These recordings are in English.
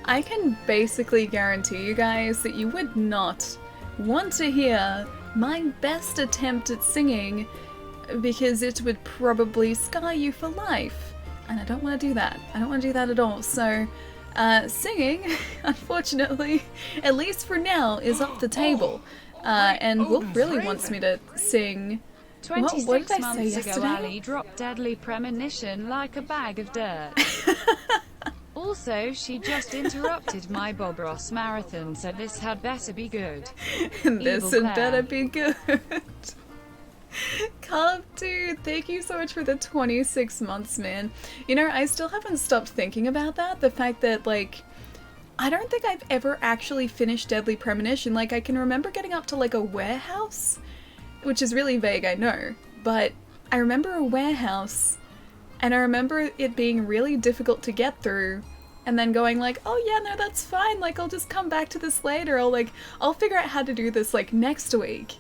I can basically guarantee you guys that you would not want to hear my best attempt at singing because it would probably scar you for life. And I don't want to do that. I don't want to do that at all. So, singing, unfortunately, at least for now, is off the table. And Wolf really wants me to sing... 26 what did I say months yesterday? ago, Ali dropped Deadly Premonition like a bag of dirt. Also, she just interrupted my Bob Ross marathon, so this had better be good. This had Claire. better be good. Carp, dude, thank you so much for the 26 months, man. You know, I still haven't stopped thinking about that. The fact that, like, I don't think I've ever actually finished Deadly Premonition. Like, I can remember getting up to, like, a warehouse, which is really vague, I know, but I remember a warehouse, and I remember it being really difficult to get through, and then going like, oh yeah, no, that's fine, like, I'll just come back to this later, I'll figure out how to do this, like, next week.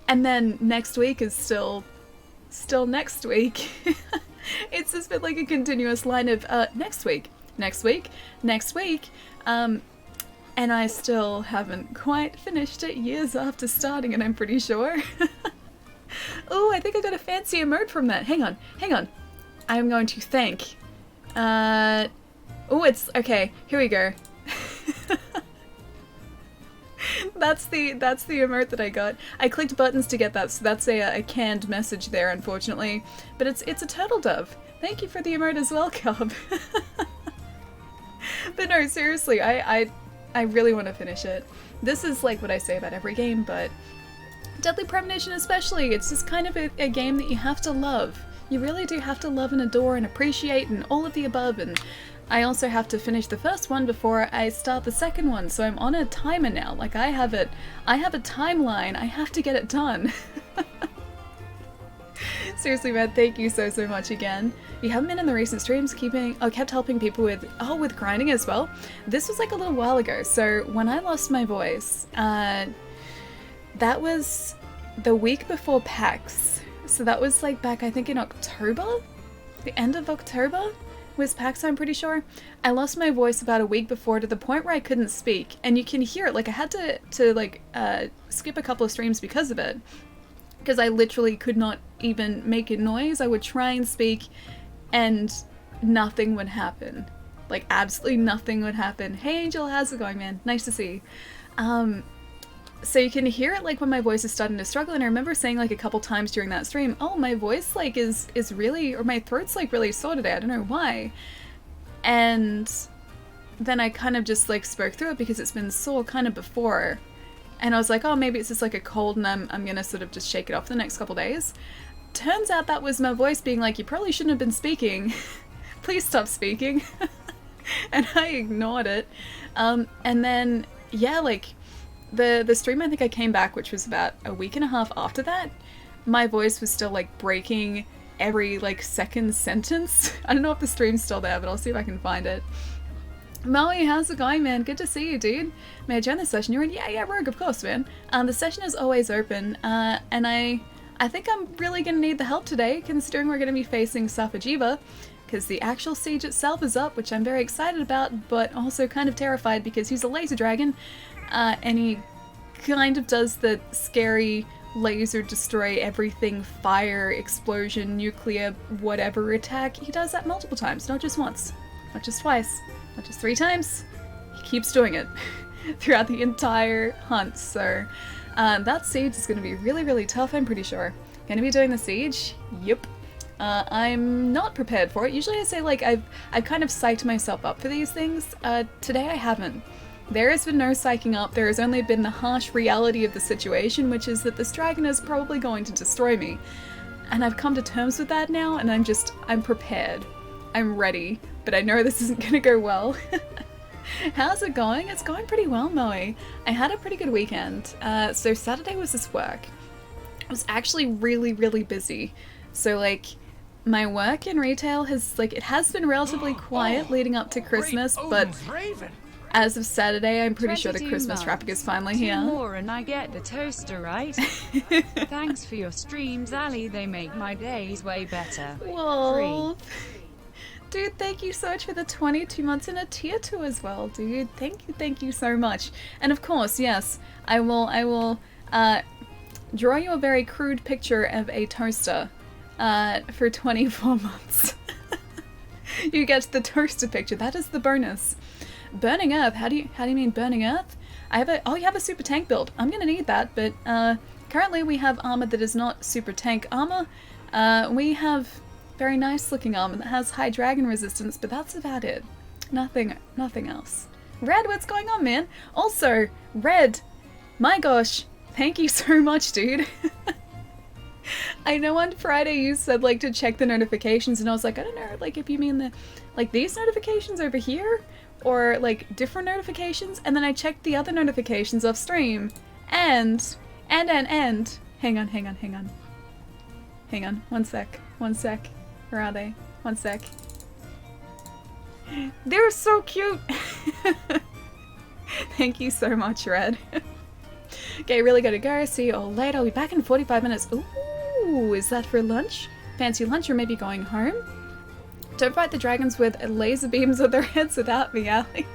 And then next week is still next week. It's just been like a continuous line of, next week, and I still haven't quite finished it years after starting it, I'm pretty sure. Oh, I think I got a fancy emote from that. Hang on. I am going to thank. Oh, it's okay. Here we go. That's the emote that I got. I clicked buttons to get that, so that's a canned message there, unfortunately. But it's a turtle dove. Thank you for the emote as well, Cub. But no, seriously, I really want to finish it. This is like what I say about every game, but Deadly Premonition especially, it's just kind of a game that you have to love. You really do have to love and adore and appreciate and all of the above, and I also have to finish the first one before I start the second one, so I'm on a timer now. Like, I have a timeline, I have to get it done. Seriously, man, thank you so much again. You haven't been in the recent streams kept helping people with grinding as well. This was like a little while ago, so when I lost my voice, that was the week before PAX. So that was like back, I think in October? The end of October was PAX, I'm pretty sure. I lost my voice about a week before to the point where I couldn't speak, and you can hear it. Like, I had to skip a couple of streams because of it. Because I literally could not even make a noise. I would try and speak and nothing would happen. Like, absolutely nothing would happen. Hey Angel, how's it going, man? Nice to see you. So you can hear it like when my voice is starting to struggle, and I remember saying like a couple times during that stream, oh, my voice like is really, or my throat's like really sore today, I don't know why. And then I kind of just like spoke through it because it's been sore kind of before. And I was like, oh, maybe it's just like a cold and I'm gonna sort of just shake it off the next couple days. Turns out that was my voice being like, you probably shouldn't have been speaking. Please stop speaking. And I ignored it. And then, yeah, like, the stream I think I came back, which was about a week and a half after that, my voice was still like breaking every like second sentence. I don't know if the stream's still there, but I'll see if I can find it. Maui, how's it going, man? Good to see you, dude. May I join the session? You're in? Yeah, Rogue, of course, man. The session is always open, and I think I'm really gonna need the help today, considering we're gonna be facing Safi'jiiva, because the actual siege itself is up, which I'm very excited about, but also kind of terrified because he's a laser dragon, and he kind of does the scary laser destroy everything, fire, explosion, nuclear, whatever attack. He does that multiple times, not just once, not just twice, not just 3 times. He keeps doing it throughout the entire hunt, so that siege is going to be really, really tough, I'm pretty sure. Gonna be doing the siege? Yep. I'm not prepared for it. Usually I say like I've kind of psyched myself up for these things. Today I haven't. There has been no psyching up, there has only been the harsh reality of the situation, which is that this dragon is probably going to destroy me. And I've come to terms with that now, and I'm prepared. I'm ready, but I know this isn't gonna go well. How's it going? It's going pretty well, Moe. I had a pretty good weekend. So Saturday was this work. I was actually really, really busy. So like, my work in retail has, like, it has been relatively quiet leading up to Christmas, but as of Saturday, I'm pretty sure the Christmas traffic is finally here. 2 more and I get the toaster, right? Thanks for your streams, Ali. They make my days way better. Well, dude, thank you so much for the 22 months and a tier 2 as well, dude. Thank you so much. And of course, yes, I will draw you a very crude picture of a toaster for 24 months. You get the toaster picture. That is the bonus. Burning Earth. How do you mean burning Earth? You have a super tank build. I'm gonna need that, but currently we have armor that is not super tank armor. We have very nice looking armor that has high dragon resistance, but that's about it. Nothing else. Red, what's going on, man? Also, Red, my gosh, thank you so much, dude. I know on Friday you said like to check the notifications, and I was like, I don't know, like if you mean these notifications over here, or like different notifications, and then I checked the other notifications off stream, and hang on, one sec, where are they? One sec. They're so cute. Thank you so much, Red. Okay, really gotta go. See you all later. I'll be back in 45 minutes. Ooh, is that for lunch? Fancy lunch, or maybe going home? Don't fight the dragons with laser beams on their heads without me, Ali.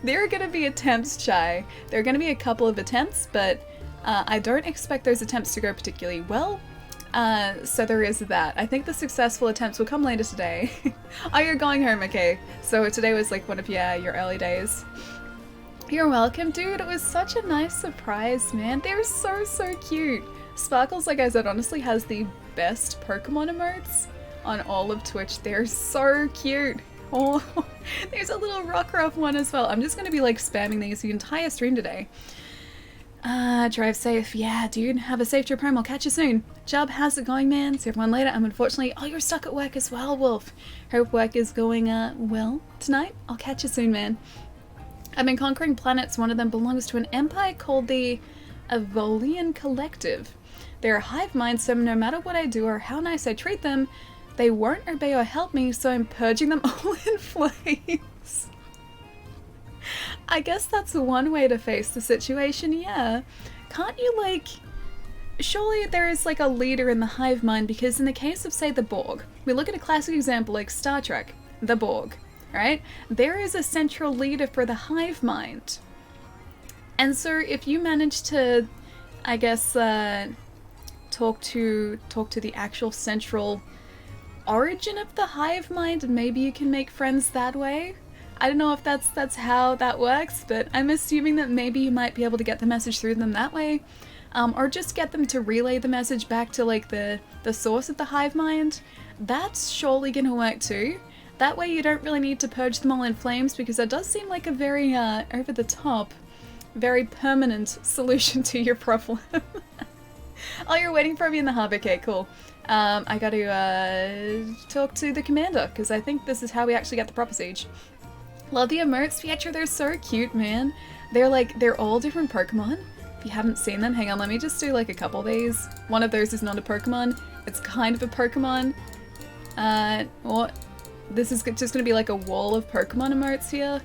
There are gonna be attempts, Chai. There are gonna be a couple of attempts, but I don't expect those attempts to go particularly well. So there is that. I think the successful attempts will come later today. Oh, you're going home, okay. So today was like one of your early days. You're welcome, dude. It was such a nice surprise, man. They're so cute. Sparkles, like I said, honestly has the best Pokemon emotes on all of Twitch. They're so cute. Oh, there's a little Rockruff one as well. I'm just gonna be like spamming these the entire stream today. Drive safe. Yeah, dude. Have a safe trip home. I'll catch you soon. Job, how's it going, man? See everyone later. I'm unfortunately... Oh, you're stuck at work as well, Wolf. Hope work is going, well tonight. I'll catch you soon, man. I've been conquering planets. One of them belongs to an empire called the Avolian Collective. They're a hive mind, so no matter what I do or how nice I treat them, they won't obey or help me, so I'm purging them all in flames. I guess that's one way to face the situation, yeah. Can't you, like... Surely there is, like, a leader in the hive mind, because in the case of, say, the Borg, we look at a classic example like Star Trek, the Borg, right? There is a central leader for the hive mind. And so if you manage to, I guess, talk to the actual central origin of the hive mind, maybe you can make friends that way. I don't know if that's how that works, but I'm assuming that maybe you might be able to get the message through them that way. Or just get them to relay the message back to like the source of the hive mind. That's surely gonna work too. That way you don't really need to purge them all in flames, because that does seem like a very over the top, very permanent solution to your problem. Oh, you're waiting for me in the hub. Okay, cool. I gotta talk to the commander, because I think this is how we actually get the proper siege. Love the emotes, Pietro, they're so cute, man. They're all different Pokemon. If you haven't seen them, hang on, let me just do like a couple of these. One of those is not a Pokemon, it's kind of a Pokemon. This is just gonna be like a wall of Pokemon emotes here,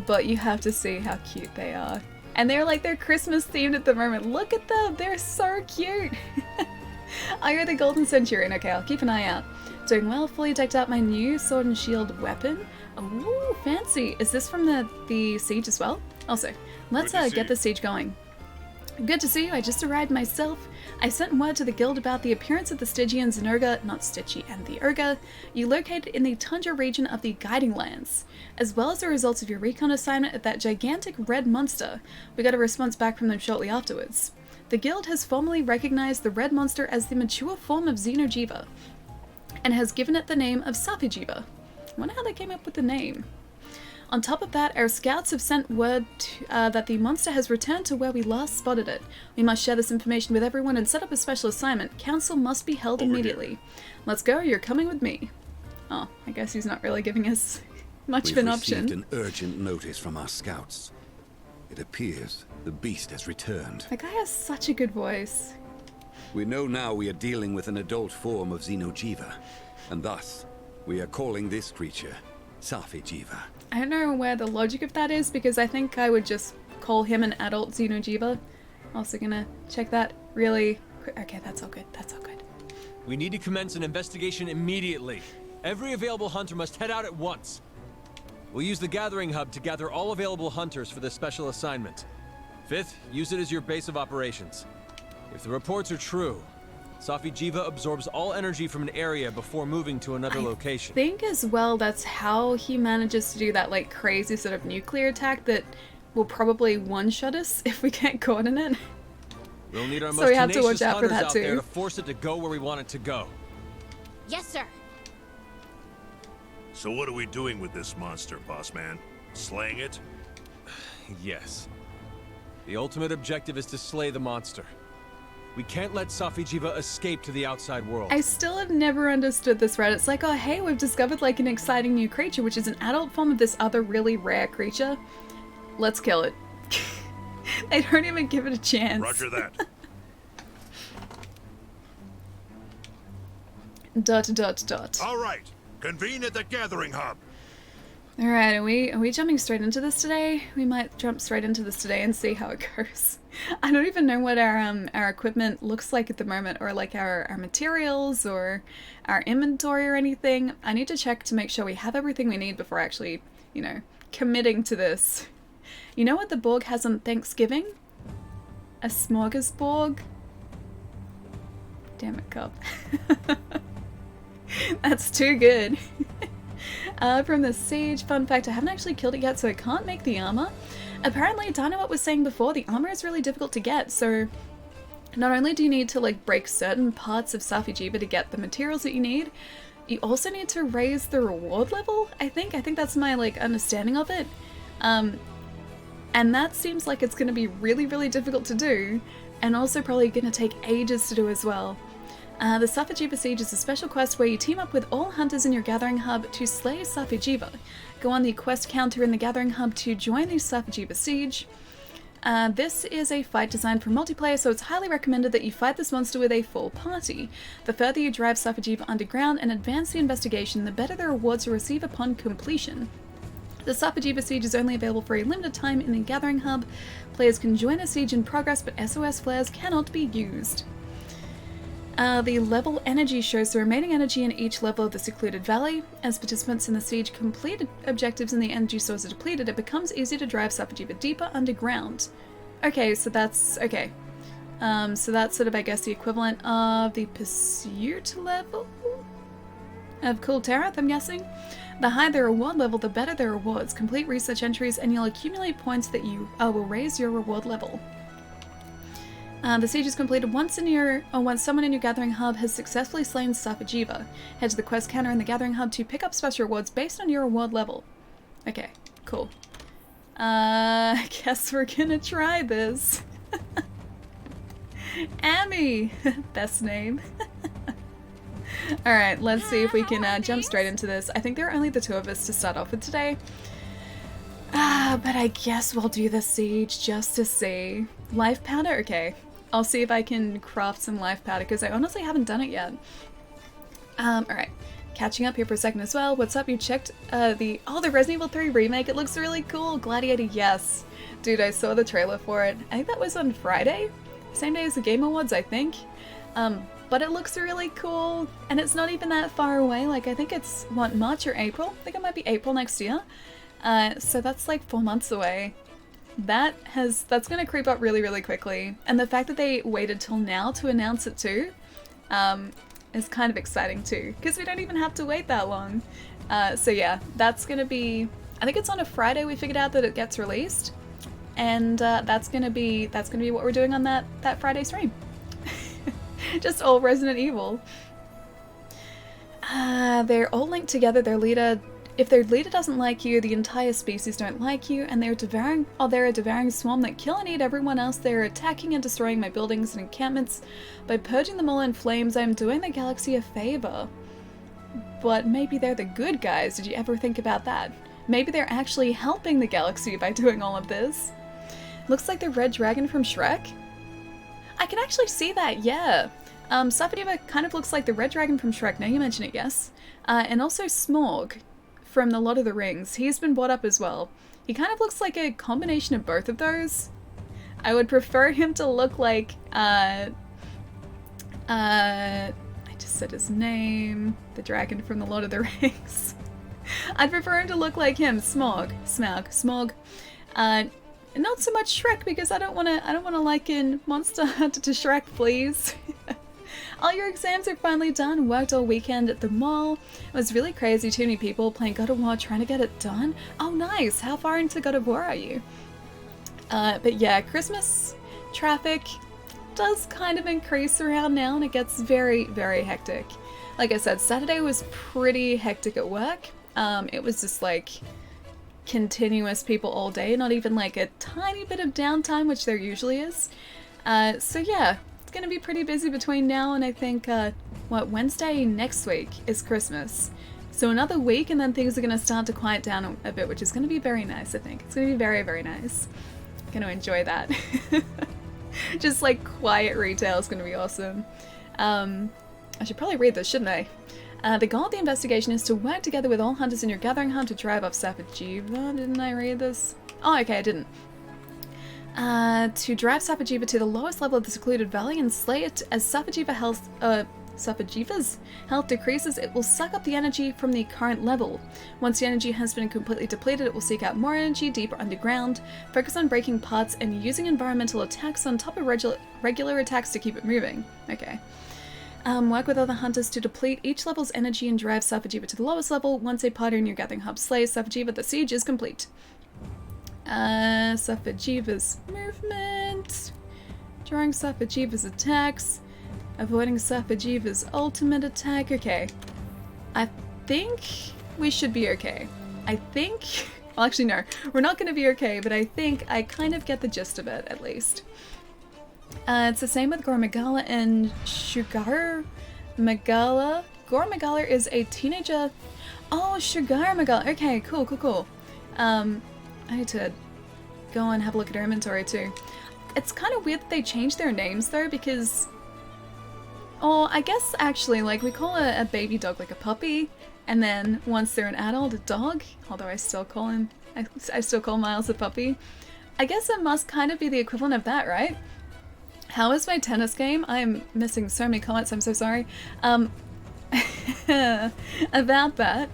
but you have to see how cute they are. And they're Christmas themed at the moment. Look at them, they're so cute. I got the Golden Centurion. Okay, I'll keep an eye out. Doing well, fully decked out my new sword and shield weapon. Ooh, fancy. Is this from the siege as well? Also, let's get the siege going. Good to see you. I just arrived myself. I sent word to the guild about the appearance of the Stygians and Urga, not Stitchy and the Urga, you located in the tundra region of the Guiding Lands, as well as the results of your recon assignment at that gigantic red monster. We got a response back from them shortly afterwards. The guild has formally recognized the red monster as the mature form of Safi'jiiva, and has given it the name of Safi'jiiva. I wonder how they came up with the name. On top of that, our scouts have sent word that the monster has returned to where we last spotted it. We must share this information with everyone and set up a special assignment. Council must be held immediately. Let's go, you're coming with me. Oh, I guess he's not really giving us much of an option. We've received an urgent notice from our scouts. It appears the beast has returned. That guy has such a good voice. We know now we are dealing with an adult form of Safi'jiiva, and thus, we are calling this creature Safi'jiiva. I don't know where the logic of that is, because I think I would just call him an adult Safi'jiiva. Also gonna check that really quick. Okay, that's all good. That's all good. We need to commence an investigation immediately. Every available hunter must head out at once. We'll use the gathering hub to gather all available hunters for this special assignment. Fifth, use it as your base of operations. If the reports are true, Safi'jiiva absorbs all energy from an area before moving to another location. I think as well that's how he manages to do that like crazy sort of nuclear attack that will probably one-shot us if we get caught in it. We'll need our So most we have to tenacious watch out for hunters that out there too. to force it to go where we want it to go. Yes, sir. So what are we doing with this monster, boss man? Slaying it? Yes. The ultimate objective is to slay the monster. We can't let Safi'jiiva escape to the outside world. I still have never understood this, right? It's like, oh hey, we've discovered like an exciting new creature, which is an adult form of this other really rare creature. Let's kill it. They don't even give it a chance. Roger that. Dot dot dot. All right. Convene at the gathering hub. Alright, are we jumping straight into this today? We might jump straight into this today and see how it goes. I don't even know what our equipment looks like at the moment, or like our materials or our inventory or anything. I need to check to make sure we have everything we need before actually, you know, committing to this. You know what the Borg has on Thanksgiving? A smorgasbord? Damn it, Cup. That's too good. From the siege, fun fact, I haven't actually killed it yet, so I can't make the armor. Apparently, Dino was saying before, the armor is really difficult to get, so not only do you need to like break certain parts of Safi'jiiva to get the materials that you need, you also need to raise the reward level, I think. I think that's my like understanding of it. And that seems like it's going to be really, really difficult to do, and also probably going to take ages to do as well. The Safi'jiiva Siege is a special quest where you team up with all hunters in your gathering hub to slay Safi'jiiva. Go on the quest counter in the gathering hub to join the Safi'jiiva Siege. This is a fight designed for multiplayer, so it's highly recommended that you fight this monster with a full party. The further you drive Safi'jiiva underground and advance the investigation, the better the rewards you receive upon completion. The Safi'jiiva Siege is only available for a limited time in the gathering hub. Players can join the siege in progress, but SOS flares cannot be used. The level energy shows the remaining energy in each level of the secluded valley. As participants in the siege complete objectives and the energy source is depleted, it becomes easy to drive Safi'jiiva deeper underground. Okay, so that's okay. So that's sort of, I guess, the equivalent of the pursuit level of Cool Terath, I'm guessing. The higher the reward level, the better the rewards. Complete research entries and you'll accumulate points that you will raise your reward level. The siege is completed once someone in your gathering hub has successfully slain Safi'jiiva. Head to the quest counter in the gathering hub to pick up special rewards based on your reward level. Okay, cool. I guess we're gonna try this. Amy! Best name. Alright, let's see if we can jump straight into this. I think there are only the two of us to start off with today. But I guess we'll do the siege just to see. Life powder? Okay. I'll see if I can craft some life powder, because I honestly haven't done it yet. Alright. Catching up here for a second as well. What's up? You checked the Resident Evil 3 remake. It looks really cool. Gladiator, yes. Dude, I saw the trailer for it. I think that was on Friday? Same day as the Game Awards, I think. But it looks really cool, and it's not even that far away. Like, I think it's, what, March or April? I think it might be April next year. So that's like 4 months away. That's gonna creep up really, really quickly. And the fact that they waited till now to announce it too, is kind of exciting too, because we don't even have to wait that long. So yeah, that's gonna be, I think it's on a Friday we figured out that it gets released. And that's gonna be what we're doing on that Friday stream. Just all Resident Evil. They're all linked together. If their leader doesn't like you, the entire species don't like you, and they're a devouring swarm that kill and eat everyone else. They're attacking and destroying my buildings and encampments. By purging them all in flames, I'm doing the galaxy a favor. But maybe they're the good guys. Did you ever think about that? Maybe they're actually helping the galaxy by doing all of this. Looks like the red dragon from Shrek. I can actually see that, yeah. Safi'jiiva kind of looks like the red dragon from Shrek, now you mention it, yes. And also Smaug from The Lord of the Rings. He's been brought up as well. He kind of looks like a combination of both of those. I would prefer him to look like, I said his name. The dragon from the Lord of the Rings. I'd prefer him to look like him. Smog. Not so much Shrek, because I don't wanna liken Monster Hunter to Shrek, please. All your exams are finally done. Worked all weekend at the mall. It was really crazy. Too many people playing God of War, trying to get it done. Oh, nice. How far into God of War are you? But yeah, Christmas traffic does kind of increase around now, and it gets very, very hectic. Like I said, Saturday was pretty hectic at work. It was just like continuous people all day, not even like a tiny bit of downtime, which there usually is. So yeah, it's gonna be pretty busy between now and I think, Wednesday next week is Christmas. So another week and then things are gonna start to quiet down a bit, which is gonna be very nice, I think. It's gonna be very, very nice. I'm gonna enjoy that. Just like quiet retail is gonna be awesome. I should probably read this, shouldn't I? The goal of the investigation is to work together with all hunters in your gathering hunt to drive off Safi'jiiva. Didn't I read this? Oh, okay, I didn't. To drive Safi'jiiva to the lowest level of the secluded valley and slay it. As Safi'jiiva's health decreases, it will suck up the energy from the current level. Once the energy has been completely depleted, it will seek out more energy deeper underground, focus on breaking parts and using environmental attacks on top of regular attacks to keep it moving. Okay. Work with other hunters to deplete each level's energy and drive Safi'jiiva to the lowest level. Once a party in your gathering hub slays Safi'jiiva, the siege is complete. Safi'jiiva's movement. During Safi'jiiva's attacks. Avoiding Safi'jiiva's ultimate attack. Okay. I think we should be okay. I think... Well, actually, no. We're not going to be okay, but I think I kind of get the gist of it, at least. It's the same with Gore Magala and Sugar Magala. Gore Magala is a teenager. Oh, Sugar Magala. Okay, cool. I need to go and have a look at her inventory too. It's kind of weird that they changed their names though, because... Oh, I guess actually, like, we call a baby dog like a puppy, and then once they're an adult, a dog. Although I still call him... I still call Miles a puppy. I guess it must kind of be the equivalent of that, right? How is my tennis game? I'm missing so many comments, I'm so sorry. About that.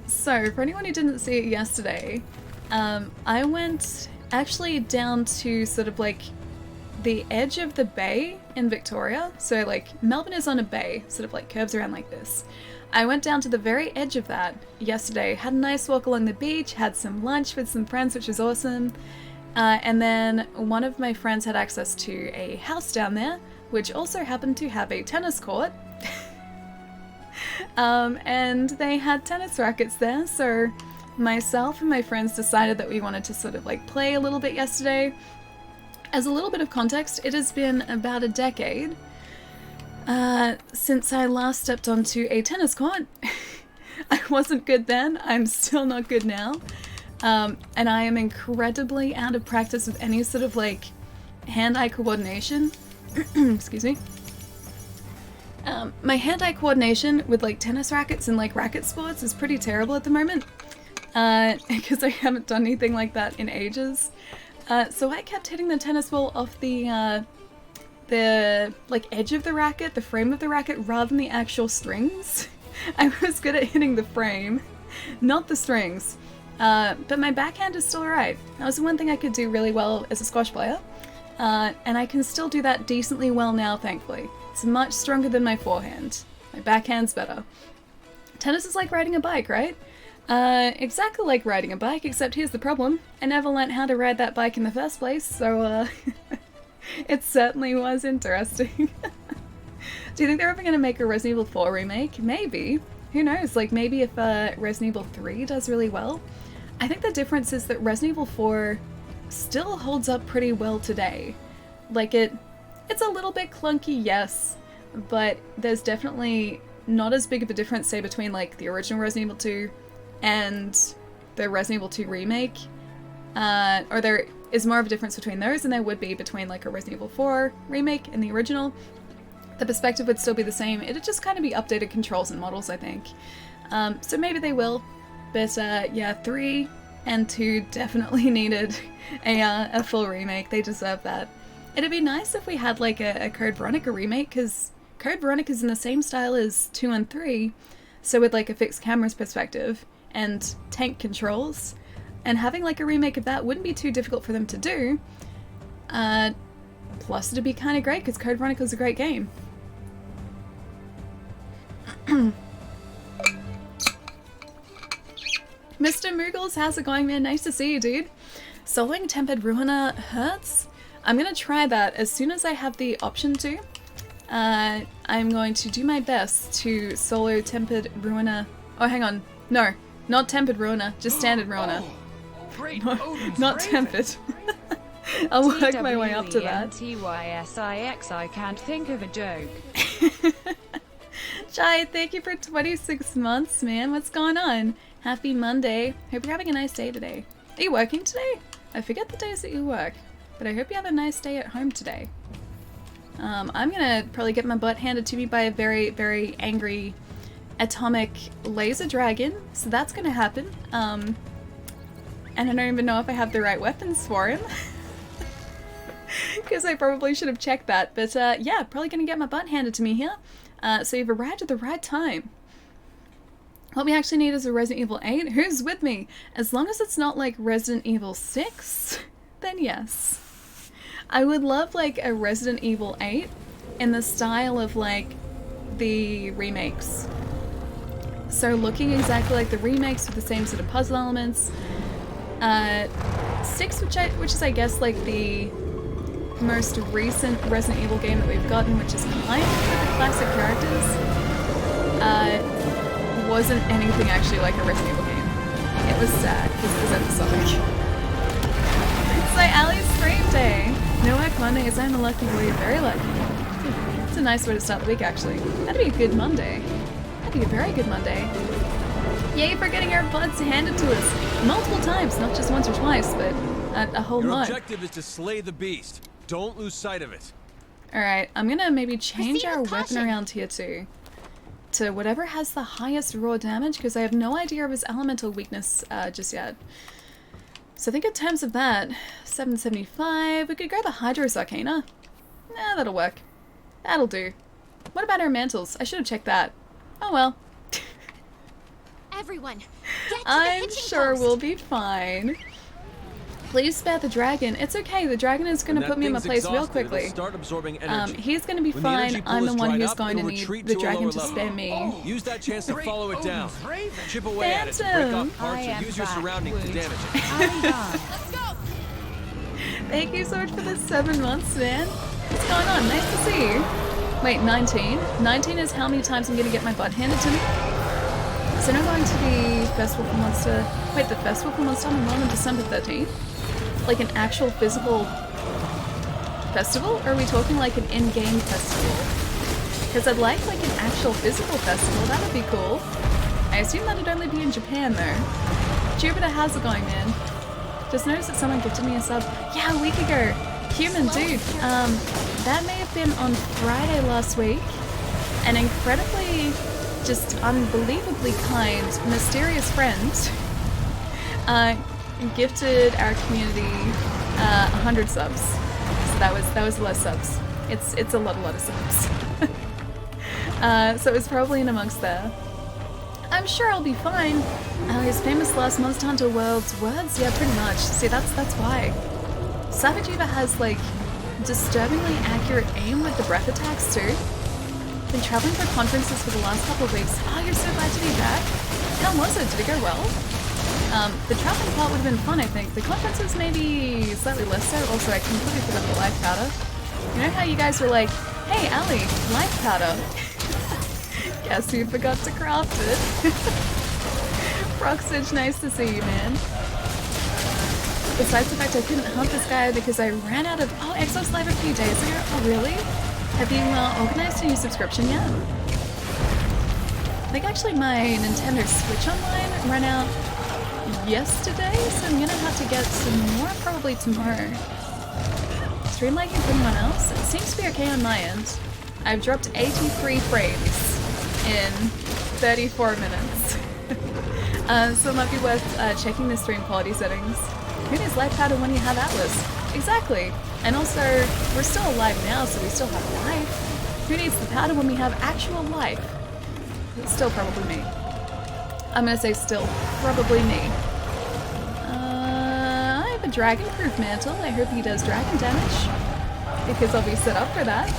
So, for anyone who didn't see it yesterday, I went actually down to sort of like the edge of the bay in Victoria. So like Melbourne is on a bay, sort of like curves around like this. I went down to the very edge of that yesterday, had a nice walk along the beach, had some lunch with some friends, which was awesome. And then one of my friends had access to a house down there, which also happened to have a tennis court. And they had tennis rackets there, so myself and my friends decided that we wanted to sort of like play a little bit yesterday. As a little bit of context, it has been about a decade since I last stepped onto a tennis court. I wasn't good then, I'm still not good now. And I am incredibly out of practice with any sort of like hand-eye coordination. Excuse me. My hand-eye coordination with like tennis rackets and like racket sports is pretty terrible at the moment. Because I haven't done anything like that in ages. So I kept hitting the tennis ball off the like edge of the racket, the frame of the racket, rather than the actual strings. I was good at hitting the frame, not the strings. But my backhand is still alright. That was the one thing I could do really well as a squash player. And I can still do that decently well now, thankfully. It's much stronger than my forehand. My backhand's better. Tennis is like riding a bike, right? Exactly like riding a bike, except here's the problem. I never learnt how to ride that bike in the first place, so, it certainly was interesting. Do you think they're ever going to make a Resident Evil 4 remake? Maybe. Who knows? Like, maybe if, Resident Evil 3 does really well. I think the difference is that Resident Evil 4 still holds up pretty well today. Like, it's a little bit clunky, yes, but there's definitely not as big of a difference, say, between, like, the original Resident Evil 2 and the Resident Evil 2 remake. Or there is more of a difference between those than there would be between, like, a Resident Evil 4 remake and the original. The perspective would still be the same. It'd just kind of be updated controls and models, I think. So maybe they will. But, yeah, 3 and 2 definitely needed a full remake. They deserve that. It'd be nice if we had, like, a Code Veronica remake, because Code Veronica's in the same style as 2 and 3, so with like a fixed camera's perspective and tank controls, and having like a remake of that wouldn't be too difficult for them to do. Plus it'd be kind of great because Code Veronica's a great game. Mr. Moogles, how's it going, man? Nice to see you, dude. Soloing Tempered Ruiner hurts? I'm gonna try that as soon as I have the option to. I'm going to do my best to solo Tempered Ruiner. Oh, hang on. No, not Tempered Ruiner, just Standard Ruiner. No, not Tempered. I'll work my way up to that. TYSIX, I can't think of a joke. Jai, thank you for 26 months, man. What's going on? Happy Monday. Hope you're having a nice day today. Are you working today? I forget the days that you work, but I hope you have a nice day at home today. I'm gonna probably get my butt handed to me by a very, very angry atomic laser dragon, so that's gonna happen. And I don't even know if I have the right weapons for him. Because I probably should have checked that, but yeah, probably gonna get my butt handed to me here. So you've arrived at the right time. What we actually need is a Resident Evil 8. Who's with me? As long as it's not like Resident Evil 6, then yes. I would love like a Resident Evil 8 in the style of like the remakes. So looking exactly like the remakes with the same sort of puzzle elements. 6, which is I guess like the most recent Resident Evil game that we've gotten, which is kind of with the classic characters. Wasn't anything actually like a Resident Evil game. It was sad because it was episodic. So Ali's stream day. No work Mondays, I'm a lucky boy, you're very lucky. It's a nice way to start the week actually. That'd be a good Monday. That'd be a very good Monday. Yay for getting our butts handed to us multiple times, not just once or twice, but a whole lot. Your objective is to slay the beast. Don't lose sight of it. Alright, I'm gonna maybe change our weapon around here too. To whatever has the highest raw damage, because I have no idea of his elemental weakness just yet. So I think in terms of that, 775, we could go the Hydros Arcana. Nah, that'll work. That'll do. What about our mantles? I should have checked that. Oh well. Everyone, get to the I'm hitching sure post. we'll be fine. Please spare the dragon. It's okay, the dragon is going to put me in my place real quickly. Start absorbing energy. He's going to be When the fine. energy pool I'm the is one dried who's up, going to it'll need retreat the to a dragon lower to level. spare me. Use that chance to follow it down. Chip away at it, Phantom. break off parts, I and am use your back, surroundings to Wood. damage it. I'm done. Let's go. Thank you so much for the 7 months, man. What's going on? Nice to see you. Wait, 19? 19 is how many times I'm going to get my butt handed to me? So now going to the Festival for Monster... Wait, the Festival for Monster on on December 13th? Like an actual physical festival? Or are we talking like an in-game festival? Because I'd like an actual physical festival, that would be cool. I assume that'd only be in Japan though. Jupiter, how's it going, man? Just noticed that someone gifted me a sub. Yeah, a week ago. Human dude. That may have been on Friday last week. An incredibly, just unbelievably kind, mysterious friend gifted our community 100 subs. So that was a lot of subs. It's a lot of subs. So it was probably in amongst there. I'm sure I'll be fine. His famous last Monster Hunter World's words? Yeah, pretty much. See, that's why. Safi'jiiva has, like, disturbingly accurate aim with the breath attacks, too. Been traveling for conferences for the last couple of weeks. Oh, you're so glad to be back. How was it? Did it go well? The traveling part would have been fun, I think. The conferences maybe slightly less so. Also, I completely forgot the life powder. You know how you guys were like, hey, Ali, life powder. Guess you forgot to craft it. Proxage, nice to see you, man. Besides the fact I couldn't hunt this guy because I ran out of... Oh, Exos Live a few days ago. Oh, really? Have you organized a new subscription yet? I think actually my Nintendo Switch Online ran out yesterday, so I'm gonna have to get some more probably tomorrow. Stream lagging for anyone else? It seems to be okay on my end. I've dropped 83 frames in 34 minutes. So it might be worth checking the stream quality settings. Who needs life powder when you have Atlas? Exactly. And also, we're still alive now, so we still have life. Who needs the powder when we have actual life? It's still probably me. I'm gonna say still probably me. I have a dragon-proof mantle. I hope he does dragon damage, because I'll be set up for that.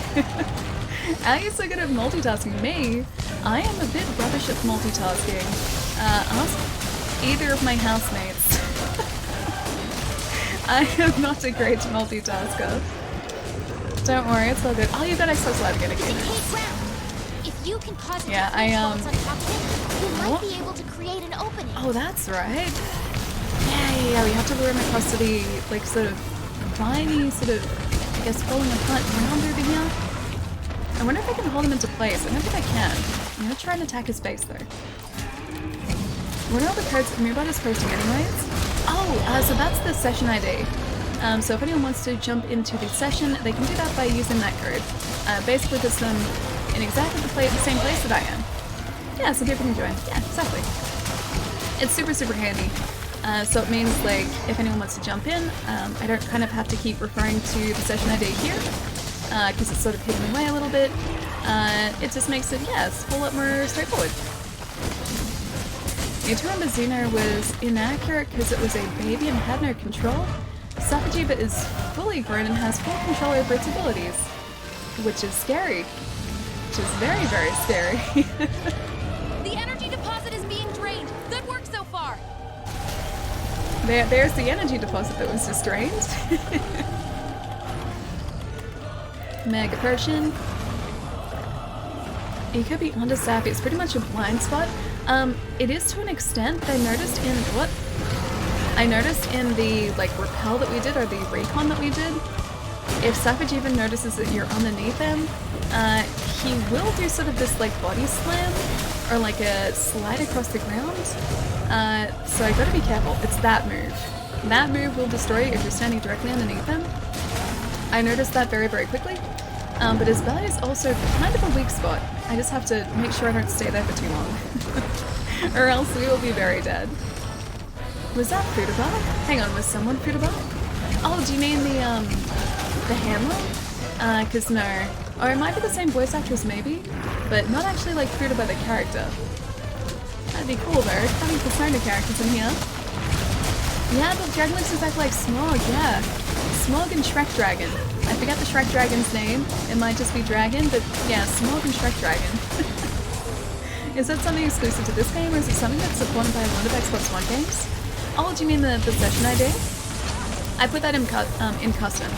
How are you so good at multitasking? Me? I am a bit rubbish at multitasking. Ask either of my housemates. I am not a great multitasker. Don't worry, it's all good. Oh, you got Xbox Live again. If you can cause Yeah, on top of it, you might be able to create an opening. Oh, that's right. Yeah, we have to lure him across to the, like, sort of viney, sort of, I guess, falling apart ground over here. I wonder if I can hold him into place. I don't think I can. I'm gonna try and attack his base, though. What are all the codes that Mirabot is posting anyways? Oh, so that's the session ID. So if anyone wants to jump into the session, they can do that by using that code. Basically puts them in exactly the same place that I am. Yeah, so people can join. Yeah, exactly. It's super, super handy. So it means, like, if anyone wants to jump in, I don't kind of have to keep referring to the session ID here, because it's sort of hidden away a little bit. It just makes it, yeah, it's a whole lot more straightforward. You remember Xeno was inaccurate because it was a baby and had no control? Safi'jiiva is fully grown and has full control over its abilities, which is scary. Which is very, very scary. The energy deposit is being drained. Good work so far. There's the energy deposit that was just drained. Mega Potion. You could be onto Safi. It's pretty much a blind spot. It is to an extent, but I noticed in the, like, rappel that we did, or the recon that we did, if Safi'jiiva notices that you're underneath him, he will do sort of this, like, body slam, or like a slide across the ground. So I gotta be careful. It's that move. That move will destroy you if you're standing directly underneath him. I noticed that very, very quickly. But his belly is also kind of a weak spot. I just have to make sure I don't stay there for too long. Or else we will be very dead. Was that Futaba? Hang on, was someone Futaba? Oh, do you mean the handler? Cause no. Or it might be the same voice actress maybe, but not actually like Futaba the character. That'd be cool though, having Persona characters in here. Yeah, the dragon looks exactly like Smog, yeah. Smog and Shrek Dragon. I forget the Shrek Dragon's name. It might just be Dragon, but yeah, Smog and Shrek Dragon. Is that something exclusive to this game, or is it something that's supported by a lot of Xbox One games? Oh, do you mean the session ID? I put that in custom.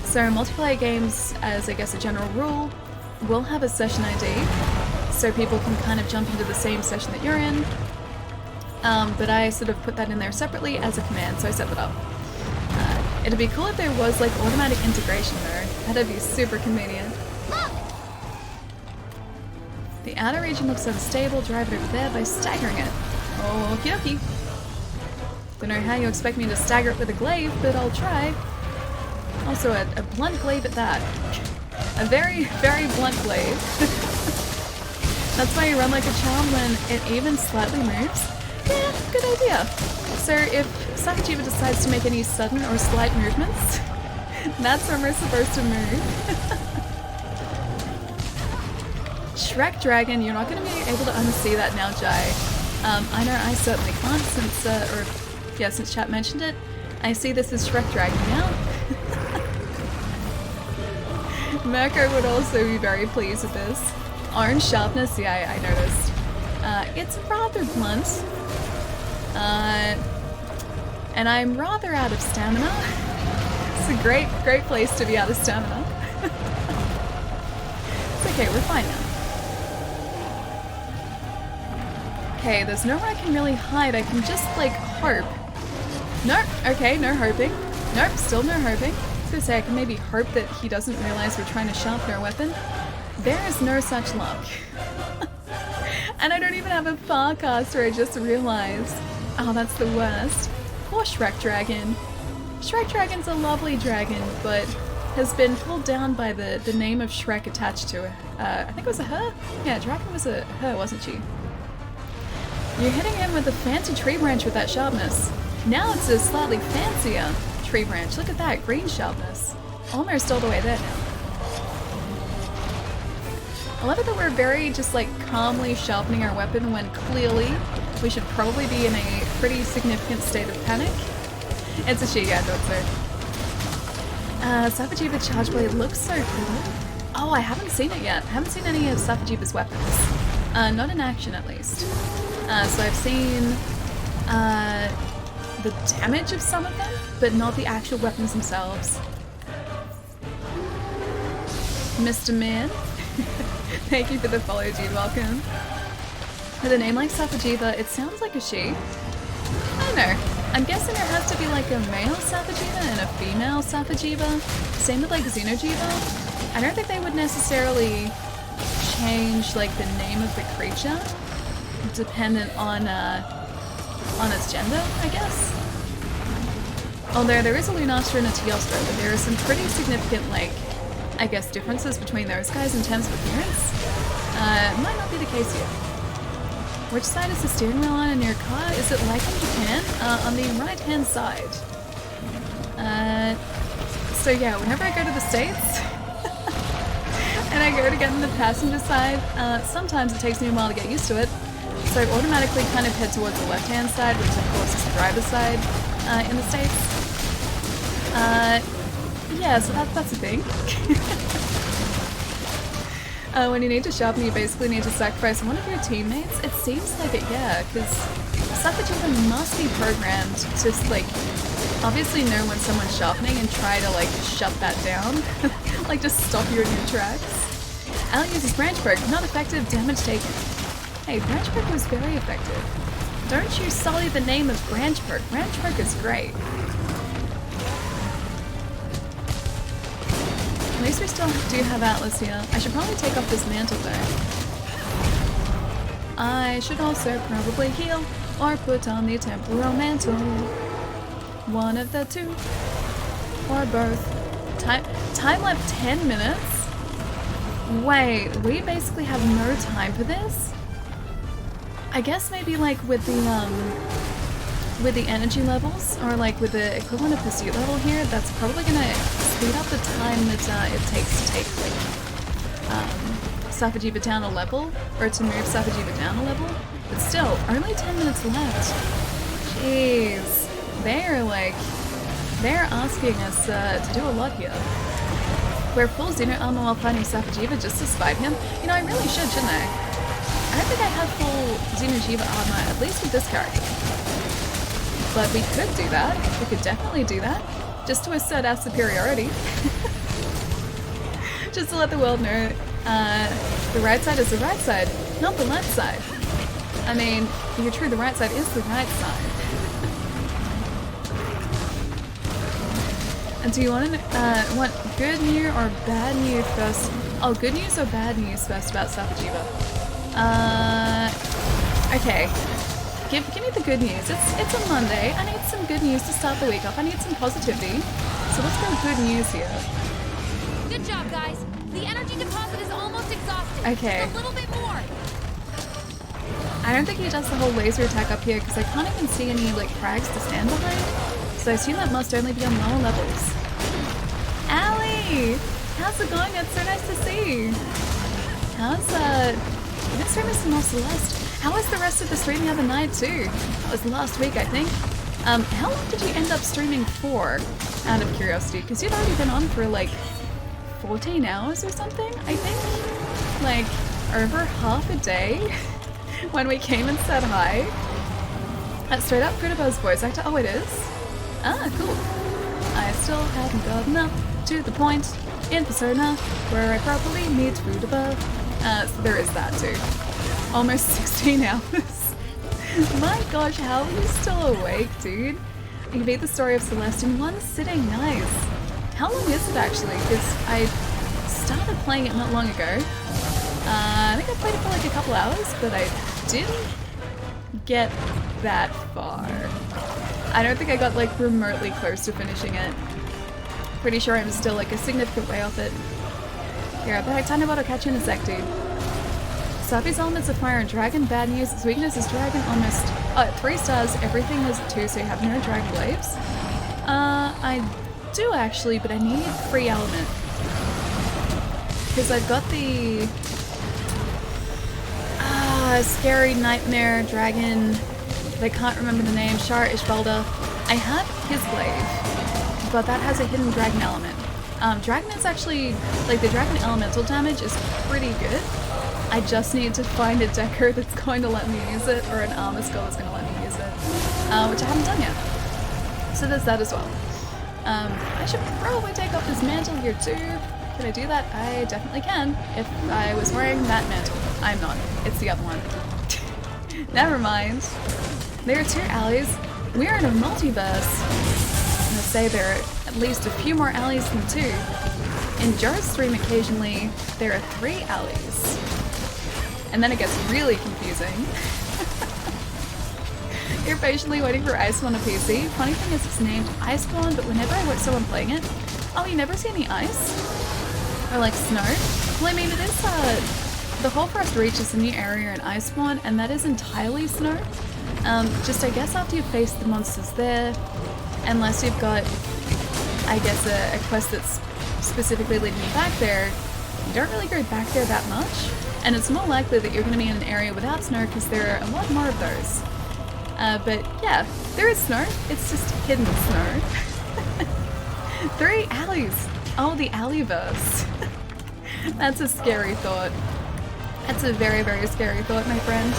So multiplayer games, as I guess a general rule, will have a session ID, so people can kind of jump into the same session that you're in. But I sort of put that in there separately as a command, so I set that up. It'd be cool if there was like automatic integration though. That'd be super convenient. The outer region looks unstable. Drive it over there by staggering it. Okie dokie. Don't know how you expect me to stagger it with a glaive, but I'll try. Also a blunt glaive at that. A very, very blunt glaive. That's why you run like a charm when it even slightly moves. Yeah, good idea. So if Safi'jiiva decides to make any sudden or slight movements, that's when we're supposed to move. Shrek Dragon, you're not going to be able to unsee that now, Jai. I know I certainly can't since chat mentioned it. I see this as Shrek Dragon now. Mirko would also be very pleased with this. Orange sharpness, yeah, I noticed. It's rather blunt. And I'm rather out of stamina. It's a great place to be out of stamina. It's okay, we're fine now. Okay, there's nowhere I can really hide. I can just, like, hope. Nope, okay, no hoping. Nope, still no hoping. I was gonna say, I can maybe hope that he doesn't realize we're trying to sharpen our weapon. There is no such luck. And I don't even have a farcaster, I just realized. Oh, that's the worst. Poor Shrek Dragon. Shrek Dragon's a lovely dragon, but has been pulled down by the name of Shrek attached to it. I think it was a her? Yeah, Dragon was a her, wasn't she? You're hitting him with a fancy tree branch with that sharpness. Now it's a slightly fancier tree branch. Look at that, green sharpness. Almost all the way there now. I love it that we're very just like calmly sharpening our weapon when clearly we should probably be in a pretty significant state of panic. It's a she, yeah, I thought so. Safi'jiiva Charge Blade looks so cool. Oh, I haven't seen it yet. I haven't seen any of Safi'jiiva's weapons. Not in action at least. So I've seen the damage of some of them, but not the actual weapons themselves. Mr. Man, thank you for the follow, dude. Welcome. With a name like Safi'jiiva, it sounds like a she. I don't know. I'm guessing there has to be like a male Safi'jiiva and a female Safi'jiiva. Same with like Xeno'jiiva. I don't think they would necessarily change like the name of the creature dependent on its gender, I guess. Although there is a Lunastra and a Teostra, but there are some pretty significant like, I guess, differences between those guys in terms of appearance. Might not be the case here. Which side is the steering wheel on in your car? Is it like in Japan? On the right-hand side. So yeah, whenever I go to the States and I go to get in the passenger side, sometimes it takes me a while to get used to it. So I automatically kind of head towards the left-hand side, which of course is the driver's side in the States. Yeah, so that's a thing. When you need to sharpen, you basically need to sacrifice one of your teammates. It seems like it, yeah, because Safi'jiiva must be programmed to, like, obviously know when someone's sharpening and try to, like, shut that down. Like, just stop you in your tracks. Al uses branch poke, not effective, damage taken. Hey, branch poke was very effective. Don't you sully the name of branch poke. Branch poke is great. At least we still do have Atlas here. I should probably take off this mantle though. I should also probably heal or put on the temporal mantle. One of the two. Or both. Time left 10 minutes? Wait, we basically have no time for this? I guess maybe like with the energy levels, or like with the equivalent of pursuit level here, that's probably gonna speed up the time that it takes to take like Safi'jiiva down a level, or to move Safi'jiiva down a level. But still, only 10 minutes left. Jeez, they're asking us to do a lot here. Wear full Xeno armor while fighting Safi'jiiva just to spite him. You know, I really should, shouldn't I? I don't think I have full Xeno'jiiva armor, at least with this character. But we could do that. We could definitely do that. Just to assert our superiority. Just to let the world know the right side is the right side, not the left side. I mean, you're true, the right side is the right side. And do you want good news or bad news first? Oh, good news or bad news first about Safi'jiiva? Okay. Give me the good news. It's a Monday. I need some good news to start the week off. I need some positivity. So let's go good news here. Good job, guys. The energy deposit is almost exhausted. Okay. Just a little bit more. I don't think he does the whole laser attack up here because I can't even see any like crags to stand behind. So I assume that must only be on lower levels. Allie! How's it going? It's so nice to see. How's I've been streaming some more Celeste. How was the rest of the stream the other night too? That was last week, I think. How long did you end up streaming for, out of curiosity? Because you'd already been on for like 14 hours or something, I think? Like, over half a day when we came and said hi. That's straight up Fruitabur's voice actor. Oh, it is? Ah, cool. I still haven't gotten up to the point in Persona where I properly meet Fruitable. So there is that too. Almost 16 hours. My gosh, how are you still awake, dude? You beat the story of Celeste in one sitting. Nice. How long is it actually? Because I started playing it not long ago. I think I played it for like a couple hours, but I didn't get that far. I don't think I got like remotely close to finishing it. Pretty sure I'm still like a significant way off it. Yeah, but I will catch you in a sec, dude. Safi's elements of fire and dragon. Bad news, its weakness is dragon almost... Oh, 3 stars, everything is 2, so you have no dragon glaives. I do actually, but I need free element. Because I've got the scary nightmare dragon. I can't remember the name. Shar Ishbalda. I have his glaive, but that has a hidden dragon element. Dragon is actually, like, the dragon elemental damage is pretty good. I just need to find a decker that's going to let me use it, or an armor skull that's going to let me use it, which I haven't done yet. So there's that as well. I should probably take off this mantle here too. Can I do that? I definitely can, if I was wearing that mantle. I'm not. It's the other one. Never mind. There are 2 alleys. We're in a multiverse. I'm gonna say there are at least a few more alleys than 2. In Jar's stream occasionally, there are 3 alleys. And then it gets really confusing. You're patiently waiting for Iceborne on PC. Funny thing is it's named Iceborne, but whenever I watch someone playing it, oh, you never see any ice? Or like snow? Well, I mean, it is, the Whole Forest Reach is a new area in Iceborne, and that is entirely snow. Just I guess after you've faced the monsters there, unless you've got, I guess, a quest that's specifically leading you back there, you don't really go back there that much. And it's more likely that you're going to be in an area without snow because there are a lot more of those. But yeah, there is snow. It's just hidden snow. 3 alleys. Oh, the alleyverse. That's a scary thought. That's a very, very scary thought, my friend.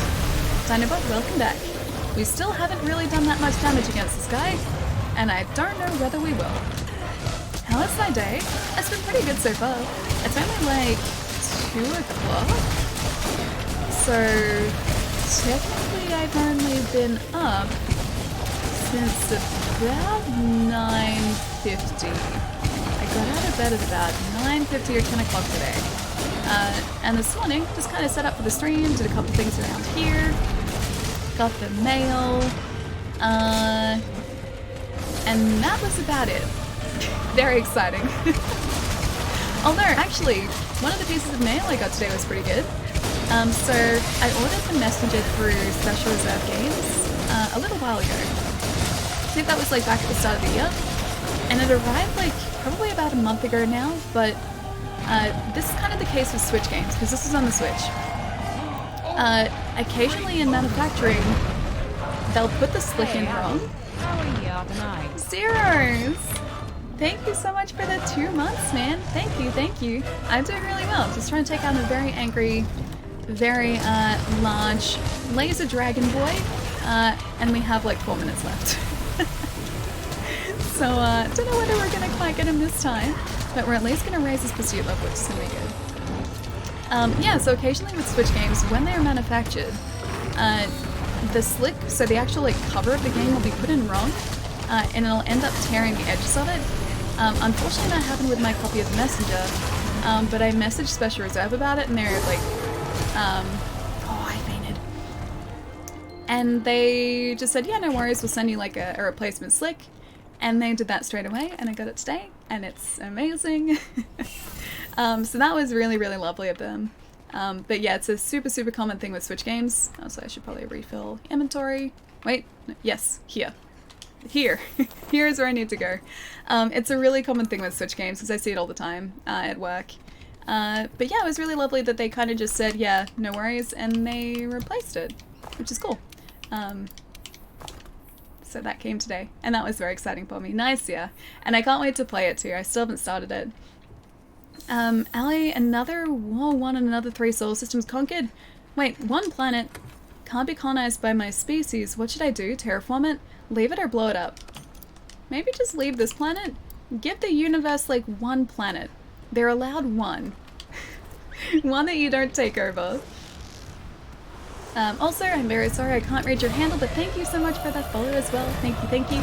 Dinobot, welcome back. We still haven't really done that much damage against this guy, and I don't know whether we will. How is my day? It's been pretty good so far. It's only like 2 o'clock. So technically I've only been up since about 9:50. I got out of bed at about 9:50 or 10 o'clock today. And this morning, just kind of set up for the stream, did a couple things around here, got the mail, and that was about it. Very exciting. Although, actually, one of the pieces of mail I got today was pretty good. So I ordered the messenger through Special Reserve Games a little while ago. I think that was like back at the start of the year. And it arrived like probably about a month ago now, but this is kind of the case with Switch games, because this is on the Switch. Occasionally in manufacturing, they'll put the slick in wrong. How are you tonight? Zeros! Thank you so much for the 2 months, man. Thank you, thank you. I'm doing really well. Just trying to take on a very angry, very large laser dragon boy. And we have like 4 minutes left. So, don't know whether we're gonna quite get him this time, but we're at least gonna raise his pursuit level, which is gonna be good. Yeah, so occasionally with Switch games, when they are manufactured, the slick, so the actual like cover of the game will be put in wrong, and it'll end up tearing the edges of it. Unfortunately that happened with my copy of the Messenger, but I messaged Special Reserve about it and they're like, oh, I fainted. And they just said, yeah, no worries, we'll send you like a replacement slick. And they did that straight away, and I got it today, and it's amazing. So that was really, really lovely of them. But yeah, it's a super, super common thing with Switch games. So I should probably refill inventory. Wait, yes, here. Here. Here is where I need to go. It's a really common thing with Switch games, because I see it all the time at work. But yeah, it was really lovely that they kind of just said, yeah, no worries, and they replaced it, which is cool. So that came today, and that was very exciting for me. Nice, yeah. And I can't wait to play it too. I still haven't started it. Ali, another War 1 and another 3 solar systems conquered? Wait, 1 planet can't be colonized by my species. What should I do? Terraform it? Leave it or blow it up? Maybe just leave this planet? Give the universe like 1 planet. They're allowed 1. 1 that you don't take over. Also, I'm very sorry I can't read your handle, but thank you so much for that follow as well. Thank you, thank you.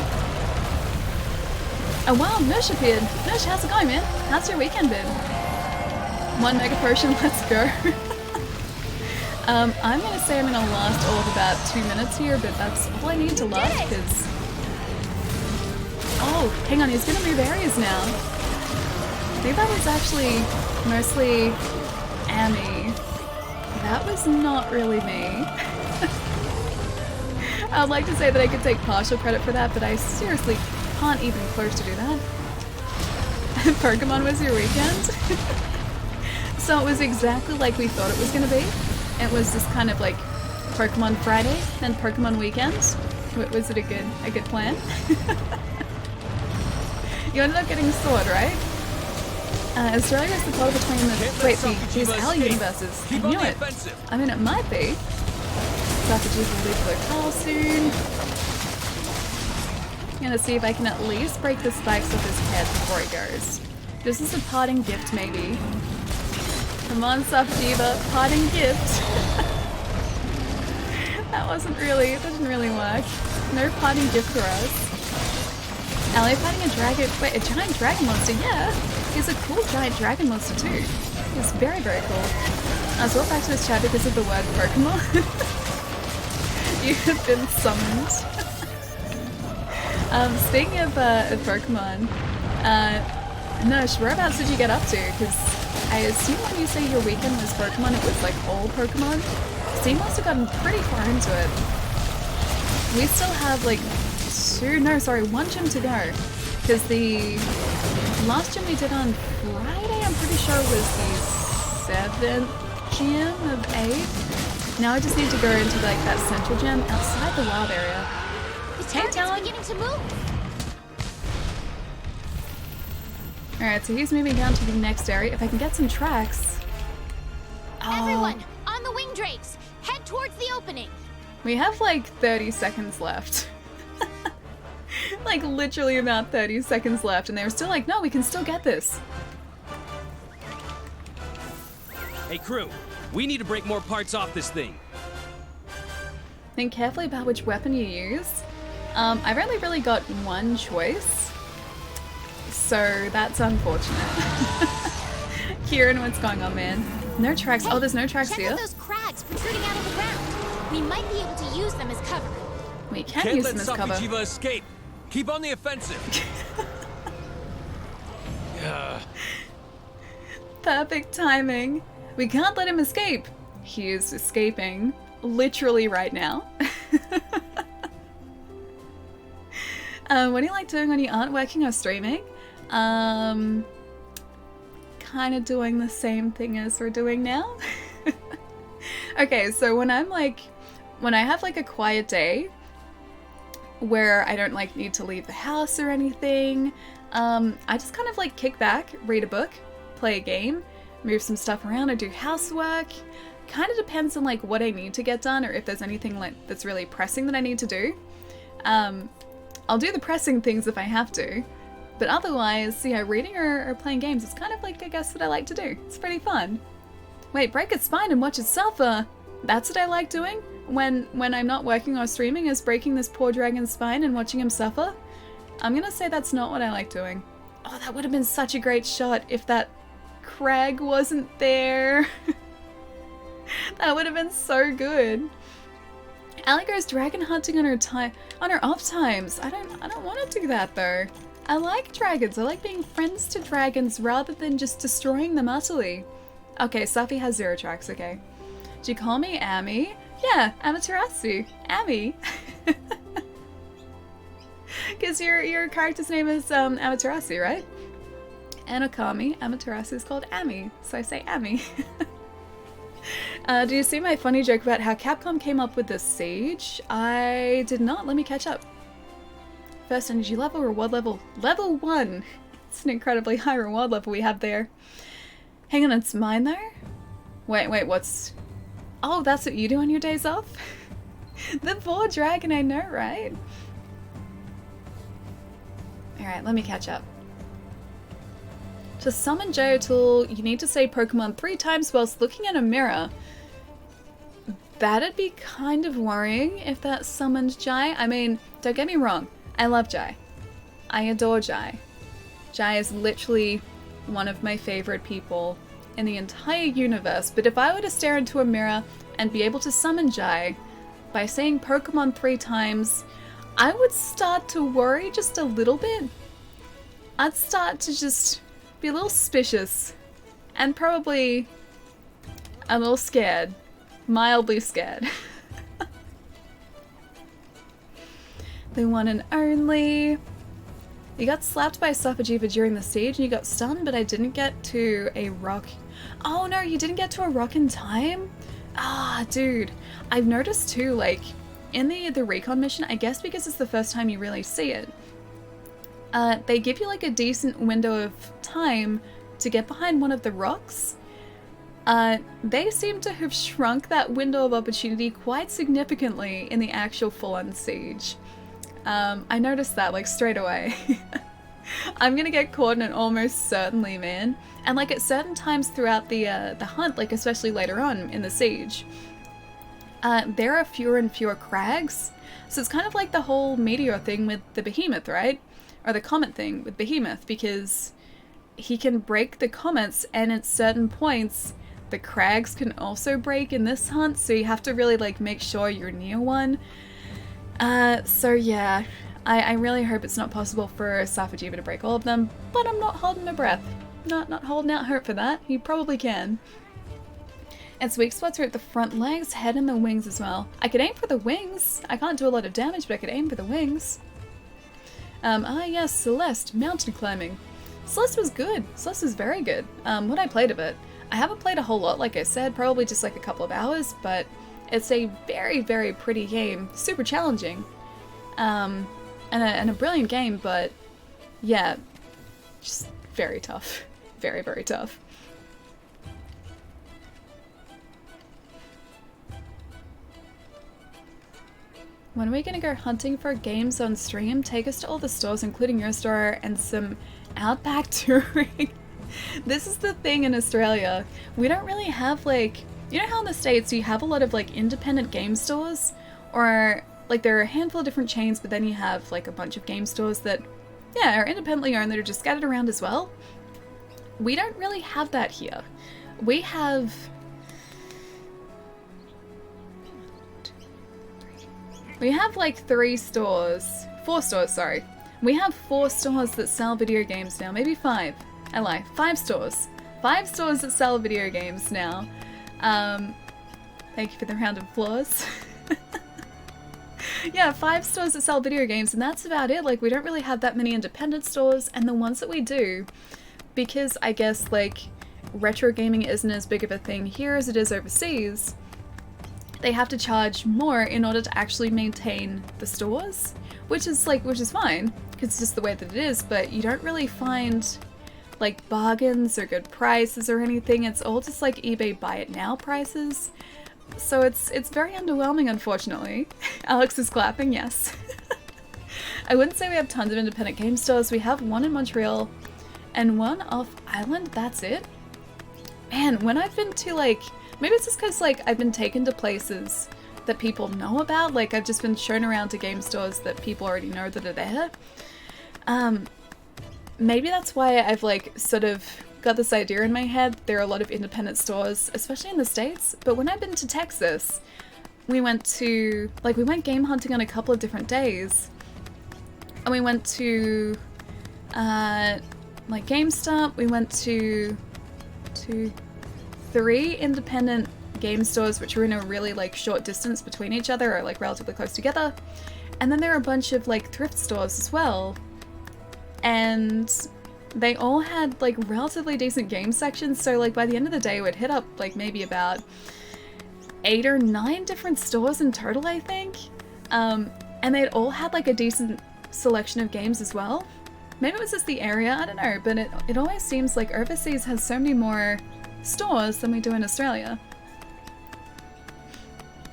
Oh wow, Nush appeared. Nush, how's it going, man? How's your weekend been? 1 mega potion, let's go. I'm gonna say I'm gonna last all of about 2 minutes here, but that's all I need to last, because... Oh, hang on, he's gonna move areas now. I think that was actually mostly Amy. That was not really me. I'd like to say that I could take partial credit for that, but I seriously can't even close to do that. Pokemon was your weekend? So it was exactly like we thought it was going to be. It was this kind of like Pokemon Friday, then Pokemon Weekend. Was it a good plan? You ended up getting a sword, right? Australia is the portal between these our universes. I knew it. I mean, it might be. Safi'jiiva will leave for the car soon. I'm gonna see if I can at least break the spikes off his head before he goes. This is a parting gift, maybe. Come on, Safi'jiiva, parting gift. That it didn't really work. No parting gift for us. Ally fighting a dragon. Wait, a giant dragon monster? Yeah! He's a cool giant dragon monster too. He's very, very cool. I was back to this chat because of the word Pokemon. You have been summoned. Speaking of Pokemon, Nush, whereabouts did you get up to? Because I assume when you say your weekend was Pokemon, it was like all Pokemon. So you must have gotten pretty far into it. We still have like one gym to go. Because the last gym we did on Friday, I'm pretty sure was the 7th gym of 8. Now I just need to go into like that central gym outside the wild area. The target's beginning to move. Alright, so he's moving down to the next area. If I can get some tracks. Everyone, on the wing drakes, head towards the opening. We have like 30 seconds left. Like literally about 30 seconds left, and they were still like, no, we can still get this. Hey crew, we need to break more parts off this thing. Think carefully about which weapon you use. I've only really got one choice, so that's unfortunate. Kieran, what's going on, man? No tracks. Hey, There's no tracks check here. out those crags protruding out of the ground. We might be able to use them as cover. We can Can't use let them as cover. Safi'jiiva escape. Keep on the offensive. Perfect timing. We can't let him escape. He is escaping literally right now. What do you like doing when you aren't working or streaming? Kind of doing the same thing as we're doing now. Okay, so when I have like a quiet day where I don't like need to leave the house or anything, I just kind of like kick back, read a book, play a game, move some stuff around, or do housework. Kind of depends on like what I need to get done, or if there's anything like that's really pressing that I need to do. I'll do the pressing things if I have to, but otherwise, yeah, reading or playing games is kind of like, I guess, what I like to do. It's pretty fun. Wait, break its spine and watch it suffer. That's what I like doing when I'm not working or streaming, is breaking this poor dragon's spine and watching him suffer. I'm gonna say that's not what I like doing. Oh, that would have been such a great shot if that crag wasn't there. That would have been so good. Allie goes dragon hunting on her off times. I don't want to do that though. I like dragons. I like being friends to dragons rather than just destroying them utterly. Okay, Safi has 0 tracks, okay. Do you call me Amy? Yeah, Amaterasu. Amy. Because your character's name is Amaterasu, right? And Okami, Amaterasu is called Amy, so I say Amy. Do you see my funny joke about how Capcom came up with the Siege? I did not. Let me catch up. First energy level, reward level. Level 1! It's an incredibly high reward level we have there. Hang on, it's mine though? Wait, what's... Oh, that's what you do on your days off? The poor dragon, I know, right? Alright, let me catch up. To summon Geotool, you need to say Pokemon 3 times whilst looking in a mirror. That'd be kind of worrying if that summoned Jai. I mean, don't get me wrong, I love Jai. I adore Jai. Jai is literally one of my favorite people in the entire universe, but if I were to stare into a mirror and be able to summon Jai by saying Pokemon 3 times, I would start to worry just a little bit. I'd start to just be a little suspicious and probably a little scared. Mildly scared. The one and only. You got slapped by Safi'jiiva during the siege and you got stunned, but I didn't get to a rock. Oh no, you didn't get to a rock in time? Ah, dude. I've noticed too, like, in the recon mission, I guess because it's the first time you really see it, they give you like a decent window of time to get behind one of the rocks. They seem to have shrunk that window of opportunity quite significantly in the actual full-on siege. I noticed that like straight away. I'm gonna get caught in it almost certainly, man. And like at certain times throughout the hunt, like especially later on in the siege, there are fewer and fewer crags. So it's kind of like the whole meteor thing with the behemoth, right? Or the comet thing with behemoth, because he can break the comets, and at certain points the crags can also break in this hunt, so you have to really like make sure you're near one. So yeah, I really hope it's not possible for Safi'jiiva to break all of them, but I'm not holding my breath. Not holding out hope for that. He probably can. Its weak spots are at the front legs, head, and the wings as well. I could aim for the wings. I can't do a lot of damage, but I could aim for the wings. Yes, Celeste, mountain climbing. Celeste was good. Celeste was very good. When I played a bit, I haven't played a whole lot, like I said, probably just like a couple of hours, but it's a very, very pretty game. Super challenging. And a brilliant game, but yeah, just very tough. Very, very tough. When are we gonna go hunting for games on stream? Take us to all the stores, including your store, and some outback touring. This is the thing in Australia. We don't really have like, you know how in the States you have a lot of like independent game stores? Or like there are a handful of different chains, but then you have like a bunch of game stores that, yeah, are independently owned that are just scattered around as well. We don't really have that here. We have... We have like 4 stores, sorry. We have 4 stores that sell video games now, maybe 5. I lie, 5 stores. 5 stores that sell video games now. Thank you for the round of applause. Yeah, 5 stores that sell video games, and that's about it. Like, we don't really have that many independent stores, and the ones that we do, because I guess like retro gaming isn't as big of a thing here as it is overseas, they have to charge more in order to actually maintain the stores, which is fine, because it's just the way that it is, but you don't really find like bargains or good prices or anything. It's all just like eBay buy it now prices. So it's very underwhelming, unfortunately. Alex is clapping, yes. I wouldn't say we have tons of independent game stores. We have one in Montreal and one off island, that's it. Man, when I've been to like, maybe it's just because like I've been taken to places that people know about, like I've just been shown around to game stores that people already know that are there. Maybe that's why I've like sort of got this idea in my head. There are a lot of independent stores, especially in the States, but when I've been to Texas, we went game hunting on a couple of different days, and we went to like GameStop, we went to 3 independent game stores which were in a really like short distance between each other, or like relatively close together, and then there are a bunch of like thrift stores as well, and they all had like relatively decent game sections. So like by the end of the day we'd hit up like maybe about 8 or 9 different stores in total, I think, and they'd all had like a decent selection of games as well. Maybe it was just the area, I don't know, but it always seems like overseas has so many more stores than we do in Australia.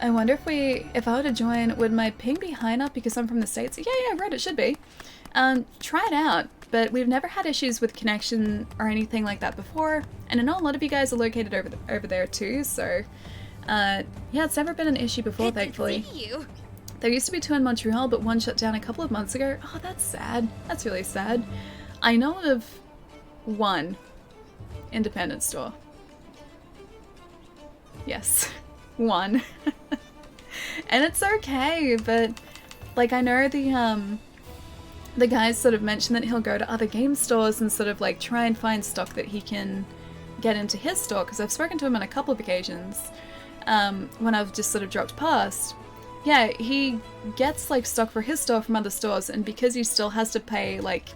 I wonder if I were to join, would my ping be high enough because I'm from the States? Yeah, right, it should be. Try it out, but we've never had issues with connection or anything like that before, and I know a lot of you guys are located over there too, so yeah, it's never been an issue before, thankfully. Good to see you. There used to be 2 in Montreal, but one shut down a couple of months ago. Oh, that's sad. That's really sad. I know of 1 independent store. Yes, 1. And it's okay, but like I know the guy sort of mentioned that he'll go to other game stores and sort of like try and find stock that he can get into his store, because I've spoken to him on a couple of occasions when I've just sort of dropped past. Yeah, he gets like stock for his store from other stores, and because he still has to pay like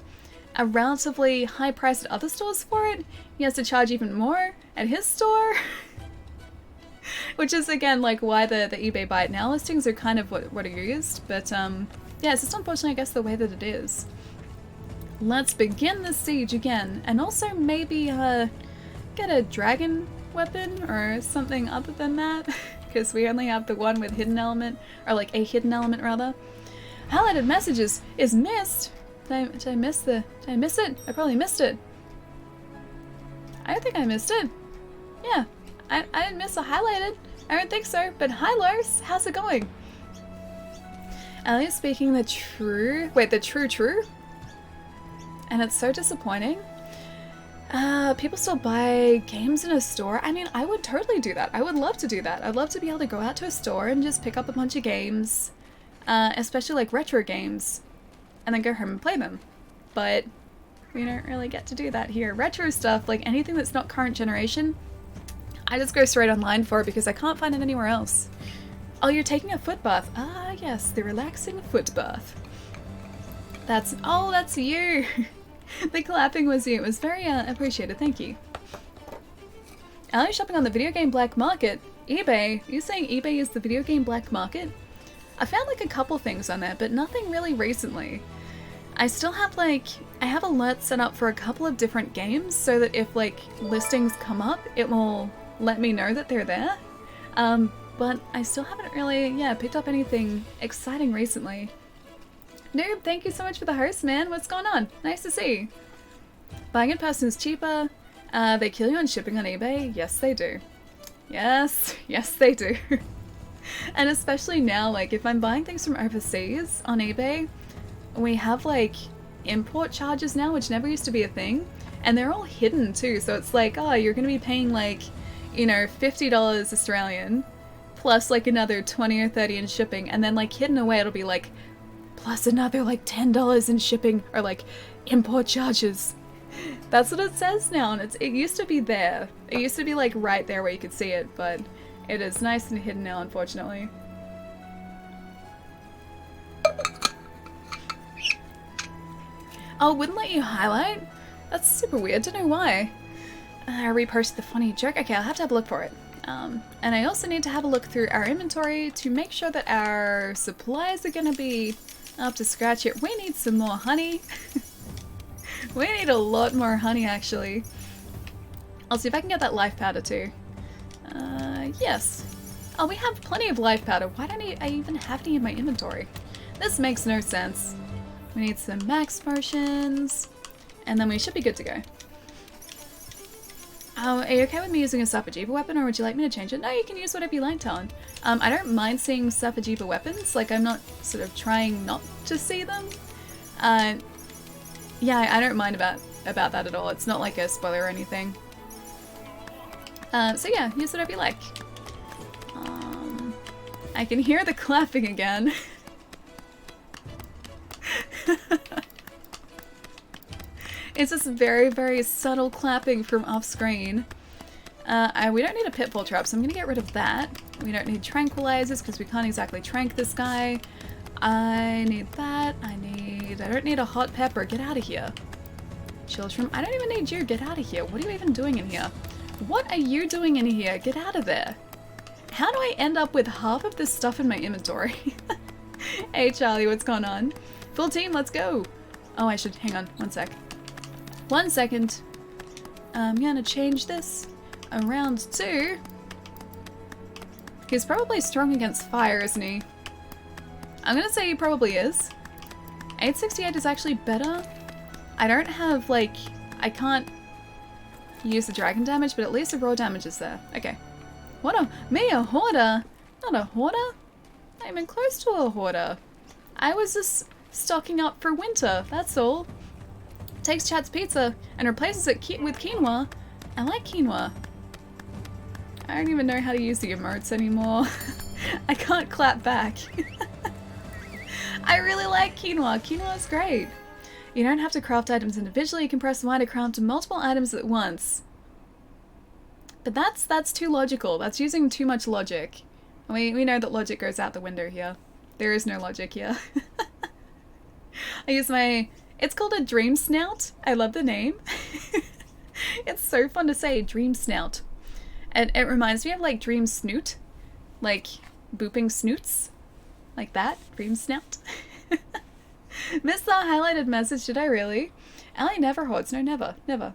a relatively high price at other stores for it, he has to charge even more at his store. Which is again like why the eBay Buy It Now listings are kind of what are used, but yeah, it's just unfortunately I guess the way that it is. Let's begin the siege again, and also maybe get a dragon weapon or something other than that, because we only have the one with hidden element, or like a hidden element rather. Highlighted messages is missed. Did I miss it? I probably missed it. I don't think I missed it. Yeah, I didn't miss a highlighted. I don't think so, but hi Lars, how's it going? Ellio's speaking the true, and it's so disappointing. People still buy games in a store. I mean, I would totally do that. I would love to do that. I'd love to be able to go out to a store and just pick up a bunch of games, especially like retro games, and then go home and play them. But we don't really get to do that here. Retro stuff, like anything that's not current generation, I just go straight online for it because I can't find it anywhere else. Oh, you're taking a foot bath. Ah, yes, the relaxing foot bath. That's you. The clapping was you. It was very appreciated. Thank you. Are you shopping on the video game black market? eBay? Are you saying eBay is the video game black market? I found like a couple things on there, but nothing really recently. I still have I have alerts set up for a couple of different games so that if like listings come up, it will let me know that they're there. But I still haven't really, picked up anything exciting recently. Noob, thank you so much for the host, man. What's going on? Nice to see you. Buying in person is cheaper. They kill you on shipping on eBay? Yes, they do. Yes, they do. And especially now, like, if I'm buying things from overseas on eBay, we have, like, import charges now, which never used to be a thing. And they're all hidden, too. So it's like, oh, you're going to be paying, like, you know, $50 Australian, plus, like, another 20 or 30 in shipping. And then, like, hidden away, it'll be, like, plus another like $10 in shipping or like import charges. That's what it says now, and it used to be there. It used to be like right there where you could see it, but it is nice and hidden now, unfortunately. Oh, wouldn't let you highlight? That's super weird, don't know why. I reposted the funny joke. Okay, I'll have to have a look for it. And I also need to have a look through our inventory to make sure that our supplies are gonna be up to scratch here. We need some more honey. We need a lot more honey, actually. I'll see if I can get that life powder too. Yes. Oh, we have plenty of life powder. Why don't I even have any in my inventory? This makes no sense. We need some max potions, and then we should be good to go. Are you okay with me using a Safi'jiiva weapon, or would you like me to change it? No, you can use whatever you like, Talon. I don't mind seeing Safi'jiiva weapons. Like, I'm not sort of trying not to see them. Yeah, I don't mind about that at all. It's not like a spoiler or anything. So yeah, use whatever you like. I can hear the clapping again. It's just very, very subtle clapping from off screen. We don't need a pitfall trap, so I'm gonna get rid of that. We don't need tranquilizers because we can't exactly trank this guy. I need that. I don't need a hot pepper. Get out of here. Children, I don't even need you. Get out of here. What are you even doing in here? What are you doing in here? Get out of there. How do I end up with half of this stuff in my inventory? Hey Charlie, what's going on? Full team, let's go. Oh, I should, hang on, one sec. 1 second. I'm gonna change this around to... He's probably strong against fire, isn't he? I'm gonna say he probably is. 868 is actually better. I don't have, like... I can't use the dragon damage, but at least the raw damage is there. Okay. What a... Me, a hoarder? Not a hoarder. Not even close to a hoarder. I was just stocking up for winter, that's all. Takes Chad's pizza and replaces it with quinoa. I like quinoa. I don't even know how to use the emotes anymore. I can't clap back. I really like quinoa. Quinoa is great. You don't have to craft items individually. You can press Y to craft multiple items at once. But that's too logical. That's using too much logic. We know that logic goes out the window here. There is no logic here. I use my... It's called a dream snout. I love the name. It's so fun to say, dream snout. And it reminds me of like dream snoot like booping snoots, like that, cream snout. Missed the highlighted message, did I really? Ally never hoards, no, never, never.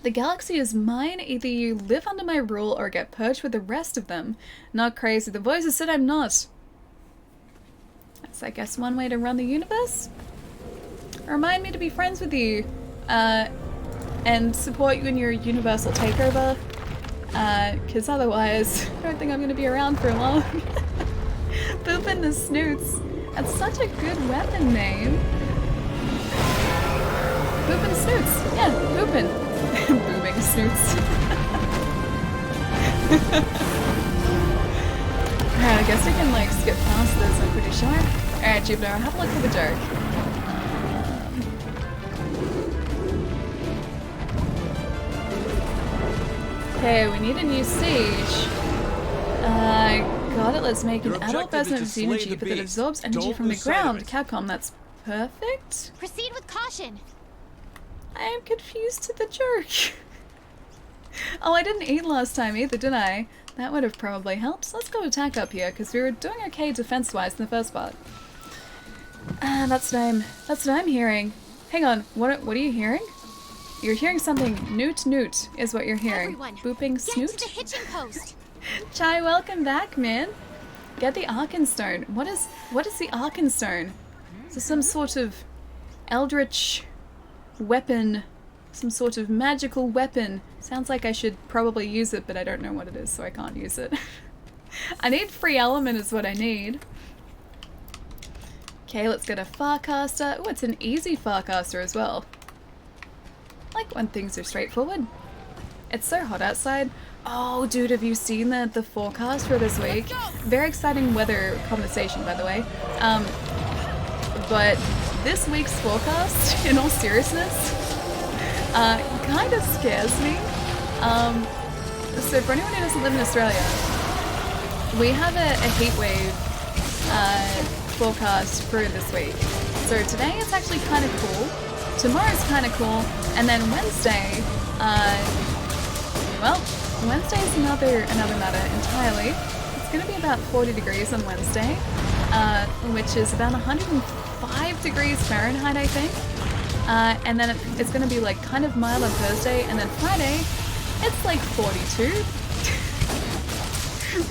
The galaxy is mine, either you live under my rule or get purged with the rest of them. Not crazy, the voices said I'm not. That's, I guess, one way to run the universe. Remind me to be friends with you, and support you in your universal takeover, because otherwise, I don't think I'm going to be around for long. Boopin' the Snoots. That's such a good weapon name. Boopin' Snoots. Yeah, Boopin'. Booming Snoots. Alright, I guess we can like skip past this, I'm pretty sure. Alright, Jupiter, have a look for the joke. Okay, we need a new siege. Got it, let's make an adult version of Xeno'jiiva that absorbs energy from the ground. Capcom, that's perfect. Proceed with caution. I am confused to the joke. Oh, I didn't eat last time either, did I? That would have probably helped. Let's go attack up here, because we were doing okay defense-wise in the first part. That's what I'm hearing. Hang on, what are you hearing? You're hearing something. Newt newt is what you're hearing. Everyone, Booping snoot? get to the hitching post. Chai, welcome back, man. Get the Arkenstone. What is the Arkenstone? Is this some sort of eldritch weapon? Some sort of magical weapon? Sounds like I should probably use it, but I don't know what it is, so I can't use it. I need free element is what I need. Okay, let's get a Farcaster. Oh, it's an easy Farcaster as well. I like when things are straightforward. It's so hot outside. Oh, dude, have you seen the forecast for this week? Very exciting weather conversation, by the way. But this week's forecast, in all seriousness, kind of scares me. So for anyone who doesn't live in Australia, we have a heat wave forecast for this week. So today it's actually kind of cool. Tomorrow's kind of cool, and then Wednesday, well, Wednesday's another matter entirely. It's going to be about 40 degrees on Wednesday, which is about 105 degrees Fahrenheit, I think. And then it's going to be like kind of mild on Thursday, and then Friday, it's like 42,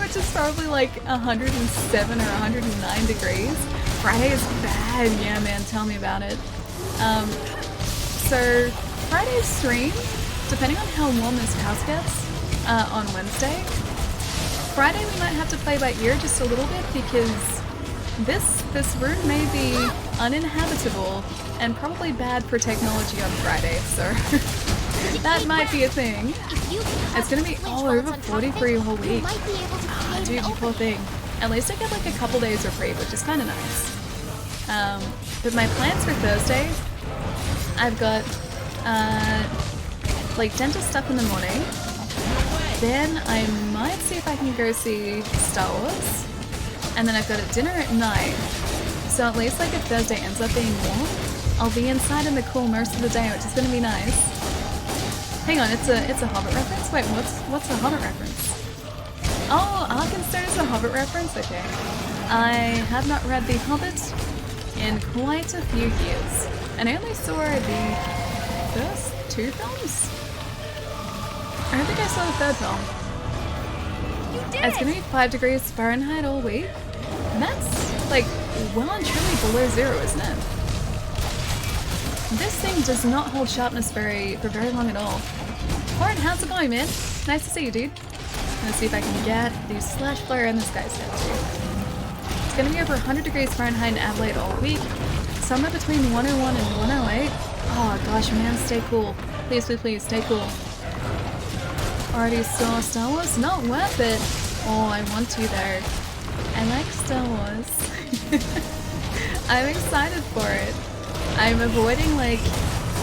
which is probably like 107 or 109 degrees. Friday is bad, yeah, man. Tell me about it. So Friday's stream, depending on how warm this house gets on Wednesday, Friday we might have to play by ear just a little bit because this room may be uninhabitable and probably bad for technology on Friday, so that might be a thing. It's gonna be all over 40 for your whole week. Oh, dude, you poor thing. At least I get like a couple days reprieve, which is kind of nice. But my plans for Thursday, I've got like dentist stuff in the morning. Then I might see if I can go see Star Wars. And then I've got a dinner at night. So at least like if Thursday ends up being warm, I'll be inside in the cool most of the day, which is gonna be nice. Hang on, it's a Hobbit reference? Wait, what's a Hobbit reference? Oh, Arkenstone is a Hobbit reference? Okay. I have not read The Hobbit in quite a few years. And I only saw the first two films? I don't think I saw the third film. It's gonna be 5 degrees Fahrenheit all week. And that's like well and truly below zero, isn't it? This thing does not hold sharpness for very long at all. Lauren, how's it going, man? Nice to see you, dude. Let's see if I can get the slash flare in this guy's head too. It's gonna be over 100 degrees Fahrenheit in Adelaide all week. Somewhere between 101 and 108. Oh gosh, man, stay cool. Please, please, please, stay cool. Already saw Star Wars? Not worth it. Oh, I want to though. I like Star Wars. I'm excited for it. I'm avoiding like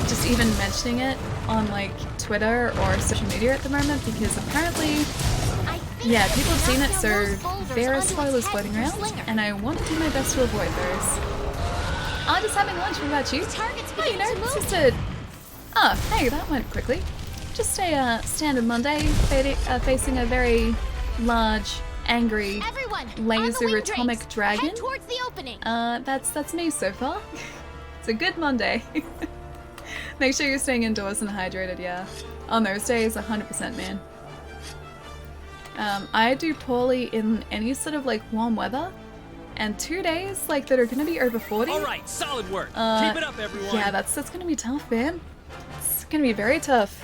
just even mentioning it on like Twitter or social media at the moment because apparently, yeah, people have seen it, so there are spoilers floating around, and I want to do my best to avoid those. I'm just having lunch. What about you? Oh, you know, it's just a... Oh, hey, that went quickly. Just a standard Monday, facing a very large angry Everyone, laser on the wind atomic drakes. dragon. Head towards the opening. That's me so far. It's a good Monday. Make sure you're staying indoors and hydrated, yeah. On those days, 100%, man. I do poorly in any sort of like warm weather, and 2 days like that are gonna be over 40. All right, solid work. Keep it up, everyone. Yeah, that's gonna be tough, man. It's gonna be very tough.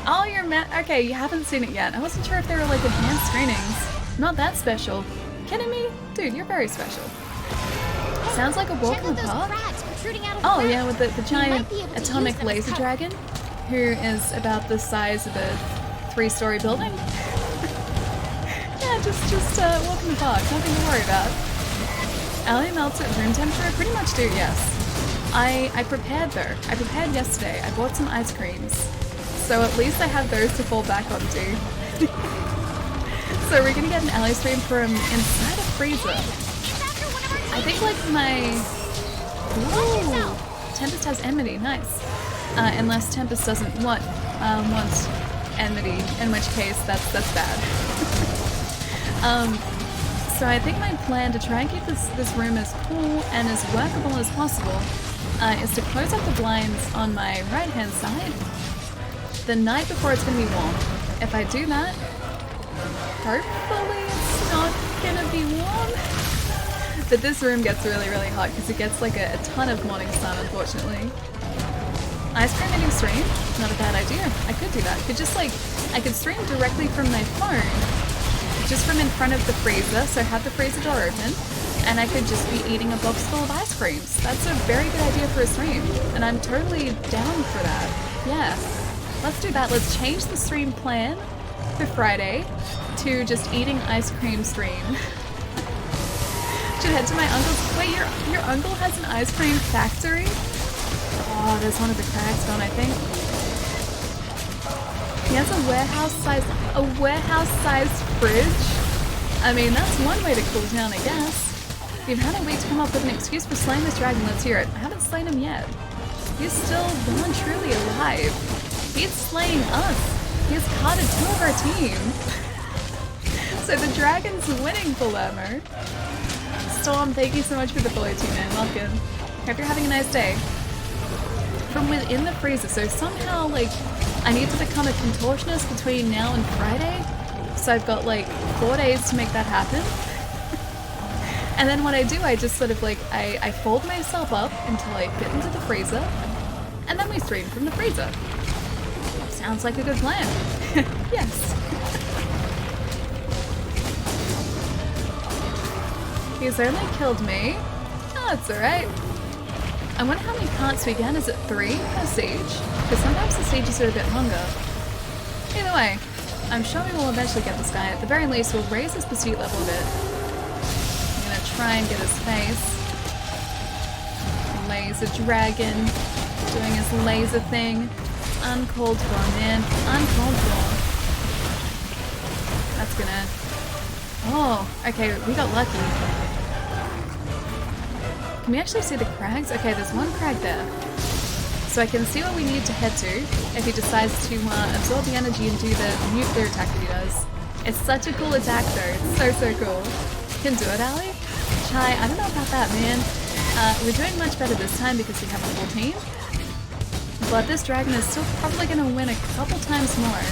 Oh, you're okay, you haven't seen it yet. I wasn't sure if they were like enhanced screenings. Not that special. Kidding me? Dude, you're very special. Sounds like a walk in the park. Oh yeah, with the giant atomic laser dragon, who is about the size of a 3-story building. Yeah, just walk in the park, nothing to worry about. Allie melts at room temperature? Pretty much do, yes. I prepared though. I prepared yesterday. I bought some ice creams. So at least I have those to fall back onto. So we're gonna get an Allie stream from inside a freezer. I think like my... Ooh! Tempest has enmity, nice. Unless Tempest doesn't want enmity, in which case that's bad. So I think my plan to try and keep this room as cool and as workable as possible is to close up the blinds on my right hand side the night before it's going to be warm. If I do that, hopefully it's not going to be warm. But this room gets really, really hot because it gets like a ton of morning sun, unfortunately. Ice cream eating stream? Not a bad idea. I could do that. I could stream directly from my phone, just from in front of the freezer, so have the freezer door open, and I could just be eating a box full of ice creams. That's a very good idea for a stream, and I'm totally down for that. Yeah. Let's do that. Let's change the stream plan for Friday to just eating ice cream stream. Should head to my uncle's. Wait, your uncle has an ice cream factory? Oh, there's one of the crags gone, I think. He has a warehouse-sized fridge. I mean, that's one way to cool down, I guess. You've had a week to come up with an excuse for slaying this dragon. Let's hear it. I haven't slain him yet. He's still well and truly alive. He's slaying us. He has carded 2 of our team. So the dragon's winning, Palermo. Storm, thank you so much for the follow too, man. Welcome. Hope you're having a nice day. From within the freezer, so somehow, like, I need to become a contortionist between now and Friday. So I've got, like, 4 days to make that happen. And then what I do, I just sort of, like, I fold myself up until I fit into the freezer. And then we stream from the freezer. Sounds like a good plan. Yes. He's only killed me. Oh, it's alright. I wonder how many parts we get. Is it 3 per siege? Because sometimes the sieges are a bit longer. Either way, I'm sure we will eventually get this guy. At the very least, we'll raise his pursuit level a bit. I'm gonna try and get his face. Laser dragon. Doing his laser thing. Uncalled for, man. Uncalled for. That's gonna... Oh, okay, we got lucky. Can we actually see the crags? Okay, there's one crag there. So I can see what we need to head to if he decides to absorb the energy and do the nuclear attack that he does. It's such a cool attack though. It's so cool. Can do it, Allie? Chai, I don't know about that, man. We're doing much better this time because we have a full team. But this dragon is still probably going to win a couple times more.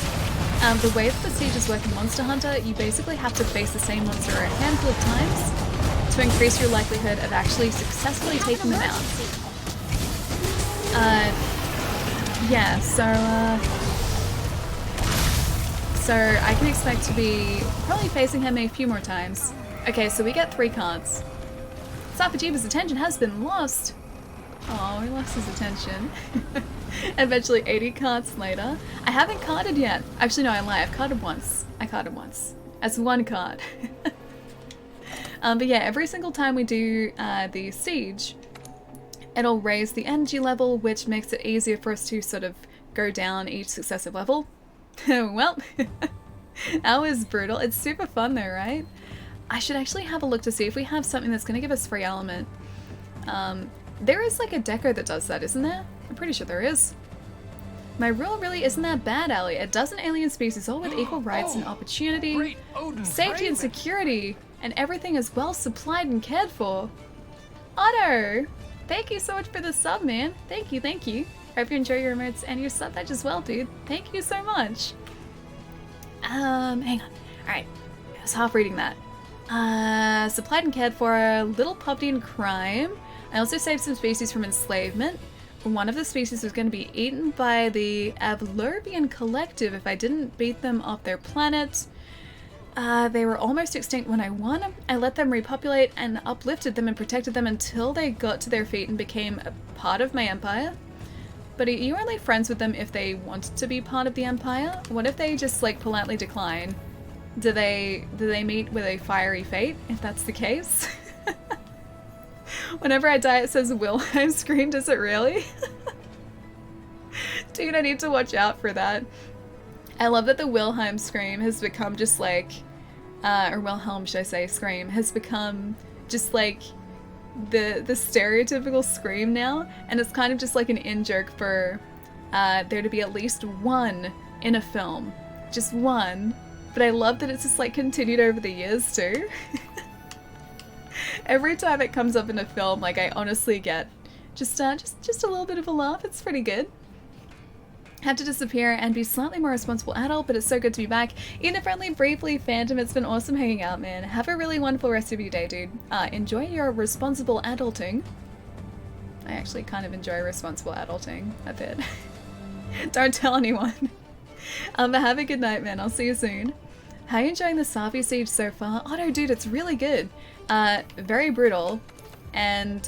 The way that the sieges work in Monster Hunter, you basically have to face the same monster a handful of times to increase your likelihood of actually successfully taking them out. Yeah, so I can expect to be probably facing him a few more times. Okay, so we get 3 cards. Safi'jiiva's attention has been lost. Oh, he lost his attention. Eventually 80 cards later. I haven't carded yet. Actually, no, I lie. I've carded once. I carded once. That's 1 card. But yeah, every single time we do the siege, it'll raise the energy level, which makes it easier for us to sort of go down each successive level. Well, that was brutal. It's super fun though, right? I should actually have a look to see if we have something that's going to give us free element. There is like a deco that does that, isn't there? I'm pretty sure there is. My rule really isn't that bad, Allie. A dozen alien species, all with equal rights and opportunity, Great Odin's safety and raven. security, and everything is well supplied and cared for. Otto! Thank you so much for the sub, man. Thank you, thank you. Hope you enjoy your emotes and your sub badge as well, dude. Thank you so much. Hang on. Alright. I was half reading that. Supplied and cared for, little poverty and crime. I also saved some species from enslavement. One of the species was going to be eaten by the Avlurbian Collective if I didn't beat them off their planet. They were almost extinct when I won. I let them repopulate and uplifted them and protected them until they got to their feet and became a part of my empire. But are you only friends with them if they want to be part of the empire? What if they just like politely decline? Do they meet with a fiery fate if that's the case? Whenever I die it says Wilhelm scream, does it really? Dude, I need to watch out for that. I love that the Wilhelm scream has become just like, or Wilhelm should I say, scream, has become just like the stereotypical scream now, and it's kind of just like an in-joke for there to be at least one in a film. Just one. But I love that it's just like continued over the years too. Every time it comes up in a film, like I honestly get just a little bit of a laugh. It's pretty good. Had to disappear and be slightly more responsible adult, but it's so good to be back. Even if only briefly, Phantom, it's been awesome hanging out, man. Have a really wonderful rest of your day, dude. Enjoy your responsible adulting. I actually kind of enjoy responsible adulting a bit. Don't tell anyone. But have a good night, man. I'll see you soon. How are you enjoying the Safi siege so far? Oh no, dude, it's really good. Very brutal. And,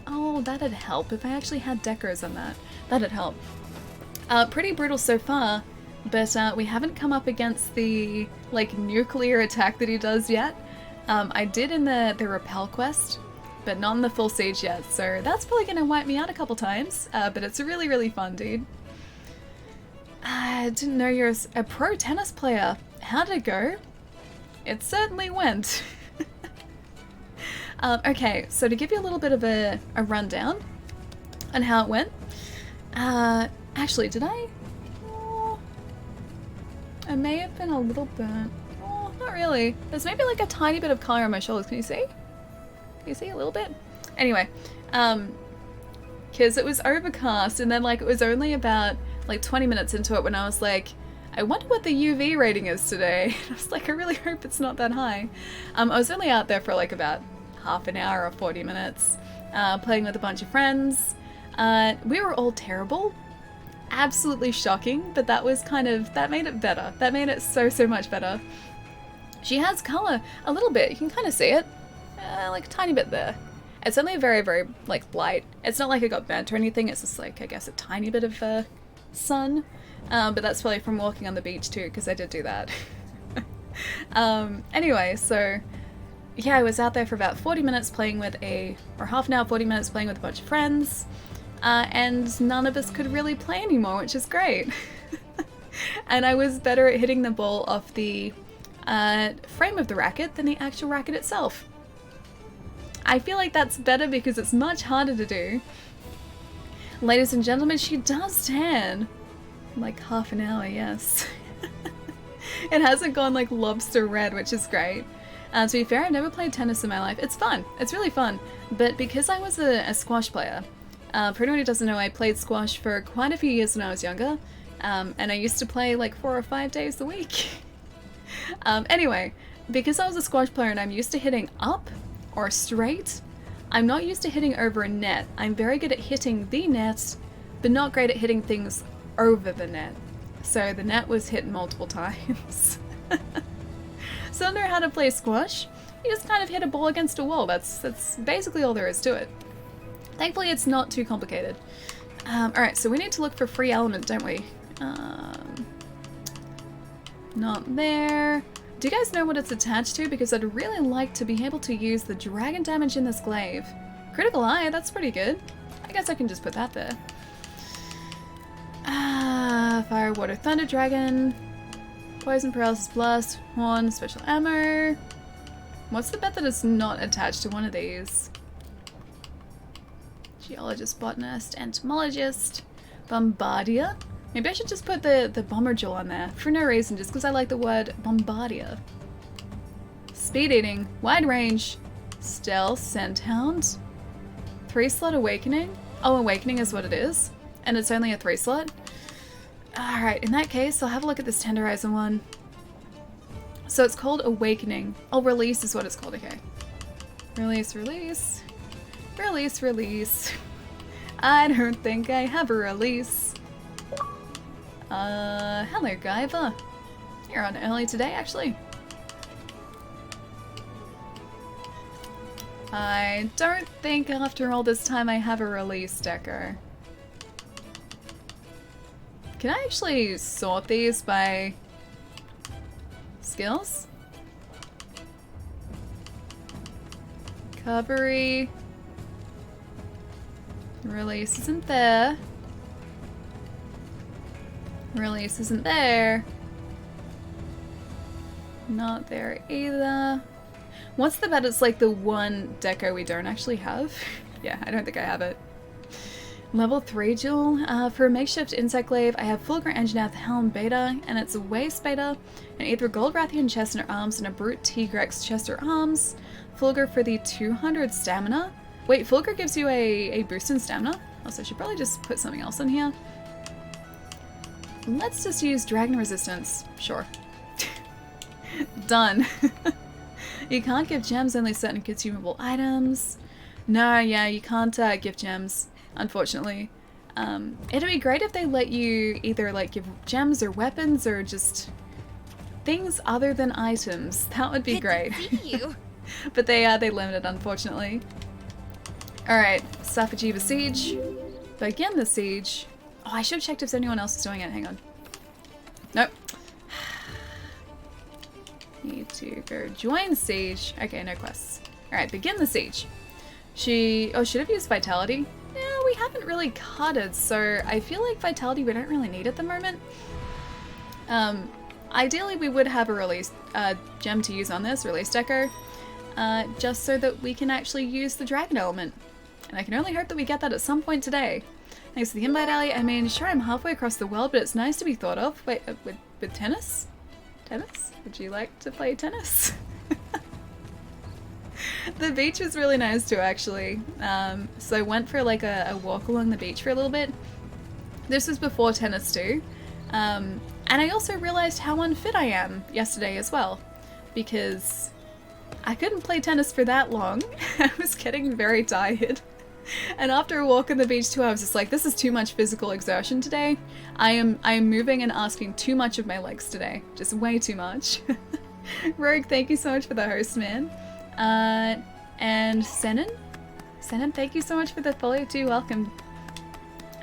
oh, that'd help if I actually had decos on that. That'd help. Pretty brutal so far, but we haven't come up against the, like, nuclear attack that he does yet. I did in the repel quest, but not in the full siege yet, so that's probably gonna wipe me out a couple times, but it's really, really fun, dude. I didn't know you're a pro tennis player. How did it go? It certainly went. Okay, so to give you a little bit of a rundown on how it went, actually, did I? Oh, I may have been a little burnt. Oh, not really. There's maybe like a tiny bit of color on my shoulders. Can you see? Can you see a little bit? Anyway, because it was overcast and then like it was only about like 20 minutes into it when I was like, I wonder what the UV rating is today. I was like, I really hope it's not that high. I was only out there for like about half an hour or 40 minutes, playing with a bunch of friends. We were all terrible. Absolutely shocking, but that was kind of, that made it better. That made it so much better. She has color a little bit. You can kind of see it. Like a tiny bit there. It's only very, very, like, light. It's not like it got burnt or anything. It's just like, I guess, a tiny bit of sun. But that's probably from walking on the beach too, because I did do that. Anyway, so yeah, I was out there for about 40 minutes playing with or half an hour, 40 minutes playing with a bunch of friends. And none of us could really play anymore, which is great. And I was better at hitting the ball off the frame of the racket than the actual racket itself. I feel like that's better because it's much harder to do. Ladies and gentlemen, she does tan. Like half an hour, yes. It hasn't gone like lobster red, which is great. To be fair, I've never played tennis in my life. It's fun. It's really fun. But because I was a squash player, for anyone who doesn't know, I played squash for quite a few years when I was younger. And I used to play like 4 or 5 days a week. Anyway, because I was a squash player and I'm used to hitting up or straight, I'm not used to hitting over a net. I'm very good at hitting the net, but not great at hitting things over the net. So the net was hit multiple times. So I don't know how to play squash. You just kind of hit a ball against a wall. That's basically all there is to it. Thankfully it's not too complicated. Alright, so we need to look for free element, don't we? Not there. Do you guys know what it's attached to? Because I'd really like to be able to use the dragon damage in this glaive. Critical eye, that's pretty good. I guess I can just put that there. Fire, water, thunder, dragon. Poison, paralysis, blast, horn, special ammo. What's the bet that it's not attached to one of these? Geologist, botanist, entomologist, bombardier. Maybe I should just put the bomber jewel on there for no reason, just because I like the word bombardier. Speed eating, wide range, stealth, scent hound, 3-slot awakening. Oh, awakening is what it is, and it's only a 3-slot. All right, in that case, I'll have a look at this tenderizer one. So it's called awakening. Oh, release is what it's called. Okay, release, release, release, release. I don't think I have a release. Hello, Guyver. You're on early today, actually. I don't think after all this time I have a release, Deco. Can I actually sort these by skills? Recovery. Release isn't there. Release isn't there. Not there either. What's the bet? It's like the one deco we don't actually have. Yeah, I don't think I have it. Level 3 jewel. For a makeshift insect glaive, I have Fulgur Engineer Helm Beta, and it's a Waste Beta, and either a Gold Rathian chest or arms, and a Brute Tigrex chest or arms. Fulgur for the 200 stamina. Wait, Fulgur gives you a boost in stamina? Also, I should probably just put something else in here. Let's just use Dragon Resistance. Sure. Done. You can't give gems, only certain consumable items. No, yeah, you can't give gems, unfortunately. It'd be great if they let you either like give gems or weapons or just things other than items. That would be great. Good to see you. But they limit it, unfortunately. Alright, Safi'jiiva Siege. Begin the siege. Oh, I should have checked if anyone else is doing it. Hang on. Nope. Need to go join siege. Okay, no quests. Alright, begin the siege. Oh, should have used vitality. Yeah, we haven't really carded, so I feel like vitality we don't really need at the moment. Ideally we would have a release gem to use on this, release deco, just so that we can actually use the dragon element. And I can only hope that we get that at some point today. Thanks to the invite, Ali. I mean, sure, I'm halfway across the world, but it's nice to be thought of. Wait, with tennis? Tennis? Would you like to play tennis? The beach was really nice too, actually. So I went for like a walk along the beach for a little bit. This was before tennis too. And I also realized how unfit I am yesterday as well, because I couldn't play tennis for that long. I was getting very tired. And after a walk on the beach too, I was just like, this is too much physical exertion today. I am moving and asking too much of my legs today. Just way too much. Rogue, thank you so much for the host, man. And Senan, thank you so much for the follow too. Welcome.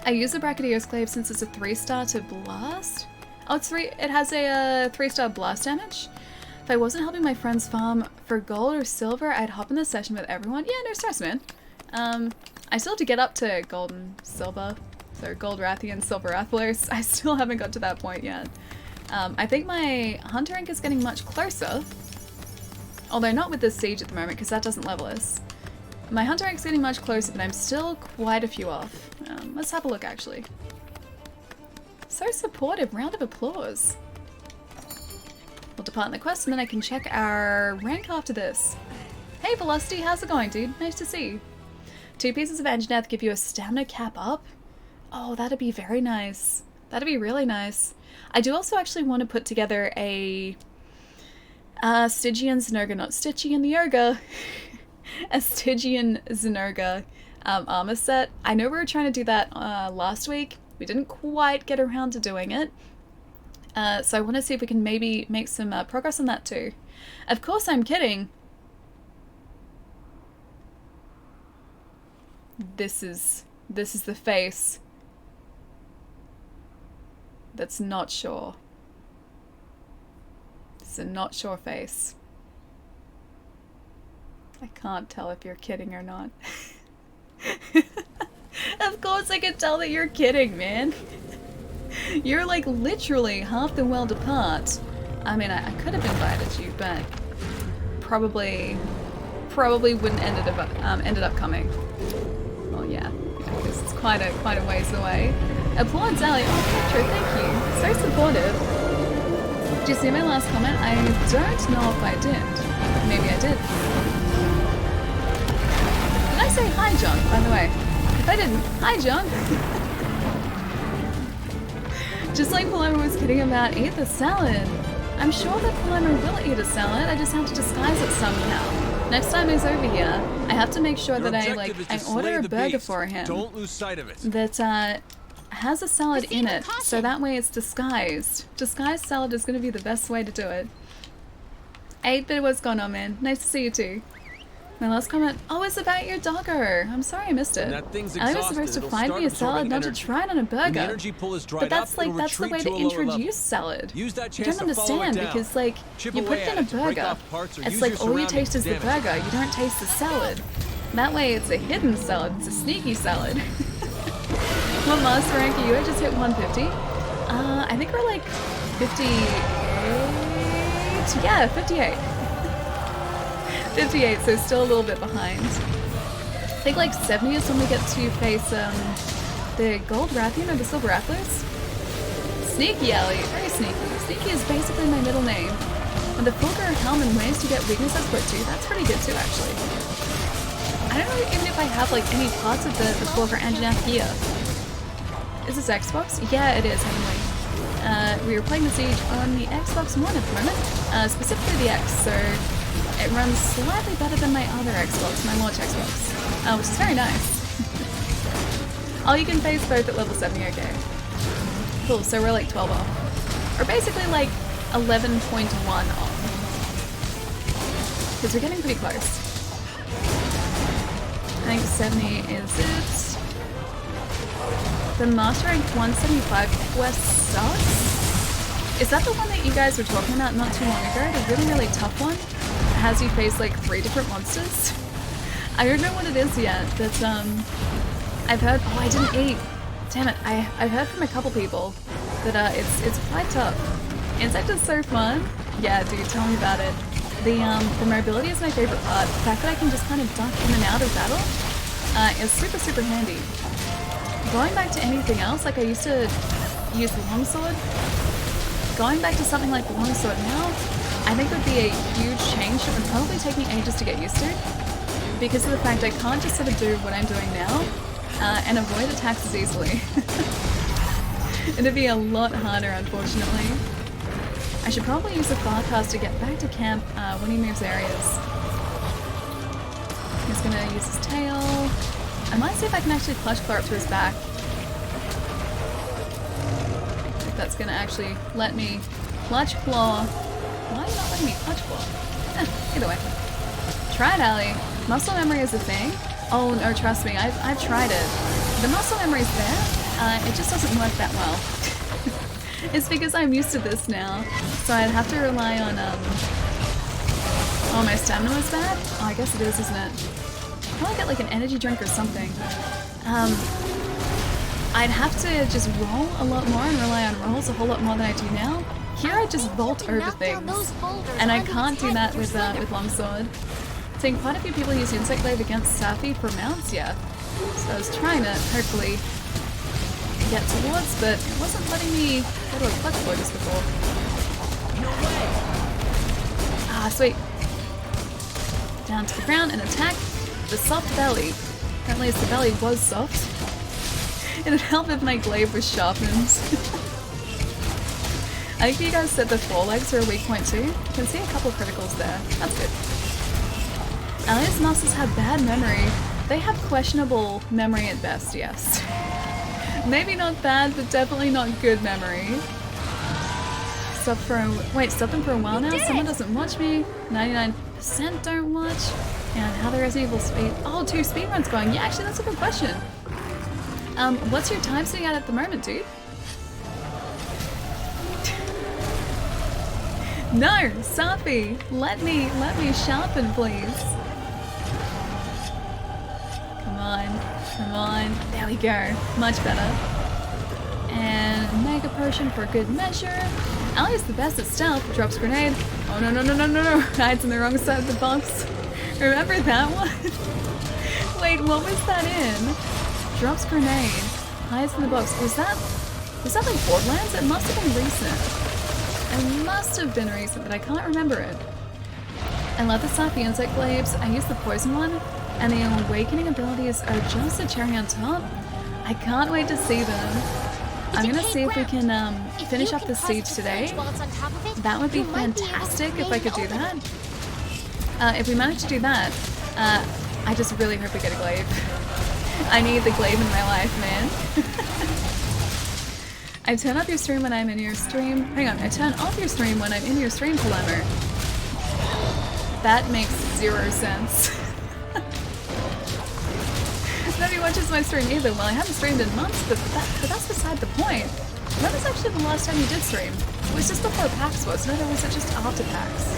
I use the Brachydios Clave since it's a 3-star to blast. Oh, it has a 3-star blast damage. If I wasn't helping my friends farm for gold or silver, I'd hop in the session with everyone. Yeah, no stress, man. I still have to get up to gold and silver. So gold Rathian, silver Athlers. I still haven't got to that point yet. I think my hunter rank is getting much closer. Although not with this siege at the moment, because that doesn't level us. My hunter rank's getting much closer, but I'm still quite a few off. Let's have a look, actually. So supportive. Round of applause. We'll depart on the quest, and then I can check our rank after this. Hey, Velocity, how's it going, dude? Nice to see you. 2 pieces of Anjanath give you a stamina cap up. Oh, that'd be very nice. That'd be really nice. I do also actually want to put together a Stygian Zynerga, not Stygian the Ogre. A Stygian Zynerga armor set. I know we were trying to do that last week. We didn't quite get around to doing it. So I want to see if we can maybe make some progress on that too. Of course I'm kidding. This is the face that's not sure. It's a not sure face. I can't tell if you're kidding or not. Of course I can tell that you're kidding, man. You're like literally half the world apart. I mean, I could have invited you, but probably wouldn't ended up coming. Well, yeah, because it's quite a ways away. Applauds, Ali. Oh, Petro, thank you. So supportive. Did you see my last comment? I don't know if I did. Maybe I did. Did I say hi, John, by the way? If I didn't, hi, John. Just like Paloma was kidding about eat the salad. I'm sure that Paloma will eat a salad. I just have to disguise it somehow. Next time he's over here, I have to make sure that I order a burger for him. Don't lose sight of it. That has a salad in it, so that way it's disguised. Disguised salad is going to be the best way to do it. 8-bit, what's going on, man? Nice to see you too. My last comment, oh, it's about your doggo. I'm sorry I missed it. I was supposed to find me a salad, not to try it on a burger. But that's the way to introduce salad. Use that You chance don't to follow it understand down. because like Chip you put away it in at a it to break burger. off parts or It's use like your all you taste is the surroundings. burger. You don't taste the salad. That way it's a hidden salad. It's a sneaky salad. What master rank are you? I just hit 150. I think we're like 58. Yeah, 58. 58, so still a little bit behind. I think like 70 is when we get to face the gold Rathian or the silver Rathlers. Sneaky Alley, very sneaky. Sneaky is basically my middle name. And the Fulgur helm and ways to get weakness expert too, that's pretty good too actually. I don't know even if I have like any parts of the Fulgur engine out here. Is this Xbox? Yeah, it is, anyway. We were playing the Siege on the Xbox One at the moment, specifically the X, so it runs slightly better than my other Xbox, my launch Xbox, which is very nice. Oh, you can face both at level 70, okay. Cool, so we're like 12 off. Or basically like 11.1 off. Because we're getting pretty close. I think 70 is it. The Master Rank 175 quest sucks? Is that the one that you guys were talking about not too long ago? The really, really tough one? It has you face like 3 different monsters? I don't know what it is yet, but I've heard, oh I didn't eat. Damn it, I've heard from a couple people that it's quite tough. Insect is so fun. Yeah dude, tell me about it. The mobility is my favorite part. The fact that I can just kind of duck in and out of battle is super, super handy. Going back to anything else, like I used to use the longsword, going back to something like the longsword now, I think would be a huge change. It would probably take me ages to get used to, because of the fact I can't just sort of do what I'm doing now and avoid attacks as easily. It'd be a lot harder, unfortunately. I should probably use the Farcast to get back to camp when he moves areas. He's gonna use his tail. I might see if I can actually clutch claw up to his back. If that's gonna actually let me clutch claw. Why are you not letting me clutch claw? Either way. Try it, Ali. Muscle memory is a thing. Oh no, trust me, I've tried it. The muscle memory's there, it just doesn't work that well. It's because I'm used to this now, so I'd have to rely on, oh, my stamina was bad? Oh, I guess it is, isn't it? I'll get like an energy drink or something. I'd have to just roll a lot more and rely on rolls a whole lot more than I do now. Here I just vault over things, and I can't do that with longsword. Seeing quite a few people use Insect Glaive against Safi for mounts, yeah. So I was trying to hopefully get towards, but it wasn't letting me go to a clutch claw just before. Ah, sweet. Down to the ground and attack the soft belly. Apparently the belly was soft. It'd help if my glaive was sharpened. I think you guys said the forelegs are a weak point too. I can see a couple of criticals there. That's good. Alias muscles have bad memory. They have questionable memory at best, yes. Maybe not bad, but definitely not good memory. Stop them for a while now. Someone doesn't watch me. 99% don't watch. And how the Resident Evil speed? Oh, 2 speedruns going. Yeah, actually, that's a good question. What's your time sitting at the moment, dude? No, Safi, let me sharpen, please. Come on. There we go. Much better. And Mega Potion for good measure. Ali is the best at stealth. Drops grenade. Oh no. Hides on the wrong side of the box. Remember that one? Wait, what was that in? Drops grenade. highest in the box. Was that like Borderlands? It must have been recent. It must have been recent, but I can't remember it. I love the Safi insect glaives. I use the poison one, and the awakening abilities are just a cherry on top. I can't wait to see them. I'm gonna see if we can finish up the siege today. That would be fantastic if I could do that. If we manage to do that, I just really hope we get a glaive. I need the glaive in my life, man. I turn off your stream when I'm in your stream. Hang on, I turn off your stream when I'm in your stream, Polemer. That makes 0 sense. Nobody watches my stream either. Well, I haven't streamed in months, but that's beside the point. When was actually the last time you did stream? It was just before PAX, wasn't it? Or was it just after PAX?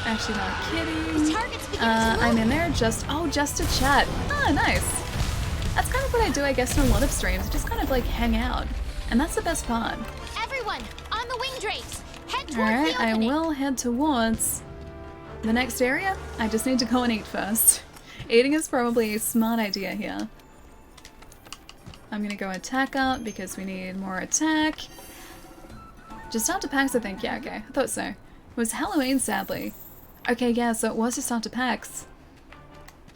Actually, not kidding. I'm in there just to chat. Ah, nice. That's kind of what I do, I guess, in a lot of streams. Just kind of like hang out. And that's the best part. Everyone, on the wing drapes. Head towards Alright, the I opening. will head towards the next area. I just need to go and eat first. Eating is probably a smart idea here. I'm gonna go attack up because we need more attack. Just after PAX, I think. Yeah, okay. I thought so. It was Halloween, sadly. Okay, yeah, so it was just after PAX.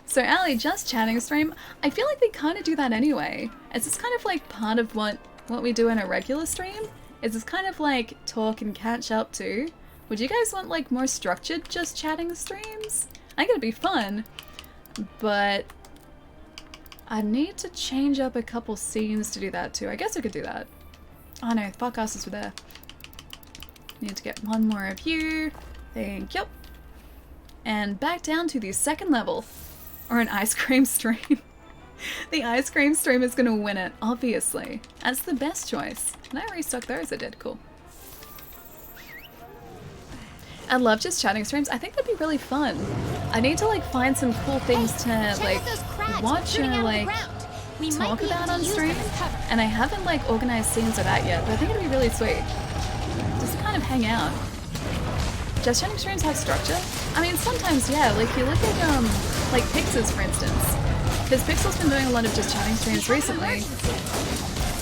So, Ali, just chatting stream. I feel like we kind of do that anyway. It's just kind of like part of what we do in a regular stream. Is this kind of like talk and catch up too. Would you guys want like more structured just chatting streams? I think it'd be fun, but I need to change up a couple scenes to do that too. I guess I could do that. Oh no, podcasters were there. Need to get one more of you. Thank you. And back down to the second level. Or an ice cream stream. The ice cream stream is gonna win it, obviously. That's the best choice. Can I restock those? I did, cool. I love just chatting streams. I think that'd be really fun. I need to like find some cool things to like watch or like talk about on stream. And I haven't like organized scenes of that yet, but I think it'd be really sweet. Just kind of hang out. Just chatting streams have structure? I mean, sometimes, yeah. Like, you look at, like, Pixels, for instance. Because Pixel's been doing a lot of just chatting streams recently.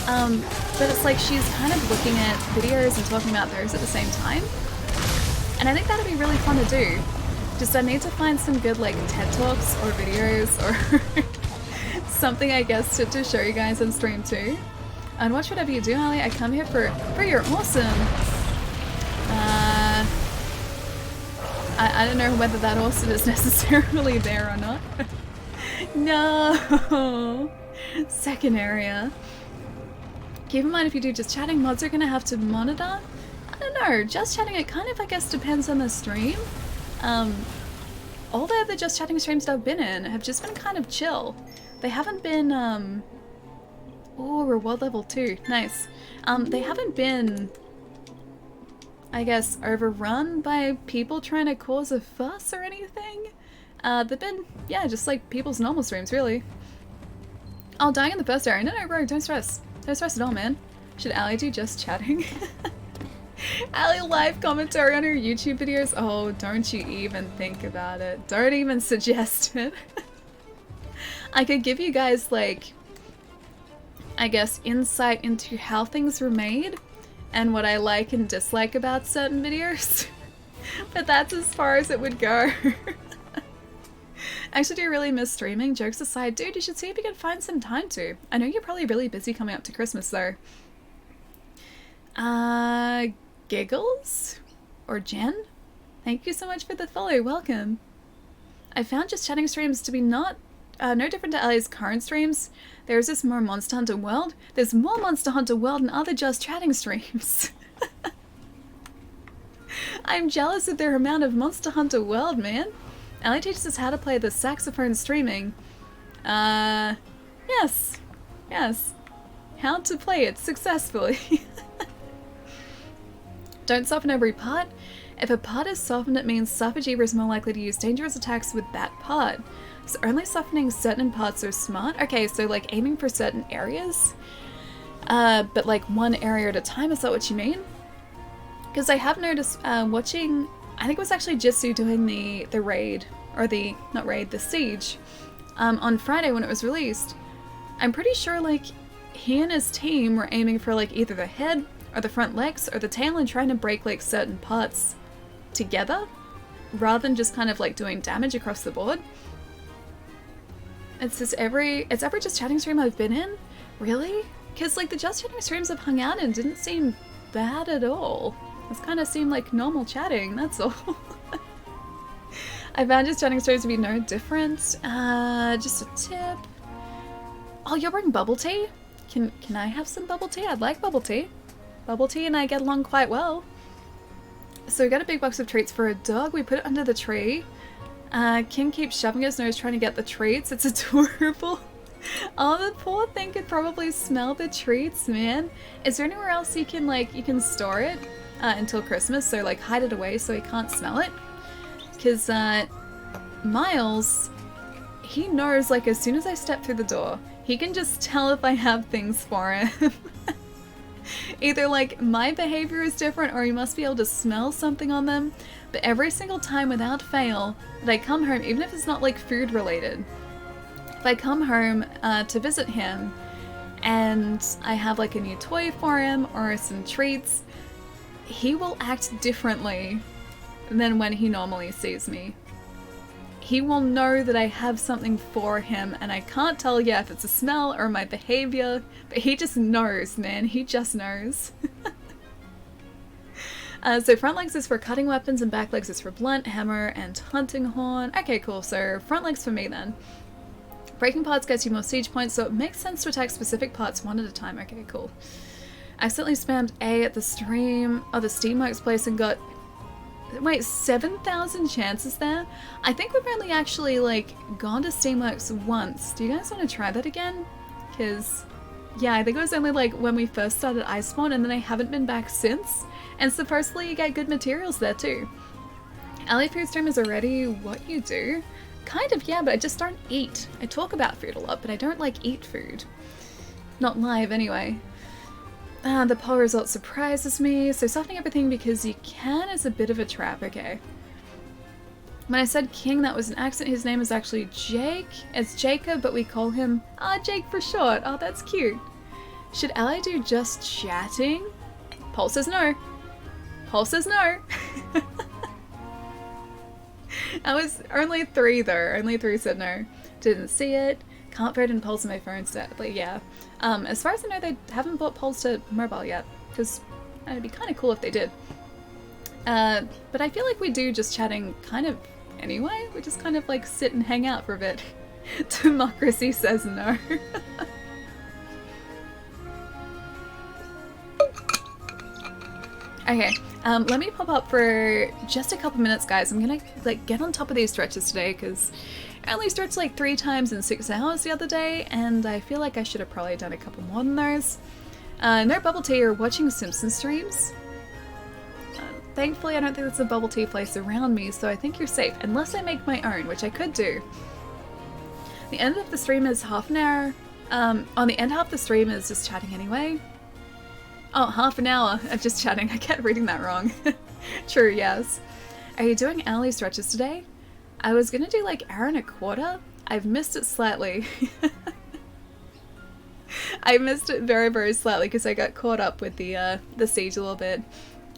But it's like she's kind of looking at videos and talking about those at the same time. And I think that'd be really fun to do. Just I need to find some good, like, TED Talks or videos or something, I guess, to show you guys on stream, too. And watch whatever you do, Ali. I come here for your awesome. I don't know whether that awesome is necessarily there or not. No! Second area. Keep in mind if you do just chatting, mods are gonna have to monitor. I don't know, just chatting, it kind of, I guess, depends on the stream. All the other just chatting streams that I've been in have just been kind of chill. They haven't been, oh, reward level 2, nice. They haven't been, I guess, overrun by people trying to cause a fuss or anything. They've been, yeah, just like people's normal streams, really. Oh, dying in the first area. No, bro, don't stress. Don't stress at all, man. Should Ali do just chatting? Ali live commentary on her YouTube videos? Oh, don't you even think about it. Don't even suggest it. I could give you guys, like, I guess, insight into how things were made and what I like and dislike about certain videos. But that's as far as it would go. Actually, do you really miss streaming? Jokes aside, dude, you should see if you can find some time to. I know you're probably really busy coming up to Christmas, though. Giggles? Or Jen? Thank you so much for the follow, welcome. I found just chatting streams to be no different to Ellie's current streams. There's just more Monster Hunter World. There's more Monster Hunter World and other just chatting streams. I'm jealous of their amount of Monster Hunter World, man. Ellie teaches us how to play the saxophone streaming. Yes. Yes. How to play it successfully. Don't soften every part. If a part is softened, it means Safi'jiiva is more likely to use dangerous attacks with that part. So only softening certain parts are smart. Okay, so like aiming for certain areas. But like one area at a time, is that what you mean? Because I have noticed watching, I think it was actually Jitsu doing the raid, or the, not raid, the siege. on Friday when it was released, I'm pretty sure like he and his team were aiming for like either the head or the front legs or the tail and trying to break like certain parts together rather than just kind of like doing damage across the board. It's every Just Chatting stream I've been in? Really? Because like the Just Chatting streams I've hung out in didn't seem bad at all. It's kind of seemed like normal chatting, that's all. I found Just Chatting streams to be no different. Just a tip. Oh, you'll bring bubble tea? Can I have some bubble tea? I'd like bubble tea. Bubble tea and I get along quite well. So we got a big box of treats for a dog. We put it under the tree. King keeps shoving his nose trying to get the treats. It's adorable. Oh, the poor thing could probably smell the treats, man. Is there anywhere else you can store it until Christmas? So like hide it away so he can't smell it? Because Miles, he knows like as soon as I step through the door, he can just tell if I have things for him. Either like my behavior is different or he must be able to smell something on them. But every single time without fail that I come home, even if it's not like food related, if I come home to visit him and I have like a new toy for him or some treats, he will act differently than when he normally sees me. He will know that I have something for him, and I can't tell yet if it's a smell or my behavior, but he just knows, man. He just knows. So front legs is for cutting weapons and back legs is for blunt, hammer, and hunting horn. Okay, cool. So front legs for me then. Breaking parts gets you more siege points, so it makes sense to attack specific parts one at a time. Okay, cool. Accidentally spammed A at the stream, the Steamworks place and got... Wait, 7,000 chances there? I think we've only actually, like, gone to Steamworks once. Do you guys want to try that again? Because, yeah, I think it was only, like, when we first started Iceborne, and then I haven't been back since. And supposedly you get good materials there, too. Alley food stream is already what you do. Kind of, yeah, but I just don't eat. I talk about food a lot, but I don't, like, eat food. Not live, anyway. The poll result surprises me, so softening everything because you can is a bit of a trap, okay. When I said King, that was an accent. His name is actually Jake. It's Jacob, but we call him, Jake for short. Oh, that's cute. Should Ally do just chatting? Poll says no. Poll says no. I was only 3 though. Only 3 said no. Didn't see it. Can't vote in polls on my phone, sadly, yeah. As far as I know, they haven't brought polls to mobile yet, because it'd be kind of cool if they did. But I feel like we do just chatting kind of anyway. We just kind of like sit and hang out for a bit. Democracy says no. Okay, let me pop up for just a couple minutes, guys. I'm gonna like get on top of these stretches today, because I only stretched like 3 times in 6 hours the other day, and I feel like I should have probably done a couple more than those. No bubble tea or watching Simpsons streams. Thankfully, I don't think there's a bubble tea place around me, so I think you're safe, unless I make my own, which I could do. The end of the stream is half an hour. On the end half of the stream is just chatting anyway. Oh, half an hour of just chatting. I kept reading that wrong. True, yes. Are you doing alley stretches today? I was gonna do like hour and a quarter. I've missed it slightly. I missed it very, very slightly because I got caught up with the siege a little bit.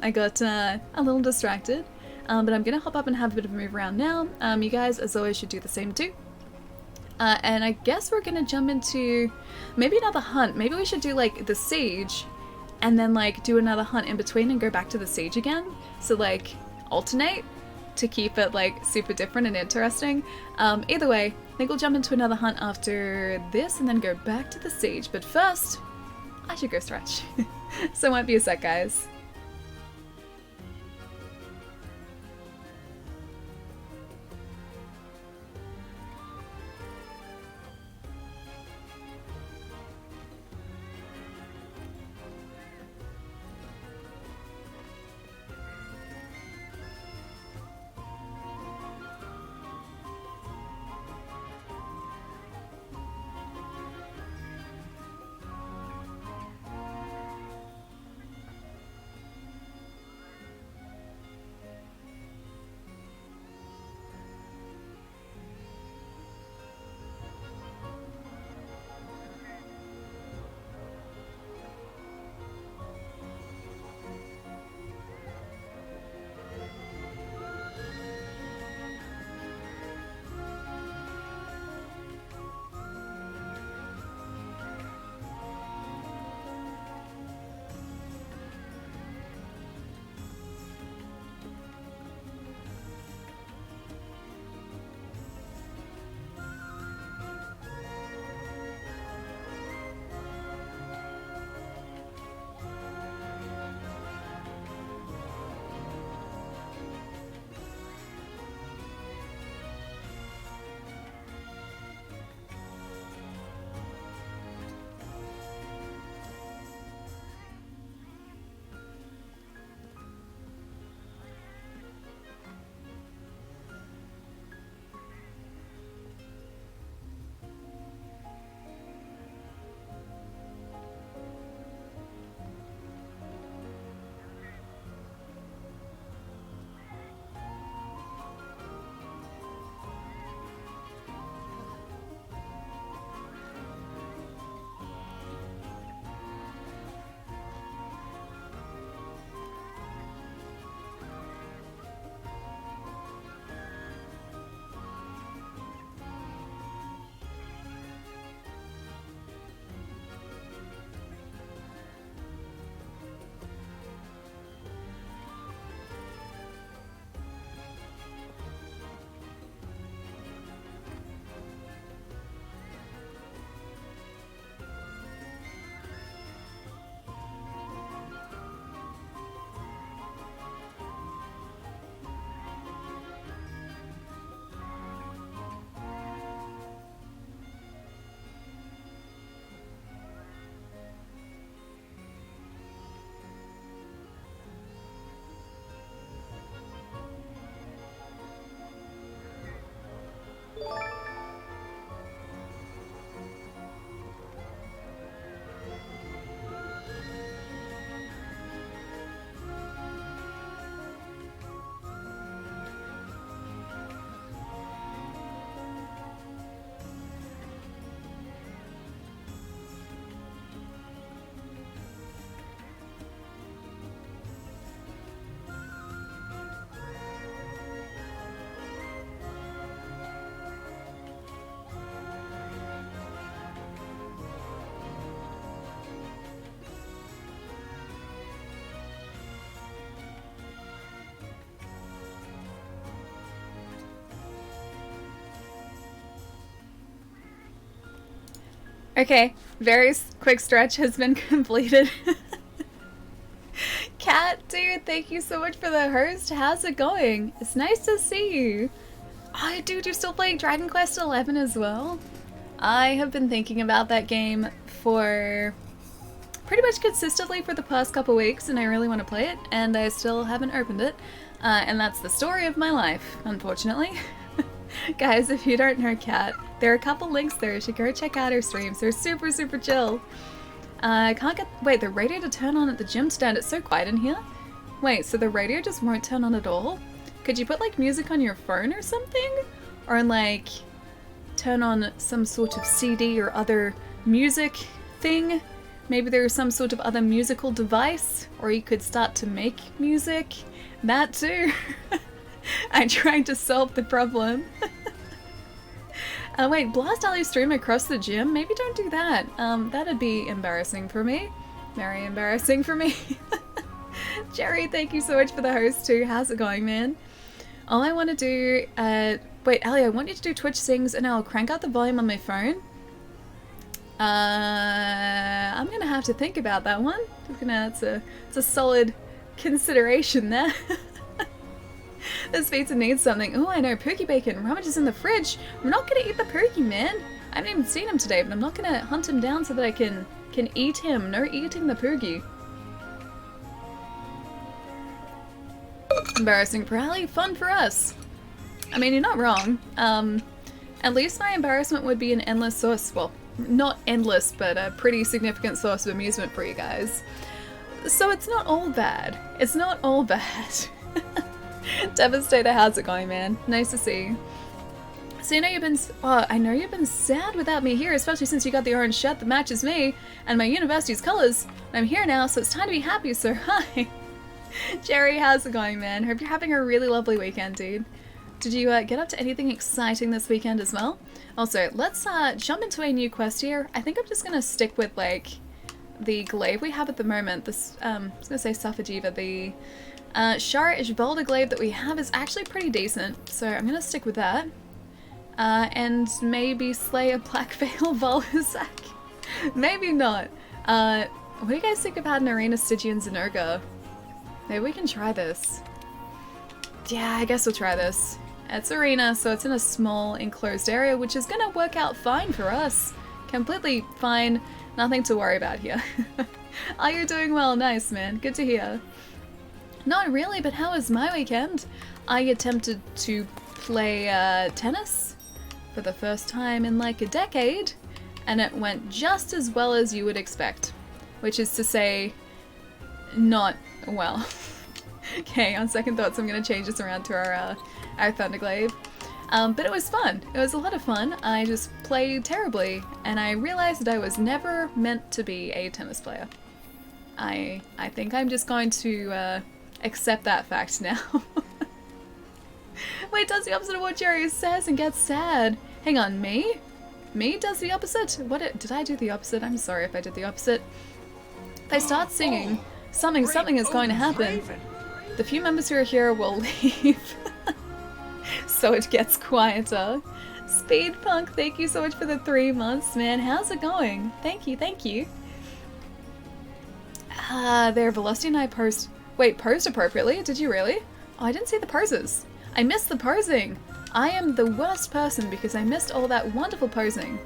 I got a little distracted, but I'm gonna hop up and have a bit of a move around now. You guys, as always, should do the same too. And I guess we're gonna jump into maybe another hunt. Maybe we should do like the siege and then like do another hunt in between and go back to the siege again. So like alternate to keep it like super different and interesting. Either way, I think we'll jump into another hunt after this and then go back to the siege. But first, I should go stretch. So it won't be a sec, guys. Okay, very quick stretch has been completed. Kat, dude, thank you so much for the host. How's it going? It's nice to see you. Oh, dude, you're still playing Dragon Quest XI as well? I have been thinking about that game for pretty much consistently for the past couple weeks, and I really want to play it, and I still haven't opened it. And that's the story of my life, unfortunately. Guys, if you don't know Kat, there are a couple links there. You should go check out her streams. They're super, super chill. I can't get... Wait, the radio to turn on at the gym stand. It's so quiet in here. Wait, so the radio just won't turn on at all? Could you put, like, music on your phone or something? Or, like, turn on some sort of CD or other music thing? Maybe there's some sort of other musical device? Or you could start to make music? That too. I'm trying to solve the problem. Wait, blast Ali's stream across the gym? Maybe don't do that. That'd be embarrassing for me. Very embarrassing for me. Jerry, thank you so much for the host too. How's it going, man? All I want to do... wait, Ali, I want you to do Twitch Sings and I'll crank out the volume on my phone. I'm gonna have to think about that one. It's a solid consideration there. This pizza needs something. Oh, I know, Pookie Bacon. Rummage is in the fridge. I'm not gonna eat the Pookie, man. I haven't even seen him today, but I'm not gonna hunt him down so that I can eat him. No eating the Pookie. Embarrassing for Ali, fun for us. I mean, you're not wrong. At least my embarrassment would be an endless source. Well, not endless, but a pretty significant source of amusement for you guys. So it's not all bad. It's not all bad. Devastator, how's it going, man? Nice to see you. So you know you've been... Oh, I know you've been sad without me here, especially since you got the orange shirt that matches me and my university's colors. I'm here now, so it's time to be happy, so hi. Jerry, how's it going, man? Hope you're having a really lovely weekend, dude. Did you get up to anything exciting this weekend as well? Also, let's jump into a new quest here. I think I'm just gonna stick with, like, the glaive we have at the moment. This, I was gonna say Safi'jiiva. The Shara Boulder glaive that we have is actually pretty decent, so I'm gonna stick with that. And maybe slay a Black Veil Voluzak. Maybe not. What do you guys think about an Arena Stygian Zynerga? Maybe we can try this. Yeah, I guess we'll try this. It's Arena, so it's in a small enclosed area, which is gonna work out fine for us. Completely fine. Nothing to worry about here. Oh, you're doing well. Nice, man. Good to hear. Not really, but how was my weekend? I attempted to play tennis for the first time in like a decade, and it went just as well as you would expect. Which is to say, not well. Okay, on second thoughts, I'm going to change this around to our Thunderglaive. But it was fun. It was a lot of fun. I just played terribly, and I realized that I was never meant to be a tennis player. I think I'm just going to accept that fact now. Wait, does the opposite of what Jerry says and gets sad. Hang on, me? Me does the opposite? Did I do the opposite? I'm sorry if I did the opposite. If I start singing, something is going to happen. The few members who are here will leave. So it gets quieter. Speedpunk, thank you so much for the 3 months, man. How's it going? Thank you, thank you. There, Velocity and I posed... Wait, posed appropriately? Did you really? Oh, I didn't see the poses. I missed the posing. I am the worst person because I missed all that wonderful posing.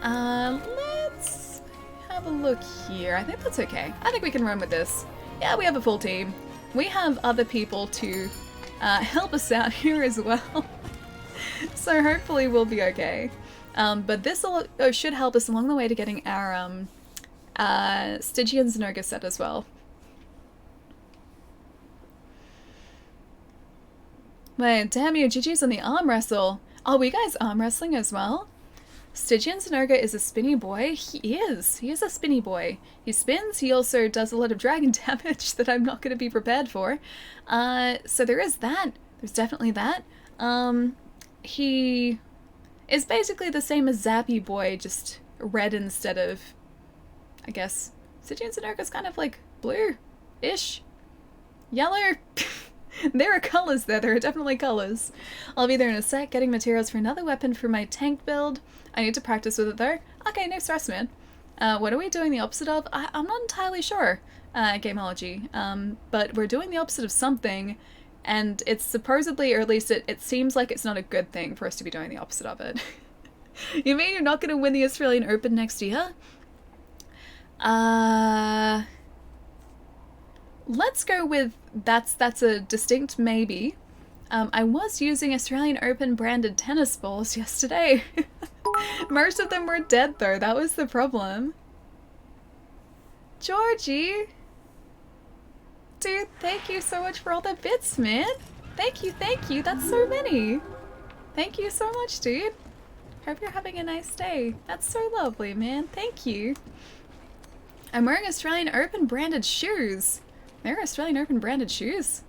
Let's have a look here. I think that's okay. I think we can run with this. Yeah, we have a full team. We have other people to help us out here as well. So hopefully we'll be okay. But this should help us along the way to getting our Stygian Zynerga set as well. Wait, damn you, GG's on the arm wrestle. Oh, were you guys arm wrestling as well? Stygian Zynerga is a spinny boy. He is a spinny boy. He spins, he also does a lot of dragon damage that I'm not going to be prepared for. So there is that. There's definitely that. He is basically the same as Zappy Boy, just red instead of, I guess, Stygian Zynerga's kind of like blue-ish. Yellow. There are colors there. There are definitely colors. I'll be there in a sec, getting materials for another weapon for my tank build. I need to practice with it though. Okay, no stress, man. What are we doing the opposite of? I'm not entirely sure, Gameology. But we're doing the opposite of something, and it's supposedly, or at least it seems like it's not a good thing for us to be doing the opposite of it. You mean you're not going to win the Australian Open next year? Let's go with that's a distinct maybe. I was using Australian Open branded tennis balls yesterday. Most of them were dead though, that was the problem. Georgie! Dude, thank you so much for all the bits, man! Thank you, that's so many! Thank you so much, dude! Hope you're having a nice day. That's so lovely, man, thank you! I'm wearing Australian Open branded shoes! There are Australian Open branded shoes?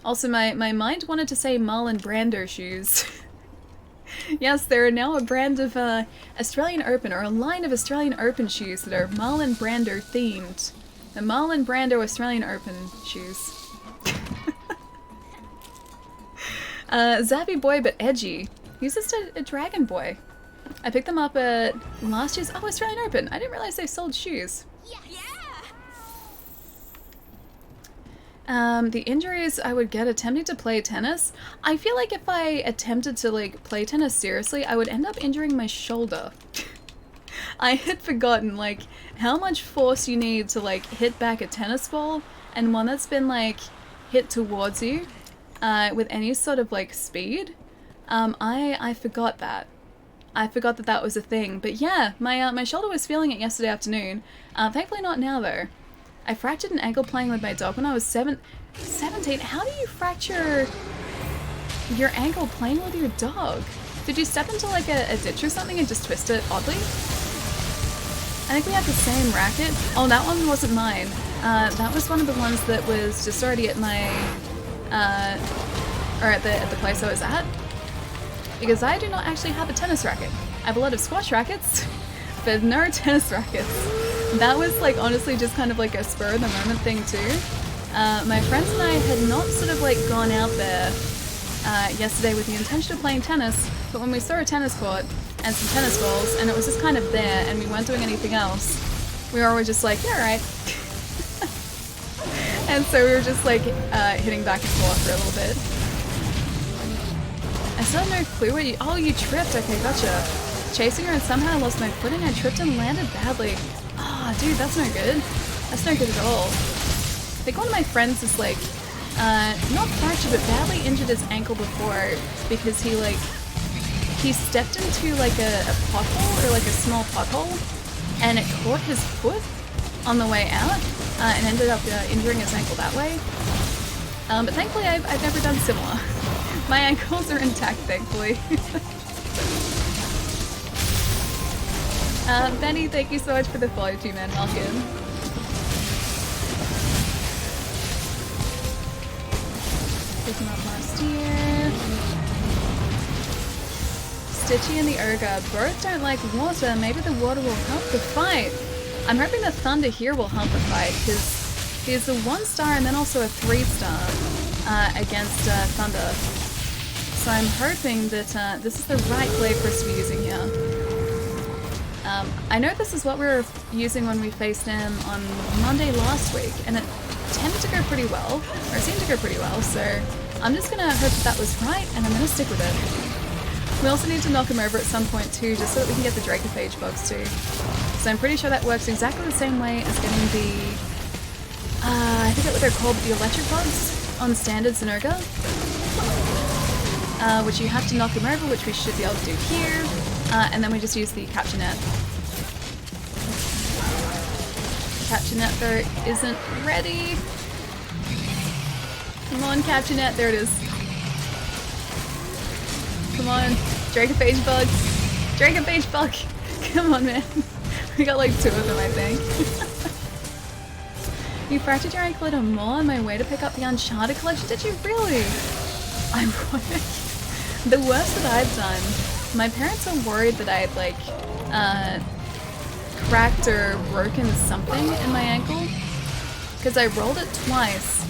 Also, my mind wanted to say Marlon Brando shoes. Yes, there are now a brand of Australian Open, or a line of Australian Open shoes that are Marlon Brando themed. The Marlon Brando Australian Open shoes. Zappy boy but edgy. He's just a dragon boy. I picked them up at last year's Australian Open. I didn't realize they sold shoes. The injuries I would get attempting to play tennis. I feel like if I attempted to like play tennis seriously, I would end up injuring my shoulder. I had forgotten like how much force you need to like hit back a tennis ball, and one that's been like hit towards you with any sort of like speed. I forgot that. I forgot that that was a thing. But yeah, my shoulder was feeling it yesterday afternoon. Thankfully not now though. I fractured an ankle playing with my dog when I was 17. How do you fracture your ankle playing with your dog? Did you step into like a ditch or something and just twist it oddly? I think we have the same racket. Oh, that one wasn't mine. That was one of the ones that was just already at my, or at the place I was at. Because I do not actually have a tennis racket. I have a lot of squash rackets, but no tennis rackets. That was like honestly just kind of like a spur of the moment thing too. My friends and I had not sort of like gone out there yesterday with the intention of playing tennis, but when we saw a tennis court and some tennis balls and it was just kind of there and we weren't doing anything else, we were always just like, yeah, right. And so we were just like hitting back and forth for a little bit. I still have no clue what you- oh, you tripped, okay, gotcha. Chasing her and somehow I lost my footing, I tripped and landed badly. Oh, dude, that's no good. That's no good at all. I think one of my friends is like, not fractured, but badly injured his ankle before because he stepped into like a pothole, or like a small pothole, and it caught his foot on the way out, and ended up injuring his ankle that way. But thankfully I've never done similar. My ankles are intact, thankfully. Benny, thank you so much for the follow too, man. Welcome. Picked him up last year. Stitchy and the Ogre both don't like water. Maybe the water will help the fight. I'm hoping the Thunder here will help the fight, because he's a 1-star and then also a 3-star against Thunder. So I'm hoping that this is the right blade for us to be using here. I know this is what we were using when we faced him on Monday last week, and it tended to go pretty well, or it seemed to go pretty well, so I'm just gonna hope that that was right, and I'm gonna stick with it. We also need to knock him over at some point too, just so that we can get the Dracophage bugs too. So I'm pretty sure that works exactly the same way as getting the, I forget what they're called, the electric bugs on standard Zinogre. Which you have to knock him over, which we should be able to do here. And then we just use the capture net. Capture net though isn't ready. Come on, capture net, there it is. Come on, Dracophage bug. Dracophage bug. Come on, man. We got like 2 of them, I think. You fractured your ankle at a mall on my way to pick up the Uncharted collection, did you really? Ironic. The worst that I've done, my parents are worried that I had like cracked or broken something in my ankle because I rolled it twice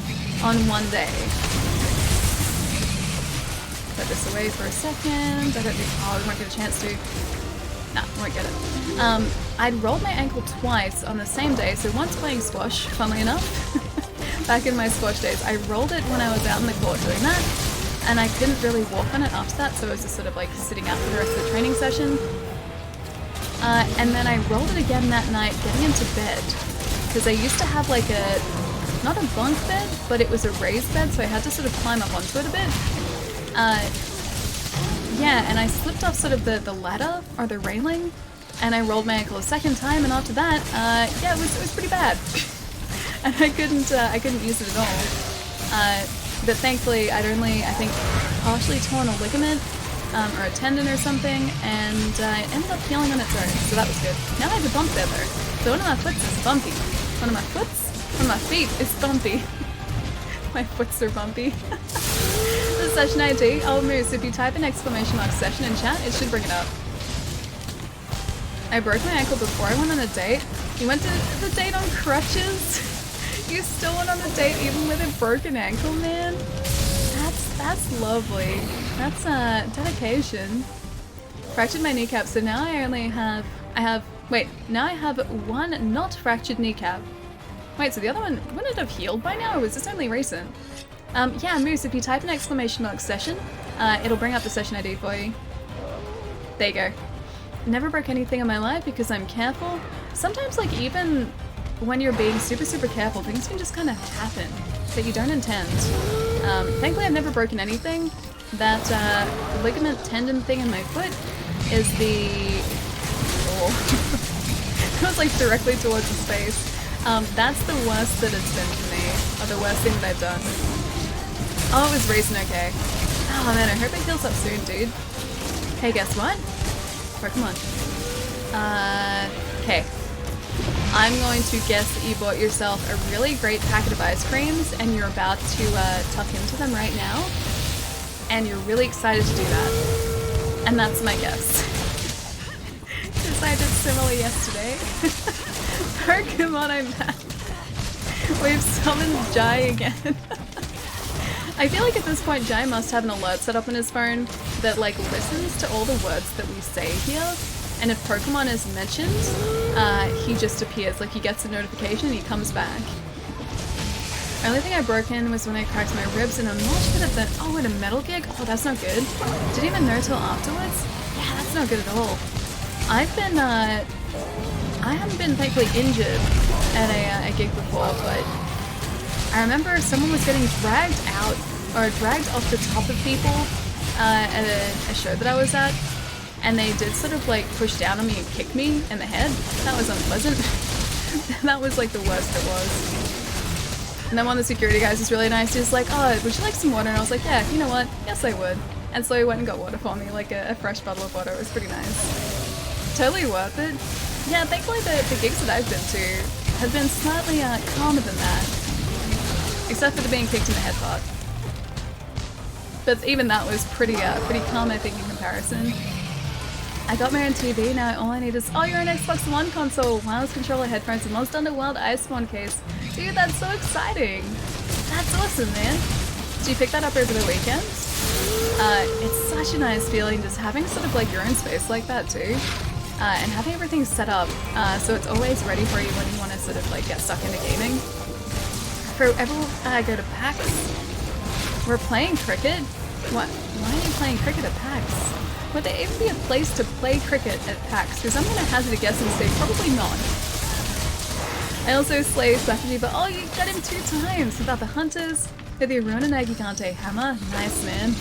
on one day. Put this away for a second. I don't think, oh, I won't get a chance to. Nah, won't get it. I'd rolled my ankle twice on the same day, so once playing squash, funnily enough, back in my squash days, I rolled it when I was out in the court doing that, and I couldn't really walk on it after that, so I was just sort of like sitting out for the rest of the training session. And then I rolled it again that night getting into bed, because I used to have like not a bunk bed, but it was a raised bed, so I had to sort of climb up onto it a bit. Yeah, and I slipped off sort of the ladder, or the railing, and I rolled my ankle a second time, and after that, yeah, it was pretty bad. And I couldn't use it at all. But thankfully, I'd only, I think, partially torn a ligament, or a tendon or something, and it ended up healing on its own, so that was good. Now I have a bump there, though. So one of my foots is bumpy. One of my feet is bumpy. My foots are bumpy. The session ID, oh Moose, if you type an exclamation mark session in chat, it should bring it up. I broke my ankle before I went on a date. You went to the date on crutches? You still went on a date even with a broken ankle, man? That's lovely. That's dedication. Fractured my kneecap, so now now I have one not fractured kneecap. Wait, so the other one wouldn't it have healed by now, or was this only recent? Yeah, Moose, if you type an exclamation mark session, it'll bring up the session ID for you. There you go. Never broke anything in my life because I'm careful. Sometimes, like, even when you're being super, super careful, things can just kind of happen that you don't intend. Thankfully, I've never broken anything. That ligament tendon thing in my foot is the... Oh. It was, like, directly towards his face. That's the worst that it's been for me, or the worst thing that I've done. Oh, it was recent, okay. Oh man, I hope it heals up soon, dude. Hey, guess what? Pokemon. Okay. I'm going to guess that you bought yourself a really great packet of ice creams and you're about to tuck into them right now. And you're really excited to do that. And that's my guess. Because I did similar yesterday. Pokemon, I'm back. We've summoned Jai again. I feel like at this point Jai must have an alert set up on his phone that like listens to all the words that we say here, and if Pokemon is mentioned, he just appears, like he gets a notification and he comes back. Only thing I broke in was when I cracked my ribs in a mosh pit at the- oh, at a metal gig? Oh, that's not good. Didn't even know till afterwards? Yeah, that's not good at all. I haven't been thankfully injured at a gig before, but I remember someone was getting dragged out, or dragged off the top of people at a show that I was at, and they did sort of like push down on me and kick me in the head. That was unpleasant. That was like the worst it was. And then one of the security guys was really nice. He was like, oh, would you like some water? And I was like, yeah, you know what? Yes, I would. And so he went and got water for me, like a fresh bottle of water. It was pretty nice. Totally worth it. Yeah, thankfully the gigs that I've been to have been slightly calmer than that. Except for the being kicked in the head part. But even that was pretty calm, I think, in comparison. I got my own TV, now all I need is- oh, you're an Xbox One console, wireless controller, headphones, and Hunter World Iceborne case. Dude, that's so exciting! That's awesome, man! Did you pick that up over the weekend? It's such a nice feeling just having sort of like your own space like that too. And having everything set up so it's always ready for you when you want to sort of like get stuck into gaming. Forever go to PAX. We're playing cricket? What? Why are you playing cricket at PAX? Would there even be a place to play cricket at PAX? Because I'm going to hazard a guess and say probably not. I also slay Safi'jiiva. Oh, you got him 2 times! About the hunters with the Aruna Gigante hammer. Nice, man.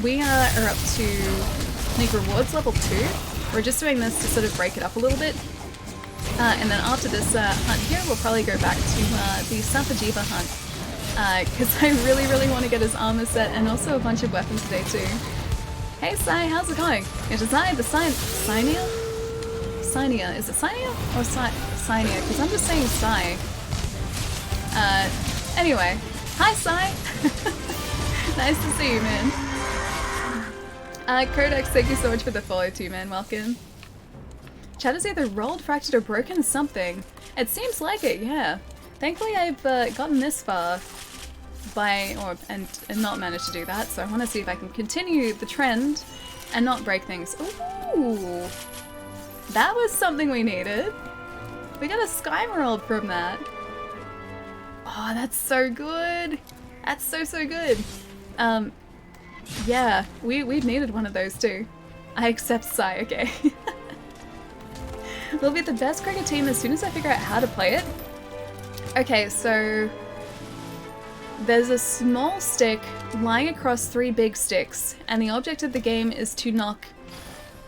We are up to, I think, rewards level 2. We're just doing this to sort of break it up a little bit. And then after this hunt here, we'll probably go back to the Safi'jiiva hunt. Because I really, really want to get his armor set and also a bunch of weapons today too. Hey Sai, how's it going? It's Sai, the Cynia? Cynia. Is it Cynia or Cynia? Because I'm just saying Sai. Anyway. Hi Sai! Nice to see you, man. Codex, thank you so much for the follow too, man. Welcome. Chad has either rolled, fractured, or broken something. It seems like it, yeah. Thankfully, I've gotten this far and not managed to do that, so I want to see if I can continue the trend and not break things. Ooh! That was something we needed. We got a Sky Emerald from that. Oh, that's so good. That's so good. Yeah, we've needed one of those too. I accept Psy, okay. We'll be the best cricket team as soon as I figure out how to play it. Okay, so there's a small stick lying across 3 big sticks, and the object of the game is to knock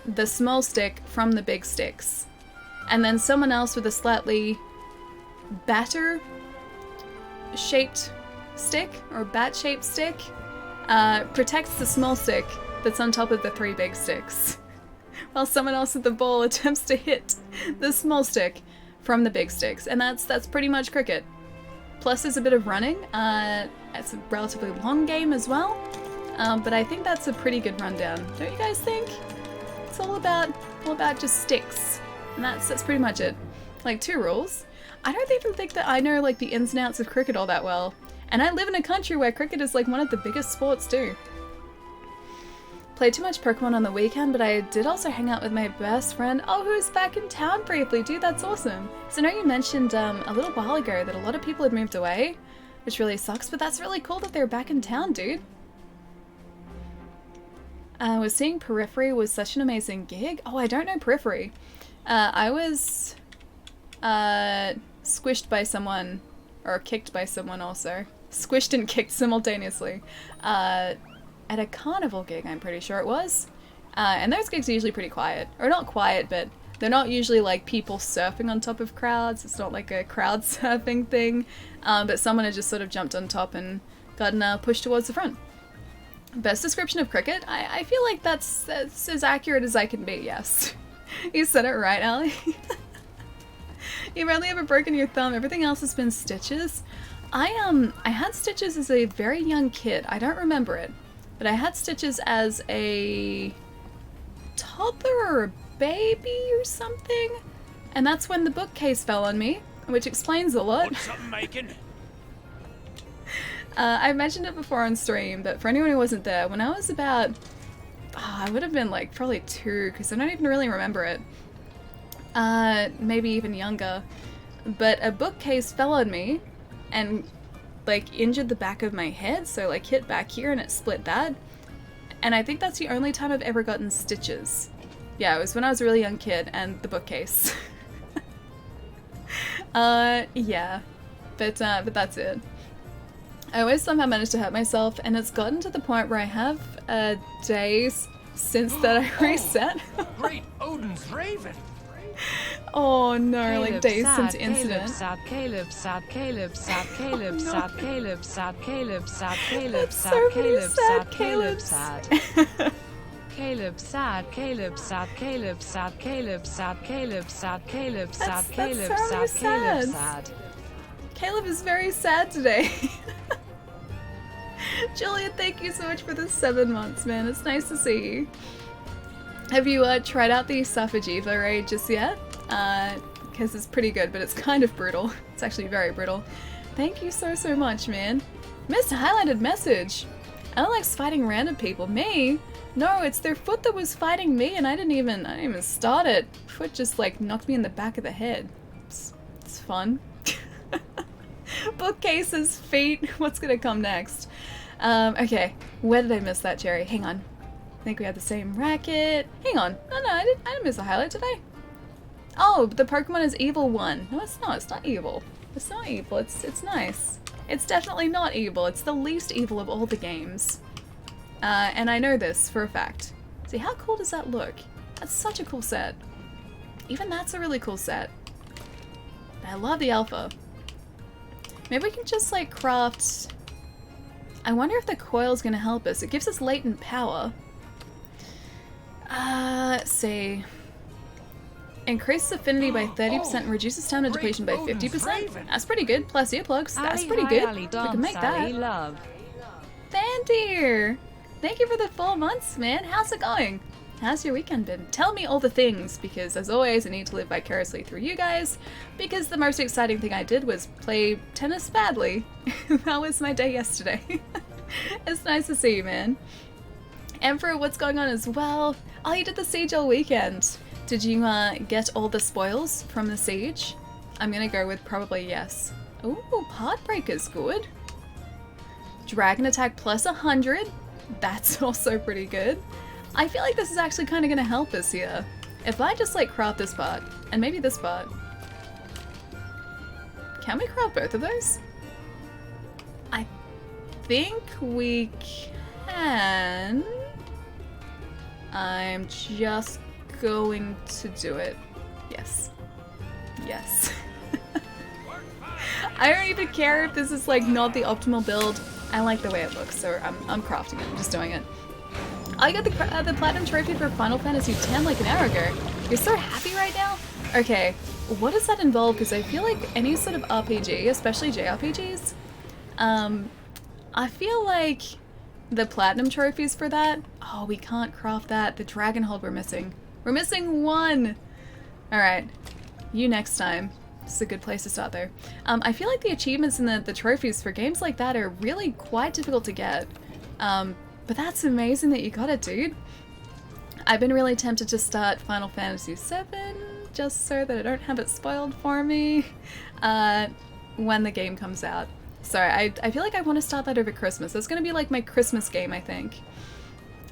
the small stick from the big sticks. And then someone else with a slightly batter-shaped stick, or bat-shaped stick, protects the small stick that's on top of the 3 big sticks, while someone else with the ball attempts to hit the small stick from the big sticks. And that's pretty much cricket. Plus there's a bit of running. It's a relatively long game as well, but I think that's a pretty good rundown. Don't you guys think? It's all about just sticks, and that's pretty much it. Like 2 rules. I don't even think that I know like the ins and outs of cricket all that well, and I live in a country where cricket is like one of the biggest sports too. Played too much Pokemon on the weekend, but I did also hang out with my best friend, who's back in town briefly. Dude, that's awesome. So I know you mentioned a little while ago that a lot of people had moved away, which really sucks, but that's really cool that they're back in town, dude. Was seeing Periphery was such an amazing gig. Oh, I don't know Periphery. I was squished by someone, or kicked by someone also. Squished and kicked simultaneously. At a carnival gig, I'm pretty sure it was. And those gigs are usually pretty quiet. Or not quiet, but they're not usually like people surfing on top of crowds. It's not like a crowd surfing thing. But someone had just sort of jumped on top and gotten pushed towards the front. Best description of cricket? I feel like that's as accurate as I can be, yes. You said it right, Ali. You've only ever broken your thumb. Everything else has been stitches. I had stitches as a very young kid. I don't remember it. But I had stitches as a toddler or a baby or something. And that's when the bookcase fell on me, which explains a lot. What's up, making? I mentioned it before on stream, but for anyone who wasn't there, when I was about, I would have been like probably 2, because I don't even really remember it. Maybe even younger. But a bookcase fell on me and like injured the back of my head, so like hit back here and it split that. And I think that's the only time I've ever gotten stitches. Yeah, it was when I was a really young kid and the bookcase. Yeah. But that's it. I always somehow manage to hurt myself, and it's gotten to the point where I have days since that I reset. Great Odin's Raven! Oh no, Caleb like days sad, since incident. Caleb sad, Caleb sad, Caleb sad, Caleb sad, Caleb sad, Caleb sad, So Caleb many sad, sad Caleb Calebs. sad. Caleb sad, Caleb sad, Caleb sad, Caleb sad, Caleb sad, Caleb sad, That's Caleb so sad, Caleb sad. sad. Caleb is very sad today. Julian, thank you so much for the 7 months, man. It's nice to see you. Have you tried out the Safi'jiiva raid just yet? Because it's pretty good, but it's kind of brutal. It's actually very brutal. Thank you so much, man. Missed a highlighted message. I like fighting random people. Me? No, it's their foot that was fighting me, and I didn't even start it. Foot just like knocked me in the back of the head. It's fun. Bookcases, feet. What's gonna come next? Okay. Where did I miss that, Jerry? Hang on. I think we had the same racket. Hang on. No, I didn't miss a highlight today. Oh, the Pokemon is evil 1. No, it's not. It's not evil. It's not evil. It's nice. It's definitely not evil. It's the least evil of all the games. And I know this for a fact. See, how cool does that look? That's such a cool set. Even that's a really cool set. I love the alpha. Maybe we can just like craft... I wonder if the coil's gonna help us. It gives us latent power. Let's see. Increases affinity by 30% and reduces stamina depletion by 50%. That's pretty good. Plus earplugs. That's pretty good. We can make that. Love. Thandeer! Thank you for the 4 months, man. How's it going? How's your weekend been? Tell me all the things, because as always, I need to live vicariously through you guys, because the most exciting thing I did was play tennis badly. That was my day yesterday. It's nice to see you, man. Emperor, what's going on as well? Oh, you did the siege all weekend. Did you get all the spoils from the siege? I'm gonna go with probably yes. Ooh, Heartbreaker's good. Dragon attack plus 100. That's also pretty good. I feel like this is actually kind of gonna help us here. If I just like craft this part, and maybe this part. Can we craft both of those? I think we can. I'm just going to do it. Yes. Yes. I don't even care if this is like not the optimal build. I like the way it looks, so I'm crafting it. I'm just doing it. I got the Platinum Trophy for Final Fantasy X like an hour ago. You're so happy right now? Okay, what does that involve? Because I feel like any sort of RPG, especially JRPGs, I feel like the Platinum Trophies for that, oh, we can't craft that. The Dragon Hold we're missing. We're missing one! Alright, you next time. This is a good place to start though. I feel like the achievements and the trophies for games like that are really quite difficult to get. But that's amazing that you got it, dude. I've been really tempted to start Final Fantasy VII just so that I don't have it spoiled for me when the game comes out. So I feel like I want to start that over Christmas. That's going to be like my Christmas game, I think.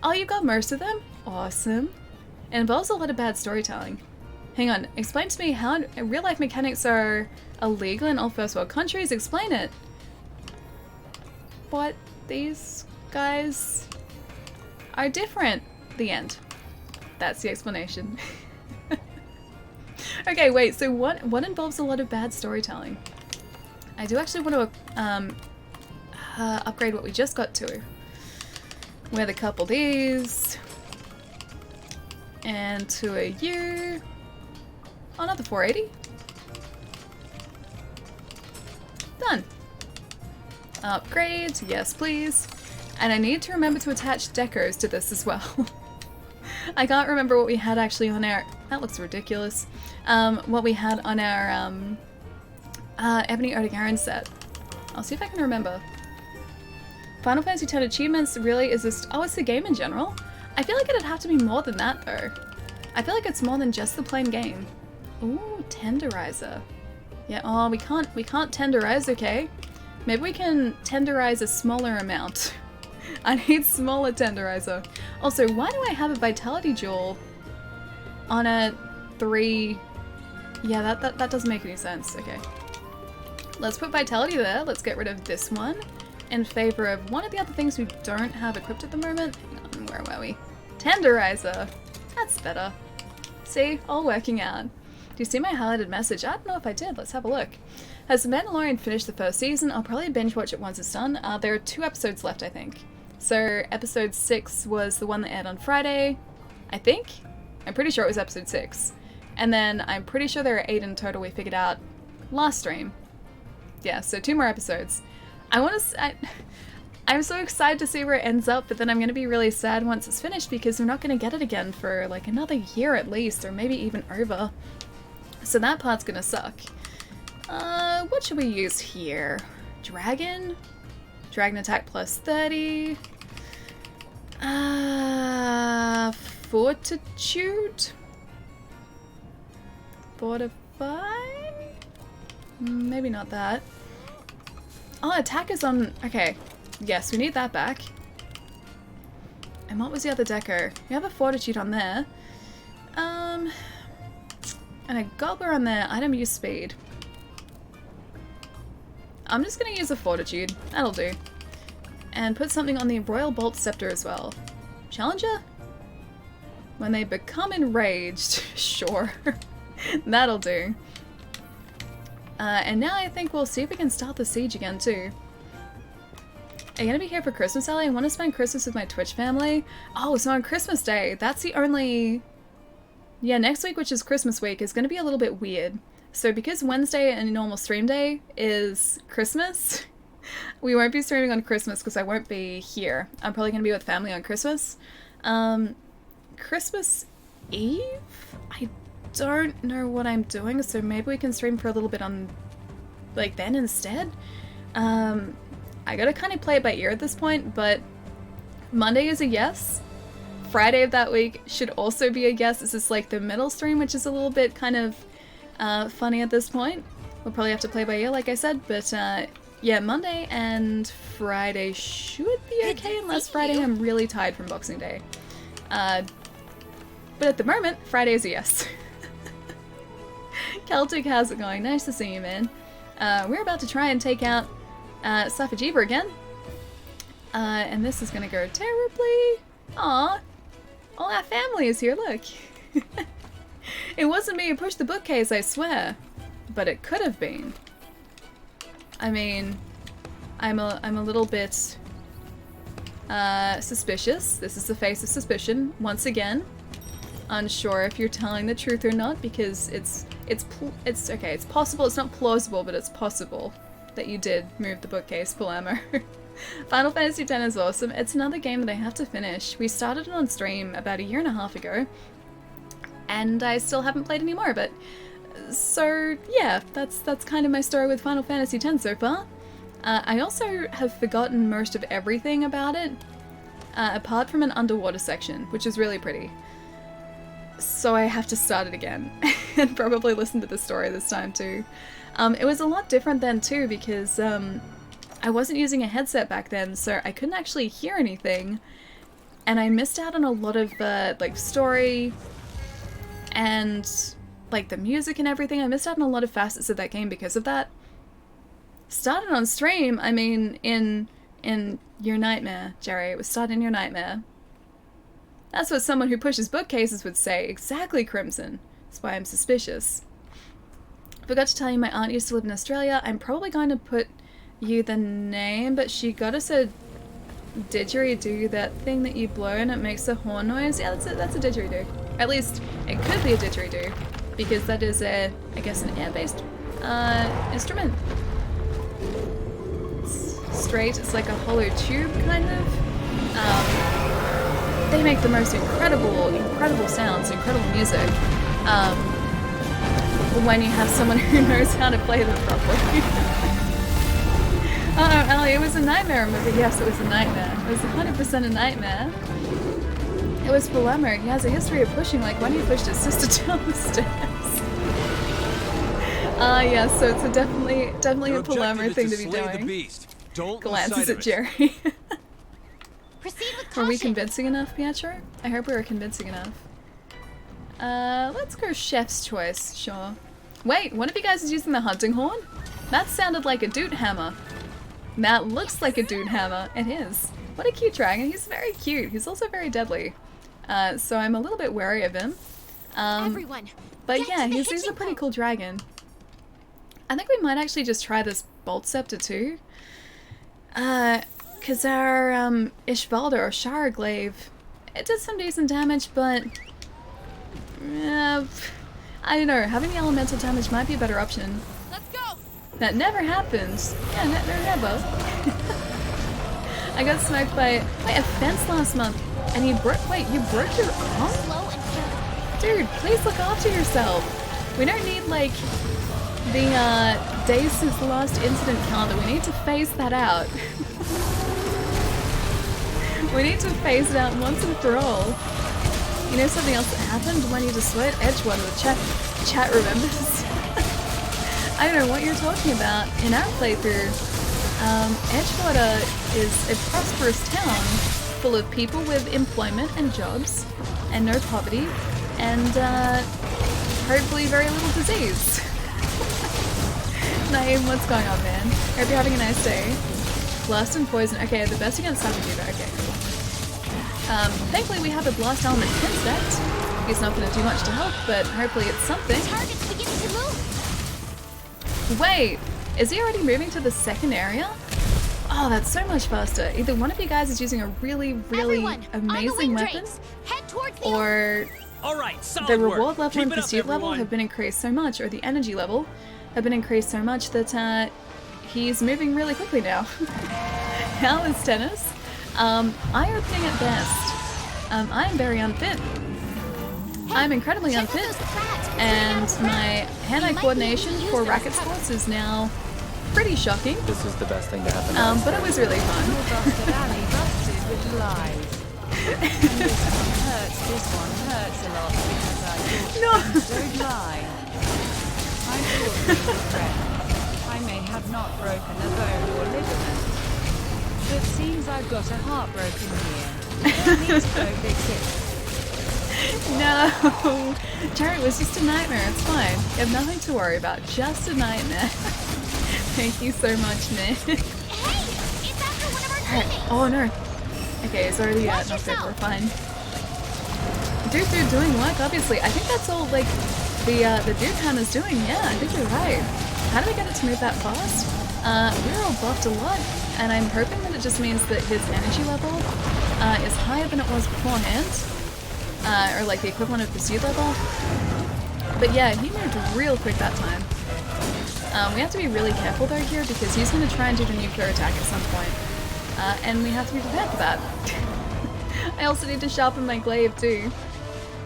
Oh, you've got most of them? Awesome. It involves a lot of bad storytelling. Hang on, explain to me how real-life mechanics are illegal in all first-world countries. Explain it. What? These guys are different. The end. That's the explanation. Okay, wait, so what involves a lot of bad storytelling? I do actually want to upgrade what we just got to. With a couple of these. And to a U. Another 480. Done. Upgrade, yes please. And I need to remember to attach decos to this as well. I can't remember what we had actually on our... That looks ridiculous. What we had on our Ebony Odegaran set. I'll see if I can remember. Final Fantasy X achievements really is this... Oh, it's the game in general? I feel like it'd have to be more than that though. I feel like it's more than just the plain game. Ooh, tenderizer. Yeah, oh, we can't tenderize, okay. Maybe we can tenderize a smaller amount. I need smaller tenderizer. Also, why do I have a vitality jewel on a 3? Yeah, that doesn't make any sense. Okay. Let's put vitality there. Let's get rid of this one in favor of one of the other things we don't have equipped at the moment. Hang on, where were we? Tenderizer. That's better. See? All working out. Do you see my highlighted message? I don't know if I did. Let's have a look. Has The Mandalorian finished the first season? I'll probably binge watch it once it's done. There are 2 episodes left, I think. So episode 6 was the one that aired on Friday, I think? I'm pretty sure it was episode 6. And then I'm pretty sure there are 8 in total we figured out last stream. Yeah, so 2 more episodes. I'm so excited to see where it ends up, but then I'm going to be really sad once it's finished because we're not going to get it again for like another year at least, or maybe even over. So that part's gonna suck. What should we use here? Dragon? Dragon attack plus 30. Fortitude? Fortify? Maybe not that. Oh, attack is on... Okay. Yes, we need that back. And what was the other deco? We have a fortitude on there. And a gobbler on there. Item use speed. I'm just gonna use a fortitude. That'll do. And put something on the Royal Bolt Scepter as well. Challenger? When they become enraged. Sure. That'll do. And now I think we'll see if we can start the siege again too. Are you gonna be here for Christmas, Ellie? I want to spend Christmas with my Twitch family. Oh, so on Christmas Day, that's the only... Yeah, next week, which is Christmas week, is gonna be a little bit weird. So because Wednesday and normal stream day is Christmas, we won't be streaming on Christmas because I won't be here. I'm probably gonna be with family on Christmas. Christmas Eve? I don't know what I'm doing, so maybe we can stream for a little bit on, like, then instead. I gotta kind of play it by ear at this point, but Monday is a yes. Friday of that week should also be a guess. This is like the middle stream, which is a little bit kind of funny at this point. We'll probably have to play by ear, like I said, but yeah, Monday and Friday should be okay, unless Friday I'm really tired from Boxing Day. But at the moment, Friday is a yes. Celtic, how's it going? Nice to see you, man. We're about to try and take out Safi'jiiva again. And this is gonna go terribly. Aw, all our family is here, look. It wasn't me who pushed the bookcase, I swear. But it could have been. I mean, I'm a little bit suspicious. This is the face of suspicion once again. Unsure if you're telling the truth or not, because it's okay. It's possible. It's not plausible, but it's possible that you did move the bookcase, Palermo. Final Fantasy X is awesome. It's another game that I have to finish. We started it on stream about 1.5 years ago, and I still haven't played any more. But so yeah, that's kind of my story with Final Fantasy X so far. I also have forgotten most of everything about it, apart from an underwater section, which is really pretty. So I have to start it again, and probably listen to the story this time too. It was a lot different then too, because I wasn't using a headset back then, so I couldn't actually hear anything, and I missed out on a lot of like story and like the music and everything. I missed out on a lot of facets of that game because of that. Started on stream, I mean in your nightmare, Jerry. It was started in your nightmare. That's what someone who pushes bookcases would say. Exactly, Crimson. That's why I'm suspicious. Forgot to tell you my aunt used to live in Australia. I'm probably going to put you the name, but she got us a didgeridoo, that thing that you blow and it makes a horn noise. Yeah, that's a didgeridoo. At least it could be a didgeridoo, because that is I guess an air-based instrument. It's straight, it's like a hollow tube kind of. They make the most incredible sounds, incredible music. When you have someone who knows how to play them properly. Oh, Ellie, it was a nightmare, remember? Yes, it was a nightmare. It was 100% a nightmare. It was Palermo. He has a history of pushing, like when he pushed his sister down the stairs. Yeah, so it's definitely a Palermo thing to be doing. Don't Glances at Jerry. Proceed with Were caution. we convincing enough, Pietro? I hope we were convincing enough. Let's go chef's choice, sure. Wait, one of you guys is using the hunting horn? That sounded like a doot hammer. That looks like a doot hammer. It is. What a cute dragon. He's very cute. He's also very deadly. So I'm a little bit wary of him. Everyone, But get yeah, to the he's a hitching pretty post. cool dragon. I think we might actually just try this bolt scepter too. Cause our Ishvalda or Sharaglaive, it did some decent damage, but I don't know, having the elemental damage might be a better option. Let's go. That never happens. Yeah, never. I got smoked by a fence last month, and you broke your arm? Slow and careful. Dude, please look after yourself. We don't need, like, the days since the last incident calendar. We need to phase that out. We need to phase it out once and for all. You know something else that happened when you destroyed Edgewater? The chat remembers. I don't know what you're talking about. In our playthrough, Edgewater is a prosperous town full of people with employment and jobs and no poverty and hopefully very little disease. Naeem, what's going on, man? Hope you're having a nice day. Blast and poison. Okay, the best against Safi'jiiva. Okay, cool. Thankfully we have a blast element insect. He's not going to do much to help, but hopefully it's something. Target's beginning to move. Wait, is he already moving to the second area? Oh, that's so much faster. Either one of you guys is using a really Everyone, on the amazing wind weapon, drakes. Head towards the or All right, solid the work. reward level Keep and it up, pursuit level everyone. have been increased so much, or the energy level have been increased so much that he's moving really quickly now. How is tennis? Eye-opening at best. I am very unfit. I'm incredibly Check out unfit, those crabs. and my hand-eye might be coordination able to use for them racket as cover. sports is now pretty shocking. This is the best thing to happen. But it was really fun. Busted alley busted with lies. This one hurts a lot because I thought No. things don't lie. I thought we were friends. I may have not broken a bone or ligament. But seems I've got a heartbroken here. Don't need to go fix it. No! Jared, it was just a nightmare, it's fine. You have nothing to worry about, just a nightmare. Thank you so much, Nick. Hey! It's after one of our Alright, teammates! oh no. Okay, it's already Watch knocked over, yourself. we're fine. Dude doing work, obviously. I think that's all, like, the dude pan is doing, yeah, I think you're right. How do we get it to move that fast? We're all buffed a lot, and I'm hoping that it just means that his energy level is higher than it was beforehand. Or like the equivalent of pursuit level. But yeah, he moved real quick that time. We have to be really careful though here because he's going to try and do the nuclear attack at some point. And we have to be prepared for that. I also need to sharpen my glaive too.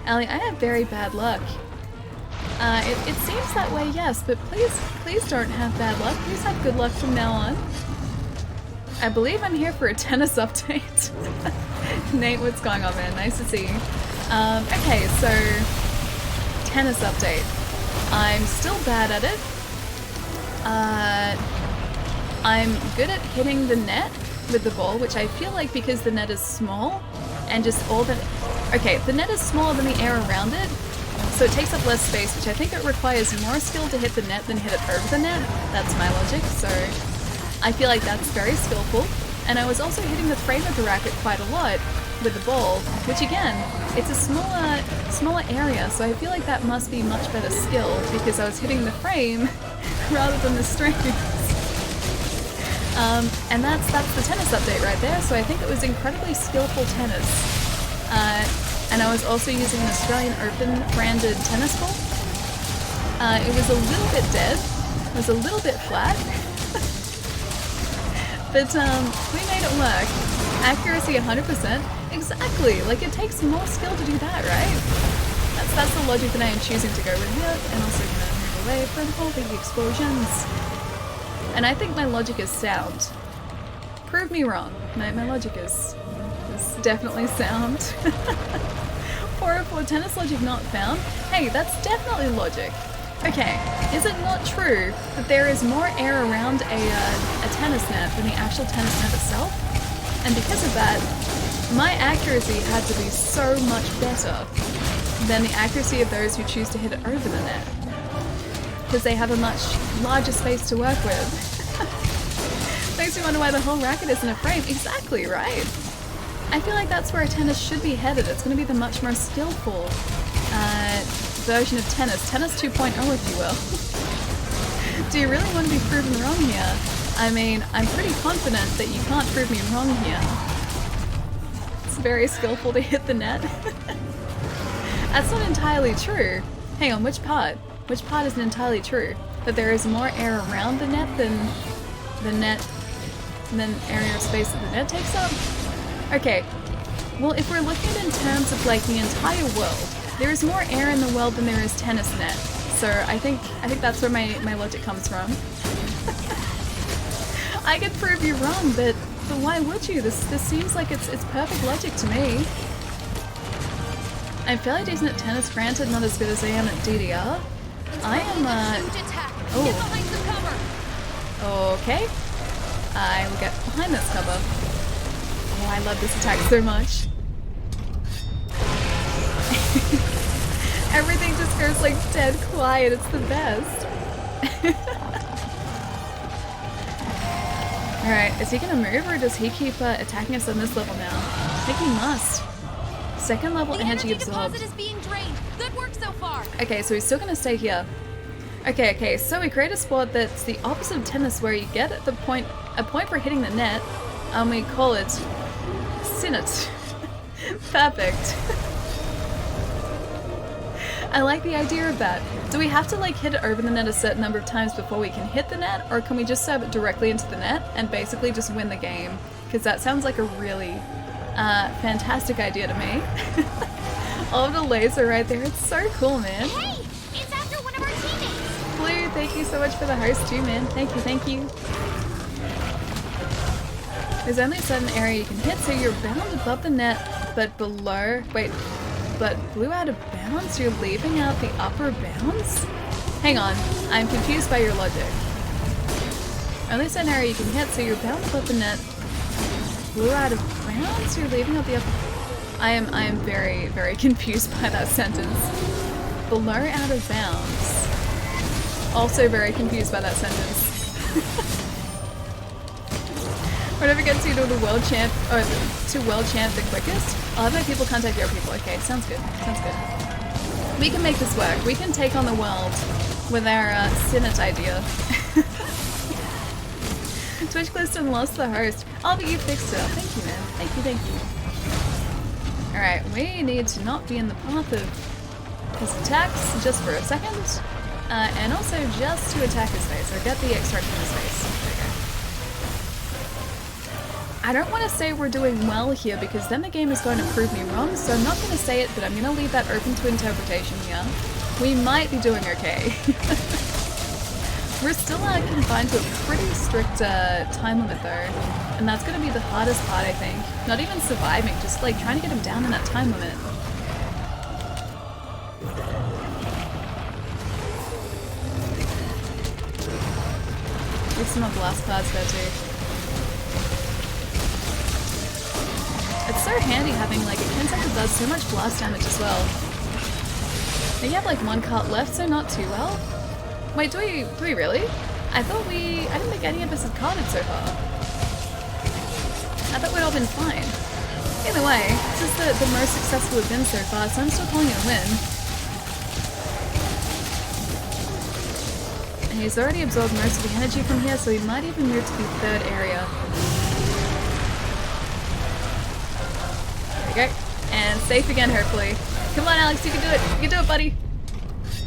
Allie, I have very bad luck. It seems that way, yes, but please don't have bad luck. Please have good luck from now on. I believe I'm here for a tennis update. Nate, what's going on, man? Nice to see you. Okay, so tennis update. I'm still bad at it. I'm good at hitting the net with the ball, which I feel like because the net is small and just all the... Okay, the net is smaller than the air around it, so it takes up less space, which I think it requires more skill to hit the net than hit it over the net. That's my logic, so I feel like that's very skillful. And I was also hitting the frame of the racket quite a lot with the ball, which again, it's a smaller area, so I feel like that must be much better skill because I was hitting the frame rather than the strings. And that's the tennis update right there, so I think it was incredibly skillful tennis. And I was also using an Australian Open branded tennis ball. It was a little bit dead, it was a little bit flat, but we made it work. Accuracy 100%. Exactly, like it takes more skill to do that, right? That's the logic that I am choosing to go with here, and also gonna move away from all the explosions. And I think my logic is sound. Prove me wrong. My logic is definitely sound. 404 tennis logic not found. Hey, that's definitely logic. Okay, is it not true that there is more air around a tennis net than the actual tennis net itself? And because of that, my accuracy had to be so much better than the accuracy of those who choose to hit it over the net. Because they have a much larger space to work with. Makes me wonder why the whole racket isn't a frame. Exactly, right? I feel like that's where a tennis should be headed. It's going to be the much more skillful version of tennis. Tennis 2.0, if you will. Do you really want to be proven wrong here? I mean, I'm pretty confident that you can't prove me wrong here. It's very skillful to hit the net. That's not entirely true. Hang on, which part? Which part isn't entirely true? That there is more air around the net than area of space that the net takes up? Okay, well if we're looking at it in terms of like the entire world, there is more air in the world than there is tennis net. So I think that's where my logic comes from. I could prove you wrong, but why would you? This seems like it's perfect logic to me. I'm fairly decent at tennis, granted not as good as I am at DDR. I am Huge attack! oh. Get behind the cover! Okay. I will get behind this cover. Oh, I love this attack so much. Everything just goes like dead quiet, it's the best. Alright, is he gonna move or does he keep attacking us on this level now? I think he must. Second level The energy energy absorbed. deposit is being drained. Good work so far. Okay, so he's still gonna stay here. Okay, so we create a sport that's the opposite of tennis where you get a point for hitting the net, and we call it Sinnet. Perfect. I like the idea of that. Do we have to like hit it over the net a certain number of times before we can hit the net, or can we just serve it directly into the net and basically just win the game? Because that sounds like a really fantastic idea to me. All the laser right there, it's so cool, man. Hey! It's after one of our teammates! Blue, thank you so much for the host too, man. Thank you. There's only a certain area you can hit, so you're bound above the net, but below... Wait, but blew out of bounds? You're leaving out the upper bounds? Hang on, I'm confused by your logic. Only certain area you can hit, so you're bound above the net. Blew out of bounds? You're leaving out the upper... I am very, very confused by that sentence. Below out of bounds. Also very confused by that sentence. Whatever gets you to the world champ, or to world champ the quickest. I'll have my people contact your people. Okay, sounds good. Sounds good. We can make this work. We can take on the world with our Senate idea. Twitch Clifton lost the host. Oh, but you fixed it. Thank you, man. Thank you, thank you. Alright, we need to not be in the path of his attacks just for a second. And also just to attack his face, or get the extract from his face. There we go. I don't want to say we're doing well here because then the game is going to prove me wrong, so I'm not going to say it, but I'm going to leave that open to interpretation here. We might be doing okay. We're still confined to a pretty strict time limit though, and that's going to be the hardest part, I think. Not even surviving, just like trying to get him down in that time limit. There's some more blast cards there too. It's so handy having like a Kinsect that does so much blast damage as well. Now you have like one card left, so not too well. Wait, do we really? I didn't think any of us had carded so far. I thought we'd all been fine. Either way, this is the most successful we've been so far, so I'm still calling it a win. And he's already absorbed most of the energy from here, so he might even move to the third area. There we go. And safe again, hopefully. Come on, Alex, you can do it. You can do it, buddy.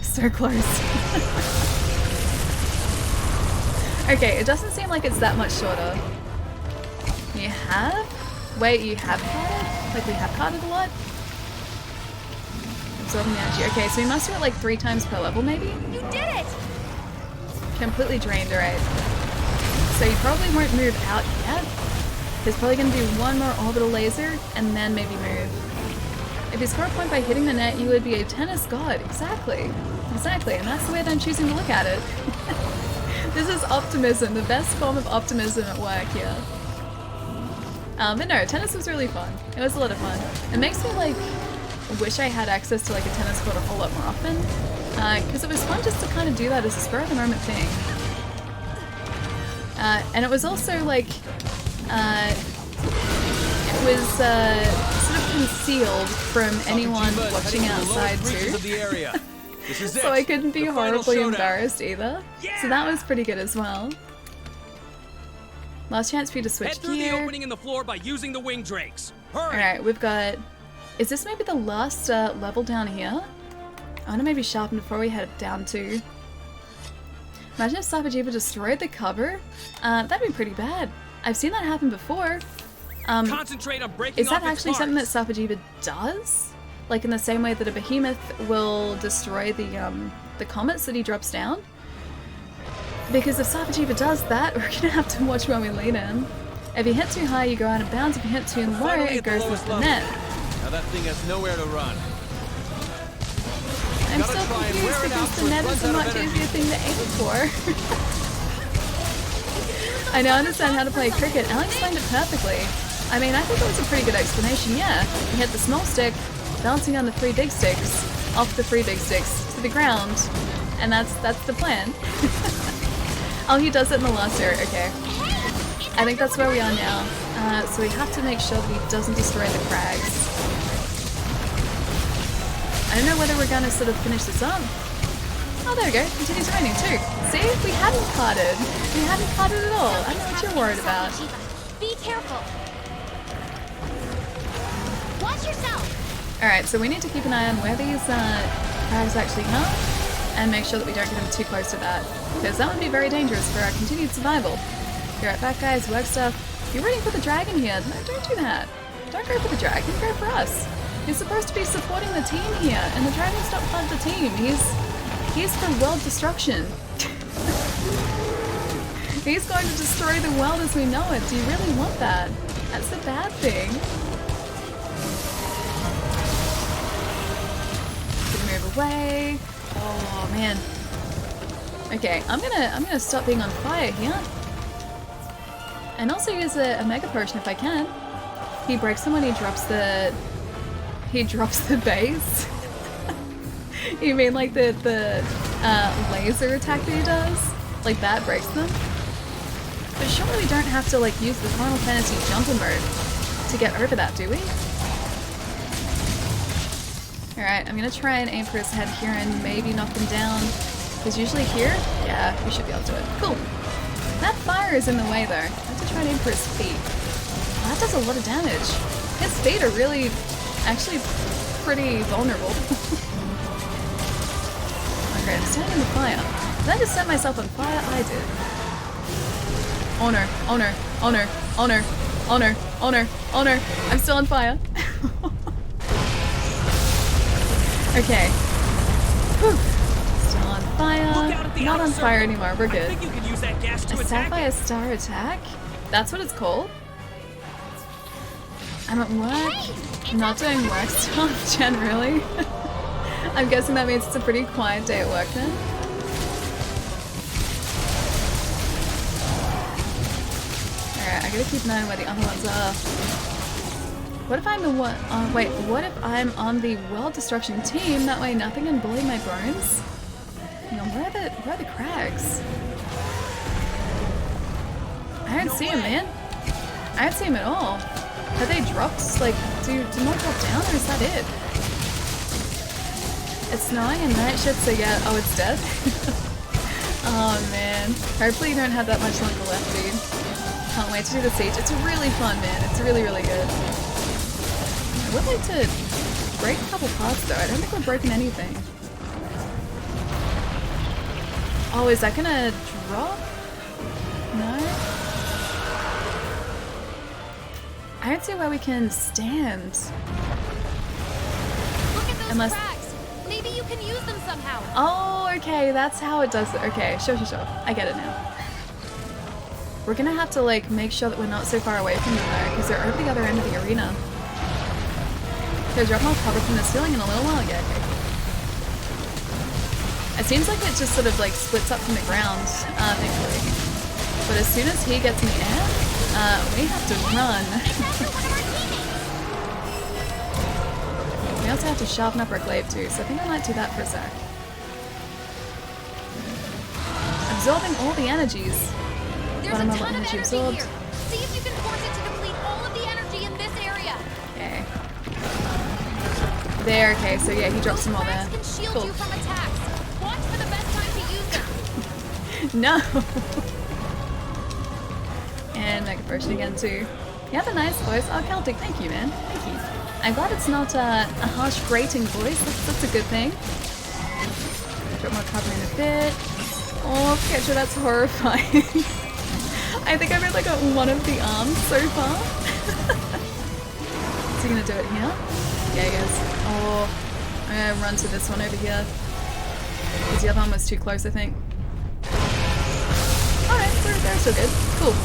So close. Okay, it doesn't seem like it's that much shorter. You have? Wait, you have carded? Like we have carded a lot? Absorbing the energy. Okay, so we must do it like 3 times per level maybe? You did it! Completely drained, alright. So you probably won't move out yet. There's probably going to be one more orbital laser and then maybe move. If you score a point by hitting the net, you would be a tennis god. Exactly. Exactly, and that's the way that I'm choosing to look at it. This is optimism, the best form of optimism at work here. But no, tennis was really fun. It was a lot of fun. It makes me like wish I had access to like a tennis court a whole lot more often. Because it was fun just to kind of do that as a spur of the moment thing. And it was also like, it was sort of concealed from anyone watching outside too. So I couldn't be horribly embarrassed either. Yeah! So that was pretty good as well. Last chance for you to switch Head through gear. the opening in the floor by using the wing drakes. Hurry! Alright, we've got... Is this maybe the last level down here? I want to maybe sharpen before we head down to... Imagine if Safi'jiiva destroyed the cover. That'd be pretty bad. I've seen that happen before. Concentrate on breaking Is that off its actually something that parts. Safi'jiiva does? Like in the same way that a behemoth will destroy the comets that he drops down? Because if Safi'jiiva does that, we're gonna have to watch when we lean in. If you hit too high, you go out of bounds. If you hit too low, Finally it at the goes lowest into the level. net. Now that thing has nowhere to run. I'm Gotta still try and confused wear it out because so the it net runs is a out of much energy. easier thing to aim for. I now understand how to play cricket. Alex explained it perfectly. I mean, I think it was a pretty good explanation, yeah. You hit the small stick, bouncing on the 3 big sticks, off the 3 big sticks, to the ground, and that's the plan. Oh, he does it in the last area, okay. I think that's where we are now. So we have to make sure that he doesn't destroy the crags. I don't know whether we're going to sort of finish this up. Oh, there we go. Continues raining too. See? We hadn't carded. We hadn't carded at all. I don't know what you're worried about. Be careful. Watch yourself. Alright, so we need to keep an eye on where these crags actually are and make sure that we don't get them too close to that, because that would be very dangerous for our continued survival. Be right back, guys. Work stuff. You're rooting for the dragon here. No, don't do that. Don't go for the dragon. Go for us. You're supposed to be supporting the team here, and the dragon's not part of the team. He's for world destruction. He's going to destroy the world as we know it. Do you really want that? That's the bad thing. the way. Oh man. Okay, I'm gonna stop being on fire here. And also use a mega potion if I can. He breaks them when he drops the base. You mean like the laser attack that he does? Like that breaks them? But surely we don't have to like use the Final Fantasy jumping mode to get over that, do we? Alright, I'm gonna try and aim for his head here and maybe knock him down. Because usually here, yeah, we should be able to do it. Cool. That fire is in the way though. I have to try and aim for his feet. Oh, that does a lot of damage. His feet are really, actually pretty vulnerable. Okay, I'm standing in the fire. Did I just set myself on fire? I did. Honor, honor, honor, honor, honor, honor, honor. I'm still on fire. Okay. Whew. Still on fire. Not on fire anymore. We're good. I think you can use that gas to A attack Sapphire it. Star attack? That's what it's called? I'm at work. Not doing work stuff generally. I'm guessing that means it's a pretty quiet day at work then. Alright, I gotta keep an eye on where the other ones are. What if I'm the one? Wait, what if I'm on the World Destruction team? That way nothing can bully my bones? Hang on, where are the crags? I don't see him, man. I don't see him at all. Have they dropped? Like, do more drop down, or is that it? It's snowing and night shift, so yeah. Oh, it's dead? Oh, man. Hopefully you don't have that much longer left, dude. Can't wait to do the siege. It's really fun, man. It's really, really good. I would like to break a couple parts, though. I don't think we've broken anything. Oh, is that gonna drop? No? I don't see where we can stand. Look at those Unless- cracks. Maybe you can use them somehow. Oh, okay, that's how it does it. Okay, sure. I get it now. We're gonna have to, like, make sure that we're not so far away from them, though, because they're over the other end of the arena. Okay, drop more cover from the ceiling in a little while. Yeah, okay. It seems like it just sort of, like, splits up from the ground, thankfully. But as soon as he gets in the air, we have to run. We also have to sharpen up our glaive too, so I think I might do that for a sec. Absorbing all the energies. There's a Bottom ton of energy energy absorbed. here. See if you can force it to deplete all of the energy in this area. Okay. There, okay, so yeah, he drops them all there. Cracks can shield Cool. you from attacks. Watch for the best time to use them. No! And Mega Potion again too. You have a nice voice. Oh, Celtic, thank you, man. Thank you. I'm glad it's not a harsh, grating voice. That's a good thing. Drop more cover in a bit. Oh, Ketchup, that's horrifying. I think I've only got one of the arms so far. Is he gonna do it here? Yeah, he is. Oh, I'm gonna run to this one over here. Because the other one was too close, I think. Alright, they're still good. Cool.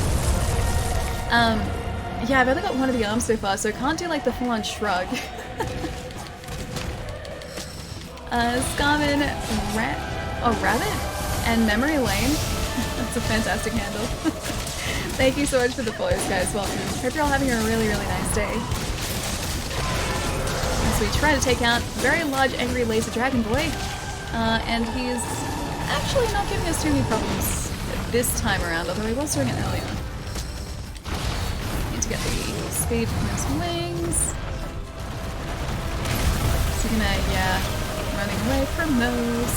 Yeah, I've only got one of the arms so far, so I can't do like the full-on shrug. Scarman, Rabbit, and Memory Lane. That's a fantastic handle. Thank you so much for the follows, guys. Welcome. Hope you're all having a really, really nice day. As we try to take out very large, angry laser dragon boy, and he's actually not giving us too many problems this time around, although he was doing it earlier. Need to get the speed from his wings. So gonna, yeah, running away from those.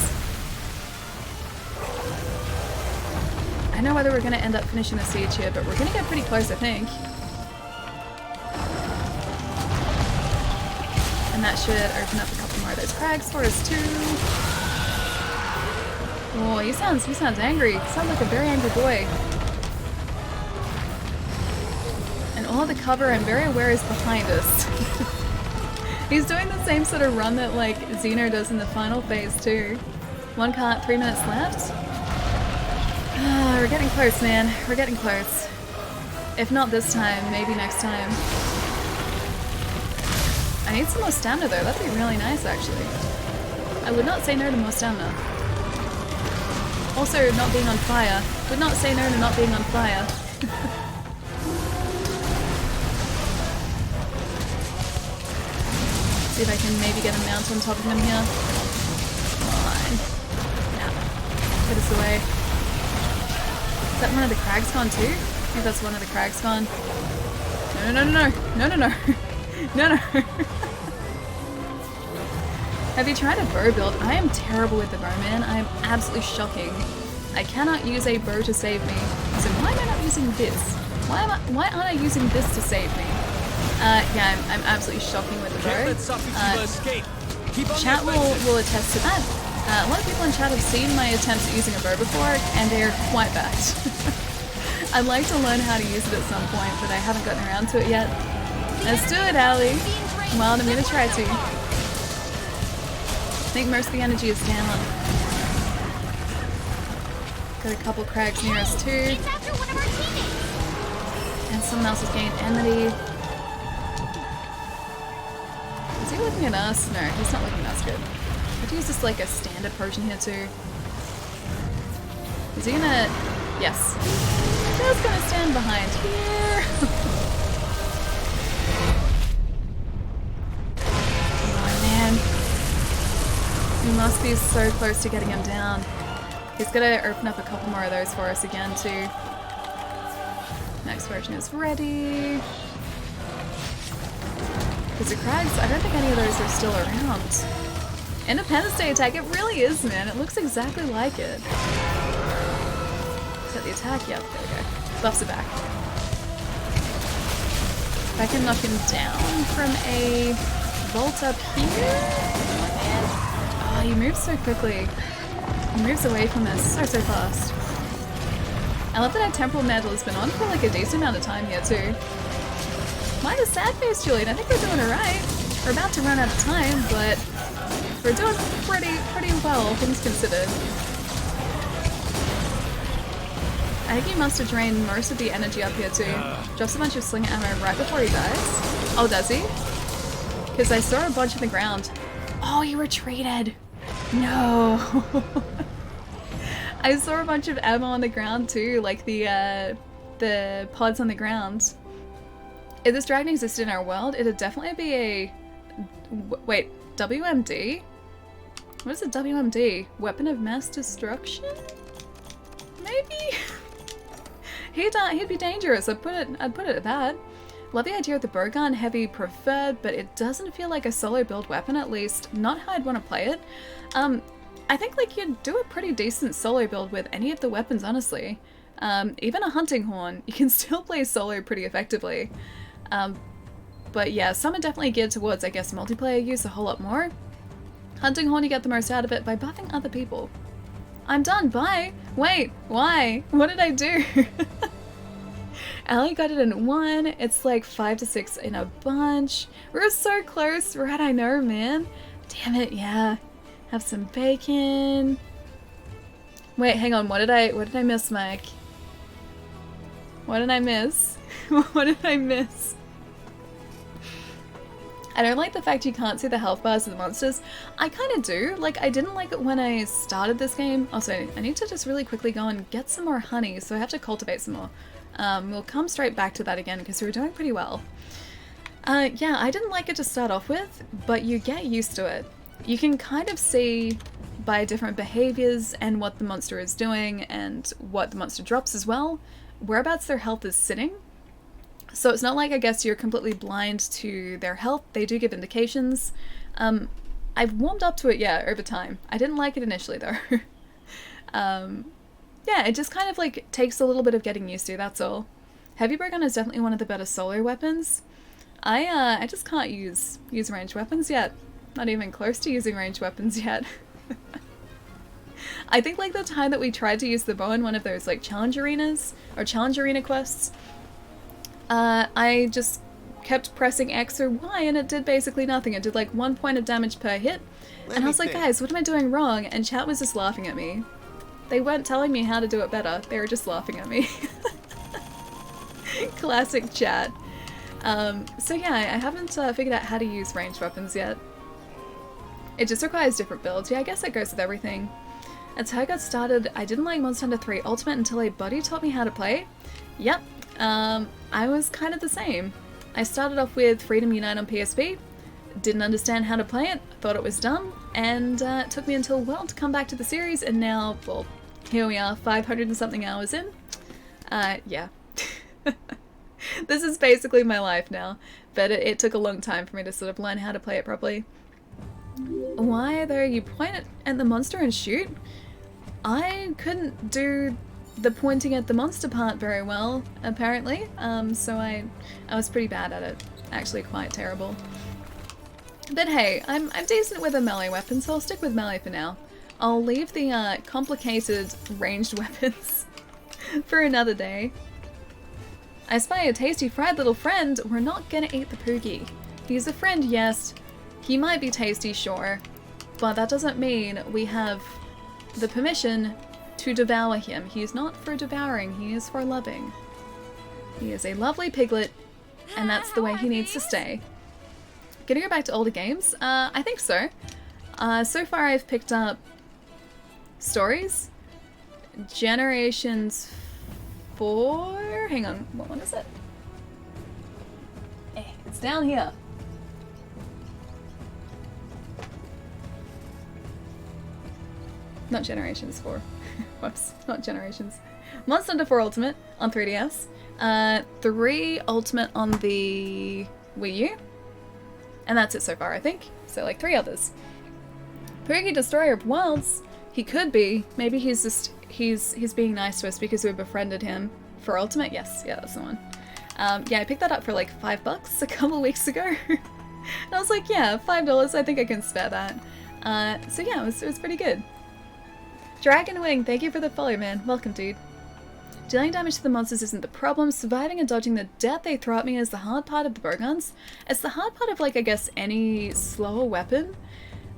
I don't know whether we're gonna end up finishing the siege here, but we're gonna get pretty close, I think. And that should open up a couple more of those crags for us too. Oh, he sounds angry. He sounds like a very angry boy. And all the cover I'm very aware is behind us. He's doing the same sort of run that like Xeno does in the final phase too. 1 cart, 3 minutes left. We're getting close, man. We're getting close. If not this time, maybe next time. I need some more stamina though. That'd be really nice, actually. I would not say no to more stamina. Also, not being on fire. Would not say no to not being on fire. See if I can maybe get a mount on top of him here. Come on. Yeah. Get us away. Is that one of the crags gone too? I think that's one of the crags gone. No, no, no, no, no, no, no, no, no. Have you tried a bow build? I am terrible with the bow, man. I am absolutely shocking. I cannot use a bow to save me. So why am I not using this? Why aren't I using this to save me? Yeah, I'm absolutely shocking with the bow. Chat will attest to that. A lot of people in chat have seen my attempts at using a bow before, and they're quite bad. I'd like to learn how to use it at some point, but I haven't gotten around to it yet. Let's do it, Allie. Well, I'm gonna try to. I think most of the energy is down. Got a couple crags near us too. And someone else has gained enmity. Is he looking at us? No, he's not looking at us good. I'd use this like a standard potion here too. Is he gonna... Yes. Just gonna stand behind here. Oh man. We must be so close to getting him down. He's gonna open up a couple more of those for us again too. Next version is ready. Because the crags, I don't think any of those are still around. Independence Day attack, it really is, man. It looks exactly like it. Is that the attack? Yep, there we go. Buffs it back. If I can knock him down from a vault up here. Oh, he moves so quickly. He moves away from us so fast. I love that our temporal mantle has been on for like a decent amount of time here too. Mine is sad face, Julian. I think we're doing alright. We're about to run out of time, but we're doing pretty well, things considered. I think he must have drained most of the energy up here too. Drops a bunch of sling ammo right before he dies. Oh, does he? Because I saw a bunch on the ground. Oh, he retreated. No. I saw a bunch of ammo on the ground too, like the pods on the ground. If this dragon existed in our world, it'd definitely be a... Wait, WMD? What is a WMD? Weapon of mass destruction? Maybe? He'd be dangerous, I'd put it at that. Love the idea of the bow gun, heavy preferred, but it doesn't feel like a solo build weapon, at least not how I'd want to play it. I think like you'd do a pretty decent solo build with any of the weapons, honestly. Even a hunting horn, you can still play solo pretty effectively. But yeah, some are definitely geared towards, I guess, multiplayer use a whole lot more. Hunting horn, you get the most out of it by buffing other people. I'm done, bye! Wait, why? What did I do? Allie got it in one, it's like 5 to 6 in a bunch. We're so close, right? I know, man. Damn it, yeah. Have some bacon. Wait, hang on, what did I miss, Mike? What did I miss? What did I miss? I don't like the fact you can't see the health bars of the monsters. I kind of do. Like, I didn't like it when I started this game. Also, I need to just really quickly go and get some more honey, so I have to cultivate some more. We'll come straight back to that again because we were doing pretty well. Yeah, I didn't like it to start off with, but you get used to it. You can kind of see by different behaviors and what the monster is doing and what the monster drops as well, whereabouts their health is sitting. So it's not like, I guess, you're completely blind to their health. They do give indications. I've warmed up to it, yeah, over time. I didn't like it initially, though. Yeah, it just kind of, like, takes a little bit of getting used to, that's all. Heavy bow gun is definitely one of the better solo weapons. I just can't use ranged weapons yet. Not even close to using ranged weapons yet. I think, like, the time that we tried to use the bow in one of those, like, challenge arenas, or challenge arena quests, I just kept pressing X or Y and it did basically nothing. It did like 1 point of damage per hit. And I was like, guys, what am I doing wrong? And chat was just laughing at me. They weren't telling me how to do it better. They were just laughing at me. Classic chat. So yeah, I haven't figured out how to use ranged weapons yet. It just requires different builds. Yeah, I guess that goes with everything. That's how I got started. I didn't like Monster Hunter 3 Ultimate until a buddy taught me how to play. Yep, I was kind of the same. I started off with Freedom Unite on PSP, didn't understand how to play it, thought it was dumb, and it took me until a while to come back to the series, and now, well, here we are, 500 and something hours in. Yeah. This is basically my life now, but it took a long time for me to sort of learn how to play it properly. Why though? You point at the monster and shoot? I couldn't do the pointing at the monster part very well, apparently, so I was pretty bad at it. Actually quite terrible. But hey, I'm decent with a melee weapon, so I'll stick with melee for now. I'll leave the complicated ranged weapons for another day. I spy a tasty fried little friend. We're not gonna eat the Poogie. He's a friend, yes. He might be tasty, sure. But that doesn't mean we have the permission to devour him. He is not for devouring, he is for loving. He is a lovely piglet, and that's the way he needs to stay. Gonna go back to older games? I think so. So far I've picked up Stories, Generations 4, hang on, what one is it? It's down here. Not Generations 4. Whoops, not Generations. Monster Hunter 4 Ultimate on 3DS. 3 Ultimate on the Wii U. And that's it so far, I think. So like 3 others. Poogie Destroyer of Worlds. He could be. Maybe he's just he's being nice to us because we befriended him. For Ultimate? Yes, yeah, that's the one. Yeah, I picked that up for like $5 a couple weeks ago. And I was like, yeah, $5, I think I can spare that. So yeah, it was pretty good. Dragon Wing, thank you for the follow, man. Welcome, dude. Dealing damage to the monsters isn't the problem. Surviving and dodging the death they throw at me is the hard part of the bowguns. It's the hard part of, like, I guess, any slower weapon.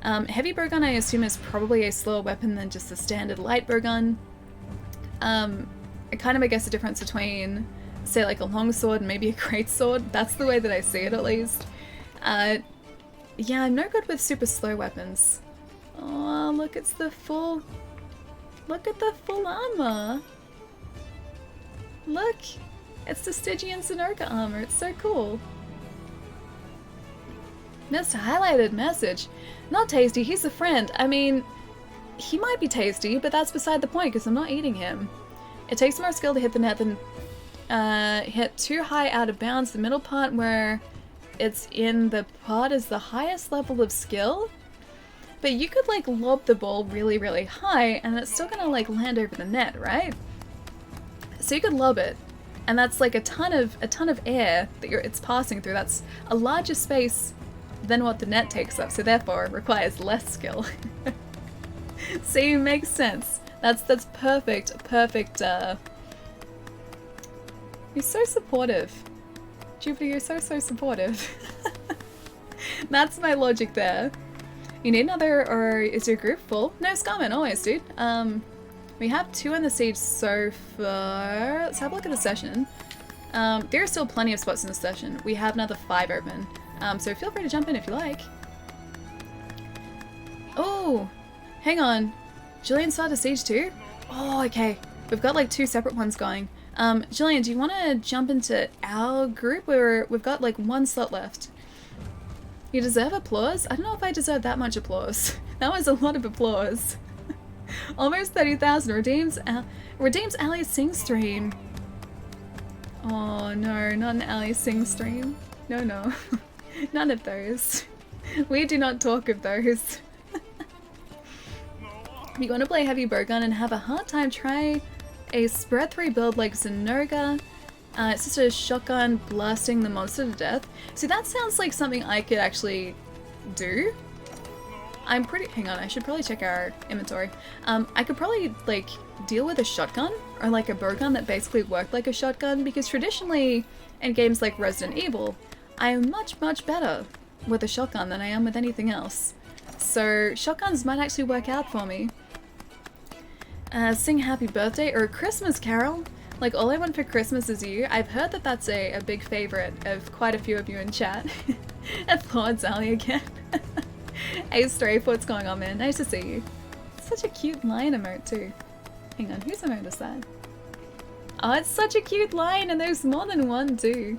Heavy bowgun, I assume, is probably a slower weapon than just a standard light bowgun. Kind of, I guess, the difference between, say, like a longsword and maybe a greatsword. That's the way that I see it, at least. Yeah, I'm no good with super slow weapons. Oh, look, it's the full... Look at the full armor! Look! It's the Stygian Sunoka armor, it's so cool! Missed a highlighted message. Not tasty, he's a friend. I mean, he might be tasty, but that's beside the point because I'm not eating him. It takes more skill to hit the net than hit too high out of bounds. The middle part where it's in the pod is the highest level of skill. But you could like lob the ball really, really high and it's still gonna like land over the net, right? So you could lob it, and that's like a ton of air that it's passing through. That's a larger space than what the net takes up, so therefore it requires less skill. See, makes sense. That's perfect. You're so supportive. Jupiter, you're so supportive. That's my logic there. You need another, or is your group full? No, Scarman, always, dude. We have 2 in the siege so far. Let's have a look at the session. There are still plenty of spots in the session. We have another 5 open. So feel free to jump in if you like. Oh, hang on. Jillian started siege too? Oh, okay. We've got like 2 separate ones going. Jillian, do you want to jump into our group? We've got like 1 slot left. You deserve applause? I don't know if I deserve that much applause. That was a lot of applause. Almost 30,000 redeems Ali's Sing stream. Oh no, not an Ali Sing stream. No. None of those. We do not talk of those. If you want to play heavy bowgun and have a hard time, try a spread 3 build like Zenoga. It's just a shotgun blasting the monster to death. See, that sounds like something I could actually do. I'm pretty... Hang on, I should probably check our inventory. I could probably, like, deal with a shotgun, or like a bowgun that basically worked like a shotgun, because traditionally, in games like Resident Evil, I am much better with a shotgun than I am with anything else. So, shotguns might actually work out for me. Sing Happy Birthday, or a Christmas Carol. Like, All I Want for Christmas Is You. I've heard that that's a big favorite of quite a few of you in chat. Applauds Ali again. Hey Strafe, what's going on, man? Nice to see you. Such a cute lion emote too. Hang on, whose emote is that? Oh, it's such a cute lion, and there's more than one too.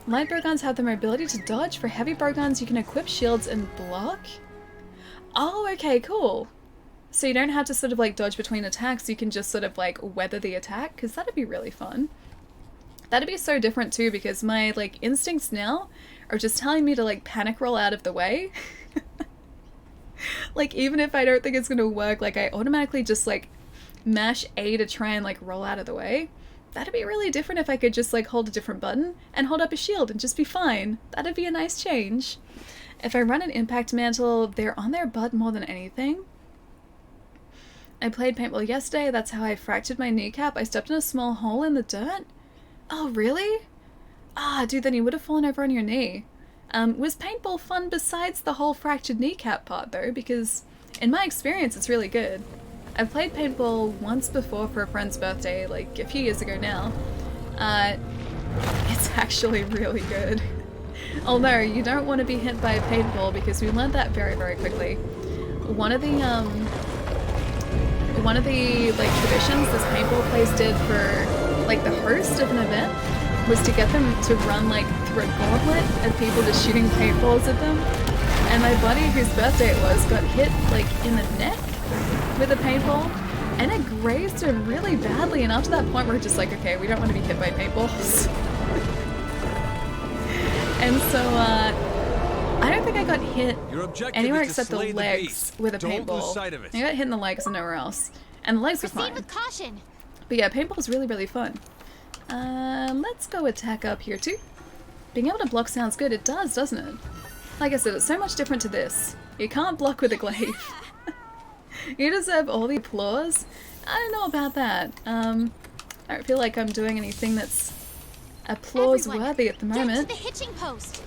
Light bowguns have the mobility to dodge. For heavy bowguns, you can equip shields and block. Oh, okay, cool. So you don't have to sort of like dodge between attacks, you can just sort of like weather the attack, because that'd be really fun. That'd be so different too, because my like instincts now are just telling me to like panic roll out of the way. Like even if I don't think it's gonna work, like I automatically just like mash A to try and like roll out of the way. That'd be really different if I could just like hold a different button and hold up a shield and just be fine. That'd be a nice change. If I run an impact mantle, they're on their butt more than anything. I played paintball yesterday, that's how I fractured my kneecap. I stepped in a small hole in the dirt. Oh, really? Ah, dude, then you would have fallen over on your knee. Was paintball fun besides the whole fractured kneecap part, though? Because, in my experience, it's really good. I've played paintball once before for a friend's birthday, like a few years ago now. It's actually really good. Although, you don't want to be hit by a paintball because we learned that very, very quickly. One of the like traditions this paintball place did for like the host of an event was to get them to run like through a gauntlet of people just shooting paintballs at them. And my buddy whose birthday it was got hit like in the neck with a paintball and it grazed him really badly, and after that point we're just like, okay, we don't want to be hit by paintballs. And so I don't think I got hit anywhere except the legs with a paintball. I got hit in the legs and nowhere else. And the legs were fine. With caution. But yeah, paintball is really, really fun. Let's go attack up here too. Being able to block sounds good. It does, doesn't it? Like I said, it's so much different to this. You can't block with a glaive. You deserve all the applause. I don't know about that. I don't feel like I'm doing anything that's applause worthy at the moment. Get to the hitching post.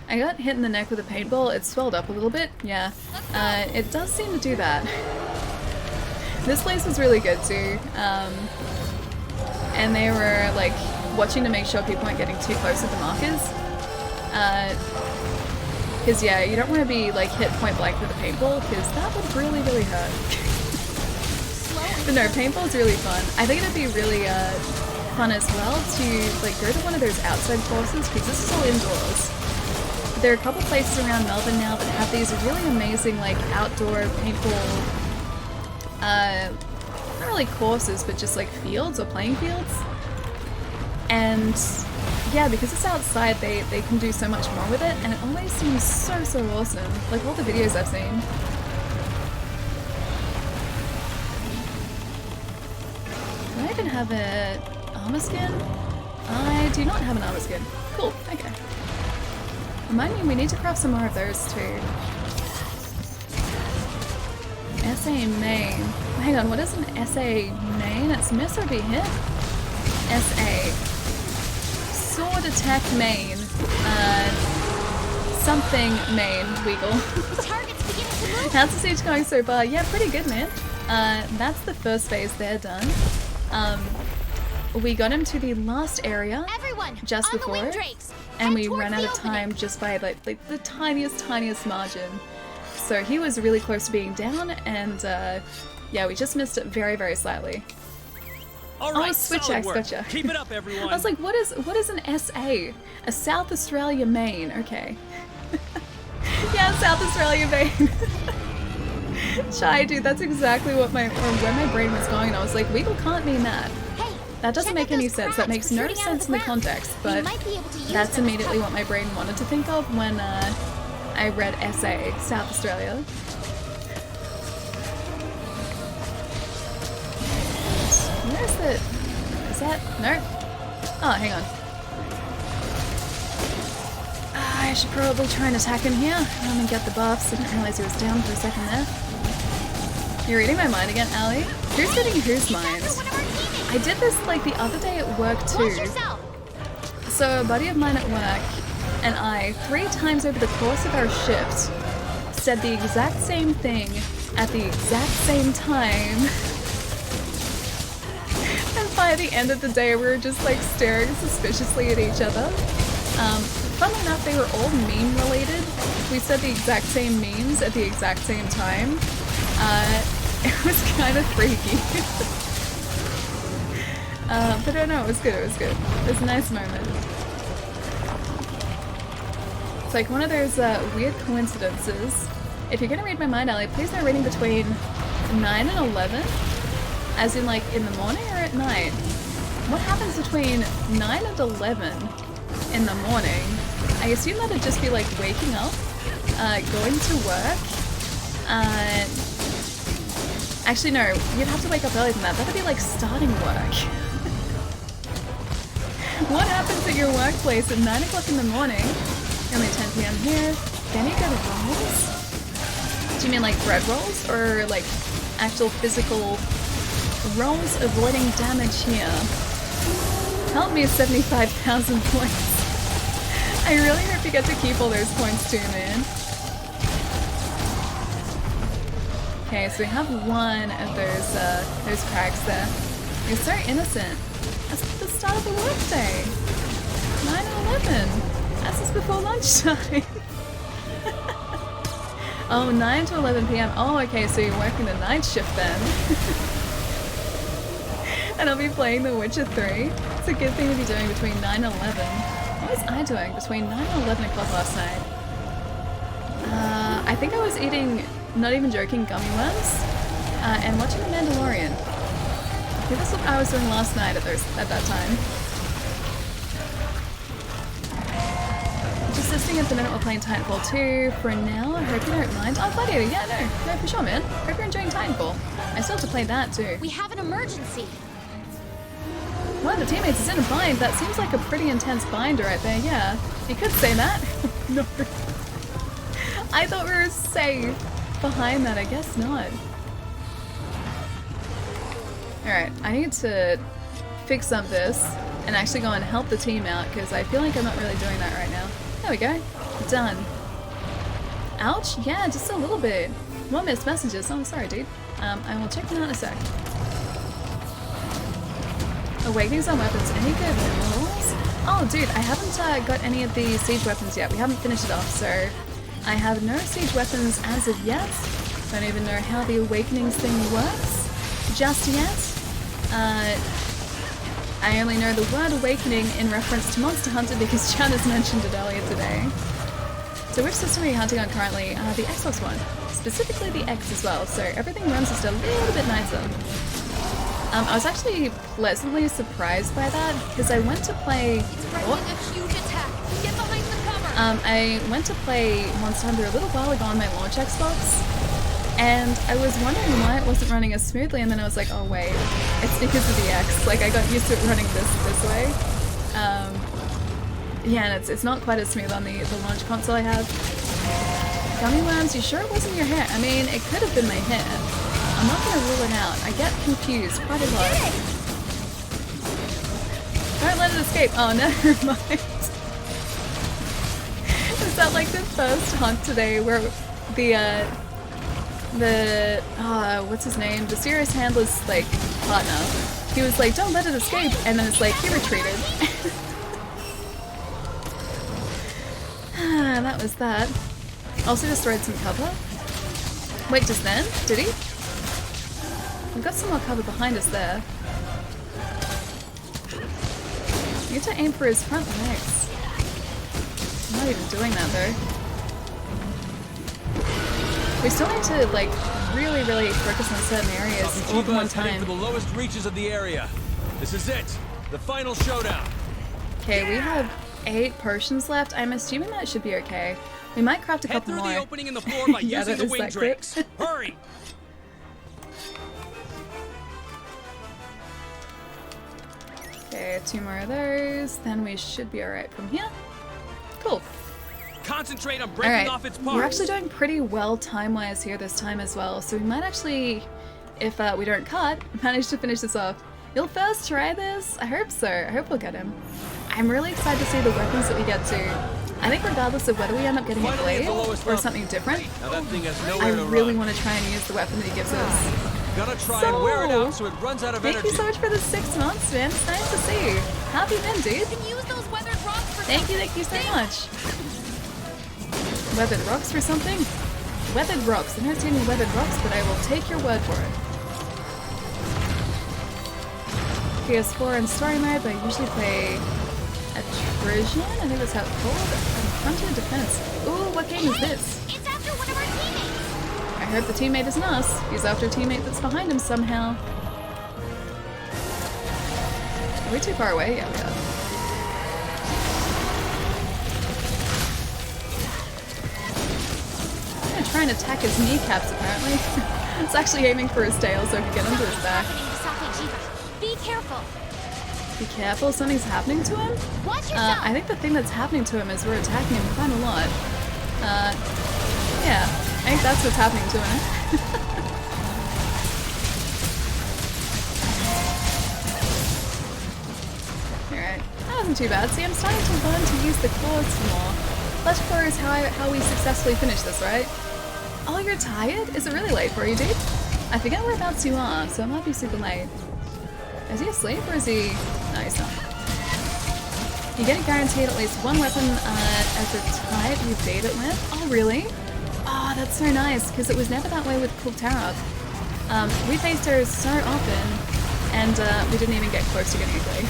I got hit in the neck with a paintball. It swelled up a little bit. Yeah, it does seem to do that. This place was really good too. And they were like watching to make sure people weren't getting too close with the markers. Because yeah, you don't want to be like hit point blank with a paintball because that would really, really hurt. But no, paintball's really fun. I think it'd be really fun as well to like go to one of those outside courses because this is all indoors. There are a couple places around Melbourne now that have these really amazing like outdoor paintball, not really courses, but just like fields or playing fields. And yeah, because it's outside, they can do so much more with it, and it always seems so awesome. Like all the videos I've seen. Do I even have an armor skin? I do not have an armor skin. Cool, okay. Remind me, we need to craft some more of those too. SA main. Hang on, what is an SA main? It's miss or be hit? SA. Sword attack main. Something main. Wiggle. The target's beginning to move. How's the siege going so far? Yeah, pretty good, man. That's the first phase there done. We got him to the last area just before, and we ran out of time just by like the tiniest margin. So he was really close to being down, and yeah, we just missed it very slightly. All right, oh, switch axe, gotcha. Keep it up, everyone. I was like, what is an SA? A South Australia main. Okay. Yeah, South Australia main. Shy, dude, that's exactly what where my brain was going, and I was like, Weagle can't mean that. Hey, that doesn't make any sense. That makes no sense in the context, but that's immediately what my brain wanted to think of when I read SA, South Australia. Where's the... Is that... No? Oh, hang on. I should probably try and attack him here and get the buffs. I didn't realize he was down for a second there. You're reading my mind again, Allie? Who's reading whose mind? I did this like the other day at work too. So a buddy of mine at work and I, 3 times over the course of our shift, said the exact same thing at the exact same time. And by the end of the day, we were just like staring suspiciously at each other. Funnily enough, they were all meme related. We said the exact same memes at the exact same time. It was kind of freaky. But I know, it was good, it was good. It was a nice moment. It's like one of those weird coincidences. If you're gonna read my mind, Ellie, please no reading between 9 and 11? As in like in the morning or at night? What happens between 9 and 11 in the morning? I assume that'd just be like waking up, going to work, actually no, you'd have to wake up earlier than that. That'd be like starting work. What happens at your workplace at 9 o'clock in the morning? Only 10 PM here. Then you go to rolls? Do you mean like bread rolls? Or like actual physical rolls avoiding damage here? Help me 75,000 points. I really hope you get to keep all those points too, man. Okay, so we have one of those cracks there. You're so innocent. That's the start of the workday. 9 and 11. That's just before lunchtime. Oh, 9 to 11 PM. Oh, okay, so you're working the night shift then. And I'll be playing The Witcher 3. It's a good thing to be doing between 9 and 11. What was I doing between 9 and 11 o'clock last night? I think I was eating, not even joking, gummy worms and watching The Mandalorian. I think that's what I was doing last night at that time. Just listening at the minute we're playing Titanfall 2 for now. I hope you don't mind. Oh, Gladiator, yeah, no, for sure, man. Hope you're enjoying Titanfall. I still have to play that too. We have an emergency. One of the teammates is in a bind. That seems like a pretty intense bind right there, yeah. You could say that. No. I thought we were safe behind that. I guess not. Alright, I need to fix up this and actually go and help the team out because I feel like I'm not really doing that right now. There we go. Done. Ouch? Yeah, just a little bit. More missed messages. Oh, sorry, dude. I will check them out in a sec. Awakenings on weapons. Any good rolls? Oh, dude, I haven't got any of the siege weapons yet. We haven't finished it off, so I have no siege weapons as of yet. Don't even know how the awakenings thing works just yet. I only know the word awakening in reference to Monster Hunter because Chad has mentioned it earlier today. So which system are you hunting on currently? The Xbox One. Specifically the X as well, so everything runs just a little bit nicer. I was actually pleasantly surprised by that because I went to play... A huge attack. Get behind the cover. I went to play Monster Hunter a little while ago on my launch Xbox, and I was wondering why it wasn't running as smoothly, and then I was like, oh wait, it's because of the X. Like, I got used to it running this way. Yeah, and it's not quite as smooth on the launch console I have. Gummy worms, you sure it wasn't your hair? I mean, it could have been my hair. I'm not gonna rule it out. I get confused quite a lot. Don't let it escape. Oh, never mind. Is that like the first hunt today where the what's his name? The serious handler's like partner. He was like, don't let it escape, and then it's like he retreated. That was that. Also destroyed some cover. Wait, just then? Did he? We've got some more cover behind us there. You have to aim for his front legs. I'm not even doing that though. We still need to like really focus on certain areas all at one time. For the lowest reaches of the area. This is it. The final showdown. Okay, we have 8 potions left. I'm assuming that should be okay. We might craft a couple more. Head through the opening in the floor by Yeah, using that the is wing that quick. drakes. Hurry! Okay, 2 more of those. Then we should be alright from here. Cool. Concentrate on breaking Alright, off its parts. we're actually doing pretty well time-wise here this time as well, so we might actually, if we don't cut, manage to finish this off. You'll first try this? I hope so. I hope we'll get him. I'm really excited to see the weapons that we get to. I think regardless of whether we end up getting a blade or something different, Now that thing has I nowhere to really run. want to try and use the weapon that he gives us. Gotta try and wear it out so it runs out of Thank energy. you so much for the 6 months, man. It's nice to see you. How have you been, dude? You can use those weathered rocks for Thank you so much. Weathered rocks for something? Weathered rocks. I've never seen any weathered rocks, but I will take your word for it. PS4 and story mode, but I usually play Attrition. I think that's how it's called. And Frontier Defense. Ooh, what game is this? It's after one of our teammates. I heard the teammate isn't us. He's after a teammate that's behind him somehow. Are we too far away? Yeah, we are. I'm gonna try and attack his kneecaps, apparently. It's actually aiming for his tail so I can get into his back. Safi'jiiva. Be careful. Be careful, something's happening to him? Watch yourself. I think the thing that's happening to him is we're attacking him quite a lot. Yeah, I think that's what's happening to him. Alright, that wasn't too bad. See, I'm starting to learn to use the claws more. Flesh core is how we successfully finish this, right? Oh, you're tired? Is it really late for you, dude? I forget whereabouts you are, so it might be super late. Is he asleep or is he... No, he's not. You get guaranteed at least one weapon as a type you beat it with. Oh, really? Oh, that's so nice, because it was never that way with Kultara. We faced her so often, and we didn't even get close to getting a glaive.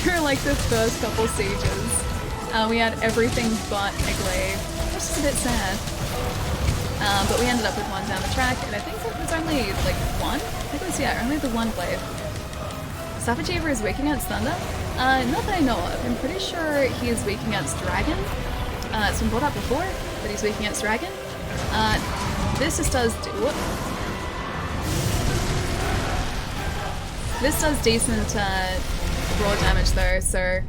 For like the first couple sieges, we had everything but a glaive, which is a bit sad. But we ended up with one down the track, and I think it was only like one? I think it was, yeah, only the one glaive. Safi'jiiva is weak against thunder? Not that I know of. I'm pretty sure he is weak against dragon. It's been brought up before, that he's weak against dragon. This just does... Whoop. This does decent raw damage though, so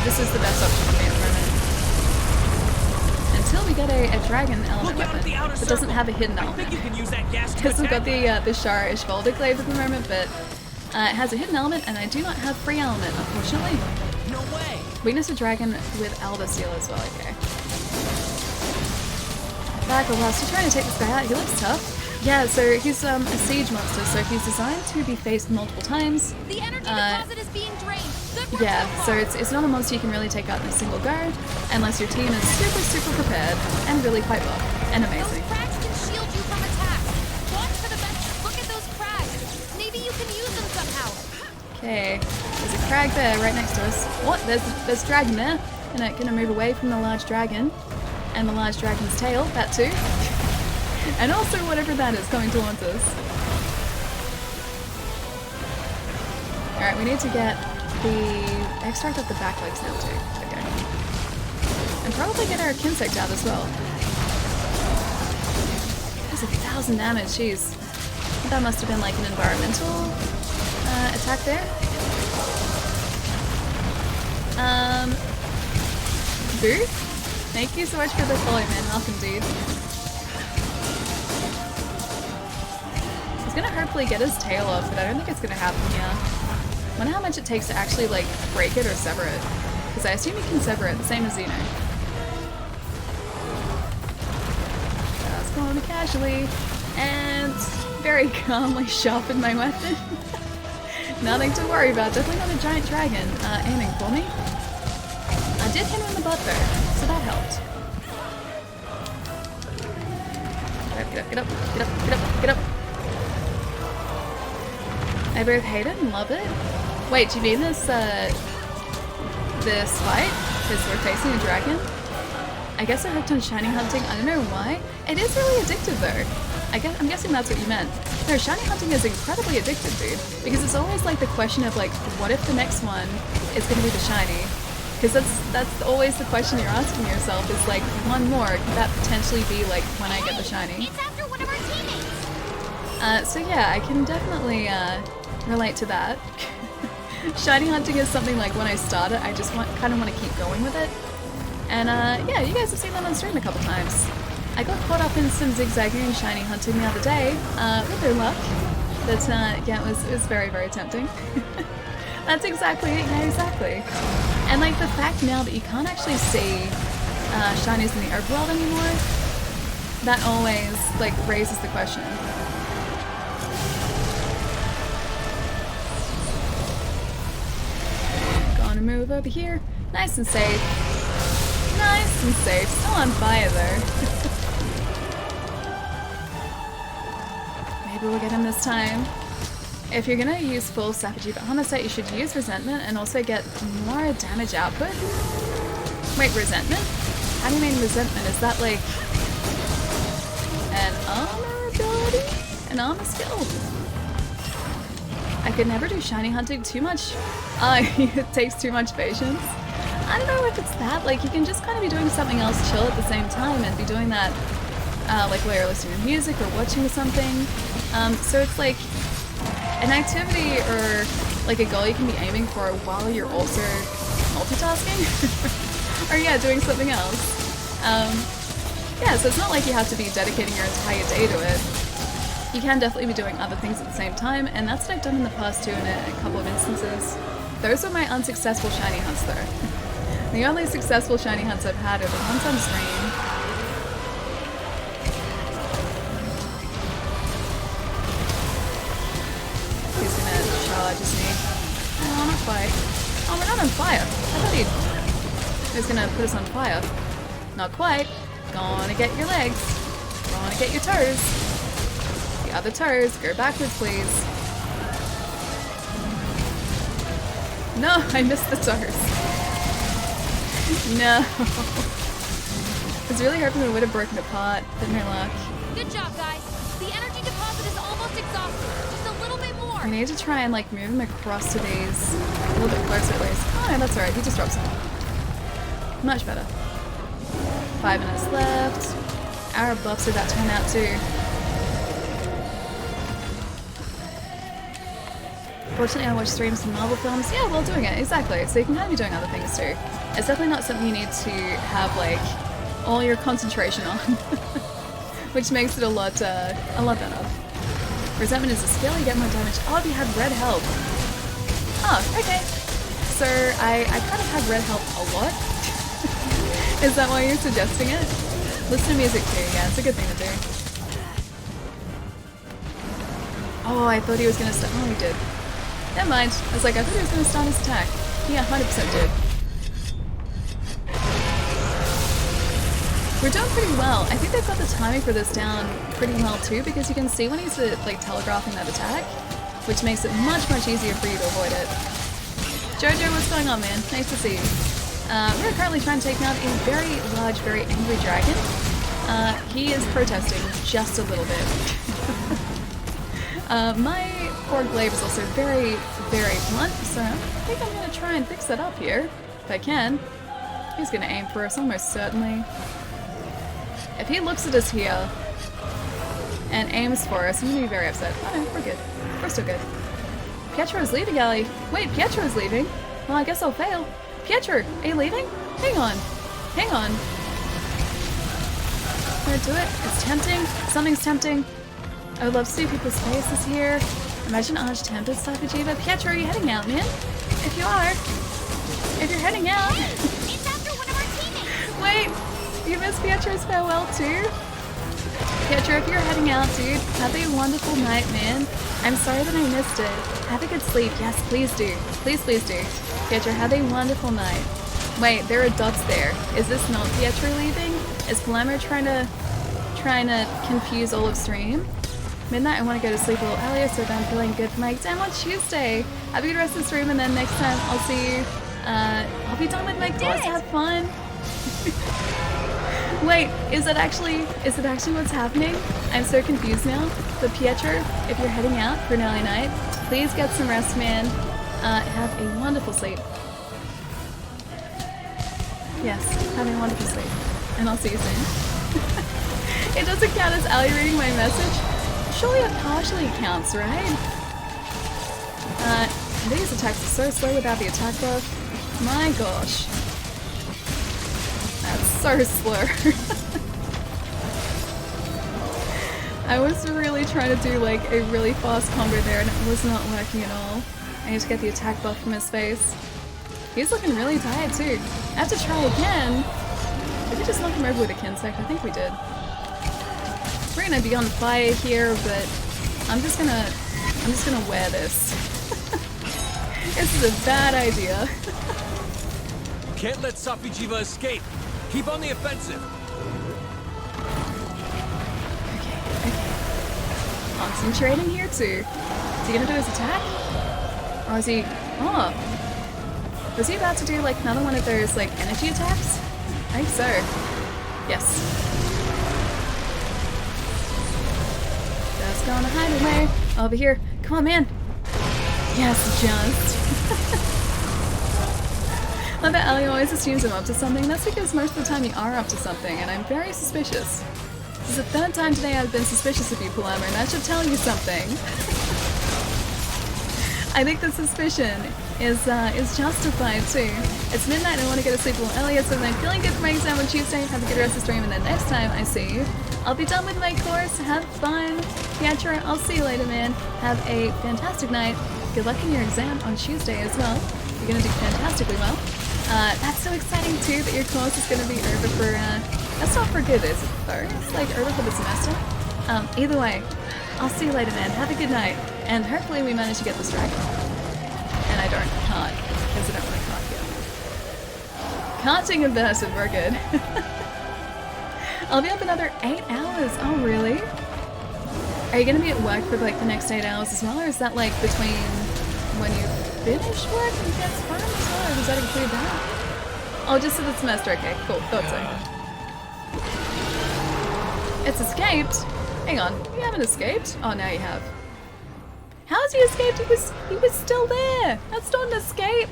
this is the best option for me at the moment. Until we get a dragon element weapon that doesn't have a hidden element. Because we've got the Shara-ish Boulder Glaive at the moment, but it has a hidden element, and I do not have free element, unfortunately. No way. Weakness to dragon with Alba Seal as well, okay. Back, while still trying to take this guy out, he looks tough. Yeah, so he's a siege monster, so he's designed to be faced multiple times. The energy deposit is being drained. Good work Yeah, so so far. it's not a monster you can really take out in a single go, unless your team is super prepared and really quite well and Those amazing. cracks can shield you from attacks. Watch for the best. Look at those cracks. Maybe you can use them somehow. Okay, there's a crag there right next to us. What? There's a dragon there. Gonna move away from the large dragon and the large dragon's tail. That too. And also whatever that is coming towards us. Alright, we need to get the extract of the back legs now too. Okay. And probably get our Kinsect out as well. That's 1,000 damage, jeez. That must have been like an environmental attack there. Boo? Thank you so much for the follow, man. Welcome, dude. He's gonna hopefully get his tail off, but I don't think it's gonna happen here. Wonder how much it takes to actually like break it or sever it. Because I assume you can sever it, the same as Xeno. Just going casually and very calmly sharpen my weapon. Nothing to worry about. Definitely not a giant dragon aiming for me. I did hit him in the butt though, so that helped. Get up, get up, get up, get up, get up. I both hate it and love it. Wait, do you mean this fight? Because we're facing a dragon? I guess I hooked on shiny hunting. I don't know why. It is really addictive though. I'm guessing that's what you meant. No, shiny hunting is incredibly addictive, dude. Because it's always like the question of like, what if the next one is going to be the shiny? Because that's always the question you're asking yourself is like, one more, could that potentially be like when I get the shiny? It's after one of our teammates. So yeah, I can definitely relate to that. Shiny hunting is something like when I start it, I just kind of want to keep going with it. And yeah, you guys have seen that on stream a couple times. I got caught up in some zigzagging and shiny hunting the other day, with no luck. But yeah, it was very, very tempting. That's exactly it, yeah, exactly. And like the fact now that you can't actually see shinies in the overworld anymore, that always like raises the question. Gonna move over here. Nice and safe. Nice and safe. Still on fire though. Maybe we'll get him this time. If you're gonna use full Safi'jiiva homicide, you should use resentment and also get more damage output. Wait, resentment? How do you mean resentment? Is that like an armor ability? An armor skill? I could never do shiny hunting too much. It takes too much patience. I don't know if it's that. Like, you can just kind of be doing something else chill at the same time and be doing that like while you're listening to music or watching something. So it's like an activity or like a goal you can be aiming for while you're also multitasking. Or yeah, doing something else. Yeah, so it's not like you have to be dedicating your entire day to it. You can definitely be doing other things at the same time, and that's what I've done in the past too in a couple of instances. Those are my unsuccessful shiny hunts though. The only successful shiny hunts I've had are the ones on stream. He's gonna charge me. Oh, not quite. Oh, we're not on fire. I thought he was gonna put us on fire. Not quite. Gonna get your legs. Gonna get your toes. The other toes. Go backwards, please. No, I missed the toes. No. I was really hoping we would have broken apart, but no luck. Good job, guys. The energy deposit is almost exhausted. Just a little bit more. We need to try and like move him across to these a little bit closer at least. Oh no, that's alright. He just drops them. Much better. 5 minutes left. Our buffs are about to run out too. Fortunately, I watch streams and Marvel films. Yeah, while doing it, exactly. So you can kind of be doing other things too. It's definitely not something you need to have like all your concentration on, which makes it a lot better. Resentment is a skill. You get more damage. Oh, if you had red help. Oh, okay. So I kind of have red help a lot. Is that why you're suggesting it? Listen to music too. Yeah, it's a good thing to do. Oh, I thought he was gonna start. Oh, he did. Never mind. I was like, I thought he was going to start his attack. He 100% did. We're doing pretty well. I think they've got the timing for this down pretty well too, because you can see when he's like telegraphing that attack, which makes it much easier for you to avoid it. Jojo, what's going on, man? Nice to see you. We're currently trying to take down a very large, very angry dragon. He is protesting just a little bit. My poor glaive is also very blunt, so I think I'm going to try and fix that up here, if I can. He's going to aim for us, almost certainly. If he looks at us here and aims for us, I'm going to be very upset. Oh no, we're good. We're still good. Pietro's leaving, Ellie. Wait, Pietro's leaving? Well, I guess I'll fail. Pietro, are you leaving? Hang on. Hang on. Can I do it? It's tempting. Something's tempting. I would love to see people's faces here. Imagine Arch Tempest, Safi'jiiva. Pietro, are you heading out, man? If you are. If you're heading out. Hey, it's after one of our teammates. Wait, you missed Pietro's farewell too? Pietro, if you're heading out, dude, have a wonderful night, man. I'm sorry that I missed it. Have a good sleep. Yes, please do. Please do. Pietro, have a wonderful night. Wait, there are dots there. Is this not Pietro leaving? Is Palermo trying to confuse all of stream? Midnight, I want to go to sleep a little earlier so that I'm feeling good for my exam on Tuesday. Have a good rest of the stream, and then next time I'll see you. I'll be done with my course. Have fun. Wait, is it actually what's happening? I'm so confused now. But Pietro, if you're heading out for an early night, please get some rest, man. Have a wonderful sleep. Yes, have a wonderful sleep. And I'll see you soon. It doesn't count as Ali reading my message. Surely it partially counts, right? These attacks are so slow without the attack buff. My gosh. That's so slow. I was really trying to do like a really fast combo there and it was not working at all. I need to get the attack buff from his face. He's looking really tired too. I have to try again. Did we just knock him over with a Kinsect? I think we did. We're gonna be on fire here, but I'm just gonna wear this. This is a bad idea. can't let Safi'jiiva escape. Keep on the offensive. Okay. Concentrating here too. Is he gonna do his attack? Or is he... Oh. Was he about to do like another one of those like energy attacks? I think so. Yes. Just gonna hide away. Over here. Come on, man. Yes, just. I bet Ellie always assumes I'm up to something. That's because most of the time you are up to something, and I'm very suspicious. This is the third time today I've been suspicious of you, Palermo, and that should tell you something. I think the suspicion is justified too. It's midnight and I want to go to sleep a little earlier, so I'm feeling good for my exam on Tuesday. Have a good rest of the stream, and then next time I see you, I'll be done with my course. Have fun. Pietro, I'll see you later, man. Have a fantastic night. Good luck in your exam on Tuesday as well. You're going to do fantastically well. That's so exciting too that your course is going to be over for, that's not for good, is it though? It's like over for the semester. Either way, I'll see you later, man. Have a good night. And hopefully we manage to get this dragon. And I can't, because I don't really can't yet. Canting inverted, we're good. I'll be up another 8 hours. Oh, really? Are you going to be at work for like the next 8 hours as well? Or is that like between when you finish work and get started as well? Or does that include that? Oh, just for the semester. Okay, cool. Thought so. It's escaped. Hang on. You haven't escaped? Oh, now you have. How has he escaped? He was still there. That's not an escape.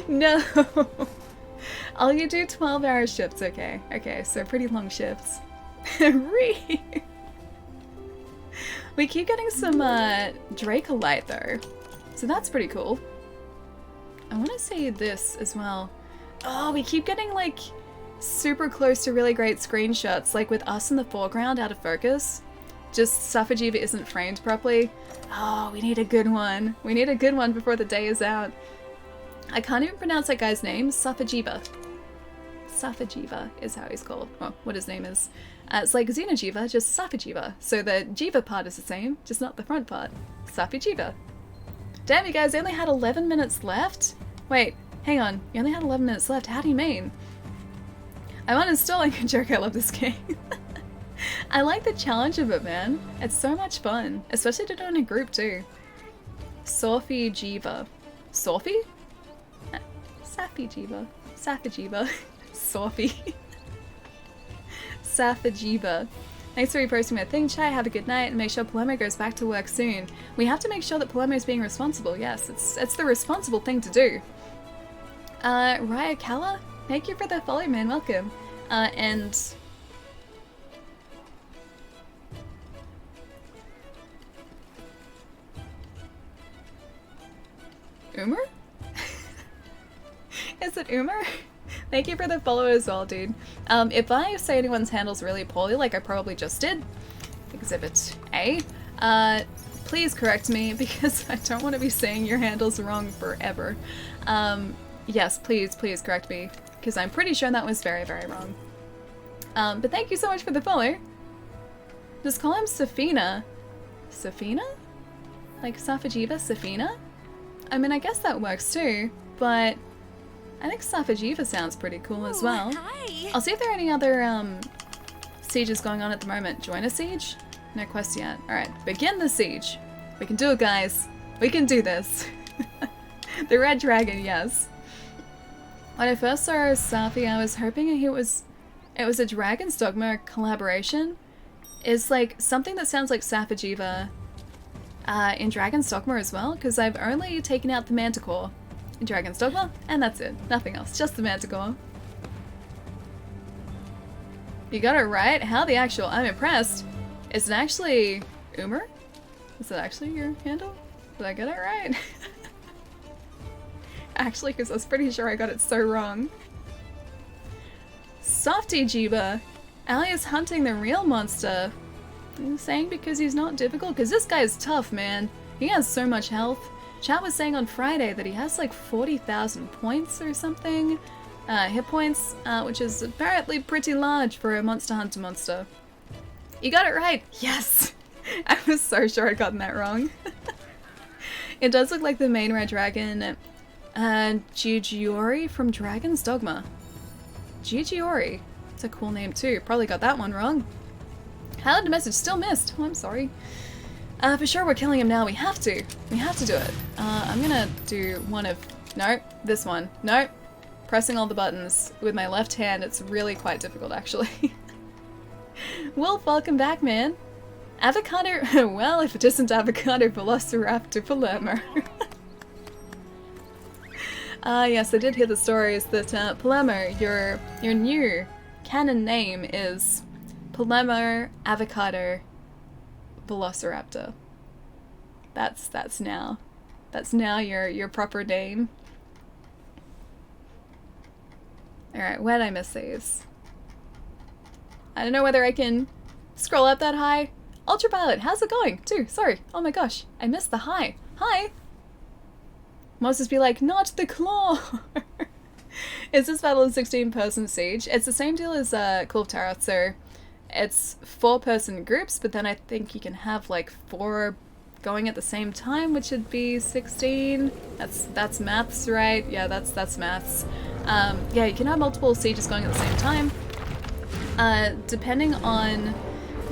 No. Oh, you do 12-hour shifts. Okay. Okay, so pretty long shifts. We keep getting some Dracolite though, so that's pretty cool. I want to say this as well. Oh, we keep getting like super close to really great screenshots, like with us in the foreground out of focus. Just Safi'jiiva isn't framed properly. Oh, we need a good one. We need a good one before the day is out. I can't even pronounce that guy's name. Safi'jiiva. Safi'jiiva is how he's called. Well, what his name is. It's like Xeno'jiiva, just Safi'jiiva. So the Jiva part is the same, just not the front part. Safi'jiiva. Damn, you guys only had 11 minutes left? Wait, hang on. You only had 11 minutes left. How do you mean? I'm uninstalling a joke. I love this game. I like the challenge of it, man. It's so much fun. Especially to do it in a group, too. Safi'jiiva. Sophie? Safi'jiiva. Safi'jiiva. Sophie. Safi'jiiva. Thanks for reposting my thing, Chai. Have a good night, and make sure Palermo goes back to work soon. We have to make sure that Palermo is being responsible. Yes, it's the responsible thing to do. Raya Kala, thank you for the follow, man. Welcome. And Umar? Is it Umar? Thank you for the follow as well, dude. If I say anyone's handles really poorly, like I probably just did, Exhibit A, please correct me because I don't want to be saying your handles wrong forever. Yes, please correct me because I'm pretty sure that was very, very wrong. But thank you so much for the follow. Just call him Safina. Safina? Like Safi'jiiva, Safina? I mean, I guess that works too, but I think Safi'jiiva sounds pretty cool as well. Hi. I'll see if there are any other sieges going on at the moment. Join a siege? No quest yet. Alright, begin the siege. We can do it, guys. We can do this. The Red Dragon, yes. When I first saw Safi, I was hoping it was a Dragon's Dogma collaboration. It's like something that sounds like Safi'jiiva in Dragon's Dogma as well, because I've only taken out the Manticore in Dragon's Dogma, and that's it. Nothing else, just the Manticore. You got it right? How the actual? I'm impressed. Is it actually Umar? Is it actually your handle? Did I get it right? Actually, because I was pretty sure I got it so wrong. Safi'jiiva. Ali is hunting the real monster. I'm saying because he's not difficult? Because this guy is tough, man. He has so much health. Chat was saying on Friday that he has like 40,000 points or something. Hit points, which is apparently pretty large for a Monster Hunter monster. You got it right! Yes! I was so sure I'd gotten that wrong. It does look like the main red dragon Gigiori from Dragon's Dogma. Gigiori. It's a cool name too. Probably got that one wrong. Highlighted message still missed. Oh, I'm sorry. For sure we're killing him now. We have to. We have to do it. I'm gonna do one of... No, this one. No. Pressing all the buttons with my left hand. It's really quite difficult, actually. Wolf, welcome back, man. Avocado... well, if it isn't Avocado Velociraptor Palermo. Yes, I did hear the stories that, Palermo, your new canon name is Palermo Avocado Velociraptor. That's now your proper name. Alright, where did I miss these? I don't know whether I can scroll up that high. Ultraviolet, how's it going? Too, sorry. Oh my gosh, I missed the hi. Hi! Must just be like, not the claw! Is this battle a 16-person siege? It's the same deal as Call of Tarath, so it's 4-person groups, but then I think you can have like 4 going at the same time, which would be 16. That's maths, right? Yeah, that's maths. Yeah, you can have multiple sieges going at the same time. Depending on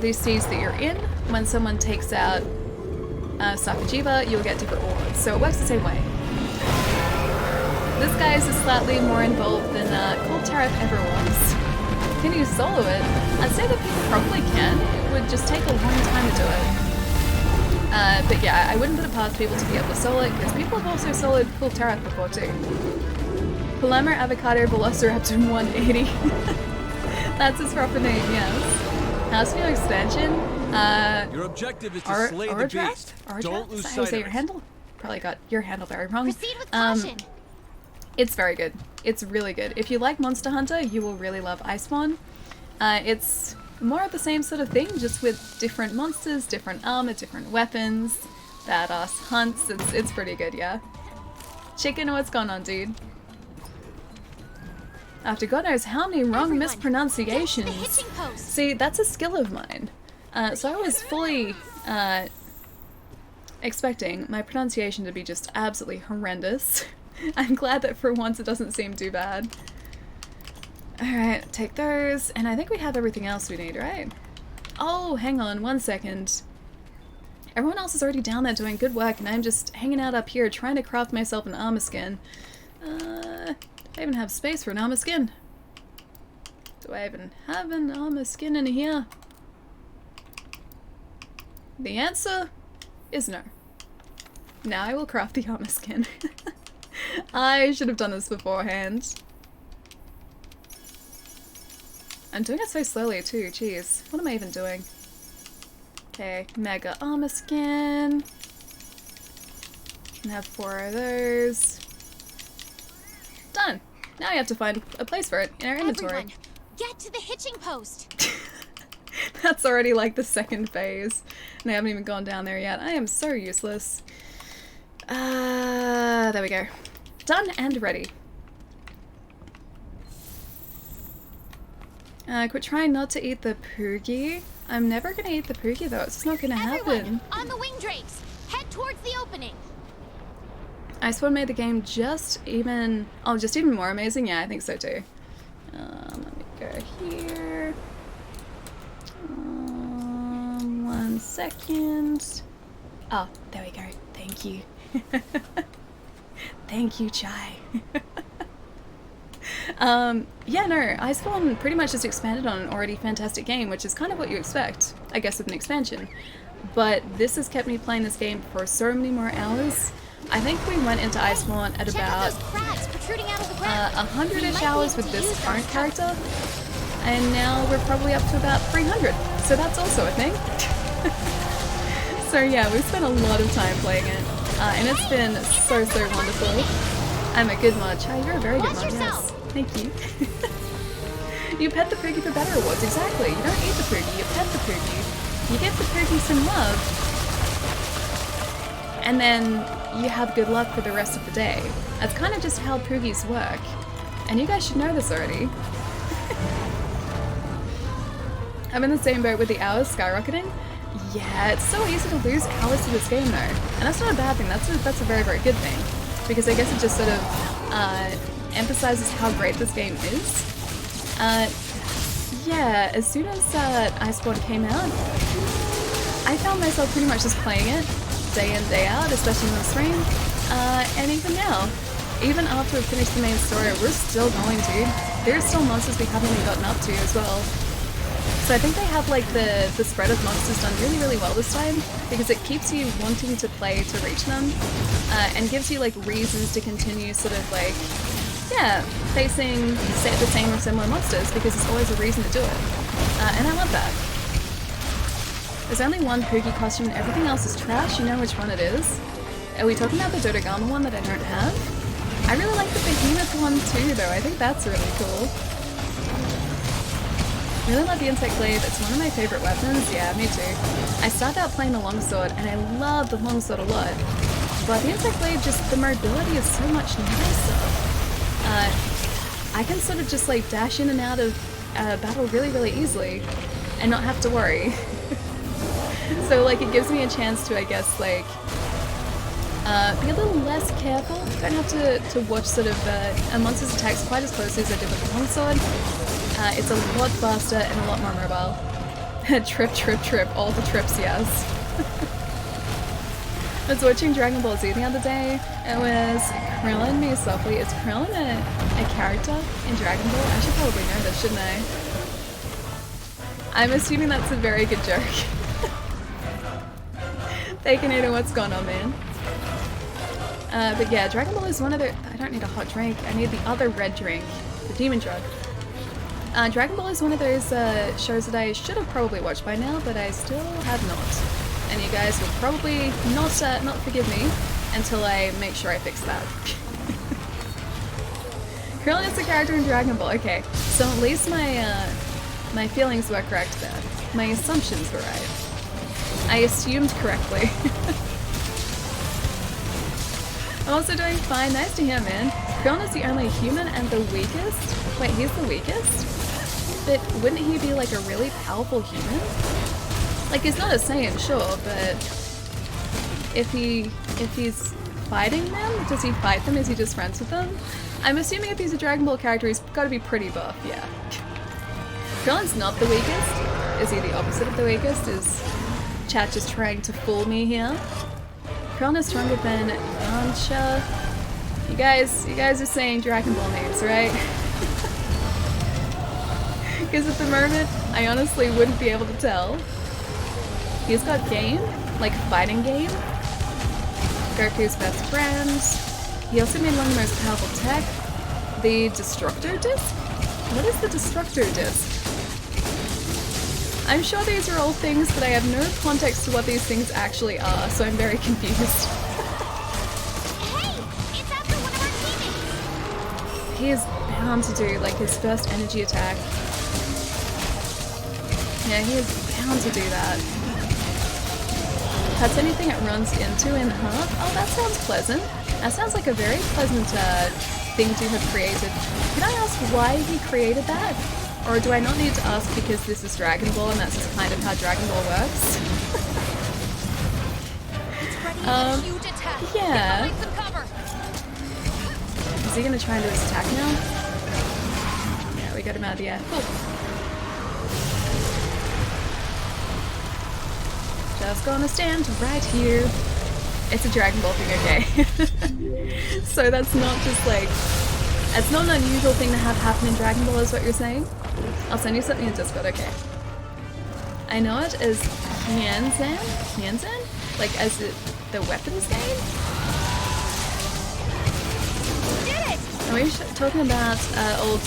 the siege that you're in, when someone takes out Safi'jiiva, you'll get different rewards. So it works the same way. This guy is slightly more involved than Call of Tarath ever was. Can you solo it? I'd say that people probably can. It would just take a long time to do it. But yeah, I wouldn't put it past people to be able to solo it, because people have also soloed Call of Tarath before too. Palermo Avocado Velociraptor 180. That's his proper name, yes. How's your expansion? Your objective is to slay the beast. Don't lose sight of it. Your handle? Probably got your handle very wrong. Proceed with caution. It's very good. It's really good. If you like Monster Hunter, you will really love Iceborne. It's more of the same sort of thing, just with different monsters, different armor, different weapons, badass hunts. It's pretty good, yeah. Chicken, what's going on, dude? After God knows how many wrong mispronunciations. See, that's a skill of mine. So I was fully expecting my pronunciation to be just absolutely horrendous. I'm glad that for once it doesn't seem too bad. Alright, take those, and I think we have everything else we need, right? Oh, hang on, 1 second. Everyone else is already down there doing good work, and I'm just hanging out up here trying to craft myself an armor skin. Do I even have space for an armor skin? Do I even have an armor skin in here? The answer is no. Now I will craft the armor skin. I should have done this beforehand. I'm doing it so slowly too, jeez. What am I even doing? Okay, mega armor skin. And have 4 of those. Done! Now you have to find a place for it in our inventory. Everyone, get to the hitching post! That's already like the 2nd phase. And I haven't even gone down there yet. I am so useless. There we go. Done and ready. Quit trying not to eat the poogie. I'm never gonna eat the poogie though. It's just not gonna happen. On the wing drakes! Head towards the opening! Iceborne made the game just even more amazing? Yeah, I think so too. Let me go here. 1 second. Oh, there we go. Thank you. Thank you, Chai. Yeah, no, Iceborne pretty much just expanded on an already fantastic game, which is kind of what you expect, I guess, with an expansion. But this has kept me playing this game for so many more hours. I think we went into Iceborne at about 100-ish hours with this current character, and now we're probably up to about 300, so that's also a thing. So yeah, we've spent a lot of time playing it, and it's been so wonderful. I'm a good mod. Chai, you're a very good mod, yes. Thank you. You pet the poogie for better rewards, exactly. You don't eat the poogie, you pet the poogie. You give the poogie some love, and then you have good luck for the rest of the day. That's kind of just how poogies work. And you guys should know this already. I'm in the same boat with the hours skyrocketing. Yeah, it's so easy to lose hours to this game though. And that's not a bad thing, that's a very, very good thing. because I guess it just sort of emphasizes how great this game is. Yeah, as soon as Iceborne came out, I found myself pretty much just playing it day in, day out, especially on the stream, and even now. Even after we've finished the main story, we're still going, dude. There are still monsters we haven't even gotten up to as well. So I think they have like the spread of monsters done really, really well this time, because it keeps you wanting to play to reach them, and gives you like reasons to continue sort of like, yeah, facing the same or similar monsters, because there's always a reason to do it. And I love that. There's only one Pookie costume and everything else is trash, you know which one it is. Are we talking about the Dodogama one that I don't have? I really like the Behemoth one too though, I think that's really cool. Really love the Insect Glaive, it's one of my favourite weapons, yeah, me too. I started out playing the Longsword and I love the Longsword a lot. But the Insect Glaive, just the mobility is so much nicer. I can sort of just like dash in and out of battle really, really easily and not have to worry. So like it gives me a chance to, I guess, like be a little less careful. Don't have to watch sort of a monster's attacks quite as closely as I did with the longsword. It's a lot faster and a lot more mobile. Trip, trip, trip, all the trips, yes. I was watching Dragon Ball Z the other day. It was Krillin Me Softly. Is Krillin a character in Dragon Ball? I should probably know this, shouldn't I? I'm assuming that's a very good joke. Baconator, what's going on, man? But yeah, Dragon Ball is one of the... I don't need a hot drink. I need the other red drink. The demon drug. Dragon Ball is one of those shows that I should have probably watched by now, but I still have not. And you guys will probably not forgive me until I make sure I fix that. Krillin is a character in Dragon Ball. Okay, so at least my feelings were correct there. My assumptions were right. I assumed correctly. I'm also doing fine. Nice to hear, man. Krillin is the only human and the weakest? Wait, he's the weakest? But wouldn't he be like a really powerful human? Like, he's not a Saiyan, sure, but if he's fighting them, does he fight them? Is he just friends with them? I'm assuming if he's a Dragon Ball character, he's got to be pretty buff, yeah. Krillin's not the weakest. Is he the opposite of the weakest? Is chat just trying to fool me here? Krillin is stronger than Yamcha. You guys are saying Dragon Ball names, right? Because at the moment, I honestly wouldn't be able to tell. He's got game, like fighting game. Goku's best friend. He also made one of the most powerful tech. The Destructor Disc? What is the Destructor Disc? I'm sure these are all things, but I have no context to what these things actually are, so I'm very confused. Hey! It's after one of our teammates! He is bound to do, like, his first energy attack. Yeah, he is bound to do that. Cuts anything it runs into in half? Oh, that sounds pleasant. That sounds like a very pleasant thing to have created. Can I ask why he created that? Or do I not need to ask because this is Dragon Ball and that's just kind of how Dragon Ball works? Huge attack. Yeah. Get some cover. Is he gonna try and do his attack now? Yeah, we got him out of the air. Cool. Just gonna stand right here. It's a Dragon Ball thing, okay? So that's not just like... It's not an unusual thing to have happen in Dragon Ball is what you're saying? I'll send you something in Discord, okay. I know it as Nyanzan? Nyanzan? Like as the weapons name? Did it! Are we talking about old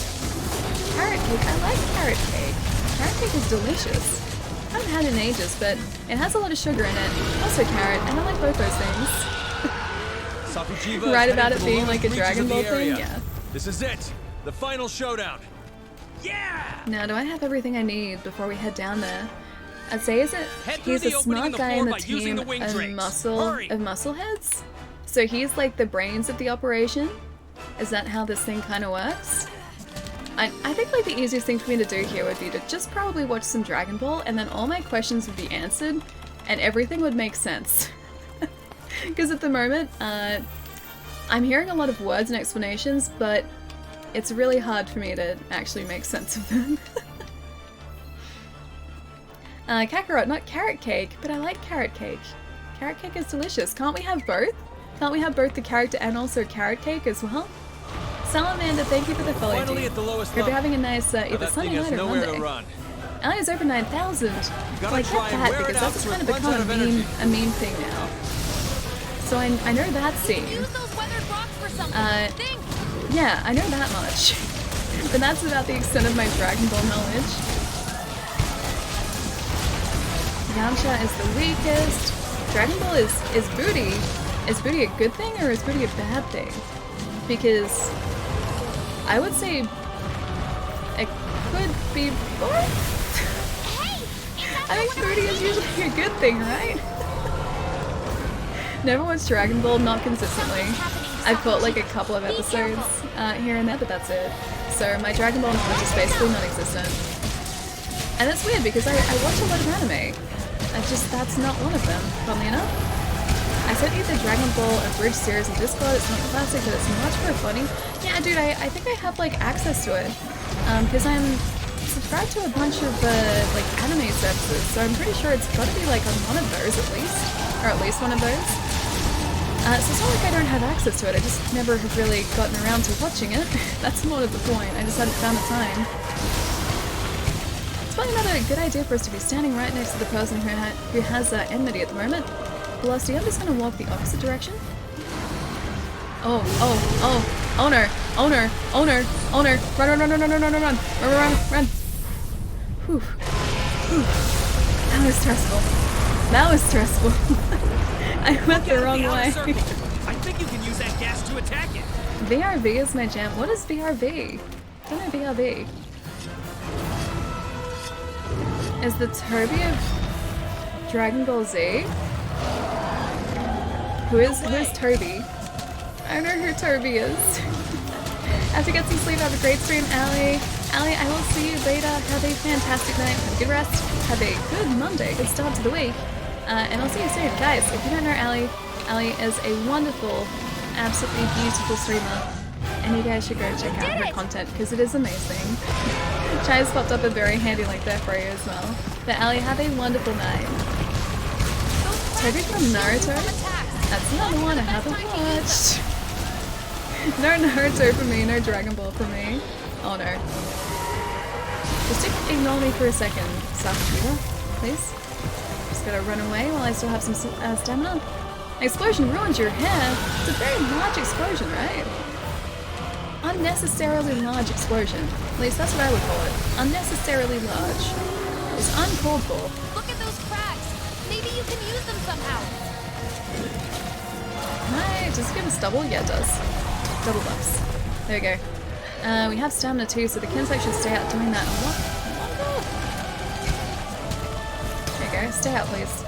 carrot cake? I like carrot cake. Carrot cake is delicious. I haven't had it in ages, but it has a lot of sugar in it. Also carrot, and I like both those things. Safi'jiiva Right is about heading it for the being lowest like a reaches Dragon of the Ball thing? area. Yeah. This is it! The final showdown! Yeah! Now, do I have everything I need before we head down there? I'd say he's through a the opening in smart the guy floor in the by using team the wing of drakes. Hurry. muscleheads. So he's like the brains of the operation. Is that how this thing kind of works? I think like the easiest thing for me to do here would be to just probably watch some Dragon Ball, and then all my questions would be answered, and everything would make sense. Because at the moment, I'm hearing a lot of words and explanations, but it's really hard for me to actually make sense of them. Kakarot, not carrot cake, but I like carrot cake. Carrot cake is delicious. Can't we have both? Can't we have both the character and also carrot cake as well? Salamander, thank you for the follow. Finally at the lowest Hope you're level. having a nice either That Sunday thing has night or nowhere to Monday. run. Ali's over 9,000. Well, I get try and that wear it because out that's so kind it of runs become out of a meme thing now. So I know that scene. Use those weathered rocks for something. Think. Yeah, I know that much. But that's about the extent of my Dragon Ball knowledge. Yamcha is the weakest. Dragon Ball is booty. Is booty a good thing or is booty a bad thing? Because I would say it could be both. Hey! I think booty is usually a good thing, right? Never watched Dragon Ball, not consistently. I've caught like a couple of episodes here and there, but that's it. So my Dragon Ball knowledge is basically non-existent. And it's weird because I watch a lot of anime. That's not one of them, funnily enough. I sent you the Dragon Ball Abridged series in Discord. It's not classic, but it's much more funny. Yeah, dude, I think I have like access to it. Because I'm subscribed to a bunch of like anime services, so I'm pretty sure it's gotta be like on one of those at least. Or at least one of those. So it's not like I don't have access to it, I just never have really gotten around to watching it. That's more of the point, I just hadn't found the time. It's probably not a good idea for us to be standing right next to the person who has enmity at the moment. Velocity, I'm just gonna walk the opposite direction. Oh no, run. Whew. That was stressful. I went the wrong way. I think you can use that gas to attack it. VRV is my jam. What is VRV? I don't know VRV. Is the Toby of Dragon Ball Z? Who is Toby? I don't know who Toby is. Have to get some sleep. Have a great stream, Ali. Ali, I will see you later. Have a fantastic night. Have a good rest. Have a good Monday. Good start to the week. And I'll see you soon. Guys, if you don't know Ali, Ali is a wonderful, absolutely beautiful streamer. And you guys should go check out her content because it is amazing. Chai's popped up a very handy link there for you as well. But Ali, have a wonderful night. Toby from Naruto? That's another one I haven't watched. No Naruto for me, no Dragon Ball for me. Oh no. Just ignore me for a second, Safi'jiiva, please. Just gotta run away while I still have some stamina. Explosion ruins your hair. It's a very large explosion, right? Unnecessarily large explosion. At least that's what I would call it. Unnecessarily large. It's uncalled for. Look at those cracks. Maybe you can use them somehow. Right, does it give us double? Yeah, it does. Double buffs. There we go. We have stamina too, so the Kinsec should stay out doing that a lot longer. There you go, stay out please.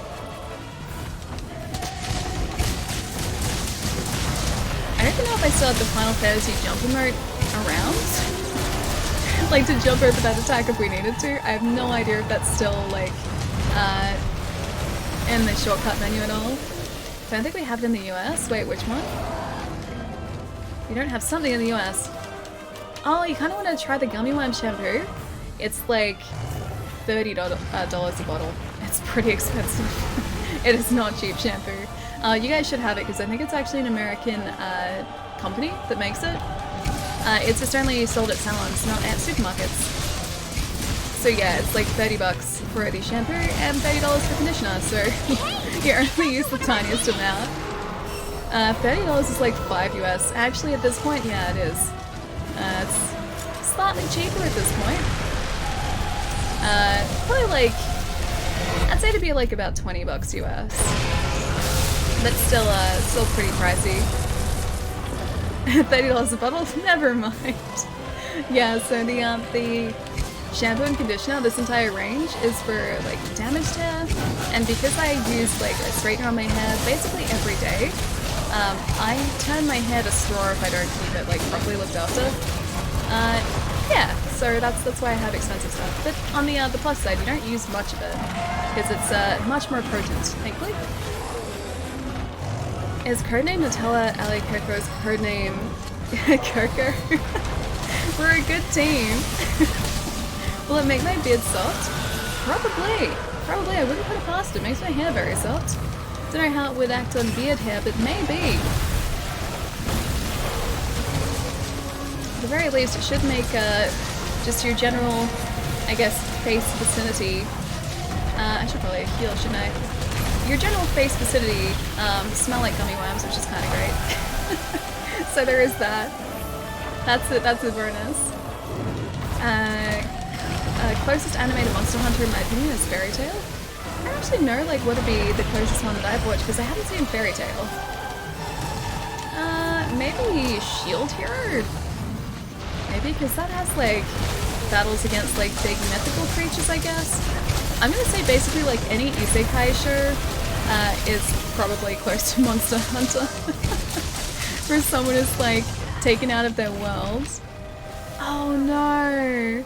I don't even know if I still have the Final Fantasy jump emote around. Like to jump over that attack if we needed to. I have no idea if that's still like in the shortcut menu at all. Don't think we have it in the US. Wait, which one? We don't have something in the US. Oh, you kind of want to try the gummy worm shampoo? It's like $30 a bottle. It's pretty expensive. It is not cheap shampoo. You guys should have it because I think it's actually an American company that makes it. It's just only sold at salons, not at supermarkets. So yeah, it's like $30 for the shampoo and $30 for conditioner, so you only use the tiniest amount. $30 is like $5 US. Actually at this point, yeah it is. It's slightly cheaper at this point. Probably like, I'd say to be like about $20 US. But still pretty pricey. $30 a bottle? Never mind. Yeah, so the shampoo and conditioner, this entire range, is for like damaged hair, and because I use like a straightener on my hair basically every day, I turn my hair to straw if I don't keep it like properly looked after. Yeah, so that's why I have expensive stuff. But on the plus side, you don't use much of it because it's much more potent, thankfully. Is codename Nutella Ali Coco's codename Coco? We're a good team. Will it make my beard soft? Probably. Probably. I wouldn't put it past it. Makes my hair very soft. Don't know how it would act on beard hair, but maybe. At the very least, it should make just your general, I guess, face vicinity. I should probably heal, shouldn't I? Your general face vicinity smell like gummy worms, which is kind of great. So there is that. That's it. That's a bonus. Closest animated Monster Hunter in my opinion is Fairy Tail. I don't actually know like what would be the closest one that I've watched because I haven't seen Fairy Tail. Maybe Shield Hero? Maybe because that has like battles against like big mythical creatures, I guess. I'm gonna say basically like any isekai show is probably close to Monster Hunter. Where someone is like taken out of their world. Oh no!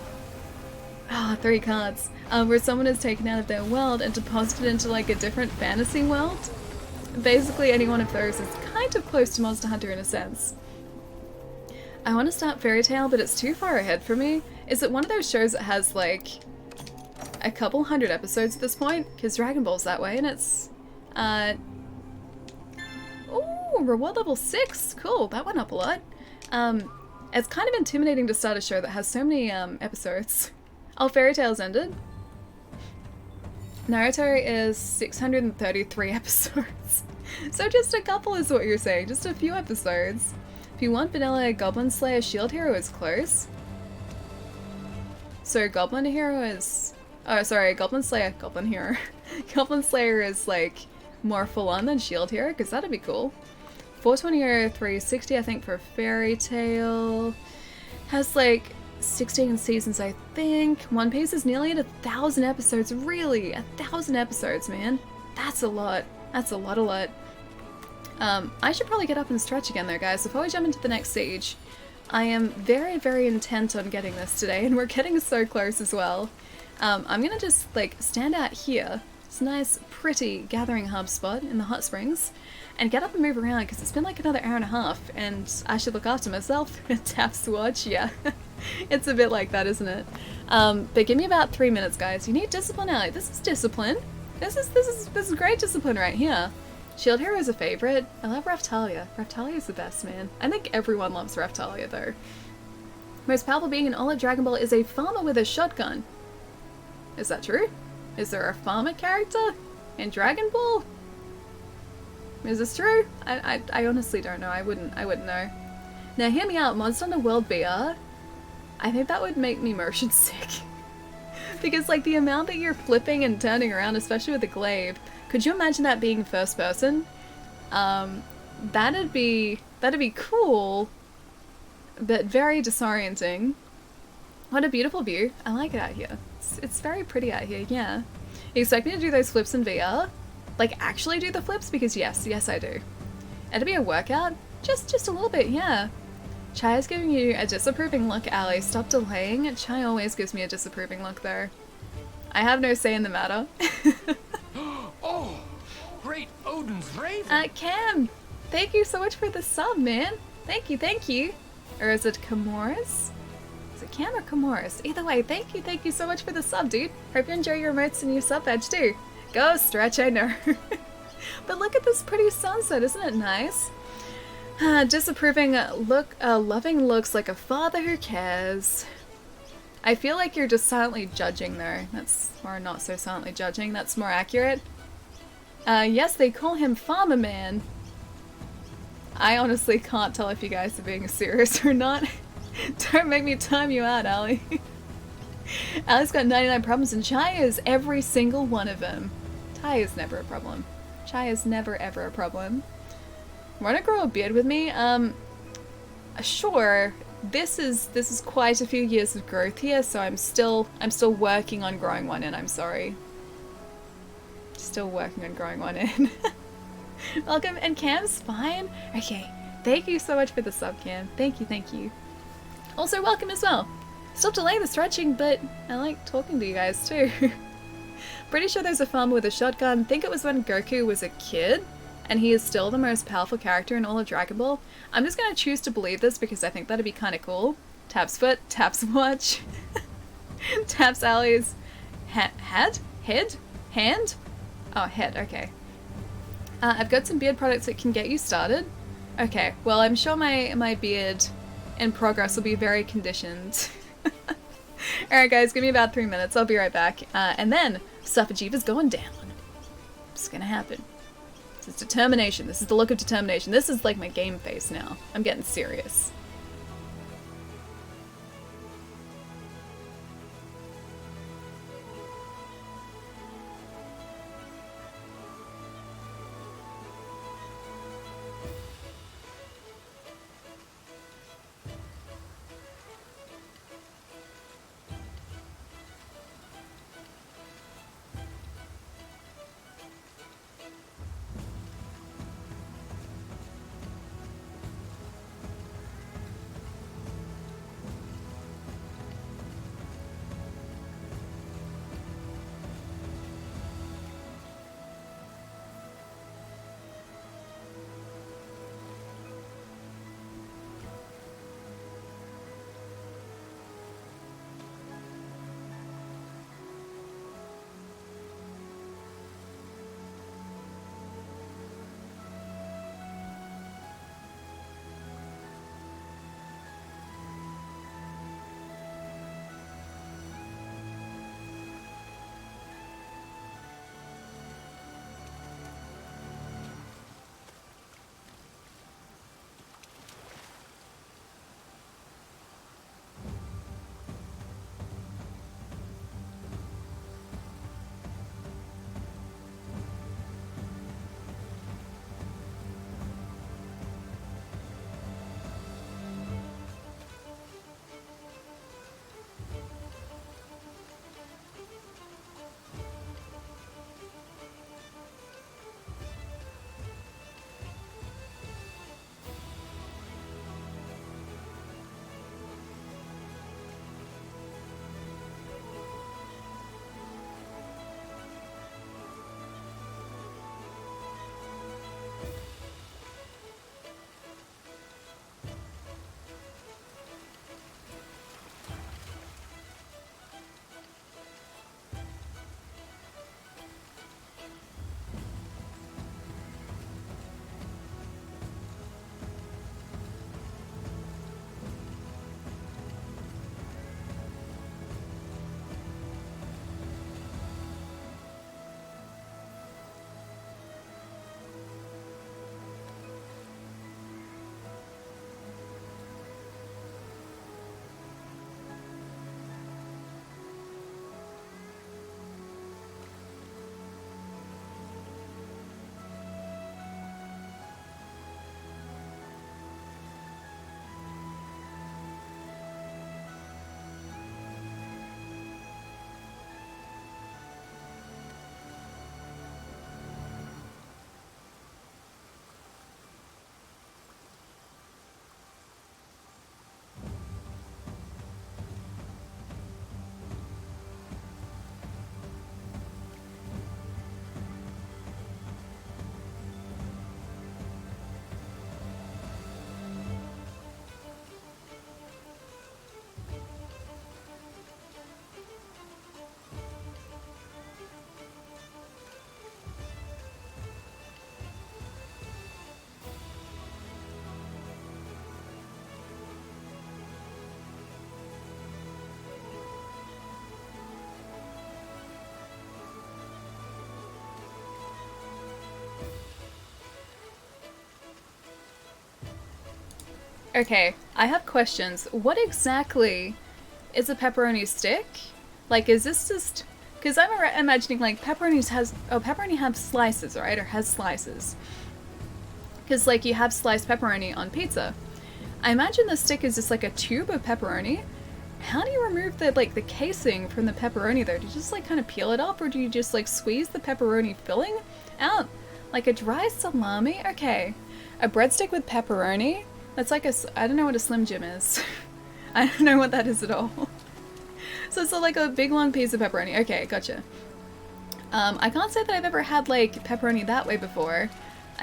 Ah, 3 cards. Where someone is taken out of their world and deposited into like a different fantasy world. Basically any one of those is kind of close to Monster Hunter in a sense. I want to start Fairy Tail, but it's too far ahead for me. Is it one of those shows that has like a couple hundred episodes at this point? Because Dragon Ball's that way and it's ooh, reward level 6! Cool, that went up a lot. It's kind of intimidating to start a show that has so many episodes. Oh, Fairy Tail's ended. Naruto is 633 episodes. So just a couple is what you're saying, just a few episodes. If you want vanilla, Goblin Slayer Shield Hero is close. So Goblin Hero is... Oh, sorry, Goblin Slayer, Goblin Hero. Goblin Slayer is like more full on than Shield Hero, because that'd be cool. 420 or 360 I think for Fairy Tail. Has like 16 seasons I think. One Piece is nearly at 1,000 episodes. Really? 1,000 episodes, man. That's a lot. That's a lot. I should probably get up and stretch again though, guys, before we jump into the next siege. I am very, very intent on getting this today, and we're getting so close as well. I'm gonna just like stand out here. It's a nice, pretty gathering hub spot in the hot springs. And get up and move around because it's been like another hour and a half and I should look after myself. Taps to watch, yeah. It's a bit like that, isn't it? But give me about 3 minutes, guys. You need discipline, Allie. This is discipline. This is great discipline right here. Shield Hero is a favorite. I love Raftalia. Raftalia is the best, man. I think everyone loves Raftalia though. Most powerful being in all of Dragon Ball is a farmer with a shotgun. Is that true? Is there a farmer character in Dragon Ball? Is this true? I honestly don't know. I wouldn't know. Now hear me out, Monster Hunter World VR. I think that would make me motion sick. Because like the amount that you're flipping and turning around, especially with the glaive, could you imagine that being first person? That'd be cool, but very disorienting. What a beautiful view. I like it out here. It's very pretty out here, yeah. You expect me to do those flips in VR? Like actually do the flips? Because yes I do. It'd be a workout? Just a little bit, yeah. Chai is giving you a disapproving look, Allie. Stop delaying. Chai always gives me a disapproving look though. I have no say in the matter. Oh, great Odin's raven. Cam, thank you so much for the sub, man. Thank you. Or is it Kamoris? Is it Cam or Kamoris? Either way, thank you so much for the sub, dude. Hope you enjoy your emotes and your sub badge too. Go stretch, I know. But look at this pretty sunset, isn't it nice? Disapproving look, loving looks like a father who cares. I feel like you're just silently judging though. That's, or not so silently judging, that's more accurate. Yes, they call him Farmer Man. I honestly can't tell if you guys are being serious or not. Don't make me time you out, Allie. Allie's got 99 problems and Chai is every single one of them. Chai is never a problem. Chai is never ever a problem. Wanna grow a beard with me? Sure. This is quite a few years of growth here, so I'm still working on growing one in, I'm sorry. Still working on growing one in. Welcome, and Cam's fine? Okay, thank you so much for the sub, Cam. Thank you. Also, welcome as well. Still delay the stretching, but I like talking to you guys too. Pretty sure there's a farmer with a shotgun. Think it was when Goku was a kid. and he is still the most powerful character in all of Dragon Ball. I'm just gonna choose to believe this because I think that'd be kind of cool. Taps foot, taps watch, taps allies, head, hand? Oh, head, okay. I've got some beard products that can get you started. Okay, well I'm sure my beard in progress will be very conditioned. Alright guys, give me about 3 minutes, I'll be right back. And then, Safi'jiiva's going down. It's gonna happen. This is determination, this is the look of determination. This is like my game face now. I'm getting serious. Okay, I have questions. What exactly is a pepperoni stick? Like, is this just... Because I'm imagining, like, pepperoni have slices, right? Or has slices. Because, like, you have sliced pepperoni on pizza. I imagine the stick is just, like, a tube of pepperoni. How do you remove the, like, the casing from the pepperoni, though? Do you just, like, kind of peel it off? Or do you just, like, squeeze the pepperoni filling out? Like a dry salami? Okay. A breadstick with pepperoni? That's like a... I don't know what a Slim Jim is. I don't know what that is at all. So it's like a big long piece of pepperoni. Okay, gotcha. I can't say that I've ever had like pepperoni that way before.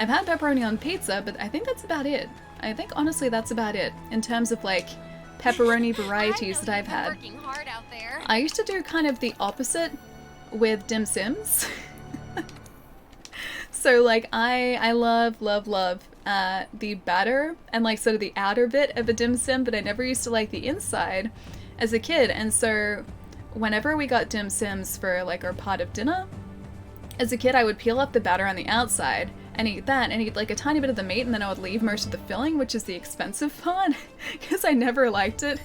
I've had pepperoni on pizza, but I think that's about it. I think honestly that's about it in terms of like pepperoni varieties that I've had. Working hard out there. I used to do kind of the opposite with dim sims. So like I love the batter and like sort of the outer bit of a dim sim, but I never used to like the inside as a kid. And so whenever we got dim sims for like our pot of dinner, as a kid I would peel up the batter on the outside and eat that and eat like a tiny bit of the meat, and then I would leave most of the filling, which is the expensive part, because I never liked it.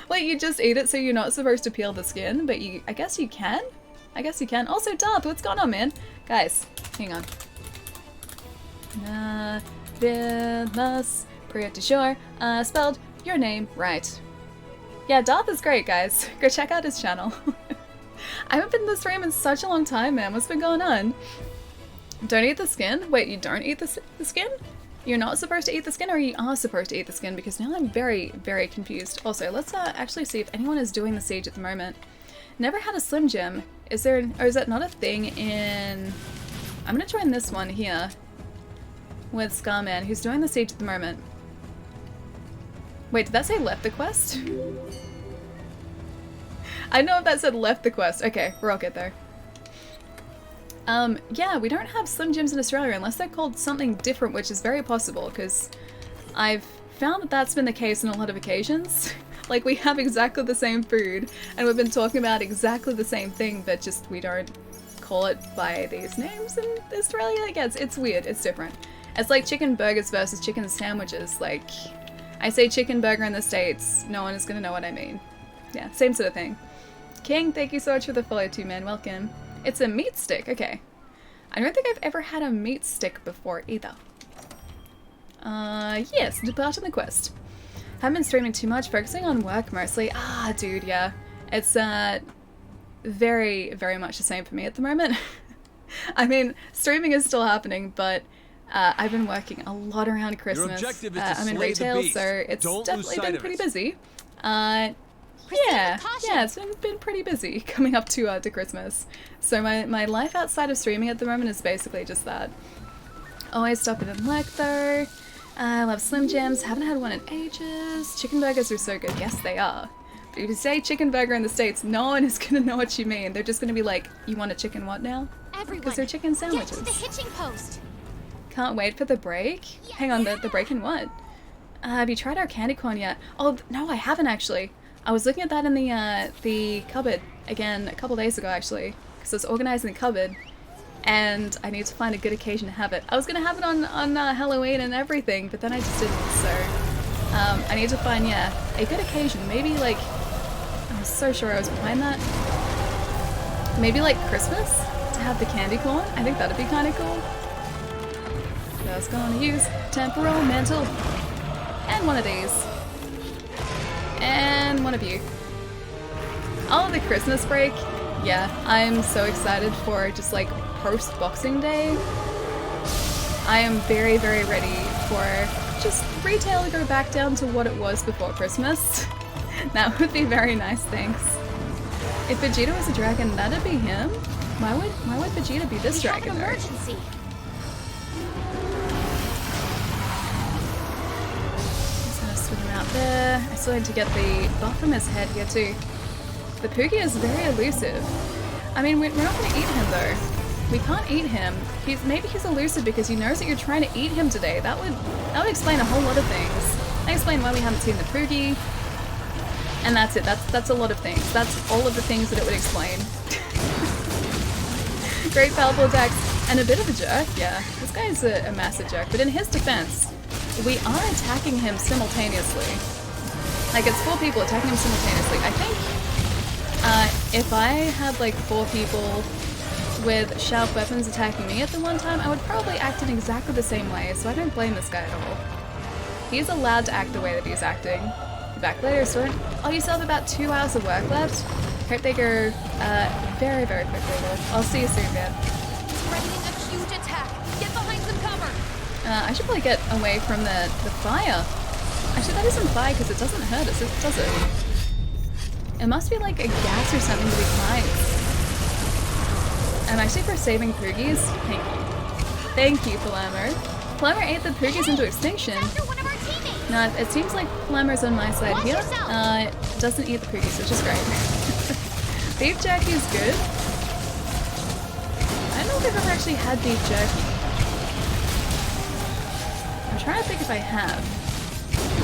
Like you just eat it, so you're not supposed to peel the skin, but I guess you can. I guess you can. Also, Darth, what's going on, man? Guys, hang on. Navilas, pretty sure. Spelled your name right. Yeah, Darth is great, guys. Go check out his channel. I haven't been in this stream in such a long time, man. What's been going on? Don't eat the skin? Wait, you don't eat the skin? You're not supposed to eat the skin, or you are supposed to eat the skin? Because now I'm very, very confused. Also, let's actually see if anyone is doing the siege at the moment. Never had a Slim Jim. Is there, or is that not a thing in... I'm gonna join this one here with Scarman, who's doing the siege at the moment. Wait, did that say left the quest? I know if that said left the quest. Okay, we'll all get there. Yeah, we don't have Slim Jims in Australia unless they're called something different, which is very possible, because I've found that that's been the case on a lot of occasions. Like, we have exactly the same food, and we've been talking about exactly the same thing, but just we don't call it by these names in Australia. Like, it's weird, it's different. It's like chicken burgers versus chicken sandwiches. Like, I say chicken burger in the States, no one is gonna know what I mean. Yeah, same sort of thing. King, thank you so much for the follow too, man, welcome. It's a meat stick, okay. I don't think I've ever had a meat stick before either. Yes, depart on the quest. Haven't been streaming too much, focusing on work mostly. Ah, dude, yeah. It's, very, very much the same for me at the moment. I mean, streaming is still happening, but I've been working a lot around Christmas. Your objective is to I'm in slay the retail, beast. so it's Don't definitely lose sight been of pretty it. busy. Proceed with caution. Yeah, it's been pretty busy coming up to Christmas. So my life outside of streaming at the moment is basically just that. Always stopping in work though. I love Slim Jims. Haven't had one in ages. Chicken burgers are so good. Yes, they are. But if you say chicken burger in the States, no one is gonna know what you mean. They're just gonna be like, you want a chicken what now? Everyone, Because they're chicken get sandwiches. to the hitching post. Can't wait for the break. Hang on, the break in what? Have you tried our candy corn yet? Oh, no, I haven't actually. I was looking at that in the cupboard again a couple days ago actually, because I was organizing the cupboard, and I need to find a good occasion to have it. I was gonna have it on Halloween and everything, but then I just didn't. So I need to find a good occasion. Maybe like I was so sure I was behind that. Maybe like Christmas to have the candy corn. I think that'd be kind of cool. I was gonna use temporal mantle and one of these. And one of you. Oh, the Christmas break. Yeah, I'm so excited for just like post Boxing Day. I am very, very ready for just retail to go back down to what it was before Christmas. That would be very nice, thanks. If Vegeta was a dragon, that'd be him. Why would Vegeta be this We have dragon an though? emergency. Out there. I still need to get the buff from his head here too. The Poogie is very elusive. I mean, we're not going to eat him though. We can't eat him. Maybe he's elusive because he knows that you're trying to eat him today. That would explain a whole lot of things. That explain why we haven't seen the Poogie. And that's it. That's a lot of things. That's all of the things that it would explain. Great fallible attacks and a bit of a jerk. Yeah, this guy's a massive jerk. But in his defense, we are attacking him simultaneously. Like, it's 4 people attacking him simultaneously. I think if I had like 4 people with sharp weapons attacking me at the one time, I would probably act in exactly the same way, so I don't blame this guy at all. He's allowed to act the way that he's acting. Back later, student. Oh, you still have about 2 hours of work left? Hope they go very, very quickly, Lord. I'll see you soon, man. Threatening a huge attack. Get behind some cover. I should probably get away from the fire. Actually, that isn't fire because it doesn't hurt us, does it? It must be like a gas or something to be fine. I'm actually for saving Poogies. Thank you. Thank you, Palermo. Palermo ate the Poogies into extinction. After one of our teammates. No, it seems like Palermo's on my side Watch here. yourself. Doesn't eat the Poogies, which is great. Beef jerky is good. I don't know if I've ever actually had beef jerky. I'm trying to think if I have.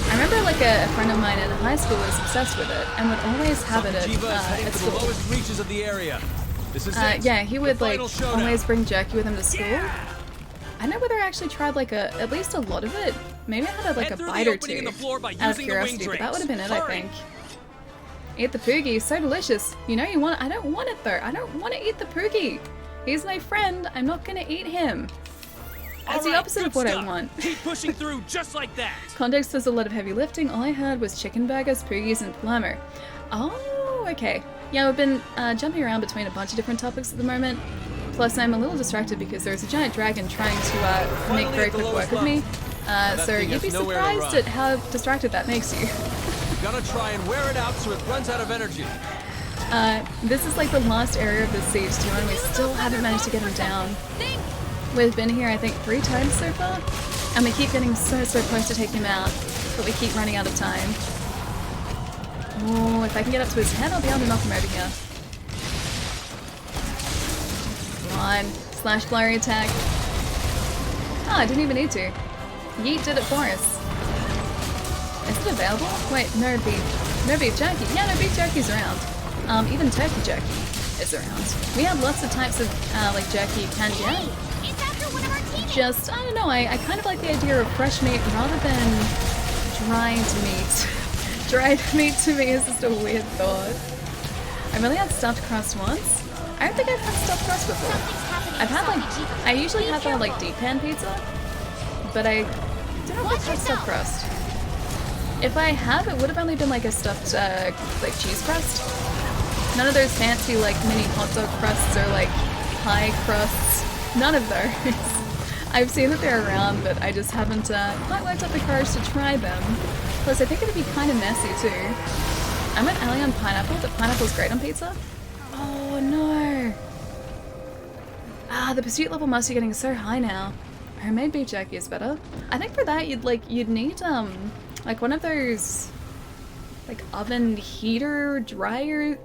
I remember like a friend of mine in high school was obsessed with it and would always have it Safi'jiiva is heading at for the school. lowest reaches of the area. This is it. Yeah, he would The like final showdown. always bring jerky with him to school. I don't know whether I actually tried like at least a lot of it. Maybe I had like Head a through the bite or opening in two the floor by out of using the wing curiosity, but that would have been it, I drinks. think. Eat the Poogie, so delicious. You know you want. I don't want it though. I don't want to eat the Poogie. He's my friend. I'm not gonna eat him. That's the Alright, opposite good of what I stuff. want. Keep pushing through just like that. Context was a lot of heavy lifting. All I heard was chicken burgers, Poogies, and Palermo. Oh, okay. Yeah, we've been jumping around between a bunch of different topics at the moment. Plus, I'm a little distracted because there's a giant dragon trying to make Finally very at the quick work lowest of me. that So thing you'd has be nowhere to surprised run. at how distracted that makes you. Gonna try and wear it out so it runs out of energy. This is like the last area of the siege too, and we still haven't managed to get him down. Think. We've been here, I think, 3 times so far, and we keep getting so close to take him out, but we keep running out of time. Oh, if I can get up to his head, I'll be able to knock him over here. Come on, slash flurry attack. Oh, I didn't even need to. Yeet did it for us. Is it available? Wait, no beef jerky. Yeah, no beef jerky's around. Even turkey jerky is around. We have lots of types of like jerky you can get. It's after one of our teammates. Just, I don't know, I kind of like the idea of fresh meat rather than dried meat. Dried meat to me is just a weird thought. I've only had stuffed crust once. I don't think I've had stuffed crust before. Something's happening. I've had like, Safi'jiiva. I usually Be have that like careful. deep pan pizza, but I don't know if I've had stuffed crust. If I have, it would have only been like a stuffed like cheese crust. None of those fancy like mini hot dog crusts or like pie crusts. None of those. I've seen that they're around, but I just haven't quite worked up the courage to try them. Plus, I think it'd be kind of messy too. I'm an ally on pineapple, but pineapple's great on pizza. Oh no! Ah, the pursuit level must be getting so high now. Homemade beef jerky is better. I think for that you'd need like one of those like oven heater dryer.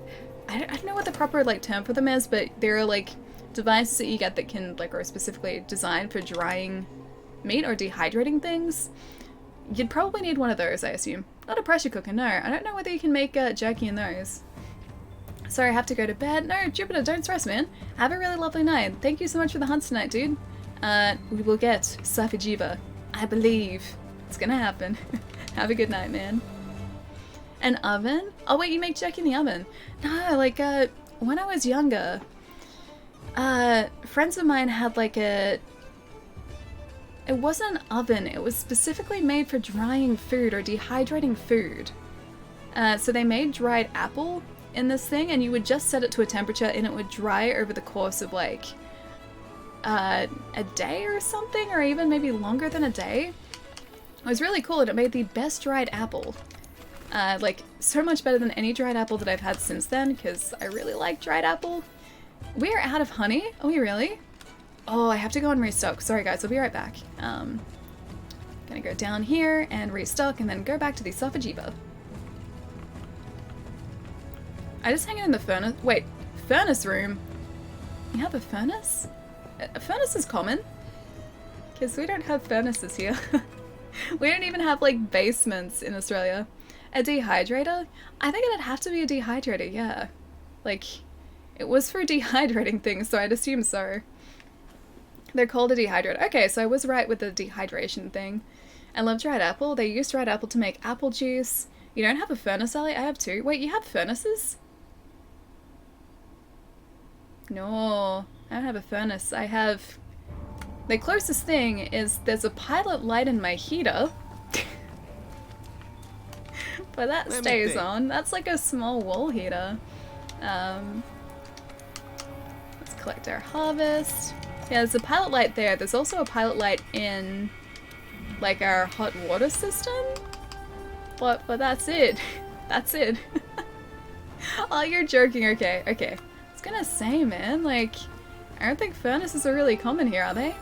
I don't know what the proper like term for them is, but they're like devices that you get that can like are specifically designed for drying meat or dehydrating things. You'd probably need one of those, I assume. Not a pressure cooker, no. I don't know whether you can make jerky in those. Sorry, I have to go to bed. No, Jupiter, don't stress, man. Have a really lovely night. Thank you so much for the hunt tonight, dude. We will get Safi'jiiva. I believe. It's gonna happen. Have a good night, man. An oven? Oh wait, you make jerky in the oven. No, like, when I was younger, friends of mine had like it wasn't an oven, it was specifically made for drying food or dehydrating food. So they made dried apple in this thing, and you would just set it to a temperature and it would dry over the course of like a day or something, or even maybe longer than a day. It was really cool, and it made the best dried apple. Like, so much better than any dried apple that I've had since then, because I really like dried apple. We are out of honey. Are we really? Oh, I have to go and restock. Sorry guys, I'll be right back. Gonna go down here and restock, and then go back to the Safi'jiiva. I just hang it in the furnace. Wait, furnace room? You have a furnace? A furnace is common. Because we don't have furnaces here. We don't even have like basements in Australia. A dehydrator? I think it'd have to be a dehydrator, yeah. Like, it was for dehydrating things, so I'd assume so. They're called a dehydrator. Okay, so I was right with the dehydration thing. I love dried apple. They use dried apple to make apple juice. You don't have a furnace, Ellie? I have 2. Wait, you have furnaces? No, I don't have a furnace. I have... The closest thing is there's a pilot light in my heater. But that stays on. That's like a small wall heater. Let's collect our harvest. Yeah, there's a pilot light there. There's also a pilot light in like our hot water system. But that's it. That's it. Oh, you're joking. Okay, okay. I was gonna say, man, like, I don't think furnaces are really common here, are they?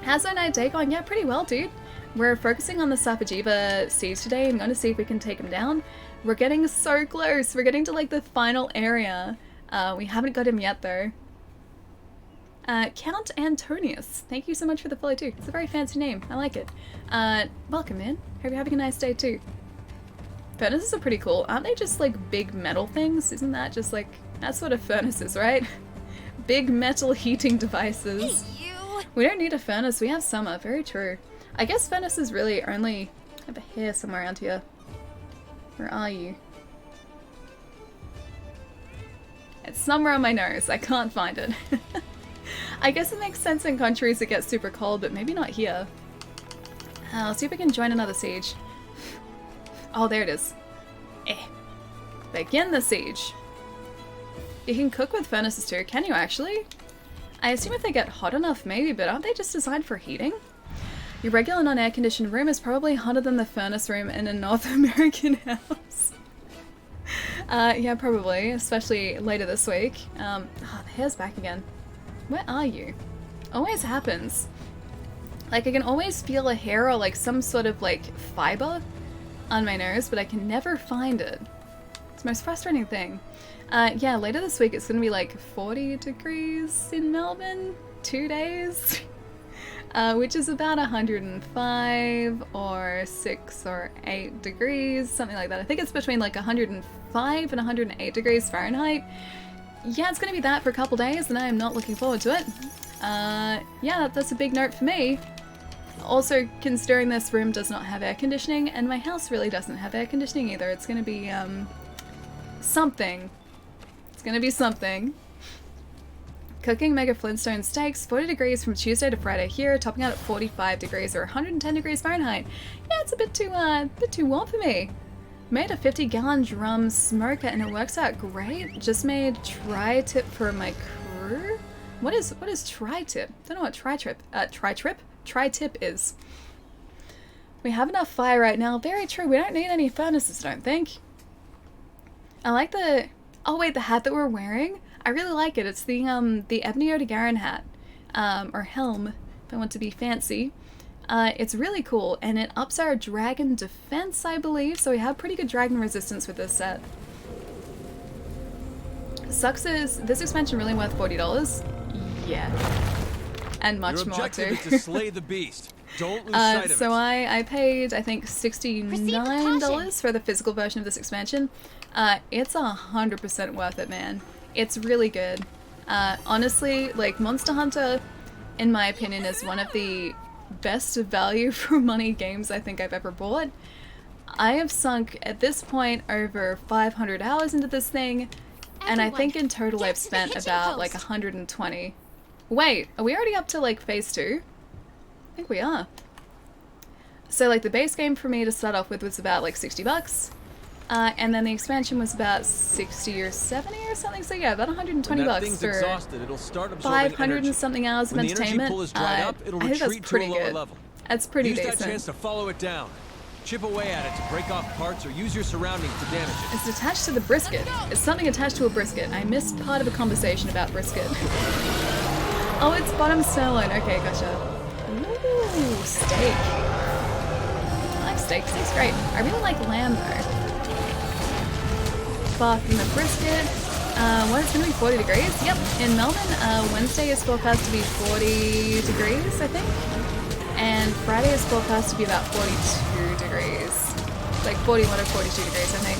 How's our night day going? Yeah, pretty well, dude. We're focusing on the Safi'jiiva siege today. I'm going to see if we can take him down. We're getting so close. We're getting to like the final area. We haven't got him yet though. Count Antonius. Thank you so much for the follow too. It's a very fancy name. I like it. Welcome in. Hope you're having a nice day too. Furnaces are pretty cool. Aren't they just like big metal things? Isn't that just like, that's what a furnace is, right? Big metal heating devices. Hey, you! We don't need a furnace, we have summer. Very true. I guess furnaces really only have a hair somewhere around here. Where are you? It's somewhere on my nose. I can't find it. I guess it makes sense in countries that get super cold, but maybe not here. Let's see if we can join another siege. Oh, there it is. Begin the siege. You can cook with furnaces too, can you actually? I assume if they get hot enough, maybe, but aren't they just designed for heating? Your regular non-air-conditioned room is probably hotter than the furnace room in a North American house. Yeah, probably, especially later this week. Oh, the hair's back again. Where are you? Always happens. Like, I can always feel a hair or like some sort of like fiber on my nose, but I can never find it. It's the most frustrating thing. Yeah, later this week it's gonna be like 40 degrees in Melbourne, 2 days. Which is about 105 or 6 or 8 degrees, something like that. I think it's between like 105 and 108 degrees Fahrenheit. Yeah, it's gonna be that for a couple days and I am not looking forward to it. Yeah, that's a big note for me. Also, considering this room does not have air conditioning, and my house really doesn't have air conditioning either, it's gonna be, something. It's gonna be something. Cooking Mega Flintstone steaks, 40 degrees from Tuesday to Friday here, topping out at 45 degrees or 110 degrees Fahrenheit. Yeah, it's a bit too warm for me. Made a 50-gallon drum smoker and it works out great. Just made tri-tip for my crew. What is tri-tip? Don't know what tri-tip is. We have enough fire right now. Very true. We don't need any furnaces, I don't think. I like the... Oh wait, the hat that we're wearing? I really like it. It's the Ebony Odegaran hat. Or helm, if I want to be fancy. It's really cool, and it ups our dragon defense, I believe, so we have pretty good dragon resistance with this set. Sucks is this expansion really worth $40? Yeah. And much Your more objective too. is to slay the beast. Don't lose sight of So it. I paid, I think, $69 for the physical version of this expansion. It's 100% worth it, man. It's really good. Honestly, like, Monster Hunter, in my opinion, is one of the best value for money games I think I've ever bought. I have sunk, at this point, over 500 hours into this thing, and I think in total I've spent about, like, 120. Wait, are we already up to, like, phase 2? I think we are. So, like, the base game for me to start off with was about, like, 60 bucks. And then the expansion was about 60 or 70 or something. So yeah, about 120 When that bucks thing's for exhausted, it'll start absorbing 500 energy. and something hours of When the energy entertainment. pool is dried up, it'll I think that's retreat to a pretty lower good. level. That's pretty Use decent. that chance to follow it down. Chip away at it to break off parts or use your surroundings to damage it. It's attached to the brisket. It's something attached to a brisket. I missed part of a conversation about brisket. Oh, it's bottom sirloin. Okay, gotcha. Ooh, steak. I like steak. Steak's great. I really like lamb though. Far from the brisket. What, it's gonna be 40 degrees? Yep, in Melbourne, Wednesday is forecast to be 40 degrees, I think. And Friday is forecast to be about 42 degrees. Like 41 or 42 degrees, I think.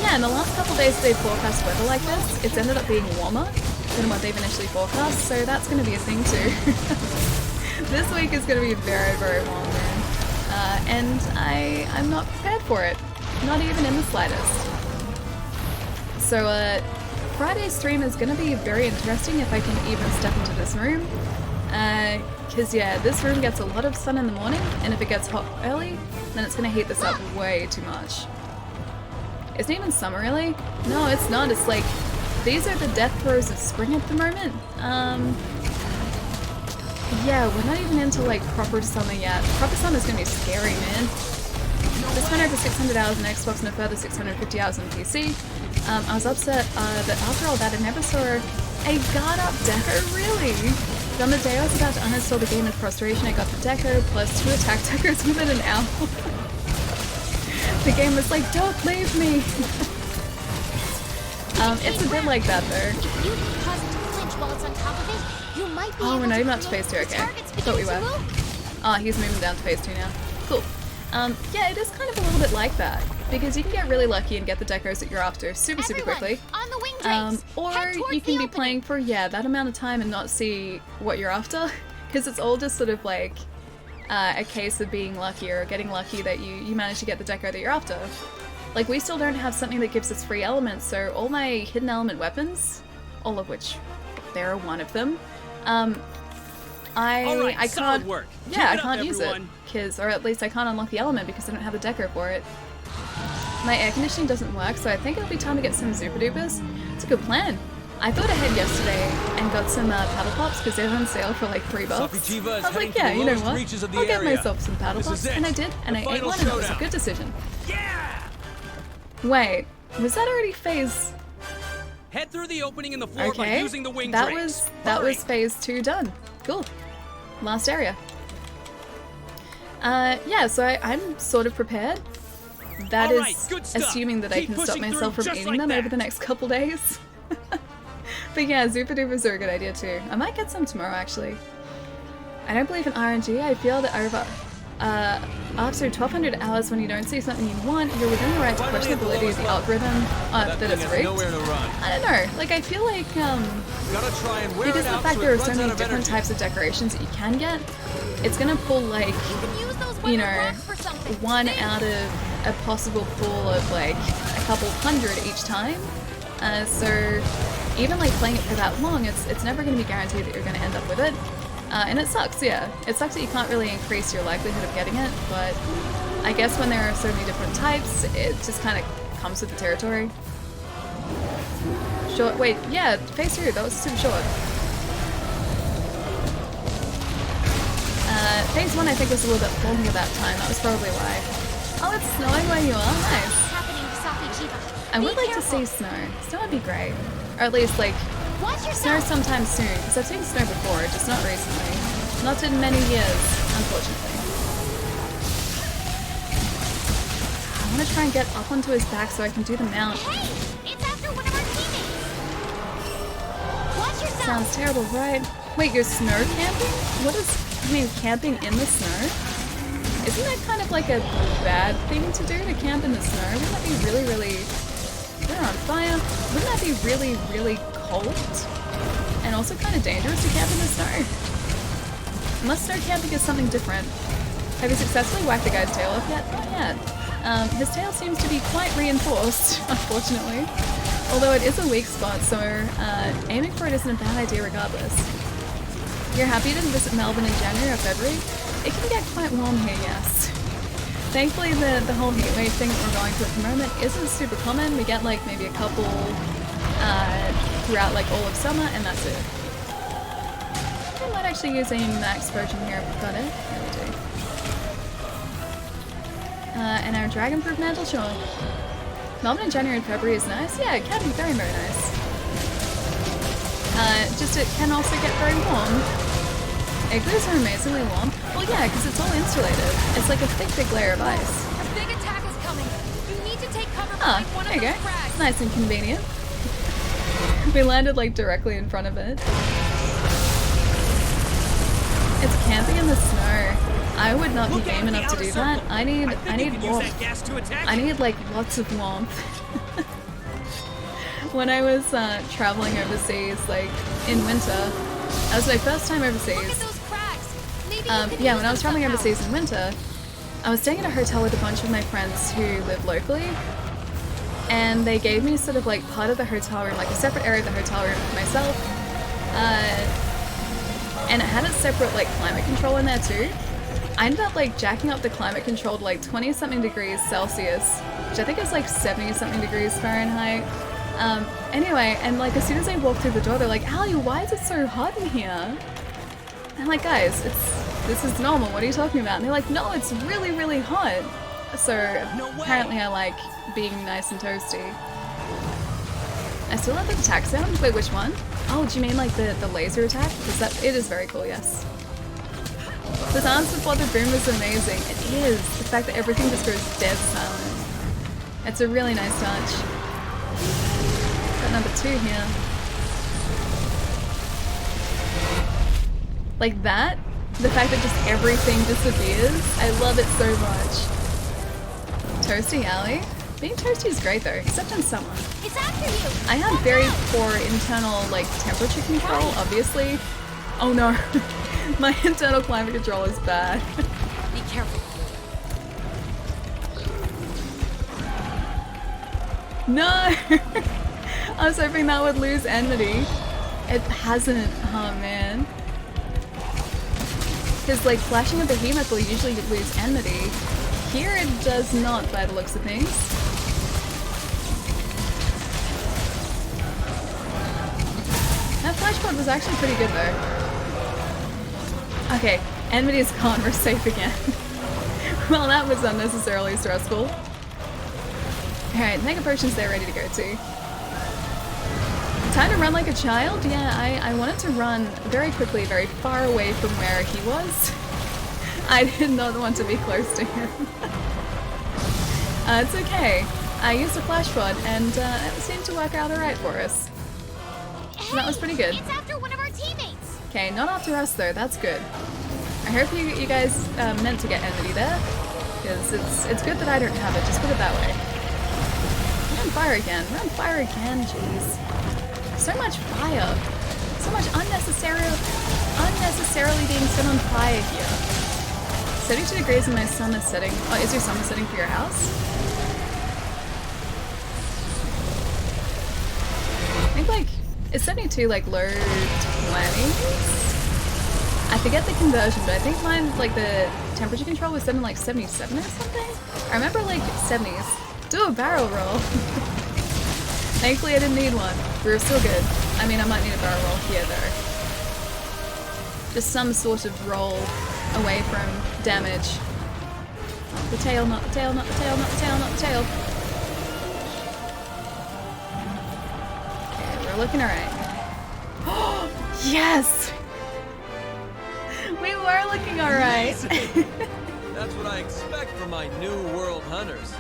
Yeah, in the last couple days they've forecast weather like this. It's ended up being warmer than what they've initially forecast, so that's gonna be a thing too. This week is gonna be very, very warm, man. And I'm not prepared for it. Not even in the slightest. So, Friday's stream is gonna be very interesting if I can even step into this room. Cause yeah, this room gets a lot of sun in the morning, and if it gets hot early, then it's gonna heat this up way too much. Isn't even summer really? No, it's not. It's like, these are the death throes of spring at the moment. Yeah, we're not even into like proper summer yet. Proper summer's gonna be scary, man. I spent over 600 hours on Xbox and a further 650 hours on PC. I was upset that after all that I never saw a guard up deco, really? On the day I was about to uninstall the game with frustration, I got the deco plus 2 attack decos within an hour. The game was like, don't leave me! It's a bit like that though. If you can cause it to flinch while it's on top of it, you might be Oh, able we're not to even up to create phase 2, the okay. targets Thought we begin were. to move. Oh, he's moving down to phase 2 now. Cool. Yeah, it is kind of a little bit like that, because you can get really lucky and get the decos that you're after super Everyone, quickly. on the wing drakes. Or Head towards you can the be opening. playing for, yeah, that amount of time and not see what you're after, because it's all just sort of like a case of being lucky or getting lucky that you manage to get the deco that you're after. Like, we still don't have something that gives us free elements, so all my hidden element weapons, all of which there are one of them, Alright, I solid can't, work. yeah, I Keep it up, can't use it, everyone. because, or at least I can't unlock the element because I don't have the deco for it. My air conditioning doesn't work, so I think it'll be time to get some Super Dupers. It's a good plan. I thought ahead yesterday and got some paddle pops because they're on sale for like $3. Safi'jiiva is I was heading like, for yeah, the you know lowest what? reaches of the I'll get area. myself some paddle This pops, is it. and I did, and The I ate final one, and it was a showdown. good decision. Yeah! Wait, was that already phase? Head through the opening in the floor by Okay, using the wing that drakes. was Hurry. phase 2 done. Cool. Last area. Yeah, so I'm sort of prepared. That All right, is good stuff. assuming that I Keep can stop pushing myself through from just eating like them over that. the next couple days. But yeah, Super Dupers are a good idea too. I might get some tomorrow actually. I don't believe in RNG. I feel that over after 1200 hours when you don't see something you want, you're within the right to question the validity of the algorithm that thing it's has rigged. nowhere to run. I don't know. Like, I feel like Gotta try and wear because it the out fact so there it are so runs many out of different energy. types of decorations that you can get, it's gonna pull like, You can use those you weather know, rocks for something. one Think. out of a possible pool of like a couple hundred each time. So even like playing it for that long, it's never going to be guaranteed that you're going to end up with it. And it sucks, yeah. It sucks that you can't really increase your likelihood of getting it, but I guess when there are so many different types, it just kind of comes with the territory. Short, wait, yeah, phase 2, that was super short. Phase 1 I think was a little bit longer that time, that was probably why. Oh, it's snowing where you are, nice. What's happening to Safi'jiiva? I would Be like to careful. see snow. Snow would be great. Or at least like Watch snow yourself. sometime soon, because I've seen snow before, just not recently. Not in many years, unfortunately. I want to try and get up onto his back so I can do the mount. Hey, it's after one of our teammates. Watch yourself. Sounds terrible, right? Wait, you're snow camping? What is, you mean camping in the snow? Isn't that kind of like a bad thing to do, to camp in the snow? Wouldn't that be really, really... We're on fire. Wouldn't that be really, really cold? And also kind of dangerous to camp in the snow? Unless snow camping is something different. Have you successfully whacked the guy's tail off yet? Not yet. His tail seems to be quite reinforced, unfortunately. Although it is a weak spot, so aiming for it isn't a bad idea regardless. You're happy to visit Melbourne in January or February? It can get quite warm here, yes. Thankfully, the whole heatwave thing that we're going through at the moment isn't super common. We get like maybe a couple throughout like all of summer, and that's it. I might actually use a max version here if we've got it. There we do. And our dragon-proof mantle, sure. Melbourne in January and February is nice. Yeah, it can be very, very nice. Just it can also get very warm. Igloos are amazingly warm. Well, yeah, because it's all insulated. It's like a thick, thick layer of ice. A big attack is coming. You need to take cover Ah, behind one there of you those go. crags. Nice and convenient. We landed like directly in front of it. It's camping in the snow. I would not be Look out game at the enough to outer do that. circle. I need think you can use warmth. that gas to attack. I need like lots of warmth. When I was traveling overseas, like in winter, that was my first time Look at overseas. those crags. Maybe you can Yeah, use when I was them traveling somehow. overseas in winter, I was staying at a hotel with a bunch of my friends who live locally, and they gave me sort of like part of the hotel room, like a separate area of the hotel room for myself, and it had a separate like climate control in there too. I ended up like jacking up the climate control to like 20 something degrees Celsius, which I think is like 70 something degrees Fahrenheit. Anyway, and like as soon as I walked through the door, they're like, "Ali, why is it so hot in here?" And I'm like, "Guys, this is normal. What are you talking about?" And they're like, "No, it's really, really hot." So No way. apparently I like being nice and toasty. I still love the attack sound. Wait, which one? Oh, do you mean like the laser attack? Because that it is very cool, yes. The dance before the boom is amazing. It is. The fact that everything just goes dead silent. It's a really nice touch. Got number 2 here. Like that, the fact that just everything disappears, I love it so much. Toasty Alley? Being toasty is great though, except in summer. It's after you. I have very poor internal like temperature control, obviously. Oh no, my internal climate control is bad. Be careful. No! I was hoping that would lose enmity. It hasn't, oh man. Because like flashing a behemoth will usually lose enmity. Here it does not by the looks of things. That flash pod was actually pretty good though. Okay, enmity is gone, we're safe again. Well, that was unnecessarily stressful. Alright, Mega Potions they're ready to go to. Time to run like a child? Yeah, I wanted to run very quickly, very far away from where he was. I did not want to be close to him. It's okay. I used a flash pod and it seemed to work out alright for us. So that was pretty good. It's after one of our teammates. Okay, not after us though, that's good. I hope you guys meant to get enmity there. Because it's good that I don't have it, just put it that way. Run fire again, jeez. So much fire. So much unnecessarily being set on fire here. 72 degrees in my summer setting. Oh, is your summer setting for your house? I think like, is 72 like low 20s? I forget the conversion, but I think mine, like the temperature control was set in like 77 or something? I remember like 70s. Do a barrel roll. Thankfully I didn't need one. We were still good. I mean, I might need a barrel roll here though. Just some sort of roll away from damage. Not the tail, not the tail, not the tail, not the tail, not the tail. Okay, we're looking alright. Oh, yes! We were looking alright. That's what I expect from my new world hunters.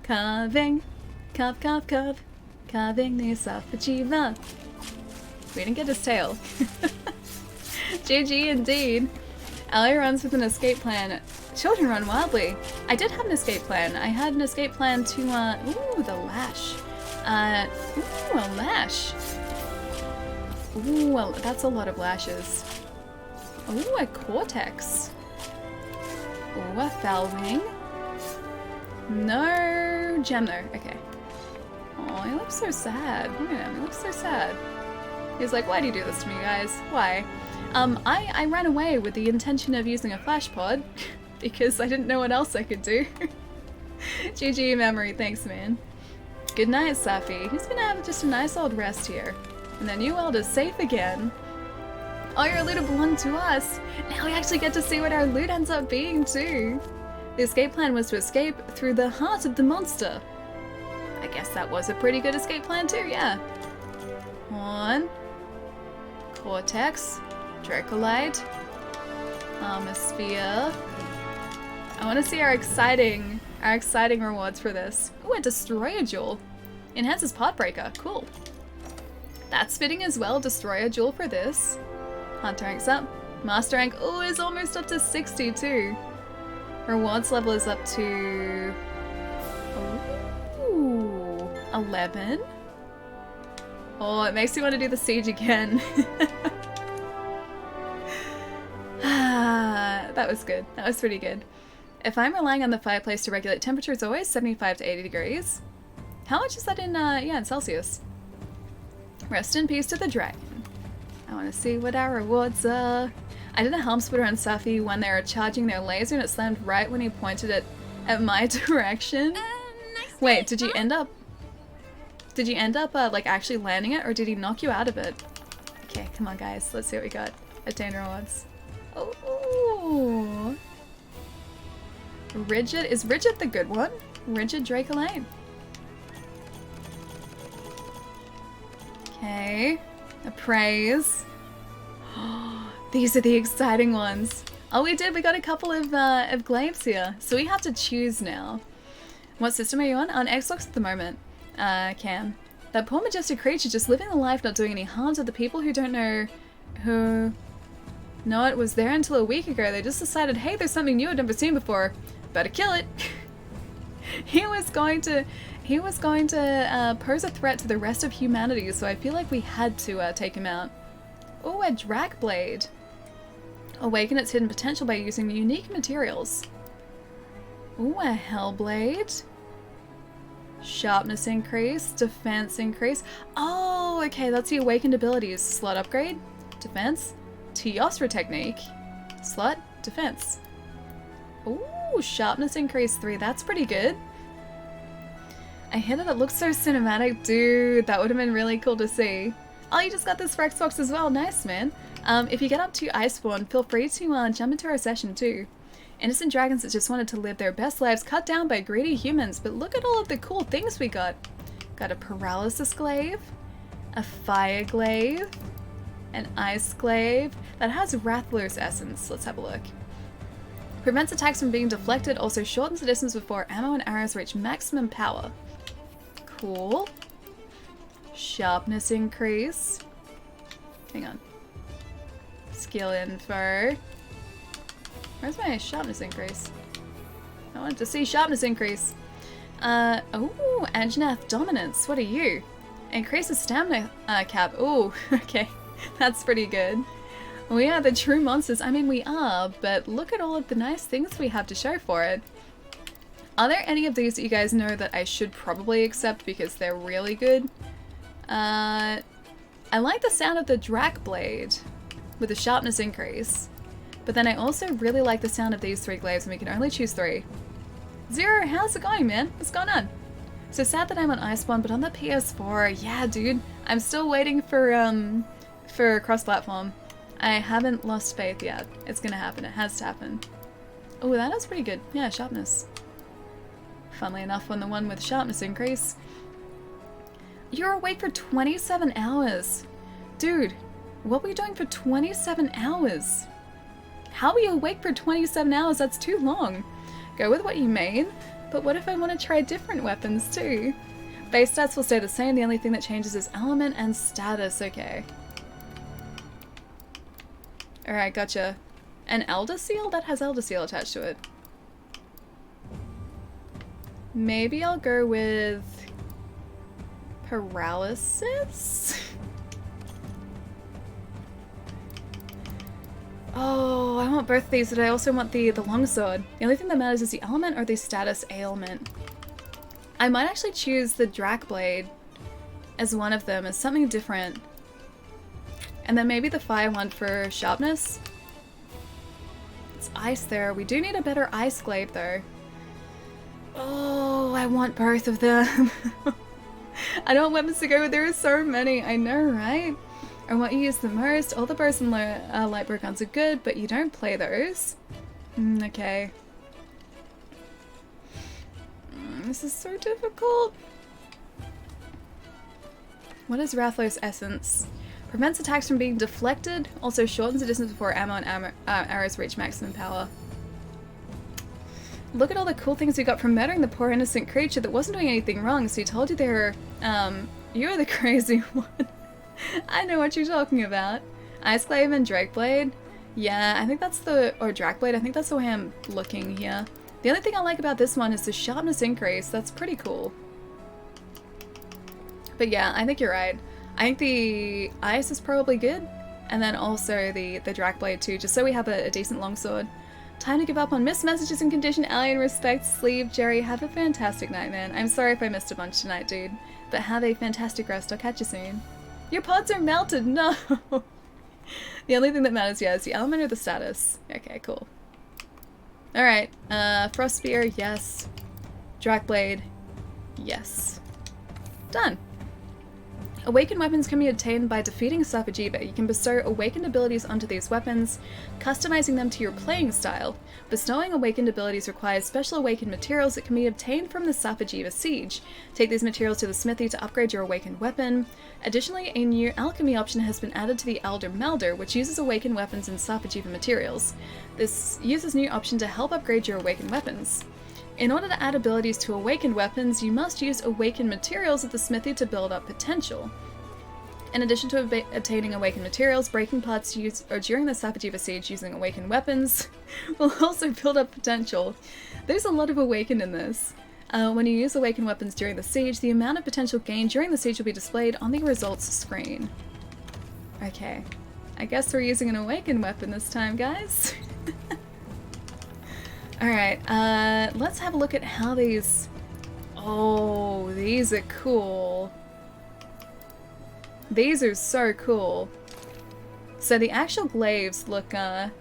Carving, carve, carve, carve, carving the Safi'jiiva. We didn't get his tail. GG indeed. Ellie runs with an escape plan. Children run wildly. I did have an escape plan. I had an escape plan to, ooh, the lash. Ooh, a lash. Ooh, well, that's a lot of lashes. Ooh, a cortex. Ooh, a foul wing. No gem though. Okay. Oh, he looks so sad. Look at him. He looks so sad. He's like, why do you do this to me, guys? Why? I ran away with the intention of using a flash pod because I didn't know what else I could do. GG memory, thanks man. Good night, Safi. He's gonna have just a nice old rest here. And then you world is safe again. Oh, your loot belonged to us. Now we actually get to see what our loot ends up being too. The escape plan was to escape through the heart of the monster. I guess that was a pretty good escape plan too, yeah. One. Cortex. Dracolite. Armor Sphere. I want to see our exciting rewards for this. Ooh, a Destroyer Jewel. Enhances Part Breaker. Cool. That's fitting as well. Destroyer Jewel for this. Hunter ranks up. Master rank, oh, is almost up to 60 too. Rewards level is up to... Ooh, 11. Oh, it makes me want to do the siege again. That was good. That was pretty good. If I'm relying on the fireplace to regulate temperature, it's always 75 to 80 degrees. How much is that in, in Celsius? Rest in peace to the dragon. I want to see what our rewards are. I did a helm splitter on Safi when they were charging their laser and it slammed right when he pointed it at my direction. Nice Wait, did you end up like actually landing it or did he knock you out of it? Okay, come on guys, let's see what we got. Attain rewards. Oh, Rigid, is Rigid the good one? Rigid Dracolane. Okay. Appraise. These are the exciting ones. Oh, we got a couple of glaives here. So we have to choose now. What system are you on? On Xbox at the moment. Cam. That poor majestic creature just living the life, not doing any harm to the people who don't know who... No, it was there until a week ago. They just decided, hey, there's something new I've never seen before. Better kill it. He was going to pose a threat to the rest of humanity, so I feel like we had to take him out. Oh, a drag blade. Awaken its hidden potential by using unique materials. Ooh, a hellblade. Sharpness increase, defense increase. Oh, okay, that's the awakened abilities. Slot upgrade, defense, Teostra technique, slot, defense. Ooh, sharpness increase 3, that's pretty good. I hear that it looks so cinematic, dude. That would have been really cool to see. Oh, you just got this for Xbox as well. Nice, man. If you get up to Iceborne, feel free to jump into our session too. Innocent dragons that just wanted to live their best lives cut down by greedy humans, but look at all of the cool things we got. Got a paralysis glaive, a fire glaive, an ice glaive that has Rathalos essence. Let's have a look. Prevents attacks from being deflected, also shortens the distance before ammo and arrows reach maximum power. Cool. Sharpness increase. Hang on. Skill info. Where's my sharpness increase? I wanted to see sharpness increase. Oh, Anjanath Dominance. What are you? Increases stamina cap. Oh, okay. That's pretty good. We are the true monsters. I mean, we are, but look at all of the nice things we have to show for it. Are there any of these that you guys know that I should probably accept because they're really good? I like the sound of the Drac Blade with the sharpness increase, but then I also really like the sound of these 3 glaives, and we can only choose 3. Zero, how's it going, man? What's going on? So sad that I'm on Iceborne, but on the PS4, yeah, dude. I'm still waiting for cross-platform. I haven't lost faith yet. It's gonna happen. It has to happen. Oh, that was pretty good. Yeah, sharpness. Funnily enough, on the one with sharpness increase. You're awake for 27 hours. Dude, what were you doing for 27 hours? How are you awake for 27 hours? That's too long. Go with what you made, but what if I want to try different weapons too? Base stats will stay the same. The only thing that changes is element and status. Okay. Alright, gotcha. An Elder Seal? That has Elder Seal attached to it. Maybe I'll go with... paralysis? Oh, I want both of these, but I also want the longsword. The only thing that matters is the element or the status ailment. I might actually choose the Drac Blade as one of them, as something different. And then maybe the fire one for sharpness. It's ice there. We do need a better ice glaive though. Oh, I want both of them. I don't want weapons to go with. There are so many. I know, right? And what you use the most. All the bows and light bow guns are good, but you don't play those. Okay. This is so difficult. What is Rathalos Essence? Prevents attacks from being deflected. Also shortens the distance before ammo and arrows reach maximum power. Look at all the cool things you got from murdering the poor innocent creature that wasn't doing anything wrong, so you told you they were, you're the crazy one. I know what you're talking about. Ice Glaive and Drake Blade. Yeah, I think that's the, or Drac Blade, I think that's the way I'm looking here. The only thing I like about this one is the sharpness increase. That's pretty cool. But yeah, I think you're right. I think the ice is probably good, and then also the Drac Blade too, just so we have a decent longsword. Time to give up on missed messages and condition alien respect. Sleep, Jerry. Have a fantastic night, man. I'm sorry if I missed a bunch tonight, dude. But have a fantastic rest. I'll catch you soon. Your pods are melted. No. The only thing that matters, yeah, is the element or the status. Okay, cool. Alright. Frost Spear, yes. Drac Blade, yes. Done. Awakened weapons can be obtained by defeating Safi'jiiva. You can bestow awakened abilities onto these weapons, customizing them to your playing style. Bestowing awakened abilities requires special awakened materials that can be obtained from the Safi'jiiva siege. Take these materials to the smithy to upgrade your awakened weapon. Additionally, a new alchemy option has been added to the Elder Melder, which uses awakened weapons and Safi'jiiva materials. This uses new option to help upgrade your awakened weapons. In order to add abilities to awakened weapons, you must use awakened materials at the smithy to build up potential. In addition to obtaining awakened materials, breaking parts used during the Safi'jiiva siege using awakened weapons will also build up potential. There's a lot of awakened in this. When you use awakened weapons during the siege, the amount of potential gained during the siege will be displayed on the results screen. Okay, I guess we're using an awakened weapon this time, guys. Alright, let's have a look at how these... Oh, these are cool. These are so cool. So the actual glaives look the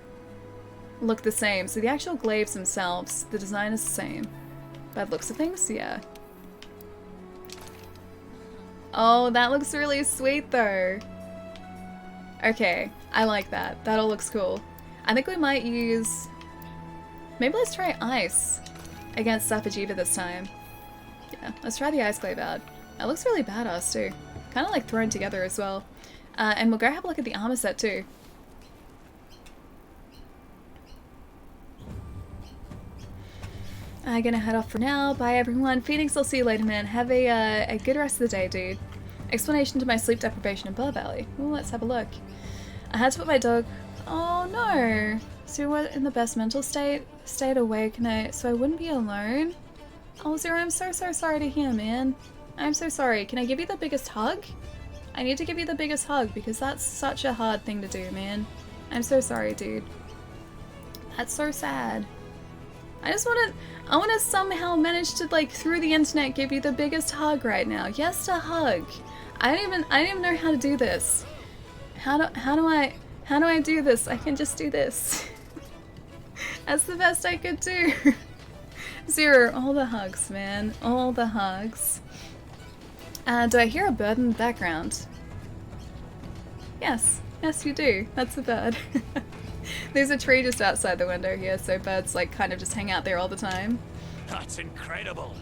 same. So the actual glaives themselves, the design is the same. By the looks of things, yeah. Oh, that looks really sweet though. Okay, I like that. That all looks cool. I think we might use... Maybe let's try ice against Safi'jiiva this time. Yeah, let's try the ice glaive out. That looks really badass too. Kind of like thrown together as well. And we'll go have a look at the armor set too. I'm gonna head off for now. Bye everyone. Phoenix, I'll see you later, man. Have a good rest of the day, dude. Explanation to my sleep deprivation in Burr Valley. Ooh, let's have a look. I had to put my dog... Oh no! So you were in the best mental state, stayed awake, so I wouldn't be alone? Oh, Zero, I'm so sorry to hear, man. I'm so sorry. Can I give you the biggest hug? I need to give you the biggest hug because that's such a hard thing to do, man. I'm so sorry, dude. That's so sad. I wanna somehow manage to, like, through the internet give you the biggest hug right now. Yes to hug. I don't even know how to do this. How do I do this? I can just do this. That's the best I could do. Zero, all the hugs, man. All the hugs. Do I hear a bird in the background? Yes. Yes, you do. That's a bird. There's a tree just outside the window here, so birds, like, kind of just hang out there all the time. That's incredible.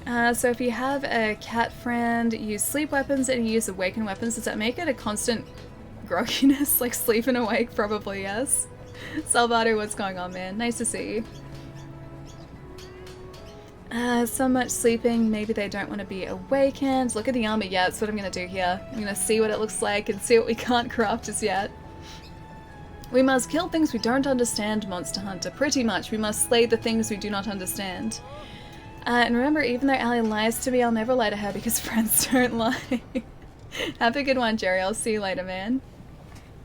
So if you have a cat friend, you use sleep weapons and you use awaken weapons, does that make it a constant grogginess? Like sleep and awake? Probably, yes. Salvador, what's going on, man? Nice to see you. So much sleeping, maybe they don't want to be awakened. Look at the armor, yeah, that's what I'm gonna do here. I'm gonna see what it looks like and see what we can't craft just yet. We must kill things we don't understand, Monster Hunter. Pretty much, we must slay the things we do not understand. And remember, even though Allie lies to me, I'll never lie to her because friends don't lie. Have a good one, Jerry. I'll see you later, man.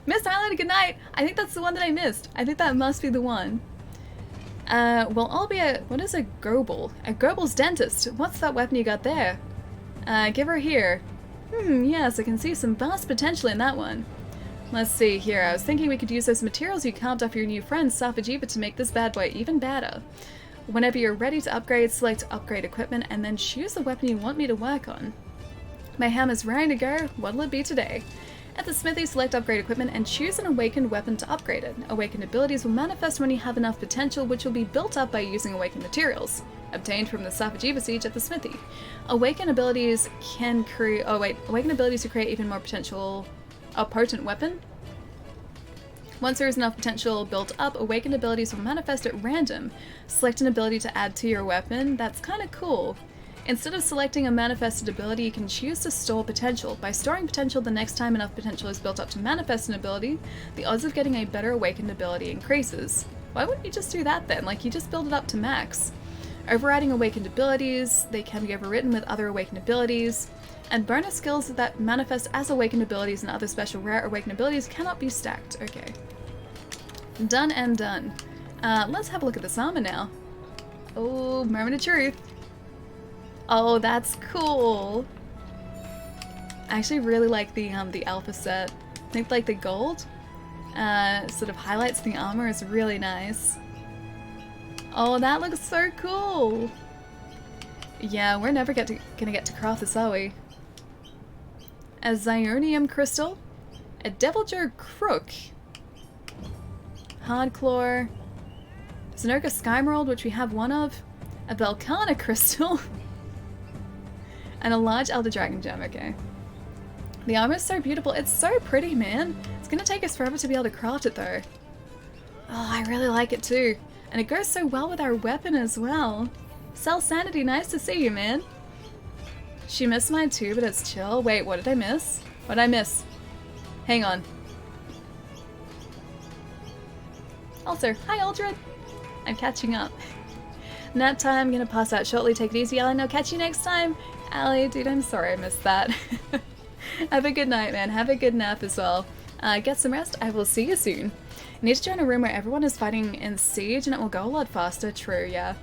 Missed highlighted good night! I think that's the one that I missed. I think that must be the one. Well, I'll be what is a Goebel? A Goebel's dentist. What's that weapon you got there? Give her here. Yes, I can see some vast potential in that one. Let's see here. I was thinking we could use those materials you carved off your new friend, Safi'jiiva, to make this bad boy even badder. Whenever you're ready to upgrade, select upgrade equipment and then choose the weapon you want me to work on. My hammer's ready to go. What'll it be today? At the smithy, select upgrade equipment and choose an awakened weapon to upgrade it. Awakened abilities will manifest when you have enough potential, which will be built up by using awakened materials, obtained from the Safi'jiiva siege at the smithy. Awakened abilities can create... Oh wait, awakened abilities to create even more potential... A potent weapon? Once there is enough potential built up, awakened abilities will manifest at random. Select an ability to add to your weapon. That's kind of cool. Instead of selecting a manifested ability, you can choose to store potential. By storing potential, the next time enough potential is built up to manifest an ability, the odds of getting a better awakened ability increases. Why wouldn't you just do that then? Like, you just build it up to max. Overriding awakened abilities, they can be overwritten with other awakened abilities, and bonus skills that manifest as awakened abilities and other special rare awakened abilities cannot be stacked. Okay. Done and done. Let's have a look at this armor now. Oh, moment of truth. Oh, that's cool. I actually really like the alpha set. I think like the gold sort of highlights the armor is really nice. Oh, that looks so cool. Yeah, we're never gonna get to craft this, are we? a Zionium Crystal, a Devilger Crook, Hardclaw, Zenoka Skymerald, which we have one of, a Velcana Crystal, and a large Elder Dragon Gem, okay. The armor is so beautiful. It's so pretty, man. It's gonna take us forever to be able to craft it, though. Oh, I really like it, too. And it goes so well with our weapon as well. Cell Sanity, nice to see you, man. She missed mine, too, but it's chill. Wait, what did I miss? What did I miss? Hang on. Also, hi, Aldred. I'm catching up. Nap time, I'm gonna pass out shortly. Take it easy, Alan. I'll catch you next time. Allie, dude, I'm sorry I missed that. Have a good night, man. Have a good nap as well. Get some rest. I will see you soon. I need to join a room where everyone is fighting in Siege and it will go a lot faster. True, yeah.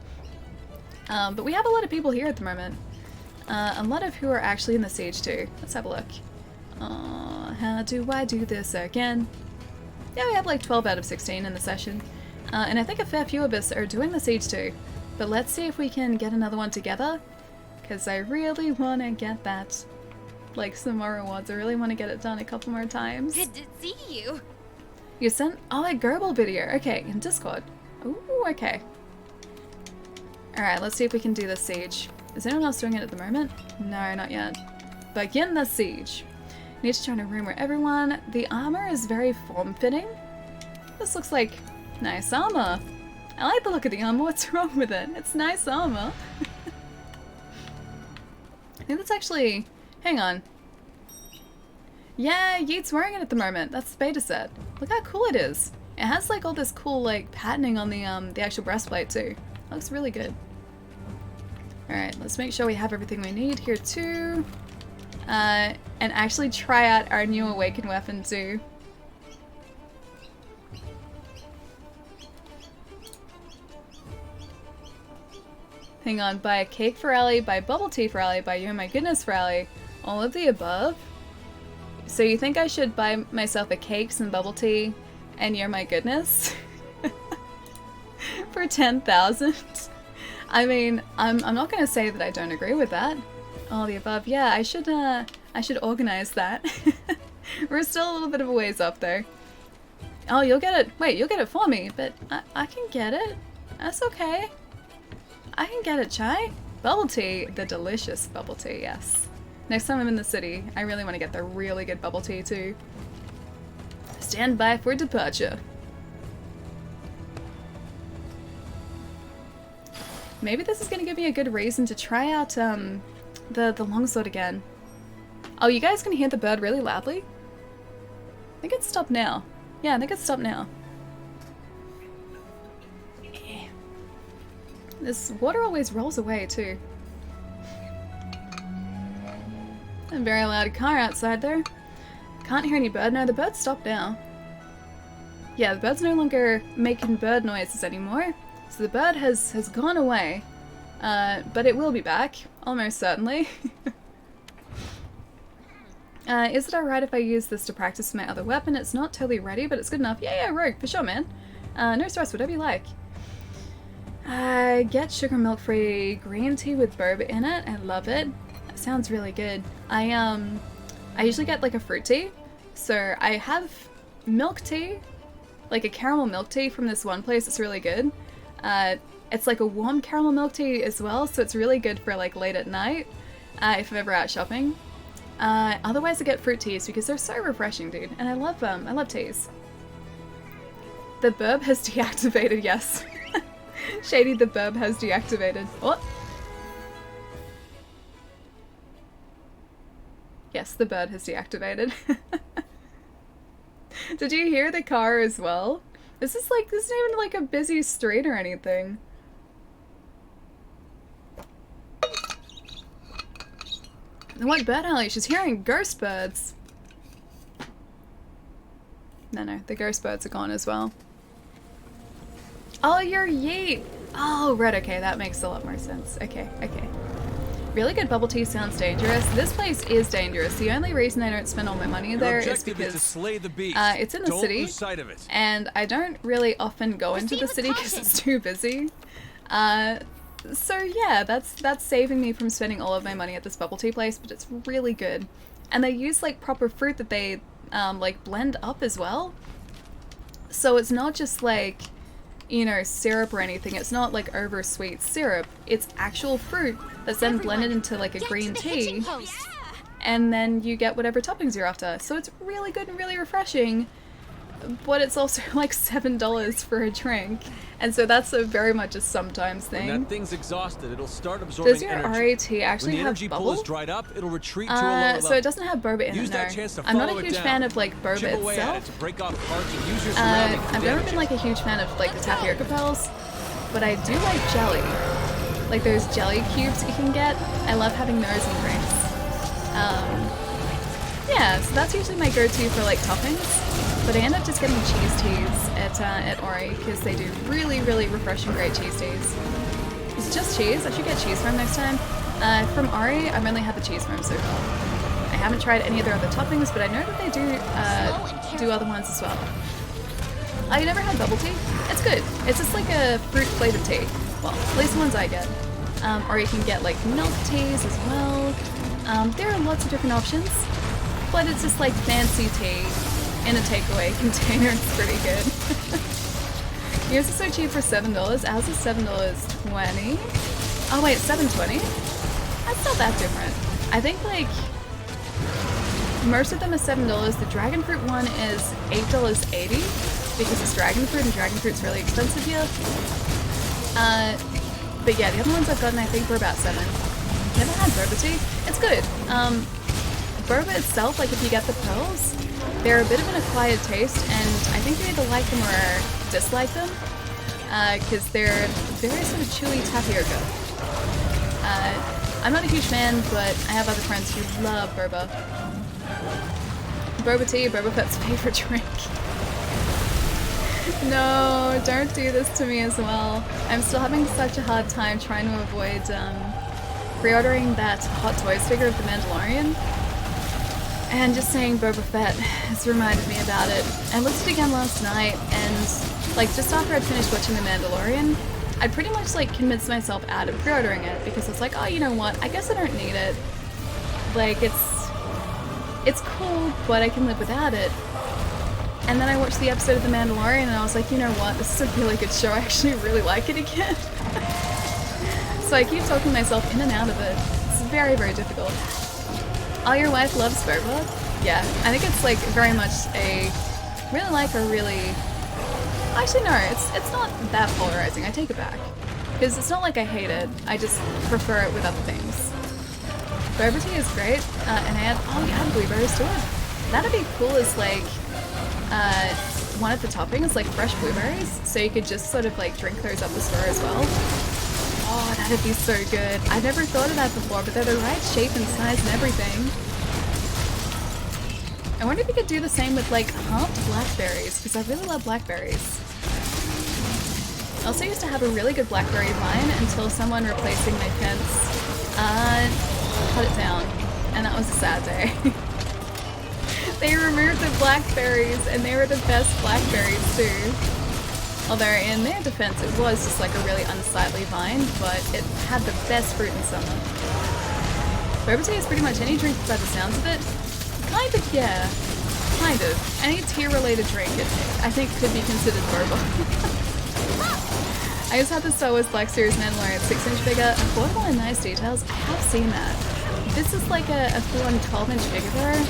But we have a lot of people here at the moment. A lot of who are actually in the Siege too. Let's have a look. How do I do this again? Yeah, we have like 12 out of 16 in the session. And I think a fair few of us are doing the Siege too. But let's see if we can get another one together. Because I really want to get that. Like some more rewards. I really want to get it done a couple more times. Good to see you. You sent a Gerbil video. Okay, in Discord. Ooh, okay. Alright, let's see if we can do the Siege. Is anyone else doing it at the moment? No, not yet. Begin the Siege. Need to join a room where everyone... The armor is very form-fitting. This looks like nice armor. I like the look of the armor. What's wrong with it? It's nice armor. I think that's actually... Hang on. Yeah, Yeet's wearing it at the moment. That's the beta set. Look how cool it is. It has like all this cool like patterning on the actual breastplate too. Looks really good. Alright, let's make sure we have everything we need here too. And actually try out our new Awakened weapon too. Hang on, buy a cake for Ellie, buy bubble tea for Ellie, buy you and my goodness for Ellie. All of the above? So you think I should buy myself a cake, some bubble tea, and you're my goodness? For 10,000? I mean, I'm not gonna say that I don't agree with that. All the above. Yeah, I should organize that. We're still a little bit of a ways off though. Oh, you'll get it. Wait, you'll get it for me, but I can get it. That's okay. I can get it, Chai. Bubble tea. The delicious bubble tea, yes. Next time I'm in the city, I really want to get the really good bubble tea too. Stand by for departure. Maybe this is going to give me a good reason to try out the longsword again. Oh, you guys can hear the bird really loudly? I think it's stopped now. Yeah, I think it's stopped now. This water always rolls away too. A very loud car outside there. Can't hear any bird. No, the bird stopped now. Yeah, the bird's no longer making bird noises anymore. So the bird has gone away. But it will be back, almost certainly. Is it alright if I use this to practice my other weapon? It's not totally ready, but it's good enough. Yeah, rogue, for sure, man. No stress, whatever you like. Get sugar milk free green tea with boba in it. I love it. That sounds really good. I usually get like a fruit tea. So I have milk tea, like a caramel milk tea from this one place. It's really good. It's like a warm caramel milk tea as well, so it's really good for like late at night if I'm ever out shopping. Otherwise I get fruit teas because they're so refreshing, dude, and I love them. I love teas. The burb has deactivated, yes. Shady, the burb has deactivated. What? Yes, the bird has deactivated. Did you hear the car as well? This isn't even like a busy street or anything. What bird alley? She's hearing ghost birds. No, the ghost birds are gone as well. Oh, you're Yeet! Oh, right, okay, that makes a lot more sense. Okay. Really good bubble tea sounds dangerous. This place is dangerous. The only reason I don't spend all my money there is because to slay the beast. It's in the city, lose sight of it. and I don't really often go into the city because it's too busy. So yeah, that's saving me from spending all of my money at this bubble tea place, but it's really good. and they use like proper fruit that they like blend up as well. So it's not just like, you know, syrup or anything. It's not like over sweet syrup. It's actual fruit that's then blended into like a green tea, and then you get whatever toppings you're after. So it's really good and really refreshing, but it's also like $7 for a drink, and so that's a very much a sometimes thing. When that thing's exhausted, it'll start absorbing Does your energy. RAT actually When the have energy pool bubble? is dried up, it'll retreat to a lower level. So it doesn't have boba in Use it, that no. chance to I'm not follow a it huge down. fan of like boba Chip away at it itself. to break off parts and use your surrounding I've never been like a huge fan of like the tapioca pearls, but I do like jelly. Like those jelly cubes you can get. I love having those in drinks. Yeah, so that's usually my go-to for like toppings. But I end up just getting cheese teas at Ori because they do really, really refreshing, great cheese teas. It's just cheese. I should get cheese from next time. From Ori, I've only had the cheese from so far. I haven't tried any of their other toppings, but I know that they do other ones as well. You never had bubble tea? It's good. It's just like a fruit flavored tea. Well, at least the ones I get. Or you can get like milk teas as well. There are lots of different options, but it's just like fancy tea in a takeaway container. It's pretty good. Yours is so cheap for $7. Ours is $7.20. Oh wait, $7.20? That's not that different. I think like most of them are $7. The dragon fruit one is $8.80 because it's dragon fruit and dragon fruit's really expensive here. But yeah, the other ones I've gotten I think were about $7. Never had boba tea. It's good. Boba itself, like if you get the pearls, they're a bit of an acquired taste, and I think you either like them or dislike them, because they're very sort of chewy tapioca. I'm not a huge fan, but I have other friends who love boba. Boba tea, Boba Fett's favorite drink. No, don't do this to me as well. I'm still having such a hard time trying to avoid pre-ordering that Hot Toys figure of the Mandalorian. And just saying Boba Fett has reminded me about it. I looked at it again last night, and like just after I'd finished watching The Mandalorian, I'd pretty much like convinced myself out of pre-ordering it because I was like, oh, you know what? I guess I don't need it. Like it's cool, but I can live without it. And then I watched the episode of The Mandalorian, and I was like, you know what? This is a really good show. I actually really like it again. So I keep talking myself in and out of it. It's very, very difficult. Oh, your wife loves boba? Yeah, I think it's like very much a really like or really... Actually no, it's not that polarizing, I take it back. Because it's not like I hate it, I just prefer it with other things. Boba tea is great, and I add blueberries to it. That'd be cool as like one of the toppings, like fresh blueberries, so you could just sort of like drink those up the store as well. Oh, that'd be so good. I've never thought of that before, but they're the right shape and size and everything. I wonder if you could do the same with like halved blackberries, because I really love blackberries. I also used to have a really good blackberry vine until someone replacing my fence cut it down, and that was a sad day. They removed the blackberries, and they were the best blackberries too. Although in their defense, it was just like a really unsightly vine, but it had the best fruit in summer. Boba tea is pretty much any drink by the sounds of it. Kind of, yeah. Kind of. Any tea-related drink, I think, could be considered boba. I just had the Star Wars Black Series Mandalorian 6-inch figure. Affordable and nice details. I have seen that. This is like a full-on 12-inch figure though.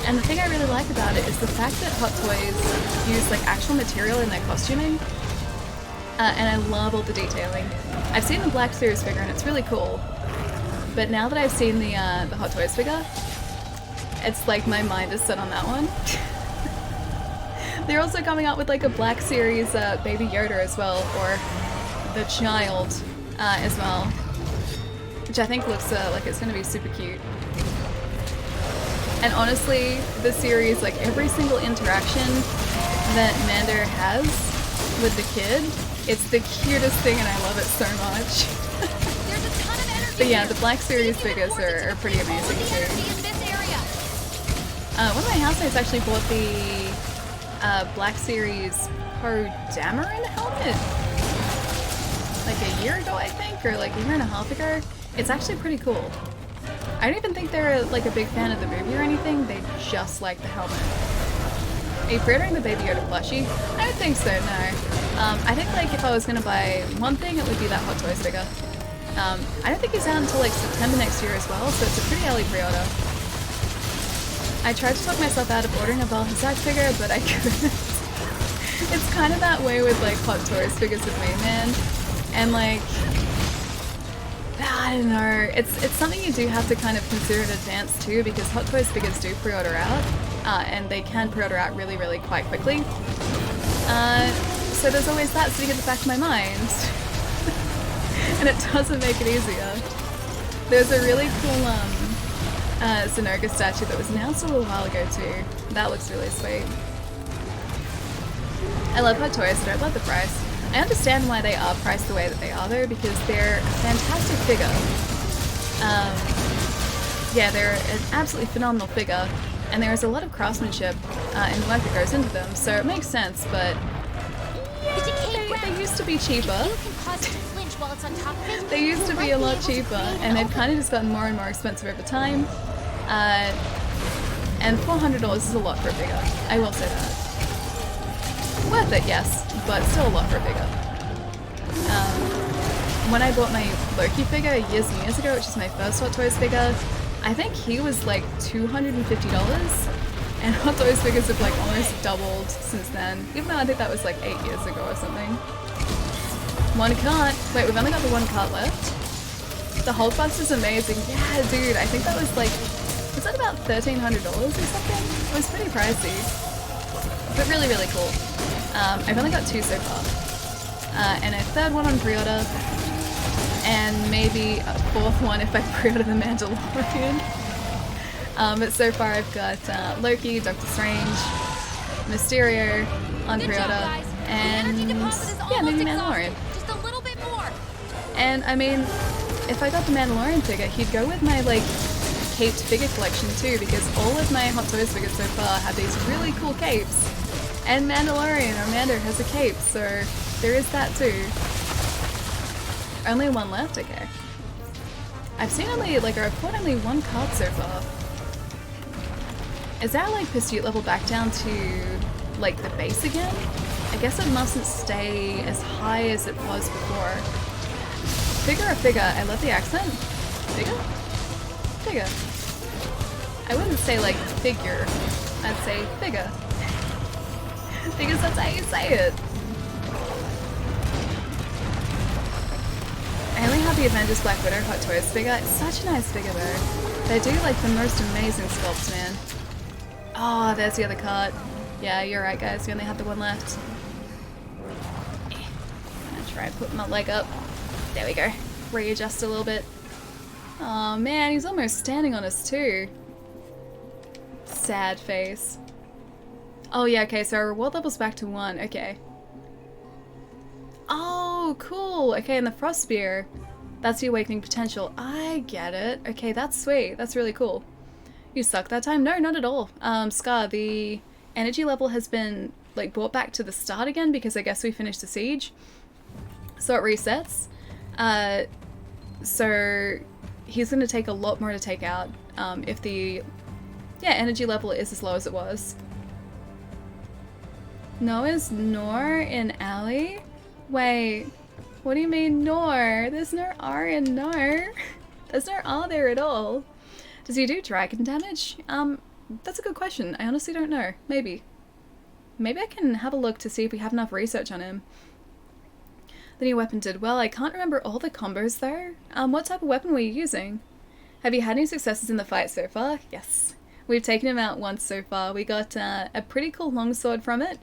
And the thing I really like about it is the fact that Hot Toys use like actual material in their costuming. And I love all the detailing. I've seen the Black Series figure and it's really cool. But now that I've seen the Hot Toys figure, it's like my mind is set on that one. They're also coming out with like a Black Series Baby Yoda as well, or the Child as well. Which I think looks like it's going to be super cute. And honestly, the series, like every single interaction that Mander has with the kid, it's the cutest thing and I love it so much. There's a ton of energy. But yeah, the Black Series figures are pretty amazing too. One of my housemates actually bought the Black Series Poe Dameron helmet like a year ago, I think, or like a year and a half ago. It's actually pretty cool. I don't even think they're like a big fan of the movie or anything, they just like the helmet. Are you pre-ordering the Baby Yoda plushie? I don't think so, no. I think like if I was gonna buy one thing, it would be that Hot Toys figure. I don't think he's out until like September next year as well, so it's a pretty early pre-order. I tried to talk myself out of ordering a Balthazar figure, but I couldn't. It's kind of that way with like Hot Toys figures with me, man. And like, I don't know, it's something you do have to kind of consider in advance too, because Hot Toys figures do pre-order out, and they can pre-order out really, really quite quickly. So there's always that sitting at the back of my mind. And it doesn't make it easier. There's a really cool Zenoga statue that was announced a little while ago too. That looks really sweet. I love Hot Toys, I don't love the price. I understand why they are priced the way that they are though, because they're a fantastic figure. Yeah, they're an absolutely phenomenal figure, and there is a lot of craftsmanship and work that goes into them, so it makes sense, but yeah, they used to be cheaper. They used to be a lot cheaper, and they've kind of just gotten more and more expensive over time. And $400 is a lot for a figure, I will say that. Worth it, yes, but still a lot for a figure. When I bought my Loki figure years and years ago, which is my first Hot Toys figure, I think he was like $250, and Hot Toys figures have like almost doubled since then, even though I think that was like 8 years ago or something. One cart. Wait, we've only got the one cart left. The hold box is amazing. Yeah, dude, I think that was like, was that about $1,300 or something? It was pretty pricey, but really, really cool. I've only got 2 so far, and a 3rd one on pre-order, and maybe a 4th one if I pre-order the Mandalorian. But so far I've got Loki, Doctor Strange, Mysterio on pre-order, and yeah, maybe Mandalorian. Just a little bit more. And I mean, if I got the Mandalorian figure, he'd go with my like caped figure collection too, because all of my Hot Toys figures so far have these really cool capes. And Mandalorian, or Mando, has a cape, so there is that too. Only one left? Okay. I've seen only, like, I've bought only 1 card so far. Is that, like, pursuit level back down to, like, the base again? I guess it mustn't stay as high as it was before. Figure or figure? I love the accent. Figure? Figure. I wouldn't say, like, figure. I'd say figure. Because that's how you say it. I only have the Avengers Black Widow Hot Toys figure. It's such a nice figure though. They do like the most amazing sculpts, man. Oh, there's the other card. Yeah, you're right guys, we only have the one left. I'm gonna try and put my leg up. There we go. Readjust a little bit. Oh man, he's almost standing on us too. Sad face. Oh yeah, okay, so our reward level's back to 1, okay. Oh, cool! Okay, and the Frost Spear, that's the Awakening Potential. I get it. Okay, that's sweet. That's really cool. You suck that time? No, not at all. Scar, the energy level has been, like, brought back to the start again because I guess we finished the siege. So it resets. So he's gonna take a lot more to take out if the, energy level is as low as it was. Noah's Nor in Alley? Wait, what do you mean Nor? There's no R in Nor. There's no R there at all. Does he do dragon damage? That's a good question. I honestly don't know. Maybe. Maybe I can have a look to see if we have enough research on him. The new weapon did well. I can't remember all the combos though. What type of weapon were you using? Have you had any successes in the fight so far? Yes. We've taken him out once so far. We got a pretty cool longsword from it.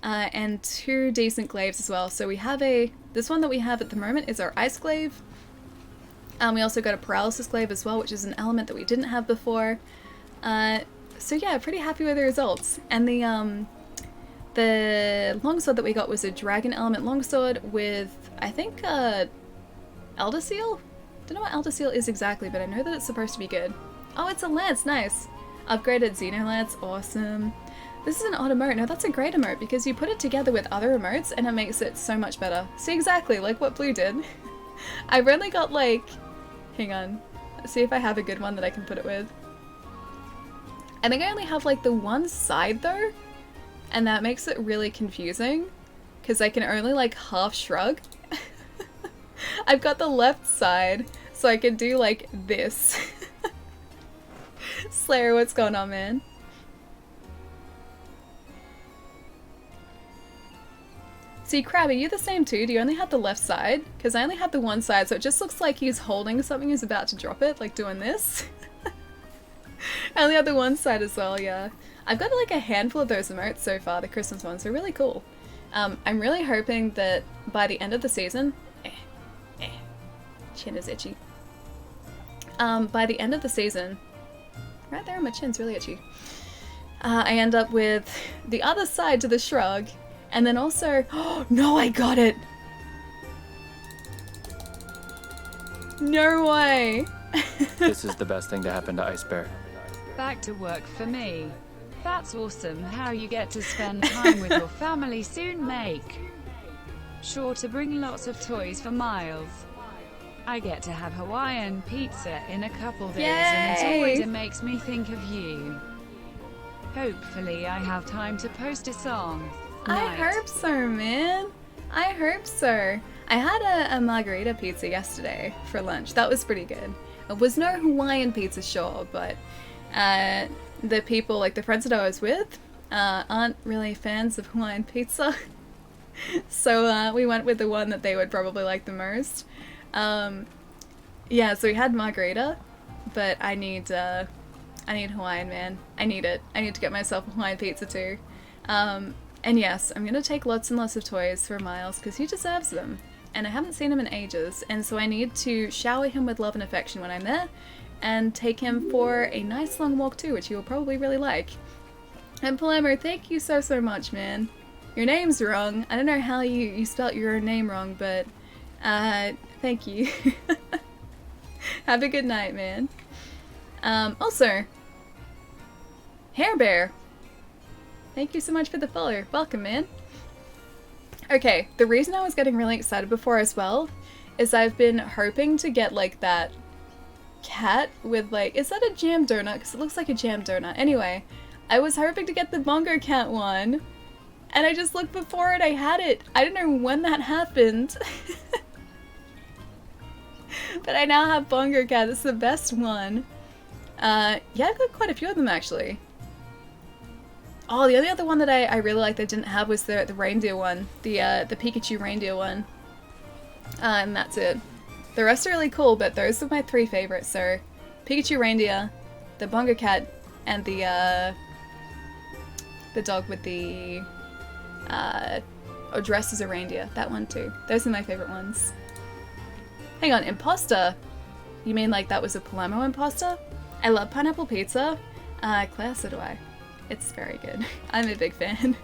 And 2 decent glaives as well. So we have this one that we have at the moment is our ice glaive. We also got a paralysis glaive as well, which is an element that we didn't have before. So yeah, pretty happy with the results. And the longsword that we got was a dragon element longsword with, I think, Elder Seal? Don't know what Elder Seal is exactly, but I know that it's supposed to be good. Oh, it's a lance, nice. Upgraded Xeno lance, awesome. This is an odd emote. No, that's a great emote because you put it together with other emotes and it makes it so much better. See, exactly like what Blue did. I've only got like, hang on, Let's see if I have a good one that I can put it with. I think I only have like the one side though, and that makes it really confusing because I can only like half shrug. I've got the left side, so I can do like this. Slayer, what's going on, man? See, Crab, are you the same too? Do you only have the left side? Because I only have the one side, so it just looks like he's holding something, he's about to drop it, like doing this. I only have the one side as well, yeah. I've got like a handful of those emotes so far, the Christmas ones, they're really cool. I'm really hoping that by the end of the season... Chin is itchy. By the end of the season... Right there, my chin's really itchy. I end up with the other side to the shrug, and then also... Oh, no, I got it! No way! This is the best thing to happen to Ice Bear. Back to work for me. That's awesome how you get to spend time with your family soon, Make. Sure to bring lots of toys for Miles. I get to have Hawaiian pizza in a couple days and it always makes me think of you. Hopefully I have time to post a song. I hope so, man. I hope so. I had a margarita pizza yesterday for lunch. That was pretty good. It was no Hawaiian pizza, sure, but the people, like the friends that I was with, aren't really fans of Hawaiian pizza. So we went with the one that they would probably like the most. Yeah, so we had margarita, but I need Hawaiian, man. I need it. I need to get myself a Hawaiian pizza too. And yes, I'm gonna take lots and lots of toys for Miles because he deserves them. And I haven't seen him in ages, and so I need to shower him with love and affection when I'm there, and take him for a nice long walk too, which he will probably really like. And Palermo, thank you so much, man. Your name's wrong. I don't know how you spelt your own name wrong, but thank you. Have a good night, man. Also, Hair Bear, thank you so much for the follow. Welcome, man. Okay, the reason I was getting really excited before as well is I've been hoping to get like that cat with like, is that a jam donut? Because it looks like a jam donut. Anyway, I was hoping to get the Bongo Cat one, and I just looked before and I had it. I don't know when that happened. But I now have Bongo Cat. It's the best one. Yeah, I've got quite a few of them actually. Oh, the only other one that I really liked that I didn't have was the reindeer one. The Pikachu reindeer one. And that's it. The rest are really cool, but those are my three favorites. So, Pikachu reindeer, the Bongo Cat, and the dog with the dressed as a reindeer. That one too. Those are my favorite ones. Hang on, imposter? You mean like that was a Palermo imposter? I love pineapple pizza. Claire, so do I. It's very good. I'm a big fan.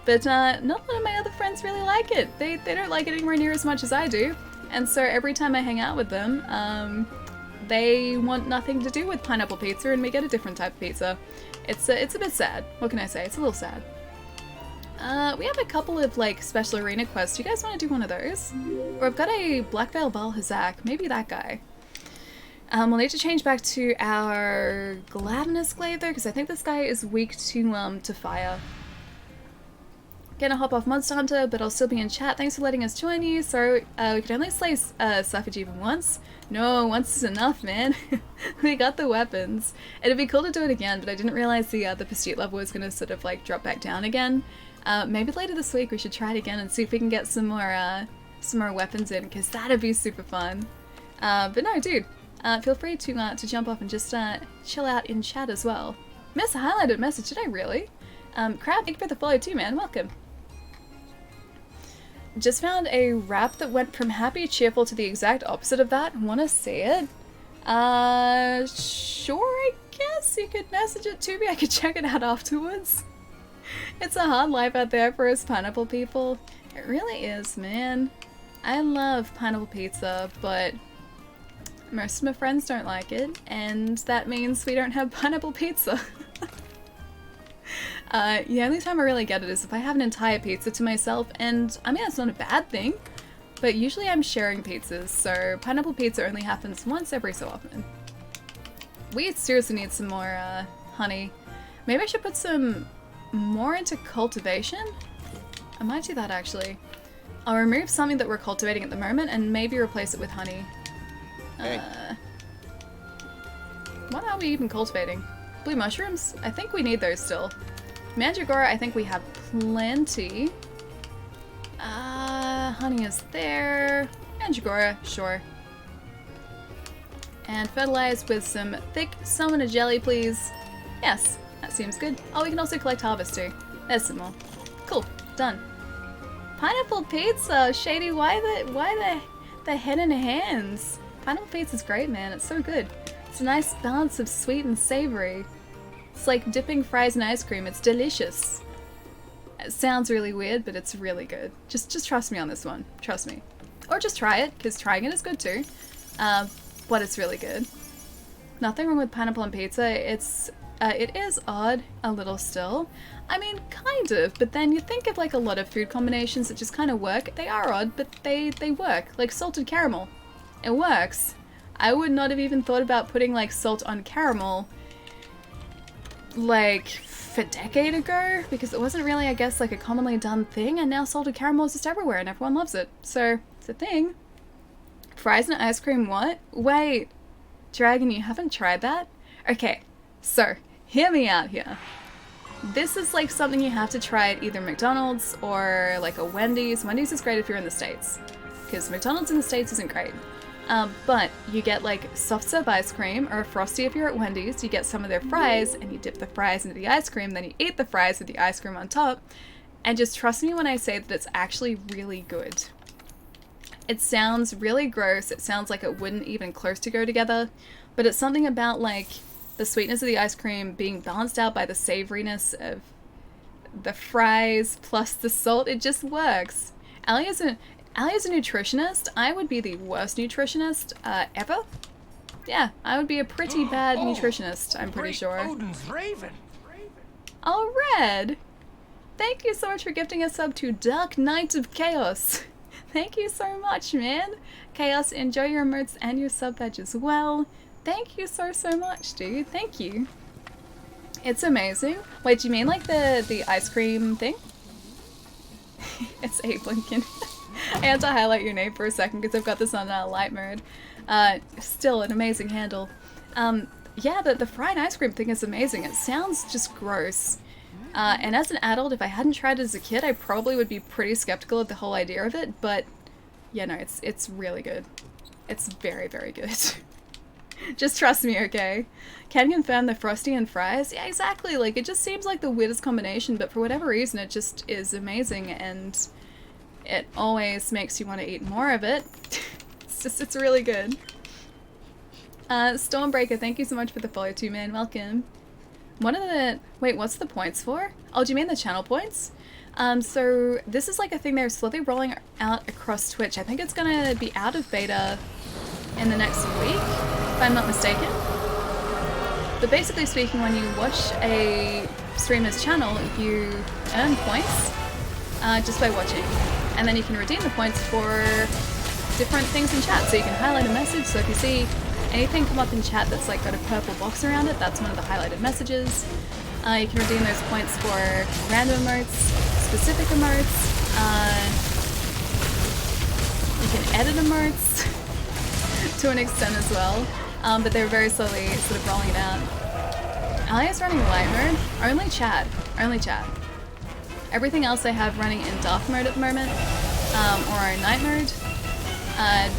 But not a lot of my other friends really like it. They don't like it anywhere near as much as I do. And so every time I hang out with them, they want nothing to do with pineapple pizza and we get a different type of pizza. It's a bit sad. What can I say? It's a little sad. We have a couple of like special arena quests. Do you guys want to do one of those? Or I've got a Black Veil Balhazak. Maybe that guy. We'll need to change back to our Gladness Glaive though, because I think this guy is weak to fire. Gonna hop off Monster Hunter, but I'll still be in chat. Thanks for letting us join you. So, we could only slay Safi'jiiva once. No, once is enough, man. We got the weapons. It'd be cool to do it again, but I didn't realize the pursuit level was gonna sort of like drop back down again. Maybe later this week we should try it again and see if we can get some more weapons in, because that'd be super fun. But no, dude. Feel free to jump off and just chill out in chat as well. Miss a highlighted message, did I really? Crab, thank you for the follow too, man. Welcome. Just found a rap that went from happy, cheerful to the exact opposite of that. Wanna see it? Sure, I guess you could message it to me. I could check it out afterwards. It's a hard life out there for us pineapple people. It really is, man. I love pineapple pizza, but most of my friends don't like it, and that means we don't have pineapple pizza. The only time I really get it is if I have an entire pizza to myself, and I mean that's not a bad thing, but usually I'm sharing pizzas, so pineapple pizza only happens once every so often. We seriously need some more honey. Maybe I should put some more into cultivation? I might do that actually. I'll remove something that we're cultivating at the moment and maybe replace it with honey. Hey. What are we even cultivating? Blue mushrooms? I think we need those still. Mandragora, I think we have plenty. Honey is there. Mandragora, sure. And fertilize with some thick summoner jelly, please. Yes, that seems good. Oh, we can also collect harvest too. There's some more. Cool, done. Pineapple pizza, Shady. Why the head and hands? Pineapple pizza's great, man. It's so good. It's a nice balance of sweet and savory. It's like dipping fries in ice cream. It's delicious. It sounds really weird, but it's really good. Just trust me on this one. Trust me. Or just try it, because trying it is good too. But it's really good. Nothing wrong with pineapple on pizza. It is odd, a little still. I mean, kind of, but then you think of like a lot of food combinations that just kind of work. They are odd, but they work. Like salted caramel. It works. I would not have even thought about putting like salt on caramel like a decade ago, because it wasn't really, I guess, like a commonly done thing, and now salted caramel is just everywhere and everyone loves it. So, it's a thing. Fries and ice cream, what? Wait, Dragon, you haven't tried that? Okay, so, hear me out here. This is like something you have to try at either McDonald's or like a Wendy's. Wendy's is great if you're in the States, because McDonald's in the States isn't great. But you get like soft serve ice cream or a Frosty if you're at Wendy's. You get some of their fries and you dip the fries into the ice cream, then you eat the fries with the ice cream on top. And just trust me when I say that it's actually really good. It sounds really gross. It sounds like it wouldn't even close to go together, but it's something about like the sweetness of the ice cream being balanced out by the savoriness of the fries plus the salt. It just works. Allie is a nutritionist. I would be the worst nutritionist ever. Yeah, I would be a pretty bad nutritionist, I'm pretty sure. Odin's Raven. Oh, Red! Thank you so much for gifting a sub to Dark Knight of Chaos. Thank you so much, man. Chaos, enjoy your emotes and your sub badge as well. Thank you so much, dude. Thank you. It's amazing. Wait, do you mean like the ice cream thing? It's Abe Lincoln. I had to highlight your name for a second because I've got this on light mode. Still an amazing handle. Yeah, the fried ice cream thing is amazing. It sounds just gross. And as an adult, if I hadn't tried it as a kid, I probably would be pretty skeptical of the whole idea of it, but yeah, no, it's really good. It's very, very good. Just trust me, okay? Can confirm the Frosty and fries? Yeah, exactly. Like, it just seems like the weirdest combination, but for whatever reason, it just is amazing, and it always makes you want to eat more of it. It's really good. Stormbreaker, thank you so much for the follow too, man. Welcome. Wait, what's the points for? Oh, do you mean the channel points? So this is like a thing they're slowly rolling out across Twitch. I think it's gonna be out of beta in the next week, if I'm not mistaken. But basically speaking, when you watch a streamer's channel, you earn points just by watching. And then you can redeem the points for different things in chat. So you can highlight a message, so if you see anything come up in chat that's like got a purple box around it, that's one of the highlighted messages. You can redeem those points for random emotes, specific emotes, you can edit emotes to an extent as well, but they're very slowly sort of rolling it out. Alia's running light mode, only chat. Everything else I have running in dark mode at the moment, or night mode.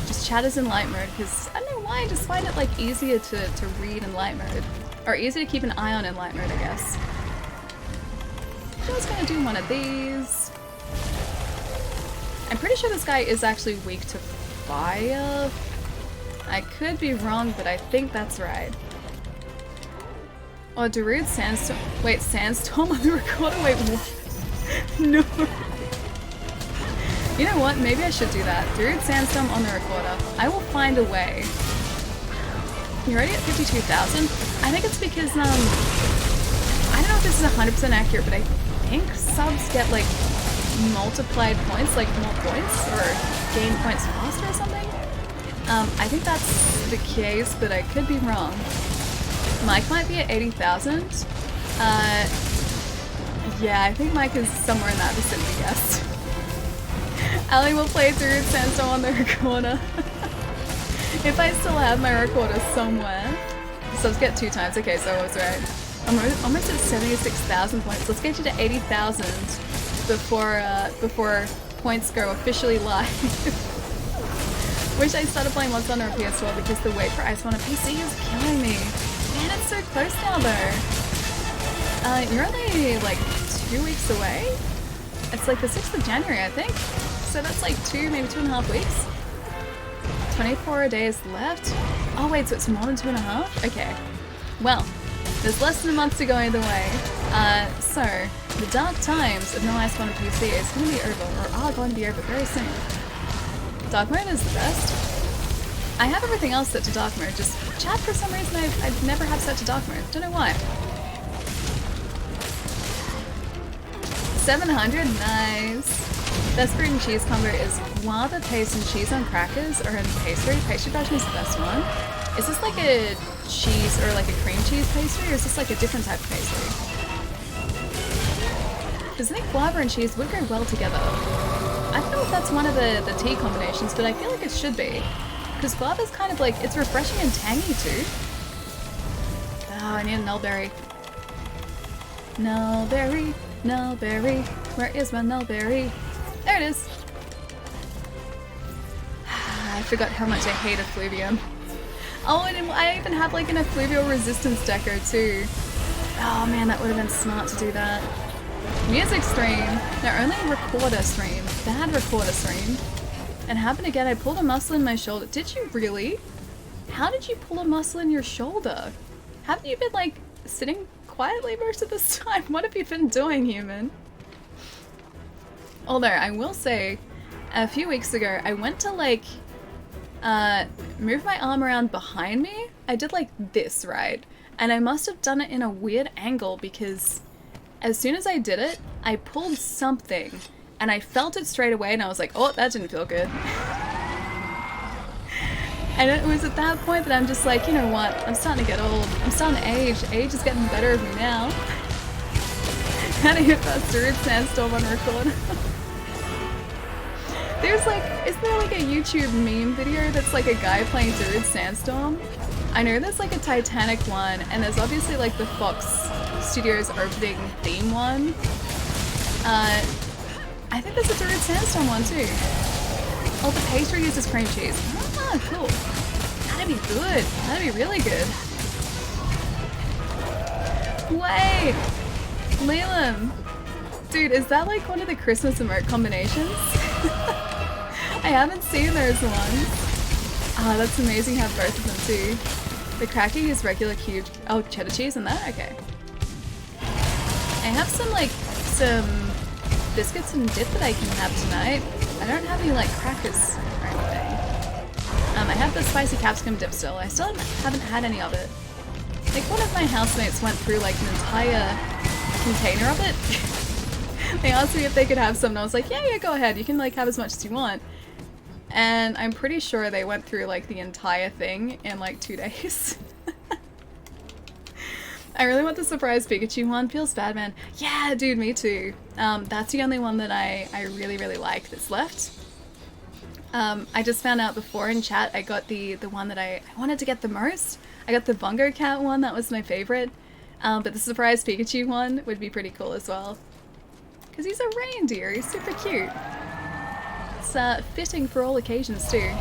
Just chat is in light mode, because I don't know why, I just find it like easier to read in light mode. Or easier to keep an eye on in light mode, I guess. I was gonna do one of these. I'm pretty sure this guy is actually weak to fire. I could be wrong, but I think that's right. Oh, Darude Sandstorm. Wait, Sandstorm on the recorder? Wait, what? No. You know what? Maybe I should do that. Darude Sandstorm on the recorder. I will find a way. You're already at 52,000? I think it's because, I don't know if this is 100% accurate, but I think subs get, like, multiplied points, like, more points, or gain points faster or something. I think that's the case, but I could be wrong. Mike might be at 80,000. Yeah, I think Mike is somewhere in that vicinity, yes. Ali will play through Sandstorm on the recorder. If I still have my recorder somewhere. So let's get 2 times. Okay, so I was right. I'm almost at 76,000 points. Let's get you to 80,000 before points go officially live. Wish I started playing Monster Hunter on PS4 because the wait for Iceborne on PC is killing me. Man, it's so close now though. You're only like 2 weeks away? It's like the 6th of January, I think. So that's like maybe 2.5 weeks. 24 days left. Oh wait, so it's more than 2.5? Okay. Well, there's less than a month to go either way. So, the dark times of no Iceborne on PC is going to be over, or are going to be over very soon. Dark mode is the best. I have everything else set to dark mode, just chat for some reason I never have set to dark mode. Don't know why. 700, nice. Best fruit and cheese combo is guava paste and cheese on crackers, or in pastry. Pastry version is the best one. Is this like a cheese or like a cream cheese pastry, or is this like a different type of pastry? Because I think guava and cheese would go well together. I don't know if that's one of the tea combinations, but I feel like it should be. Because guava's kind of like, it's refreshing and tangy too. Oh, I need a nullberry. Nullberry, nullberry, where is my nullberry? There it is. I forgot how much I hate effluvium. Oh, and I even have like an effluvial resistance deco too. Oh man, that would have been smart to do that. Music stream. No, only recorder stream. Bad recorder stream. And happened again, I pulled a muscle in my shoulder. Did you really? How did you pull a muscle in your shoulder? Haven't you been like sitting quietly most of this time? What have you been doing, human? Although, I will say, a few weeks ago, I went to like, move my arm around behind me. I did like this, right? And I must have done it in a weird angle because as soon as I did it, I pulled something and I felt it straight away and I was like, oh, that didn't feel good. And it was at that point that I'm just like, you know what? I'm starting to get old. I'm starting to age. Age is getting the better of me now. How to hit that Druid Sandstorm on record. There's like, isn't there like a YouTube meme video that's like a guy playing Druid Sandstorm? I know there's like a Titanic one, and there's obviously like the Fox Studios opening theme one. I think there's a Druid Sandstorm one too. Oh, the pastry uses cream cheese. Ah, cool. That'd be good. That'd be really good. Wait! Leland! Dude, is that like one of the Christmas emote combinations? I haven't seen those ones. Ah, oh, that's amazing how both of them too. The cracker is regular cubed. Oh, cheddar cheese and that? Okay. I have some biscuits and dip that I can have tonight. I don't have any like crackers or anything. I have the spicy capsicum dip still. I still haven't had any of it. Like one of my housemates went through like an entire container of it. They asked me if they could have some and I was like, yeah, go ahead. You can like have as much as you want. And I'm pretty sure they went through like the entire thing in like 2 days. I really want the surprise Pikachu one. Feels bad, man. Yeah, dude, me too. That's the only one that I really, really like that's left. I just found out before in chat I got the one that I wanted to get the most. I got the Bungo Cat one, that was my favorite. But the surprise Pikachu one would be pretty cool as well. Because he's a reindeer, he's super cute. It's fitting for all occasions too.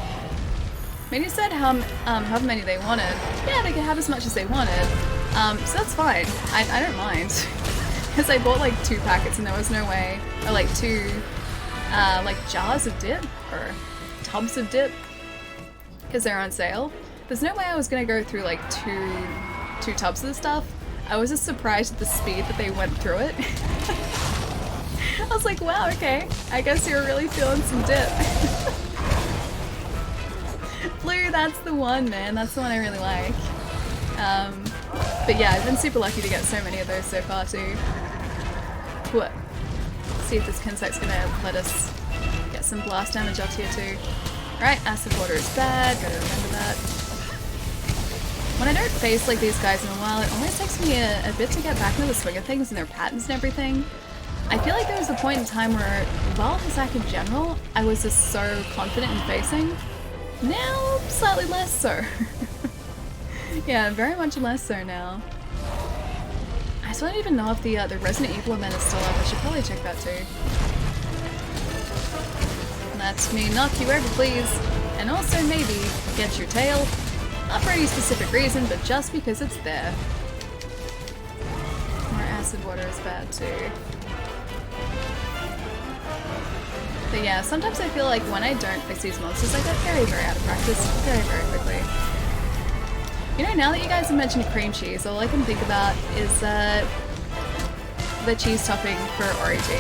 Many said however many they wanted. Yeah, they could have as much as they wanted. So that's fine. I don't mind. Because I bought like 2 packets and there was no way, or like 2 like jars of dip, or tubs of dip, because they're on sale. There's no way I was gonna go through like two tubs of this stuff. I was just surprised at the speed that they went through it. I was like, wow, okay. I guess you're really feeling some dip. Blue, that's the one, man. That's the one I really like. But yeah, I've been super lucky to get so many of those so far too. What? See if this Pinsect's gonna let us get get some blast damage off here too. Right, acid water is bad, gotta remember that. When I don't face like these guys in a while, it always takes me a bit to get back into the swing of things and their patterns and everything. I feel like there was a point in time where, while Hussack in general, I was just so confident in facing. Now, slightly less so. Yeah, very much less so now. I still don't even know if the Resident Evil event is still up. I should probably check that too. Let me knock you over, please. And also maybe get your tail. Not for any specific reason, but just because it's there. More acid water is bad too. But yeah, sometimes I feel like when I don't face these monsters, I get very, very out of practice very, very quickly. You know, now that you guys have mentioned cream cheese, all I can think about is the cheese topping for RET.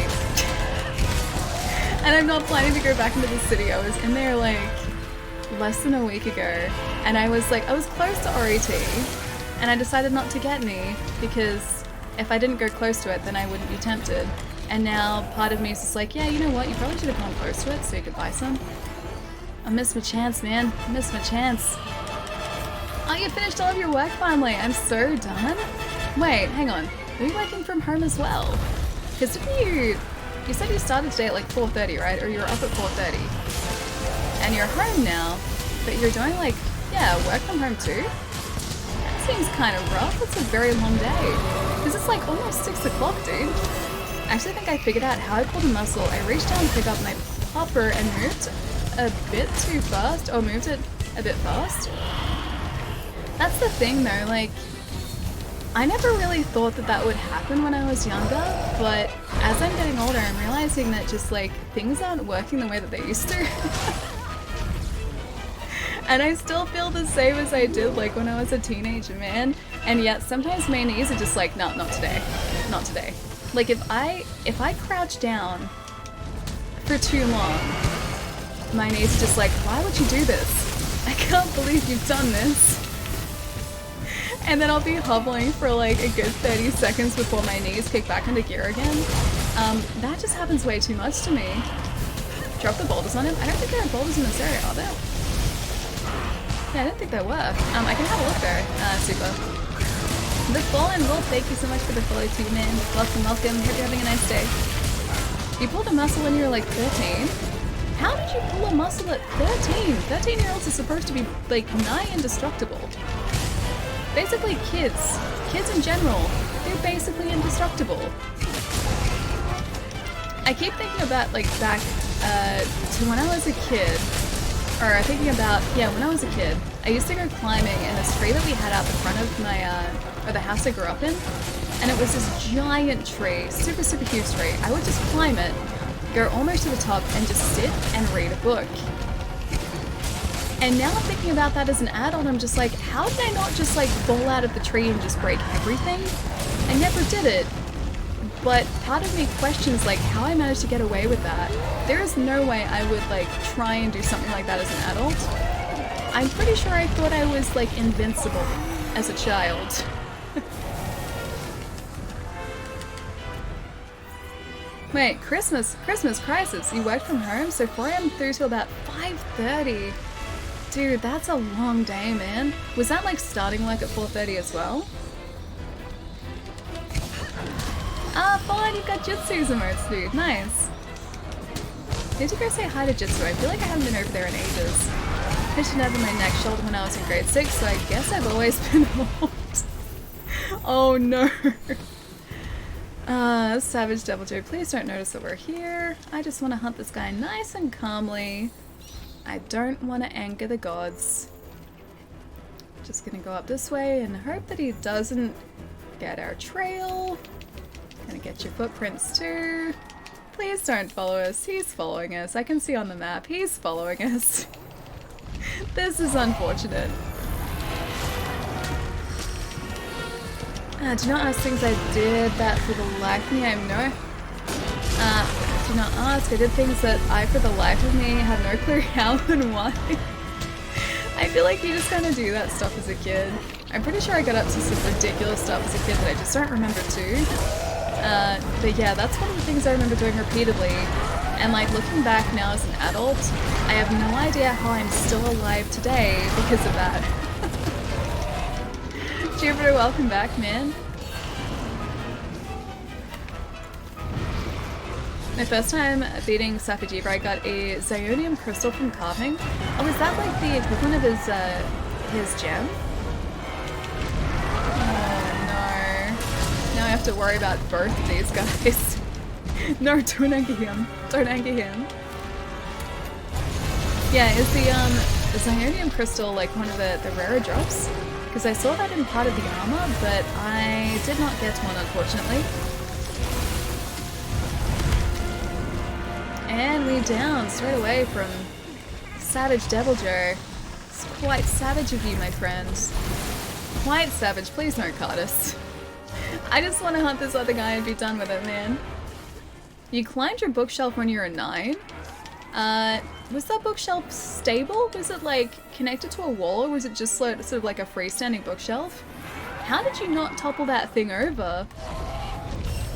And I'm not planning to go back into the city. I was in there like less than a week ago, and I was close to RET, and I decided not to get any because if I didn't go close to it, then I wouldn't be tempted. And now part of me is just like, yeah, you know what? You probably should have gone close to it so you could buy some. I missed my chance, man. I missed my chance. Oh, you finished all of your work finally. I'm so done. Wait, hang on. Are you working from home as well? Because didn't you said you started today at like 4:30, right? Or you were up at 4:30. And you're home now, but you're doing like, yeah, work from home too? That seems kind of rough. It's a very long day. Because it's like almost 6 o'clock, dude. I actually think I figured out how I pulled a muscle. I reached down to pick up my popper and moved a bit too fast, or moved it a bit fast. That's the thing though, like, I never really thought that that would happen when I was younger, but as I'm getting older, I'm realizing that just like, things aren't working the way that they used to. And I still feel the same as I did like when I was a teenager, man. And yet sometimes my knees are just like, no, not today, not today. Like if I crouch down for too long, my knees are just like, why would you do this? I can't believe you've done this. And then I'll be hobbling for like a good 30 seconds before my knees kick back into gear again. That just happens way too much to me. Drop the boulders on him? I don't think there are boulders in this area, are there? Yeah, I didn't think there were. I can have a look there. Super. The Fallen Wolf, thank you so much for the follow too, man. Welcome, welcome. Hope you're having a nice day. You pulled a muscle when you were like 13? How did you pull a muscle at 13? 13-year-olds are supposed to be like nigh indestructible. Basically kids in general, they're basically indestructible. I keep thinking about like back to when I was a kid, or thinking about, yeah, when I was a kid, I used to go climbing in this tree that we had out the front of my, or the house I grew up in, and it was this giant tree, super, super huge tree. I would just climb it, go almost to the top, and just sit and read a book. And now I'm thinking about that as an adult, I'm just like, how did I not just like fall out of the tree and just break everything? I never did it. But part of me questions like how I managed to get away with that. There is no way I would like try and do something like that as an adult. I'm pretty sure I thought I was like invincible as a child. Wait, Christmas crisis. You worked from home, so 4 AM through till about 5:30. Dude, that's a long day, man. Was that like starting work at 4:30 as well? Ah, Fallen, you've got Jutsu's emotes, dude. Nice. Did you go say hi to Jutsu? I feel like I haven't been over there in ages. I should have my neck shoulder when I was in grade 6, so I guess I've always been old. Oh no. Savage Devil Joe, please don't notice that we're here. I just want to hunt this guy nice and calmly. I don't want to anger the gods. Just gonna go up this way and hope that he doesn't get our trail. Gonna get your footprints too. Please don't follow us. He's following us. I can see on the map. He's following us. This is unfortunate. Do not ask things I did that for the life of me I have no... do not ask. I did things that I for the life of me have no clue how and why. I feel like you just kind of do that stuff as a kid. I'm pretty sure I got up to some ridiculous stuff as a kid that I just don't remember too. But yeah, that's one of the things I remember doing repeatedly. And like looking back now as an adult, I have no idea how I'm still alive today because of that. Jupiter, welcome back, man. My first time beating Safi'jiiva, I got a Zionium crystal from carving. Oh, is that like the equivalent of his gem? Oh no. Now I have to worry about both of these guys. No, don't anger him. Don't anger him. Yeah, is the Zionium crystal like one of the rarer drops? Because I saw that in part of the armor, but I did not get one, unfortunately. And we down straight away from Savage Devil Joe. It's quite savage of you, my friends. Quite savage. Please don't card us. I just want to hunt this other guy and be done with it, man. You climbed your bookshelf when you were 9. Was that bookshelf stable? Was it like connected to a wall, or was it just sort of like a freestanding bookshelf? How did you not topple that thing over?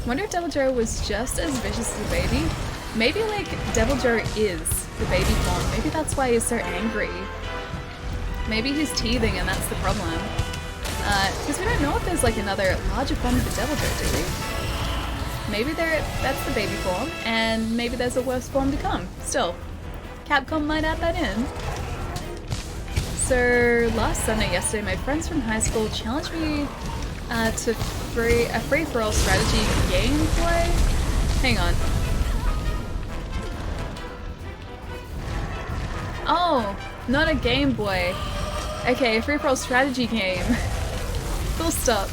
Wonder if Devil Joe was just as vicious as a baby. Maybe like Devil Joe is the baby form. Maybe that's why he's so angry. Maybe he's teething and that's the problem. Because we don't know if there's like another larger form of the Devil Joe, do we? Maybe that's the baby form, and maybe there's a worse form to come. Still, Capcom might add that in. So last Sunday, yesterday, my friends from high school challenged me to a free-for-all strategy gameplay. Hang on. Oh, not a Game Boy. Okay, a free-for-all strategy game. Full stop.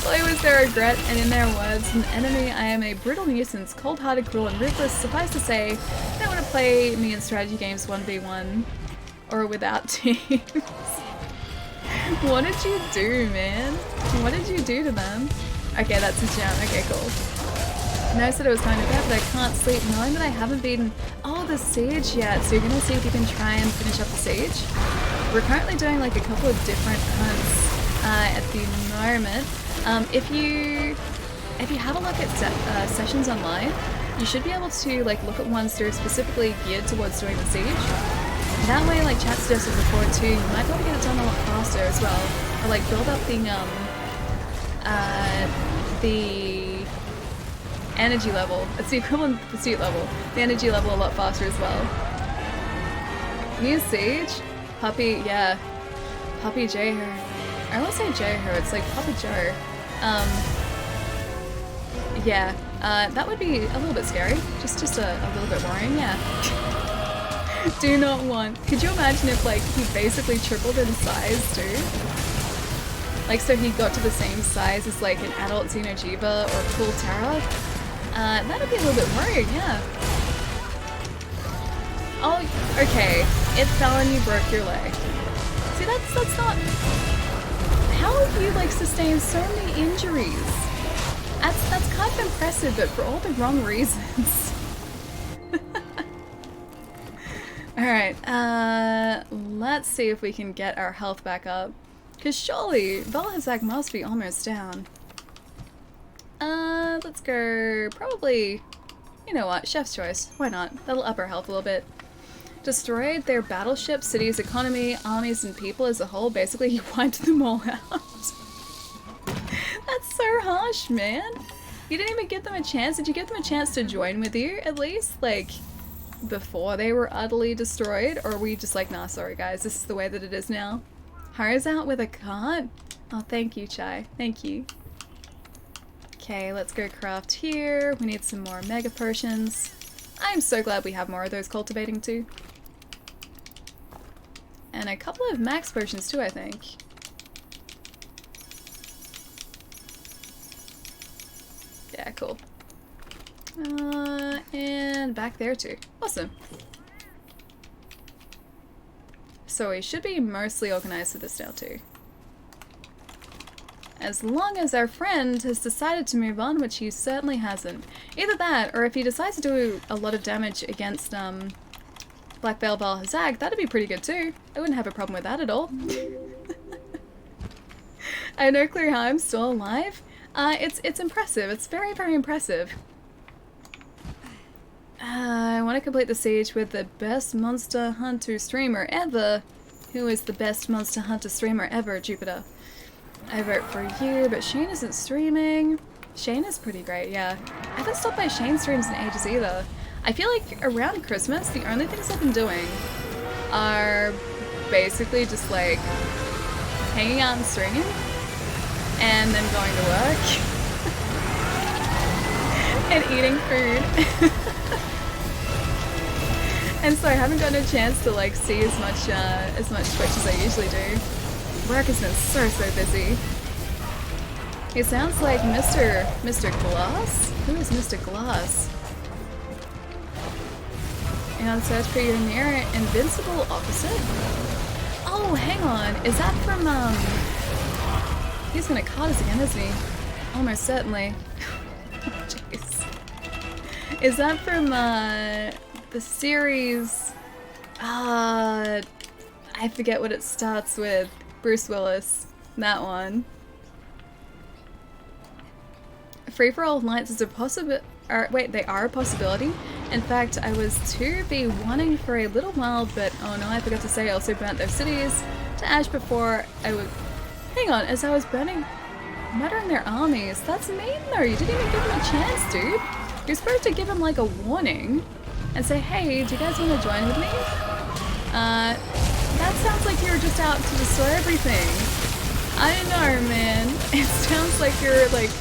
Play with their regret, and in their words, an enemy, I am a brutal nuisance, cold-hearted, cruel, and ruthless. Suffice to say, they don't want to play me in strategy games 1v1 or without teams. What did you do, man? What did you do to them? Okay, that's a jam. Okay, cool. No, said it was going to bed, but I can't sleep knowing that I haven't beaten the siege yet. So you're gonna see if you can try and finish up the siege. We're currently doing like a couple of different hunts at the moment. If you have a look at sessions online, you should be able to like look at ones that are specifically geared towards doing the siege. That way, like chat suggested before too, you might be able to get it done a lot faster as well. Or like build up the energy level. It's the equivalent pursuit level. The energy level a lot faster as well. New siege? Puppy, yeah. Puppy J-Her. I won't say J-Her, it's like Papa Joe. Yeah, that would be a little bit scary. Just a little bit worrying, yeah. Do not want. Could you imagine if like he basically tripled in size too? Like so he got to the same size as like an adult Safi'jiiva or Cool Terra? That'd be a little bit worrying, yeah. Oh, okay. It fell and you broke your leg. See, that's not... How have you, like, sustained so many injuries? That's kind of impressive, but for all the wrong reasons. Alright, let's see if we can get our health back up. Because surely, Valhazak must be almost down. Let's go, probably, you know what, chef's choice. Why not? That'll up our health a little bit. Destroyed their battleships, cities, economy, armies, and people as a whole. Basically, he wiped them all out. That's so harsh, man. You didn't even give them a chance. Did you give them a chance to join with you, at least? Like, before they were utterly destroyed? Or were we just like, nah, sorry guys, this is the way that it is now? Hara's out with a cart? Oh, thank you, Chai. Thank you. Okay, let's go craft here. We need some more mega potions. I'm so glad we have more of those cultivating too. And a couple of max potions too, I think. Yeah, cool. And back there too. Awesome. So we should be mostly organized for this now too. As long as our friend has decided to move on, which he certainly hasn't. Either that, or if he decides to do a lot of damage against Black Veil Valhazak, that'd be pretty good too. I wouldn't have a problem with that at all. I have no clue how I'm still alive. It's impressive. It's very, very impressive. I want to complete the siege with the best Monster Hunter streamer ever. Who is the best Monster Hunter streamer ever, Jupiter? I vote for you, but Shane isn't streaming. Shane is pretty great, yeah. I haven't stopped by Shane's streams in ages either. I feel like around Christmas, the only things I've been doing are basically just like hanging out and streaming and then going to work and eating food. And so I haven't gotten a chance to like see as much Twitch as I usually do. Work has been so busy. He sounds like Mr. Glass? Who is Mr. Glass? And search for your near invincible opposite? Oh, hang on. Is that from, he's gonna caught us again, isn't he? Almost certainly. Jeez. Is that from, the series? I forget what it starts with. Bruce Willis. That one. Free-for-all nights is a wait, they are a possibility. In fact, I was to be wanting for a little while, but oh no, I forgot to say I also burnt those cities to ash before I was... Hang on, as I was murdering their armies. That's mean though, you didn't even give him a chance, dude. You're supposed to give him like a warning and say, hey, do you guys want to join with me? That sounds like you're just out to destroy everything. I don't know, man. It sounds like you're like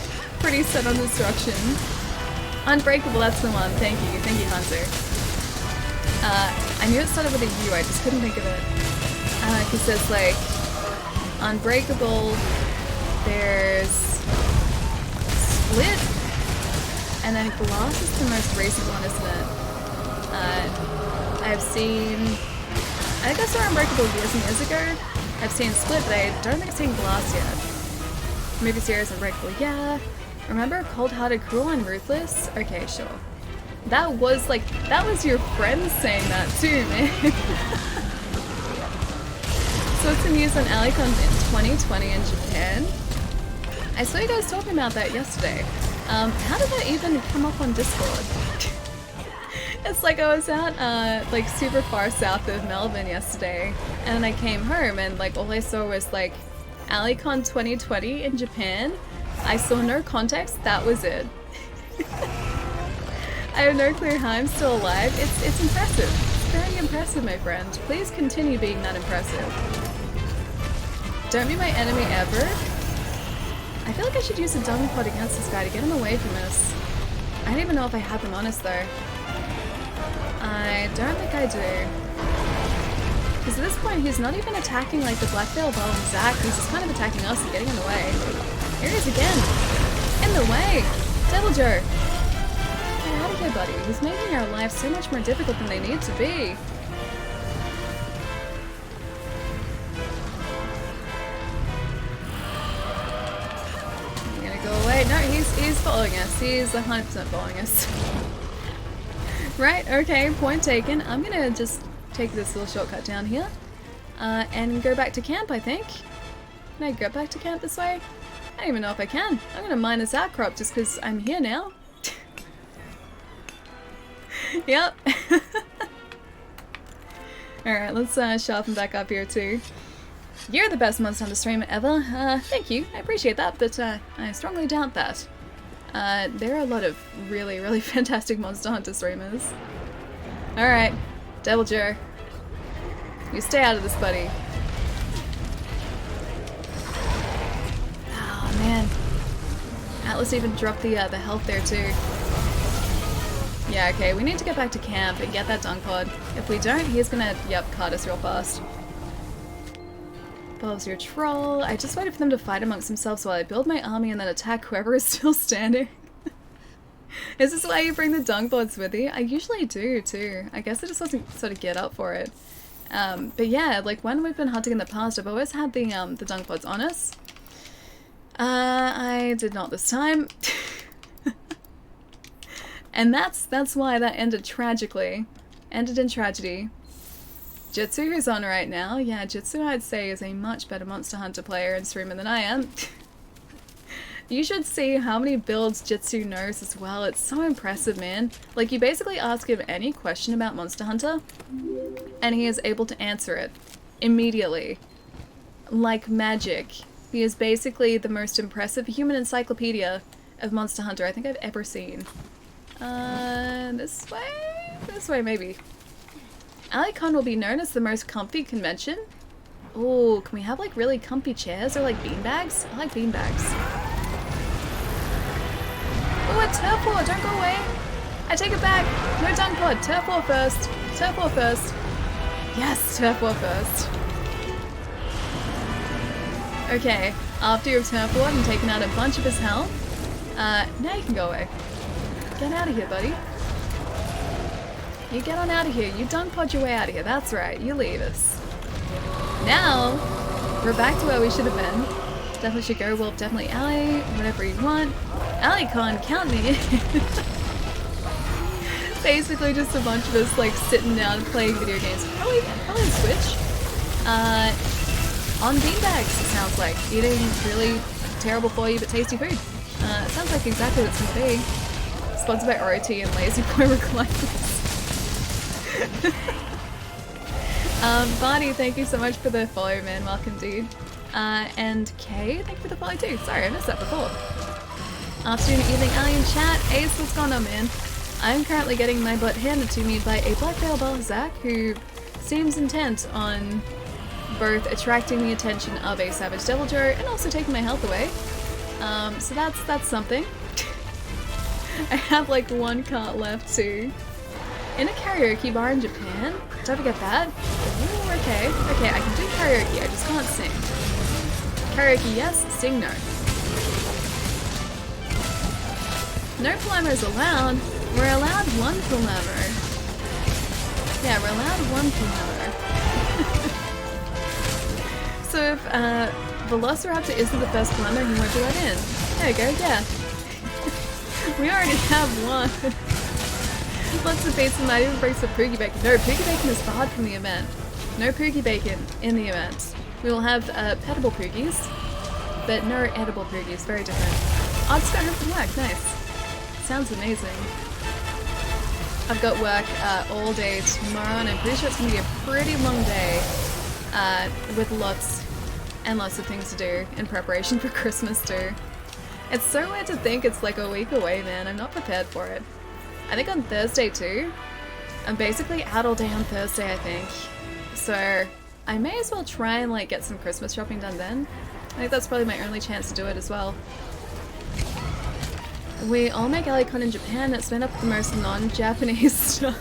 pretty set on destruction. Unbreakable, that's the one. Thank you, Hunter. I knew it started with a U, I just couldn't think of it. Because there's like Unbreakable, there's Split, and then Glass is the most recent one, isn't it? I've seen, I think I saw Unbreakable years and years ago. I've seen Split, but I don't think I've seen Glass yet. Movie series Unbreakable, yeah. Remember Cold-Hearted, Cruel, and Ruthless? Okay, sure. That was like, that was your friend saying that too, man. So it's in use on Alicon in 2020 in Japan. I saw you guys talking about that yesterday. How did that even come up on Discord? It's like I was out like super far south of Melbourne yesterday, and then I came home and like all I saw was like Alicon 2020 in Japan. I saw no context, that was it. I have no clue how I'm still alive. It's impressive. It's very impressive, my friend. Please continue being that impressive. Don't be my enemy ever. I feel like I should use a dung pod against this guy to get him away from us. I don't even know if I have him on us though. I don't think I do. Because at this point he's not even attacking like the Black Veil Ball and Zack, he's just kind of attacking us and getting in the way. Here he is again! In the way! Devil Joe! Get out of here, buddy. He's making our lives so much more difficult than they need to be. You're gonna go away. No, he's following us. He's 100% following us. Right, okay, point taken. I'm gonna just take this little shortcut down here. And go back to camp, I think. Can I go back to camp this way? I don't even know if I can. I'm gonna mine this outcrop just because I'm here now. Yep. Alright, let's sharpen back up here too. You're the best Monster Hunter streamer ever. Thank you. I appreciate that, but I strongly doubt that. There are a lot of really, really fantastic Monster Hunter streamers. Alright, Devil Joe. You stay out of this, buddy. Oh man. Atlas even dropped the health there too. Yeah, okay, we need to get back to camp and get that dung pod. If we don't, he's gonna, yep, cut us real fast. Involves your troll. I just waited for them to fight amongst themselves while I build my army and then attack whoever is still standing. Is this why you bring the dung pods with you? I usually do too. I guess I just wasn't sort of get up for it. But yeah, like when we've been hunting in the past, I've always had the dung pods on us. I did not this time. And that's why that ended tragically. Ended in tragedy. Jitsu, who's on right now. Yeah, Jitsu I'd say is a much better Monster Hunter player and streamer than I am. You should see how many builds Jitsu knows as well. It's so impressive, man. Like, you basically ask him any question about Monster Hunter, and he is able to answer it immediately. Like magic. He is basically the most impressive human encyclopedia of Monster Hunter I think I've ever seen. This way? This way, maybe. AliCon will be known as the most comfy convention. Ooh, can we have like really comfy chairs or like beanbags? I like beanbags. Ooh, a turf war, don't go away. I take it back. No dunk pod, turf war first. Turf war first. Yes, turf war first. Okay, after you've turf warred and taken out a bunch of his health, now you can go away. Get out of here, buddy. You get on out of here. You dunk pod your way out of here. That's right. You leave us. Now, we're back to where we should have been. Definitely should go. Well, definitely ally. Whatever you want. AliCon, count me in. Basically just a bunch of us like sitting down playing video games. Probably on Switch. On beanbags, it sounds like. Eating really terrible for you but tasty food. It sounds like exactly what it's going to be. Sponsored by ROT and Lazy Boy Recliners. Barney, thank you so much for the follow, man. Welcome, dude. And Kay, thank you for the follow too. Sorry, I missed that before. Afternoon, evening, alien chat. Ace, what's going on, man? I'm currently getting my butt handed to me by a black veil Balzac who seems intent on both attracting the attention of a savage devil Joe and also taking my health away. So that's something. I have like one cart left too. In a karaoke bar in Japan? Don't forget that. Ooh, okay. Okay, I can do karaoke, I just can't sing. Karaoke yes, sing no. No Palermo's allowed. We're allowed one Palermo. Yeah, we're allowed one Palermo. So if Velociraptor isn't the first Palermo, he won't be let in. There we go, yeah. We already have one. Lots of beats and might even break some Poogie Bacon. No, Poogie Bacon is barred from the event. No Poogie Bacon in the event. We will have petable Poogies, but no edible Poogies. Very different. Oh, I just got home from work. Nice. Sounds amazing. I've got work all day tomorrow, and I'm pretty sure it's going to be a pretty long day with lots and lots of things to do in preparation for Christmas too. It's so weird to think it's like a week away, man. I'm not prepared for it. I think on Thursday too. I'm basically out all day on Thursday, I think. So I may as well try and like get some Christmas shopping done then. I think that's probably my only chance to do it as well. We all make AliCon in Japan. It's made up of the most non-Japanese stuff.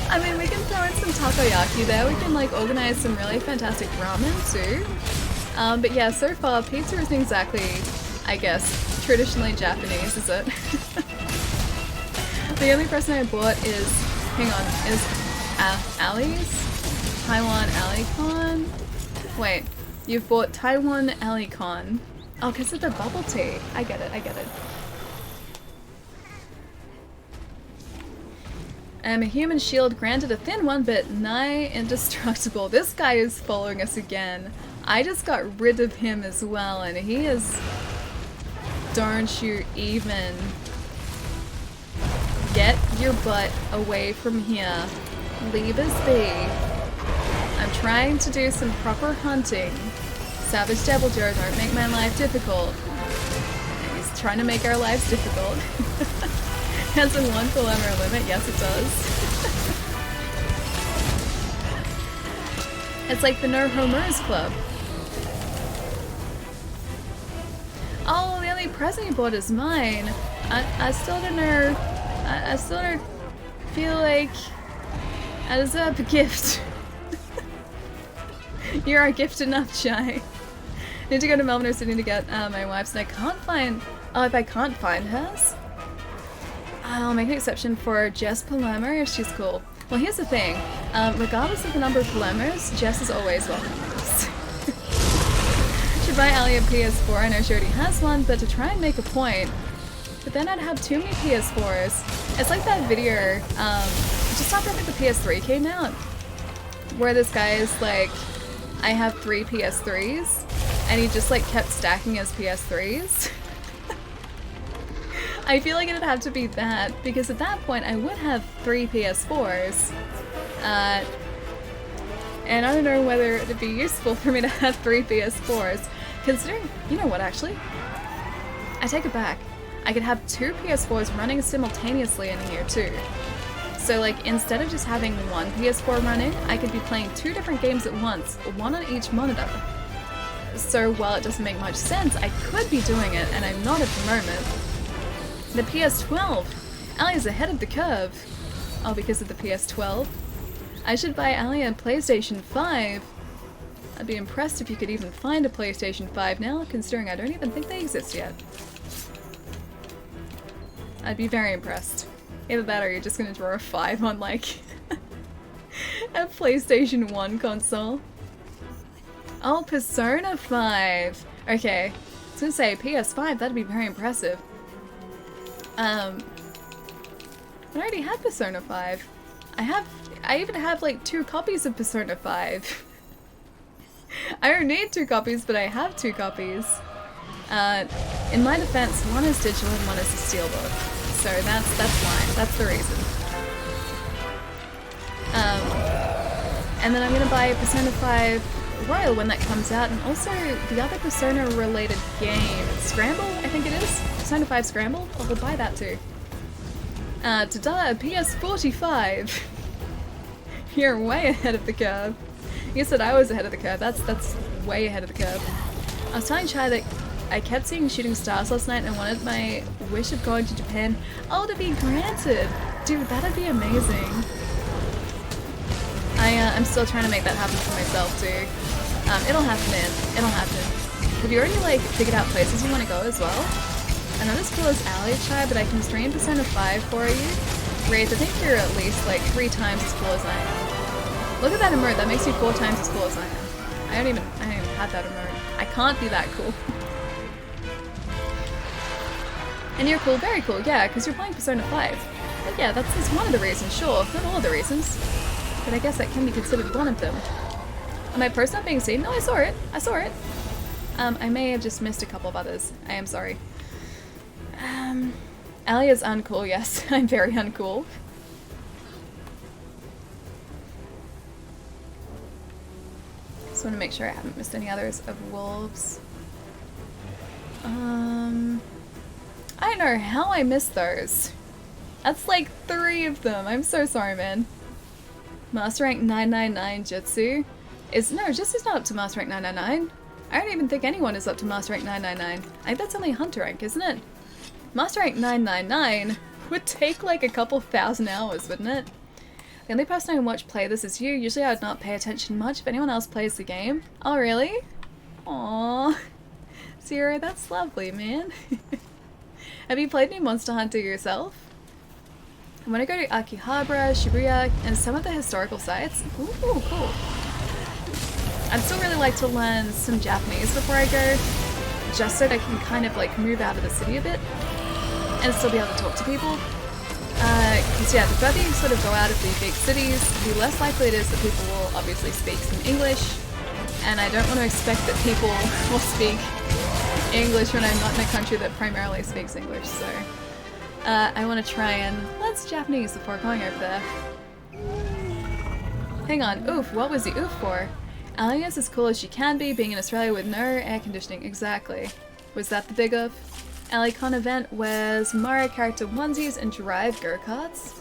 I mean, we can throw in some takoyaki there. We can like organize some really fantastic ramen too. But yeah, so far pizza isn't exactly, I guess, traditionally Japanese, is it? The only person I bought is, hang on, is Ali's? Taiwan AliCon? Wait, you've bought Taiwan AliCon. Oh, because of the bubble tea. I get it, I get it. I'm a human shield, granted a thin one, but nigh indestructible. This guy is following us again. I just got rid of him as well, and he is... Don't you even... Get your butt away from here. Leave us be. I'm trying to do some proper hunting. Savage Devil Joe, don't make my life difficult. He's trying to make our lives difficult. Has a 1 kilometer limit? Yes, it does. It's like the No Homers Club. Oh, the only present you bought is mine. I still don't know. I still don't feel like I deserve a gift. You're our gift enough, Chai. Need to go to Melbourne or Sydney to get my wife's, and I can't find... Oh, if I can't find hers, I'll make an exception for Jess Palermo if she's cool. Well, here's the thing. Regardless of the number of Palermos, Jess is always welcome. Should buy Ali a PS4. I know she already has one, but to try and make a point, but then I'd have too many PS4s. It's like that video, just after I think the PS3 came out, where this guy is like I have 3 PS3s, and he just like kept stacking his PS3s. I feel like it'd have to be that, because at that point I would have 3 PS4s. And I don't know whether it'd be useful for me to have 3 PS4s, considering, you know what actually? I take it back. I could have 2 PS4s running simultaneously in here too. So like, instead of just having 1 PS4 running, I could be playing 2 different games at once, 1 on each monitor. So while it doesn't make much sense, I could be doing it, and I'm not at the moment. The PS12! Ali's ahead of the curve! Oh, because of the PS12? I should buy Ali a PlayStation 5! I'd be impressed if you could even find a PlayStation 5 now, considering I don't even think they exist yet. I'd be very impressed. Either that or you're just gonna draw a 5 on, like, a PlayStation 1 console. Oh, Persona 5! Okay, I was gonna say PS5, that'd be very impressive. I already have Persona 5. I even have like 2 copies of Persona 5. I don't need 2 copies, but I have 2 copies. In my defense, one is digital and one is a steelbook. So that's fine. That's the reason. And then I'm gonna buy Persona 5 Royal when that comes out, and also the other Persona related game, Scramble, I think it is? Persona 5 Scramble? I will buy that too. Ta-da, PS45! You're way ahead of the curve. You said I was ahead of the curve. That's way ahead of the curve. I was telling Chai that I kept seeing shooting stars last night and I wanted my wish of going to Japan, to be granted! Dude, that'd be amazing. I'm still trying to make that happen for myself too. It'll happen, man. It'll happen. Have you already, like, figured out places you want to go as well? I'm not as cool as Ali, Chai, but I can stream Persona 5 for you. Wraith, I think you're at least, like, 3 times as cool as I am. Look at that emote, that makes you 4 times as cool as I am. I don't even have that emote. I can't be that cool. And you're cool, very cool, yeah, because you're playing Persona 5. But yeah, that's one of the reasons, sure. Not all of the reasons. But I guess that can be considered one of them. Am I post not being seen? No, I saw it. I saw it. I may have just missed a couple of others. I am sorry. Ali is uncool, yes. I'm very uncool. Just want to make sure I haven't missed any others of wolves. I don't know how I missed those. That's like 3 of them. I'm so sorry, man. Master rank 999 Jutsu is Jutsu's not up to Master rank 999. I don't even think anyone is up to Master rank 999. I think that's only Hunter rank, isn't it? Master rank 999 would take like a couple thousand hours, wouldn't it? The only person I watch play this is you. Usually I would not pay attention much if anyone else plays the game. Oh, really? Aww. Zero, that's lovely, man. Have you played any Monster Hunter yourself? I want to go to Akihabara, Shibuya, and some of the historical sites. Ooh, cool. I'd still really like to learn some Japanese before I go, just so that I can kind of like move out of the city a bit and still be able to talk to people. Because yeah, the further you sort of go out of the big cities, the less likely it is that people will obviously speak some English, and I don't want to expect that people will speak English when I'm not in a country that primarily speaks English, so I want to try and learn some Japanese before going over there. Hang on, oof, what was the oof for? Ali is as cool as she can be, being in Australia with no air conditioning, exactly. Was that the big oof? AliCon event wears Mario character onesies and drive go-karts?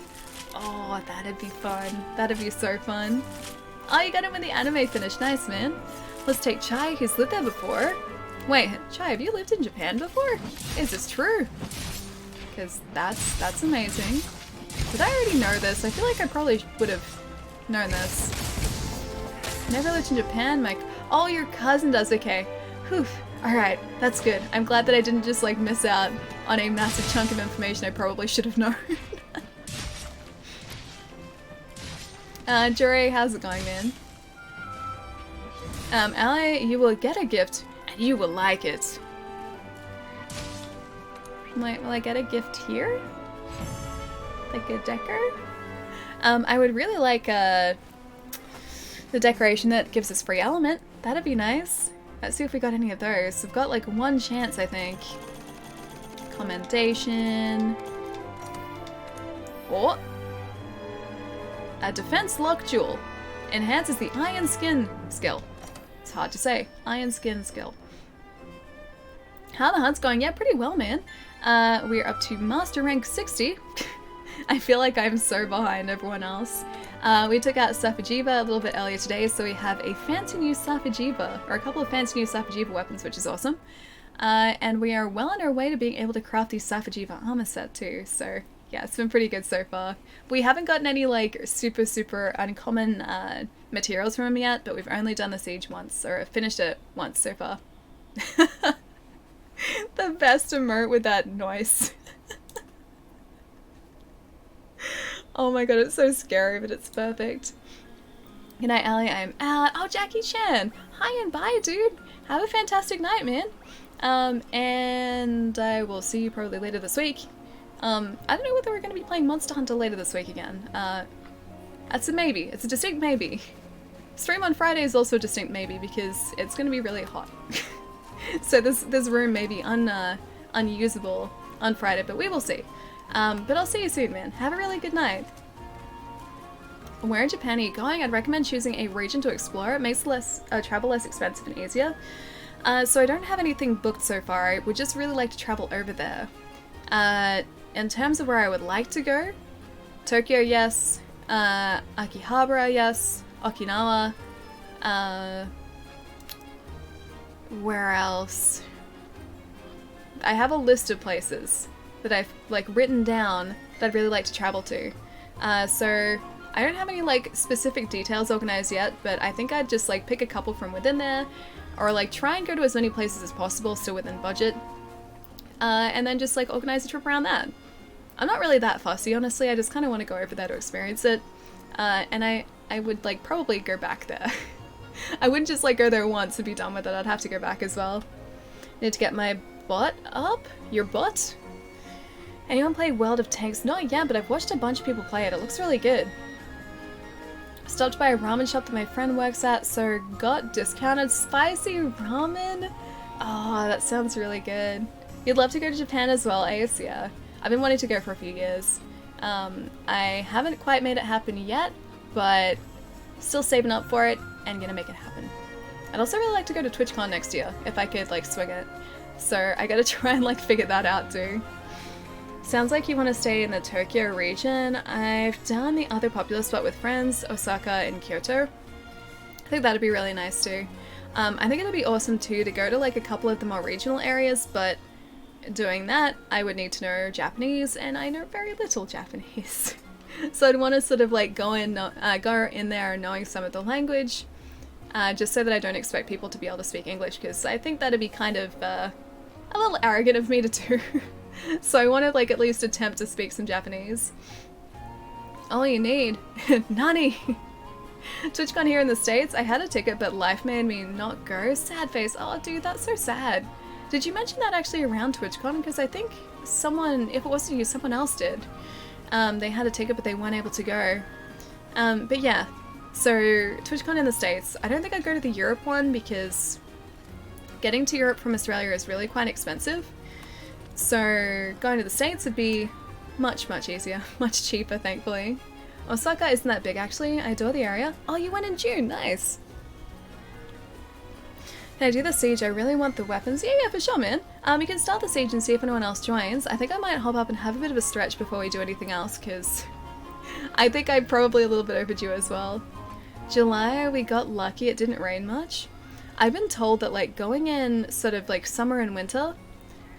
Oh, that'd be fun. That'd be so fun. Oh, you got him when the anime finished. Nice, man. Let's take Chai, who's lived there before. Wait, Chai, have you lived in Japan before? Is this true? Because that's amazing. Did I already know this? I feel like I probably would have known this. Never lived in Japan, Mike. Oh, your cousin does. Okay. Whew. Alright, that's good. I'm glad that I didn't just like miss out on a massive chunk of information I probably should have known. Jure, how's it going, man? Ali, you will get a gift and you will like it. Will I get a gift here? Like a decor? I would really like The decoration that gives us free element. That'd be nice. Let's see if we got any of those. We've got like one chance, I think. Commendation. Oh! A defense lock jewel. Enhances the iron skin skill. It's hard to say. Iron skin skill. How the hunt's going? Yeah, pretty well, man. We're up to master rank 60. I feel like I'm so behind everyone else. We took out Safi'jiiva a little bit earlier today, so we have a fancy new Safi'jiiva, or a couple of fancy new Safi'jiiva weapons, which is awesome. And we are well on our way to being able to craft the Safi'jiiva armor set too, so yeah, it's been pretty good so far. We haven't gotten any like super uncommon materials from him yet, but we've only done the siege once, or finished it once so far. The best emote with that noise. Oh my god, it's so scary, but it's perfect. Good night, Ali. I'm out. Oh, Jackie Chan. Hi and bye, dude. Have a fantastic night, man. And I will see you probably later this week. I don't know whether we're going to be playing Monster Hunter later this week again. That's a maybe. It's a distinct maybe. Stream on Friday is also a distinct maybe because it's going to be really hot. So this room may be unusable on Friday, but we will see. But I'll see you soon, man. Have a really good night. Where in Japan are you going? I'd recommend choosing a region to explore. It makes travel less expensive and easier. So I don't have anything booked so far. I would just really like to travel over there. In terms of where I would like to go, Tokyo, yes. Akihabara, yes. Okinawa. Where else? I have a list of places that I've like written down that I'd really like to travel to. So I don't have any like specific details organized yet, but I think I'd just like pick a couple from within there, or like try and go to as many places as possible still within budget, and then just like organize a trip around that. I'm not really that fussy, honestly. I just kind of want to go over there to experience it, and I would like probably go back there. I wouldn't just like go there once and be done with it. I'd have to go back as well. Need to get my bot up. Your bot? Anyone play World of Tanks? Not yet, but I've watched a bunch of people play it. It looks really good. Stopped by a ramen shop that my friend works at, so got discounted spicy ramen. Oh, that sounds really good. You'd love to go to Japan as well, Ace? Yeah. I've been wanting to go for a few years. I haven't quite made it happen yet, but still saving up for it and gonna make it happen. I'd also really like to go to TwitchCon next year, if I could like swing it. So I gotta try and like figure that out too. Sounds like you want to stay in the Tokyo region. I've done the other popular spot with friends, Osaka and Kyoto. I think that'd be really nice too. I think it'd be awesome too to go to like a couple of the more regional areas, but doing that I would need to know Japanese, and I know very little Japanese. So I'd want to sort of like go in there knowing some of the language, just so that I don't expect people to be able to speak English, because I think that'd be kind of a little arrogant of me to do. So I want to like at least attempt to speak some Japanese. All you need. Nani! TwitchCon here in the States, I had a ticket but life made me not go. Sad face. Oh dude, that's so sad. Did you mention that actually around TwitchCon? Because I think someone, if it wasn't you, someone else did. They had a ticket but they weren't able to go. But yeah, so TwitchCon in the States. I don't think I'd go to the Europe one because getting to Europe from Australia is really quite expensive. So going to the States would be much easier, much cheaper, thankfully. Osaka isn't that big actually. I adore the area. Oh, you went in June, nice. Can I do the siege? I really want the weapons. Yeah, for sure, man. We can start the siege and see if anyone else joins. I think I might hop up and have a bit of a stretch before we do anything else, because I think I'm probably a little bit overdue as well. July, we got lucky. It didn't rain much. I've been told that like going in sort of like summer and winter,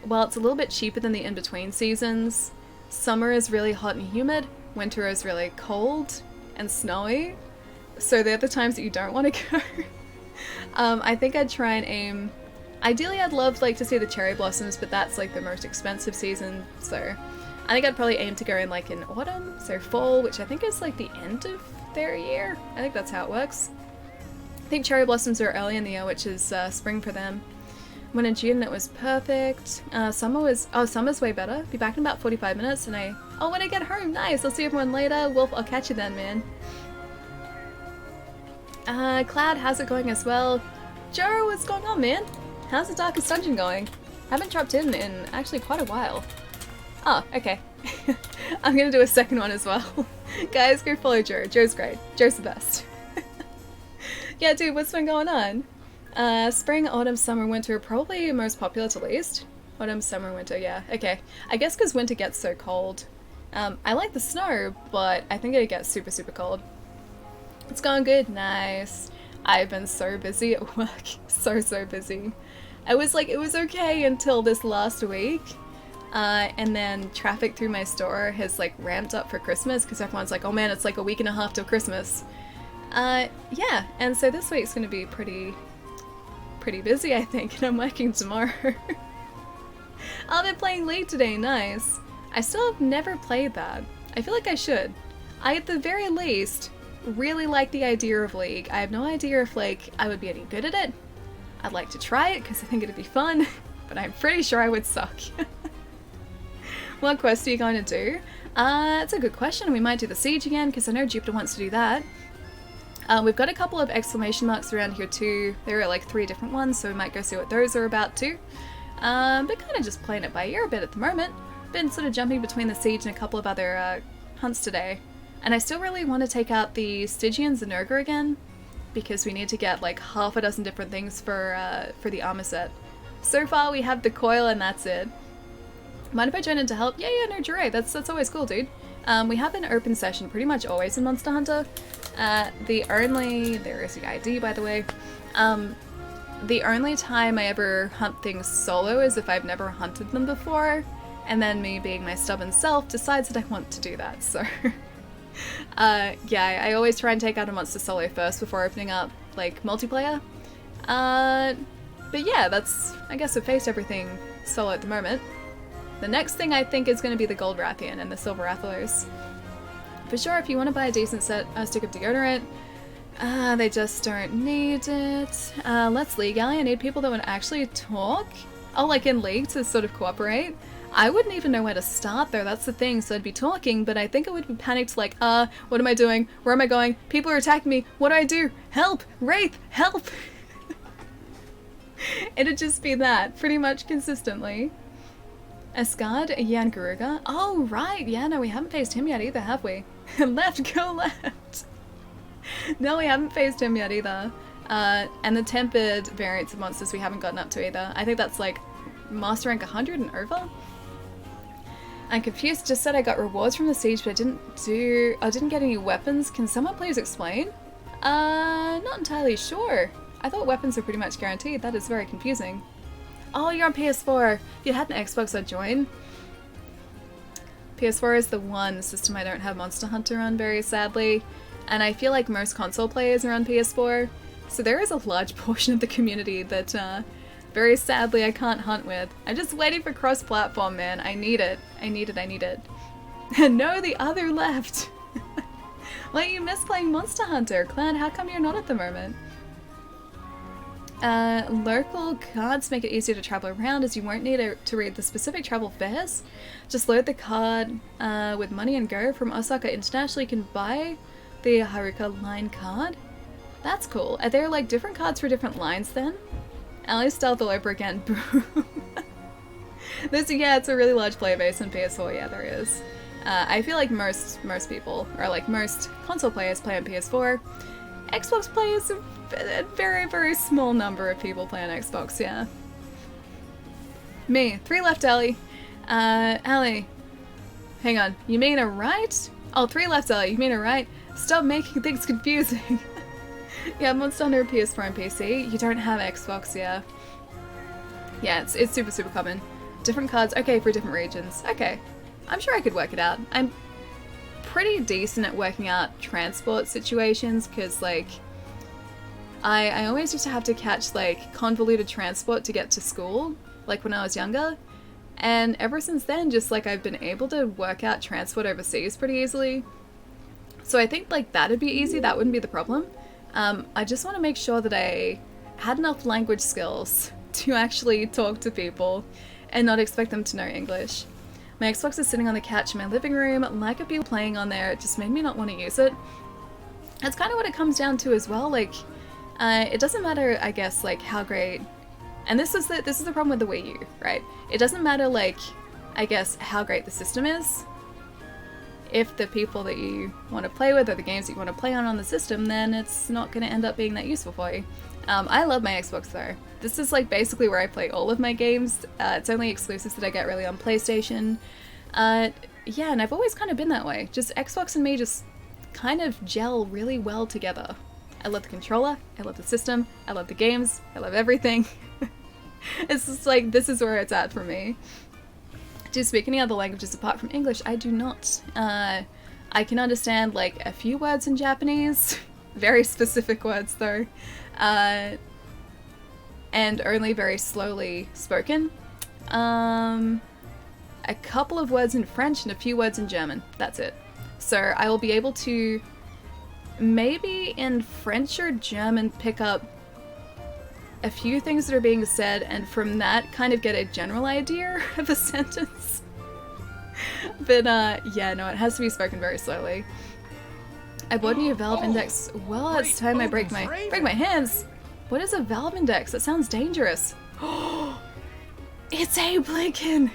while it's a little bit cheaper than the in-between seasons, summer is really hot and humid, winter is really cold and snowy, so they're the times that you don't want to go. I think I'd try and aim... Ideally I'd love like to see the cherry blossoms, but that's like the most expensive season, so I think I'd probably aim to go in like in autumn, so fall, which I think is like the end of their year. I think that's how it works. I think cherry blossoms are early in the year, which is spring for them. When in June it was perfect. Summer's way better. Be back in about 45 minutes, and when I get home, nice. I'll see everyone later. Wolf, I'll catch you then, man. Cloud, how's it going as well? Joe, what's going on, man? How's the Darkest Dungeon going? Haven't dropped in actually quite a while. Oh, okay. I'm gonna do a second one as well. Guys, go follow Joe. Joe's great. Joe's the best. Yeah, dude, what's been going on? Spring, autumn, summer, winter, probably most popular to least. Autumn, summer, winter, yeah. Okay. I guess because winter gets so cold. I like the snow, but I think it gets super, super cold. It's going good. Nice. I've been so busy at work. So busy. I was like, it was okay until this last week. And then traffic through my store has like ramped up for Christmas because everyone's like, oh man, it's like a week and a half till Christmas. Yeah, and so this week's gonna be pretty busy, I think, and I'm working tomorrow. I've been playing League today, nice. I still have never played that. I feel like I should. I, at the very least, really like the idea of League. I have no idea if, like, I would be any good at it. I'd like to try it, because I think it'd be fun, but I'm pretty sure I would suck. What quest are you going to do? It's a good question. We might do the Siege again, because I know Jupiter wants to do that. We've got a couple of exclamation marks around here too. There are like 3 different ones, so we might go see what those are about too. But kind of just playing it by ear a bit at the moment. Been sort of jumping between the Siege and a couple of other hunts today. And I still really want to take out the Stygian Zenogre again, because we need to get like half a dozen different things for the armor set. So far we have the coil and that's it. Mind if I join in to help? Yeah, no, Jure, that's always cool, dude. We have an open session pretty much always in Monster Hunter. There is the ID, by the way. The only time I ever hunt things solo is if I've never hunted them before, and then me being my stubborn self decides that I want to do that, so... yeah, I always try and take out a monster solo first before opening up, like, multiplayer. But yeah, that's... I guess I've faced everything solo at the moment. The next thing I think is going to be the Gold Rathian and the Silver Rathalos. For sure, if you want to buy a decent stick of deodorant, they just don't need it. Let's League Alley. I need people that would actually talk. Oh, like in League to sort of cooperate. I wouldn't even know where to start though, that's the thing, so I'd be talking, but I think I would be panicked like, what am I doing? Where am I going? People are attacking me. What do I do? Help! Wraith! Help! It'd just be that, pretty much consistently. Asgard, Jan Garuga. Oh, right, yeah, no, we haven't faced him yet either, have we? Left, go left! No, we haven't faced him yet either. And the tempered variants of monsters we haven't gotten up to either. I think that's like Master Rank 100 and over. I'm confused, just said I got rewards from the Siege, but I didn't get any weapons. Can someone please explain? Not entirely sure. I thought weapons were pretty much guaranteed. That is very confusing. Oh, you're on PS4. If you had an Xbox, I'd join. PS4 is the one system I don't have Monster Hunter on, very sadly. And I feel like most console players are on PS4. So there is a large portion of the community that, very sadly, I can't hunt with. I'm just waiting for cross-platform, man. I need it. I need it. No, the other left. Why you miss playing Monster Hunter? Clan, how come you're not at the moment? Local cards make it easier to travel around as you won't need to read the specific travel fares. Just load the card with money and go. From Osaka International you can buy the Haruka line card. That's cool. Are there like different cards for different lines then? Ally stealth all over again. Yeah, it's a really large player base on PS4, yeah there is. I feel like most people, or like most console players play on PS4. Xbox players, a very, very small number of people play on Xbox, yeah. Me. 3 left, Ellie. Ellie. Hang on. You mean a right? Oh, 3 left, Ellie. You mean a right? Stop making things confusing. Yeah, Monster Hunter PS4 and PC. You don't have Xbox, yeah. Yeah, it's super, super common. Different cards, okay, for different regions. Okay. I'm sure I could work it out. I'm pretty decent at working out transport situations, because, like, I always used to have to catch, like, convoluted transport to get to school, like, when I was younger. And ever since then, just, like, I've been able to work out transport overseas pretty easily. So I think, like, that'd be easy. That wouldn't be the problem. I just want to make sure that I had enough language skills to actually talk to people and not expect them to know English. My Xbox is sitting on the couch in my living room. Like a people playing on there, it just made me not want to use it. That's kind of what it comes down to as well. Like, it doesn't matter, I guess, like how great. And this is the problem with the Wii U, right? It doesn't matter, like, I guess, how great the system is. If the people that you want to play with or the games that you want to play on the system, then it's not going to end up being that useful for you. I love my Xbox though. This is like basically where I play all of my games. It's only exclusives that I get really on PlayStation. Yeah, and I've always kind of been that way. Just Xbox and me just kind of gel really well together. I love the controller, I love the system, I love the games, I love everything. It's just like, this is where it's at for me. Do you speak any other languages apart from English? I do not. I can understand like a few words in Japanese, very specific words though, and only very slowly spoken. A couple of words in French and a few words in German. That's it. So I will be able to maybe in French or German pick up a few things that are being said, and from that kind of get a general idea of a sentence. But yeah, no, it has to be spoken very slowly. I bought a new Valve Index. Well, it's time I break my hands. What is a Valve Index? That sounds dangerous. It's Abe Lincoln.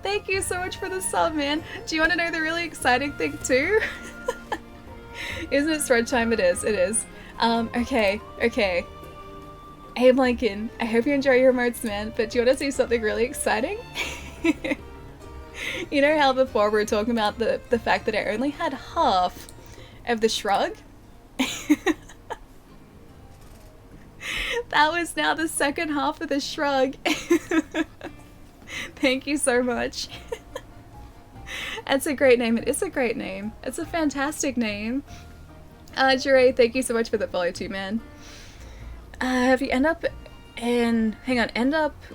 Thank you so much for the sub, man. Do you want to know the really exciting thing too? Isn't it stretch time? It is. It is. Okay. Abe Lincoln, I hope you enjoy your emotes, man, but do you want to see something really exciting? You know how before we were talking about the fact that I only had half of the shrug? That was now the second half of the shrug. Thank you so much. It's a great name. It is a great name. It's a fantastic name. Jure, thank you so much for the follow too, man. If you end up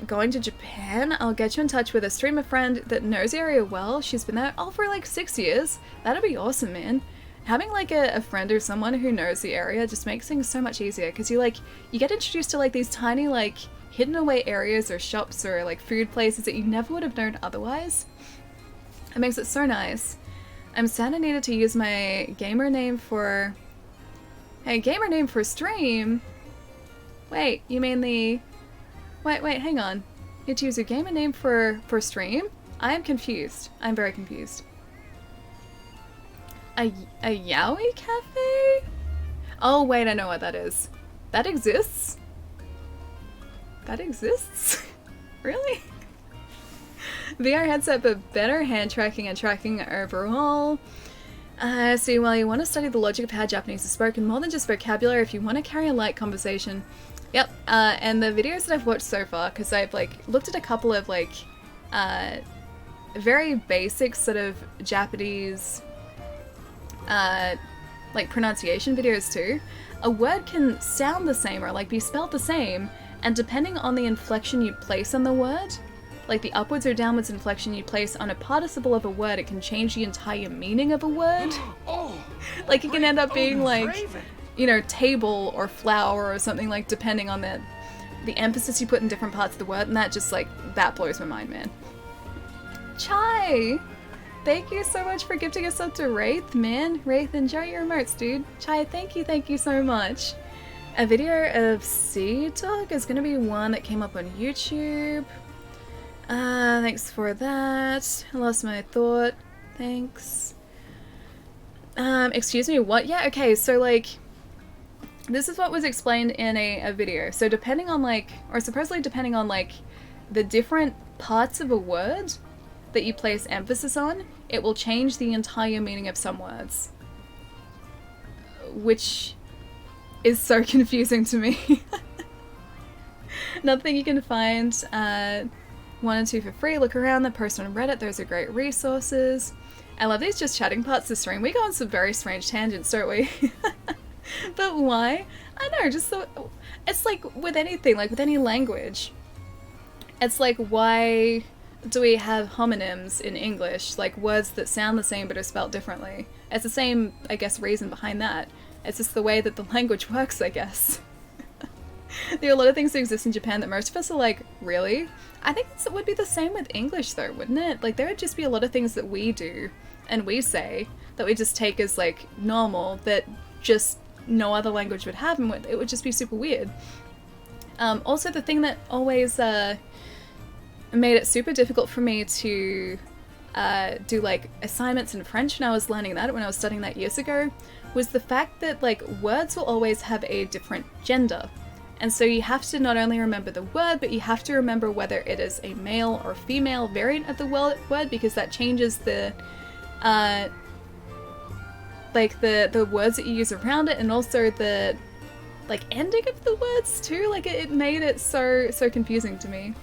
going to Japan, I'll get you in touch with a streamer friend that knows the area well. She's been there for like 6 years. That'd be awesome, man. Having like a friend or someone who knows the area just makes things so much easier, because you get introduced to like these tiny like hidden away areas or shops or like food places that you never would have known otherwise. It makes it so nice. I'm sad I needed to use my gamer name for... Hey, gamer name for stream? Wait, you mean the... Wait, hang on. You had to use your gamer name for stream? I am confused. I'm very confused. A yaoi cafe? Oh wait, I know what that is. That exists? That exists? Really? VR headset, but better hand tracking and tracking overall. So while you want to study the logic of how Japanese is spoken, more than just vocabulary, if you want to carry a light conversation. Yep, and the videos that I've watched so far, because I've like looked at a couple of like very basic sort of Japanese like pronunciation videos too. A word can sound the same or like be spelled the same, and depending on the inflection you place on the word, like the upwards or downwards inflection you place on a participle of a word, it can change the entire meaning of a word. Like it can end up being like, you know, table or flower or something, like depending on the emphasis you put in different parts of the word, and that just like, that blows my mind, man. Chai! Thank you so much for gifting us up to Wraith, man. Wraith, enjoy your emotes, dude. Chai, thank you so much. A video of Sea Talk is gonna be one that came up on YouTube. Thanks for that. I lost my thought. Thanks. Excuse me, what? Yeah, okay, so like, this is what was explained in a video. So depending on like, or supposedly depending on like, the different parts of a word that you place emphasis on, it will change the entire meaning of some words. Which is so confusing to me. Another thing you can find, 1 and 2 for free, look around, the post on Reddit, those are great resources. I love these just chatting parts of the stream. We go on some very strange tangents, don't we? But why? I know, just so, it's like with anything, like with any language. It's like, why do we have homonyms in English, like words that sound the same but are spelled differently? It's the same, I guess, reason behind that. It's just the way that the language works, I guess. There are a lot of things that exist in Japan that most of us are like, really? I think it would be the same with English though, wouldn't it? Like there would just be a lot of things that we do and we say that we just take as like normal that just no other language would have, and it would just be super weird. Also, the thing that always made it super difficult for me to do like assignments in French when I was learning that, when I was studying that years ago, was the fact that like words will always have a different gender. And so you have to not only remember the word, but you have to remember whether it is a male or female variant of the word, because that changes the like the words that you use around it, and also the like ending of the words too. Like it made it so confusing to me,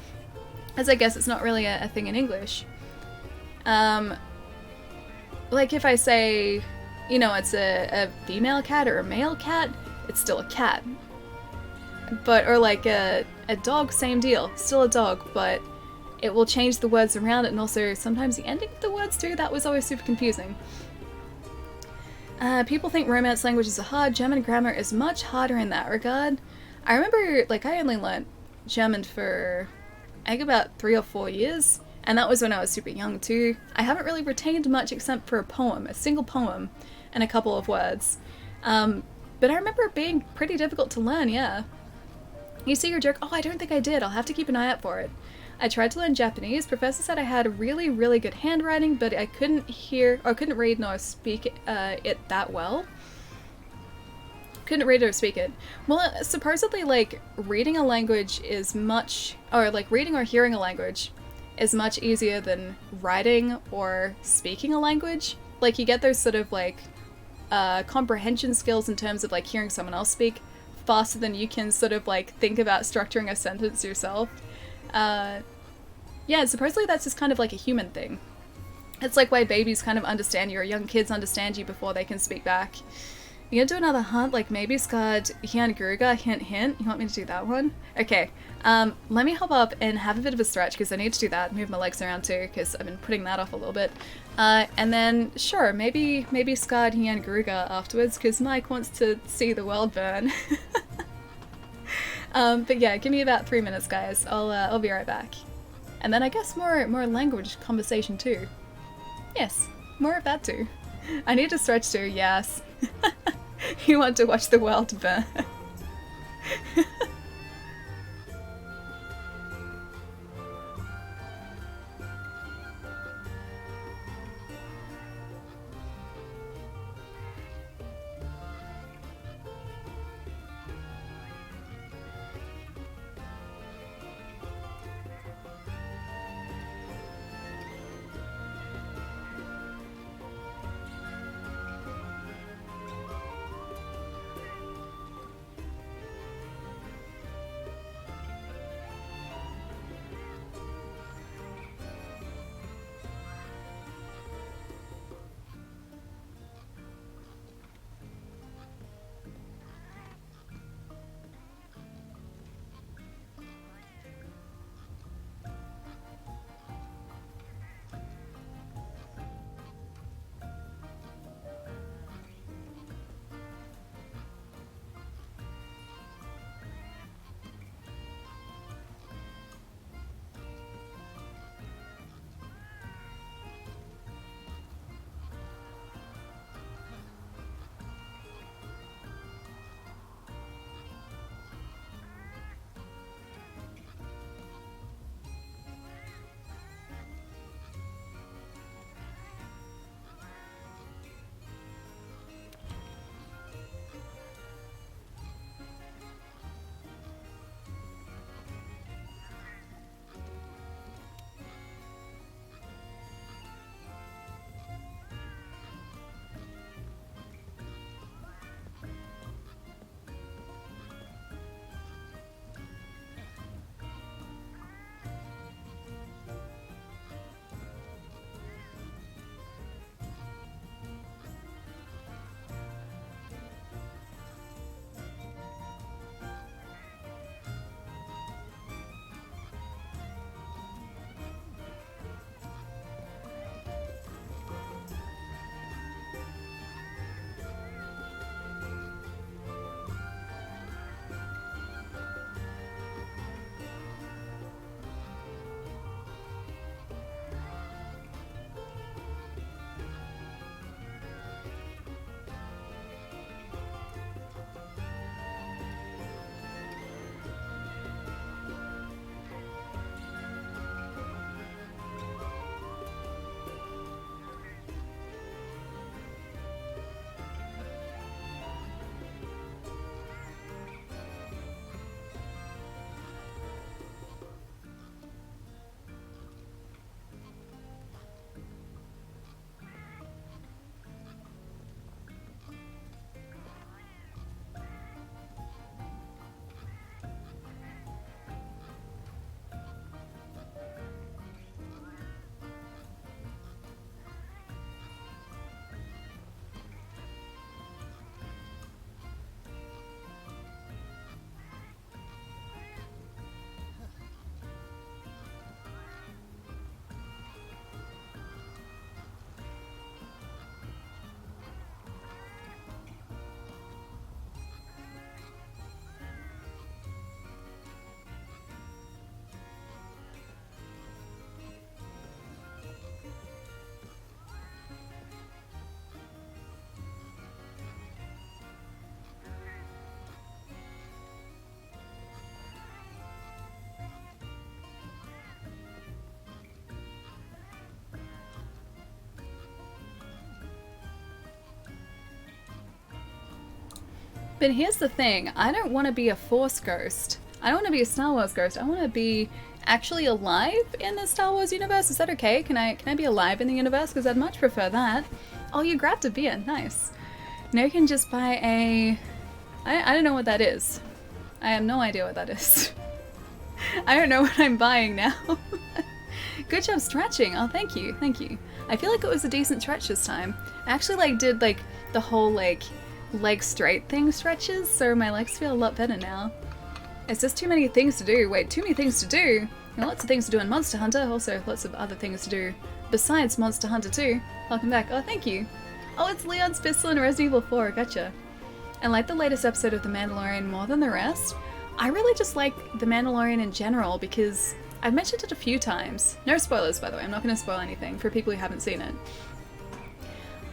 as I guess it's not really a thing in English. Like if I say, you know, it's a female cat or a male cat, it's still a cat. But, or like a dog, same deal, still a dog, but it will change the words around it, and also sometimes the ending of the words too. That was always super confusing. People think Romance languages are hard. German grammar is much harder in that regard. I remember, like, I only learnt German for, I think, about 3 or 4 years, and that was when I was super young too. I haven't really retained much except for a poem, a single poem, and a couple of words. But I remember it being pretty difficult to learn, yeah. You see your joke? Oh, I don't think I did. I'll have to keep an eye out for it. I tried to learn Japanese. Professor said I had really, really good handwriting, but I couldn't couldn't read nor speak it that well. Couldn't read or speak it. Well, supposedly, like, reading a language is much, or like reading or hearing a language is much easier than writing or speaking a language. Like, you get those sort of like comprehension skills in terms of like hearing someone else speak faster than you can sort of like think about structuring a sentence yourself. Yeah, supposedly that's just kind of like a human thing. It's like why babies kind of understand you, or young kids understand you before they can speak back. You gonna do another hunt, like maybe scarred Hian Gruga, hint hint? You want me to do that one? Okay, let me hop up and have a bit of a stretch, because I need to do that, move my legs around too, because I've been putting that off a little bit. And then, sure, maybe scarred Hian Gruga afterwards, because Mike wants to see the world burn. But yeah, give me about 3 minutes, guys. I'll be right back. And then I guess more language conversation too. Yes, more of that too. I need to stretch too, yes. You want to watch the world burn. But here's the thing, I don't want to be a Force ghost. I don't want to be a Star Wars ghost. I want to be actually alive in the Star Wars universe. Is that okay? Can I be alive in the universe? Because I'd much prefer that. Oh, you grabbed a beer. Nice. Now you can just buy a... I don't know what that is. I have no idea what that is. I don't know what I'm buying now. Good job stretching. Oh, thank you. Thank you. I feel like it was a decent stretch this time. I actually did the whole leg straight thing stretches, so my legs feel a lot better now. It's just too many things to do. Wait, too many things to do? Lots of things to do in Monster Hunter, also lots of other things to do besides Monster Hunter 2. Welcome back. Oh, thank you. Oh, it's Leon's pistol in Resident Evil 4. Gotcha. And like the latest episode of The Mandalorian more than the rest, I really just like The Mandalorian in general because I've mentioned it a few times. No spoilers, by the way. I'm not going to spoil anything for people who haven't seen it.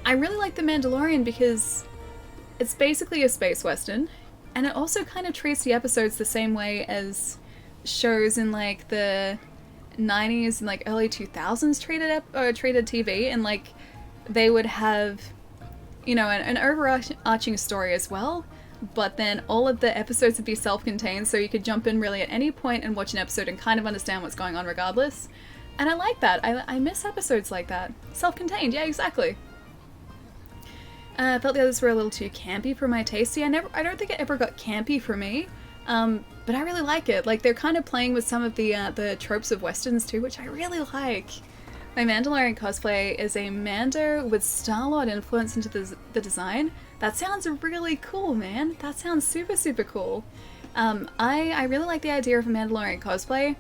I really like The Mandalorian because it's basically a space western, and it also kind of treats the episodes the same way as shows in the 90s and early 2000s treated TV, and they would have, you know, an overarching story as well, but then all of the episodes would be self-contained, so you could jump in really at any point and watch an episode and kind of understand what's going on regardless. And I like that. I miss episodes like that. Self-contained, yeah, exactly. I felt the others were a little too campy for my taste. See, I don't think it ever got campy for me, but I really like it. They're kind of playing with some of the tropes of westerns too, which I really like. My Mandalorian cosplay is a Mando with Star-Lord influence into the design. That sounds really cool, man. That sounds super, super cool. I really like the idea of a Mandalorian cosplay,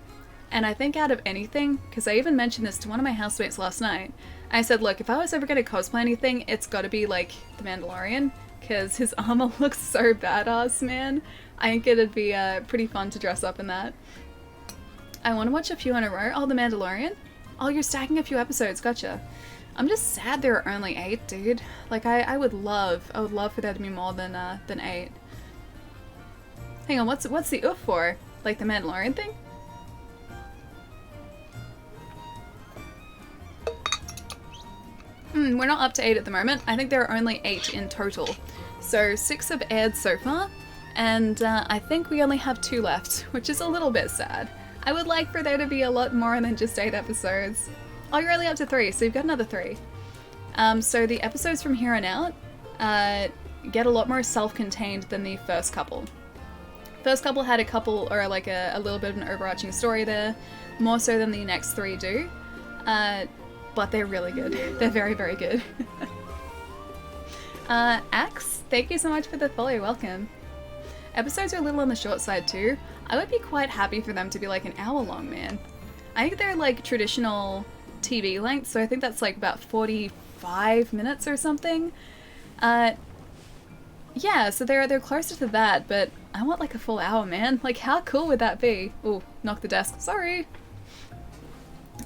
and I think out of anything, because I even mentioned this to one of my housemates last night, I said, look, if I was ever going to cosplay anything, it's got to be the Mandalorian, because his armor looks so badass, man. I think it'd be pretty fun to dress up in that. I want to watch a few in a row. Oh, The Mandalorian? Oh, you're stacking a few episodes, gotcha. I'm just sad there are only 8, dude. I would love for there to be more than 8. Hang on, what's the oof for? The Mandalorian thing? We're not up to 8 at the moment. I think there are only 8 in total. So 6 have aired so far, and I think we only have 2 left, which is a little bit sad. I would like for there to be a lot more than just 8 episodes. Oh, you're only up to 3, so you've got another 3. So the episodes from here on out get a lot more self-contained than the first couple. First couple had a little bit of an overarching story there, more so than the next 3 do. But they're really good. They're very, very good. Axe, thank you so much for the follow, welcome. Episodes are a little on the short side too. I would be quite happy for them to be an hour long, man. I think they're traditional TV length, so I think that's about 45 minutes or something. Yeah, so they're closer to that, but I want a full hour, man. How cool would that be? Ooh, knock the desk, sorry.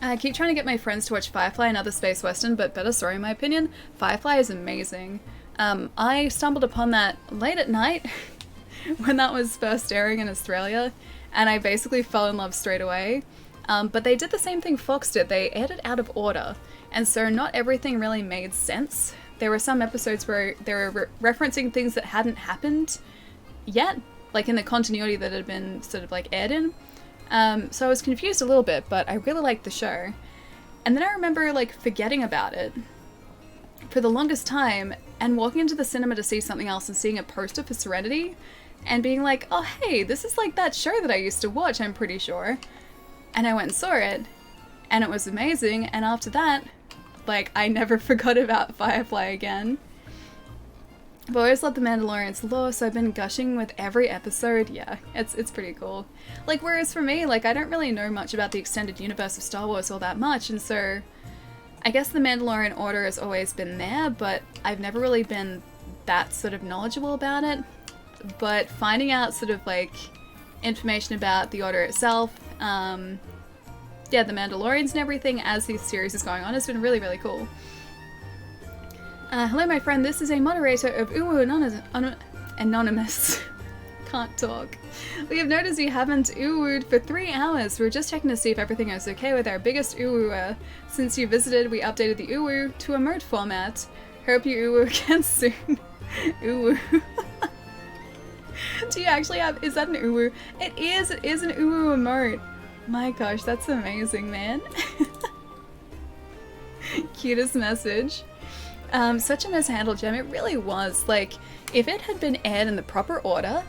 I keep trying to get my friends to watch Firefly, another space western, but better story in my opinion. Firefly is amazing. I stumbled upon that late at night when that was first airing in Australia, and I basically fell in love straight away. But they did the same thing Fox did. They aired it out of order, and so not everything really made sense. There were some episodes where they were referencing things that hadn't happened yet, in the continuity that had been sort of aired in. So I was confused a little bit, but I really liked the show. And then I remember forgetting about it for the longest time and walking into the cinema to see something else and seeing a poster for Serenity and being oh hey, this is that show that I used to watch, I'm pretty sure. And I went and saw it, and it was amazing, and after that, I never forgot about Firefly again. I've always loved The Mandalorian's lore, so I've been gushing with every episode. Yeah, it's pretty cool. Whereas for me, I don't really know much about the extended universe of Star Wars all that much, and so I guess the Mandalorian Order has always been there, but I've never really been that sort of knowledgeable about it. But finding out sort of information about the Order itself, yeah, the Mandalorians and everything as this series is going on has been really, really cool. Hello my friend, this is a moderator of Uwu Anonymous. Can't talk. We have noticed you haven't Uwu'd for 3 hours. We're just checking to see if everything is okay with our biggest Uwu. Since you visited, we updated the Uwu to emote format. Hope you Uwu again soon. Uwu. Do you actually have, is that an uwu? It is an uwu emote. My gosh, that's amazing, man. Cutest message. Such a mishandled gem, it really was. Like, if it had been aired in the proper order,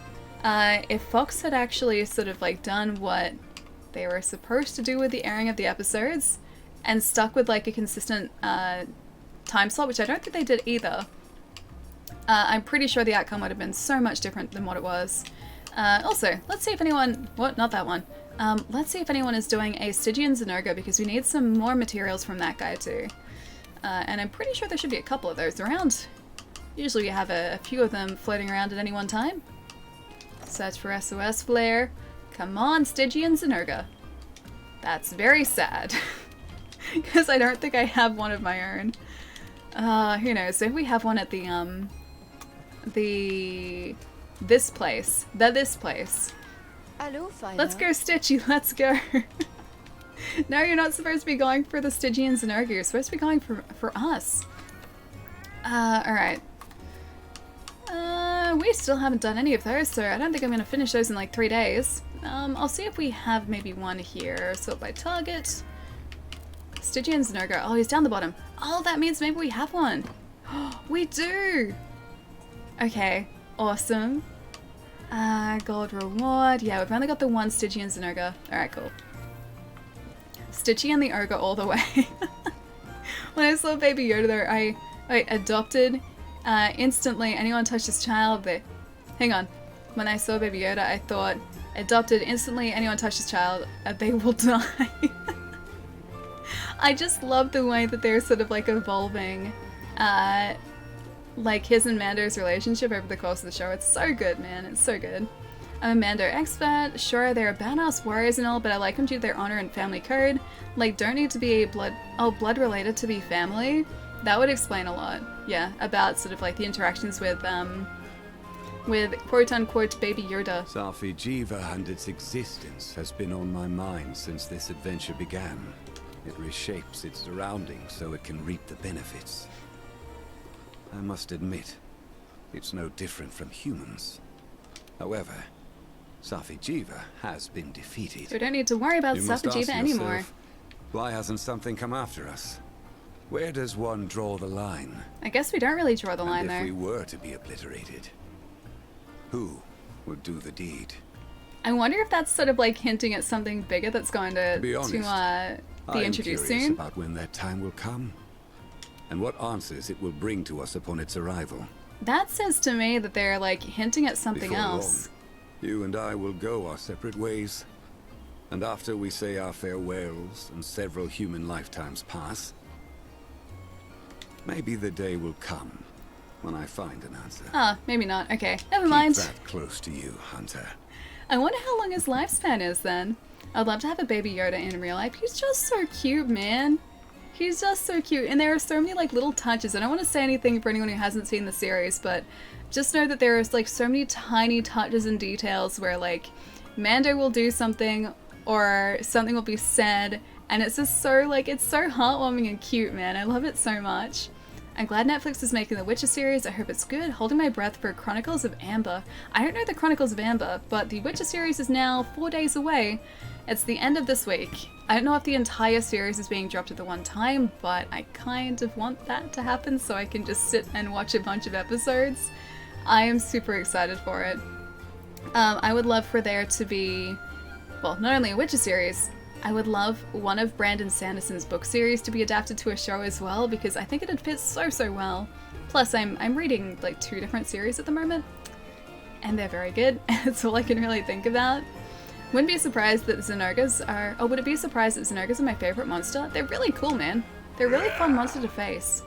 if Fox had actually sort of like done what they were supposed to do with the airing of the episodes, and stuck with like a consistent time slot, which I don't think they did either, I'm pretty sure the outcome would have been so much different than what it was. Also, let's see if anyone, what, not that one. Let's see if anyone is doing a Stygian Zynoga, because we need some more materials from that guy too. And I'm pretty sure there should be a couple of those around. Usually we have a few of them floating around at any one time. Search for SOS Flare. Come on, Stygian Zynoga. That's very sad. Because I don't think I have one of my own. Who knows, if we have one at this place. Hello, Fire. Let's go, Stitchy, let's go. No, you're not supposed to be going for the Stygian Zynoga, you're supposed to be going for us. Alright. We still haven't done any of those, so I don't think I'm going to finish those in like 3 days. I'll see if we have maybe one here. Sort by target. Stygian Zynoga. Oh, he's down the bottom. Oh, that means maybe we have one. We do! Okay, awesome. Gold reward. Yeah, we've only got the one Stygian Zynoga. Alright, cool. Stitchy and the Ogre all the way. When I saw Baby Yoda though, I adopted instantly. Anyone touch this child, they... Hang on. When I saw Baby Yoda, I thought, adopted instantly. Anyone touch this child, they will die. I just love the way that they're sort of like evolving, like his and Mando's relationship over the course of the show. It's so good, man. It's so good. I'm a Mando expert. Sure, they're badass warriors and all, but I like them due to their honor and family code. Like, don't need to be blood related to be family. That would explain a lot. Yeah, about sort of like the interactions with quote-unquote Baby Yoda. Safi'jiiva and its existence has been on my mind since this adventure began. It reshapes its surroundings so it can reap the benefits. I must admit, it's no different from humans. However, Safi'jiiva has been defeated. We don't need to worry about You must Safi'jiiva ask anymore. yourself, why hasn't something come after us? Where does one draw the line? I guess we don't really draw the line And if there. we were to be obliterated, who would do the deed? I wonder if that's sort of like hinting at something bigger that's going to be honest, be I'm introduced curious soon. about when that time will come, and what answers it will bring to us upon its arrival. That says to me that they're like hinting at something Before else. long, you and I will go our separate ways. And after we say our farewells and several human lifetimes pass, maybe the day will come when I find an answer. Ah, maybe not. Okay, never Keep mind. that close to you, Hunter. I wonder how long his lifespan is then. I'd love to have a Baby Yoda in real life. He's just so cute, man. He's just so cute. And there are so many like little touches. I don't want to say anything for anyone who hasn't seen the series, but just know that there is like so many tiny touches and details where like Mando will do something or something will be said, and it's just so like, it's so heartwarming and cute, man. I love it so much. I'm glad Netflix is making the Witcher series. I hope it's good. Holding my breath for Chronicles of Amber. I don't know the Chronicles of Amber, but the Witcher series is now 4 days away. It's the end of this week. I don't know if the entire series is being dropped at the one time, but I kind of want that to happen so I can just sit and watch a bunch of episodes. I am super excited for it. I would love for there to be, well, not only a Witcher series, I would love one of Brandon Sanderson's book series to be adapted to a show as well, because I think it'd fit so well. Plus, I'm reading like 2 different series at the moment, and they're very good. That's all I can really think about. Wouldn't be surprised that Zynogas are... Oh, would it be a surprise that Zynogas are my favorite monster? They're really cool, man. They're a really fun monster to face.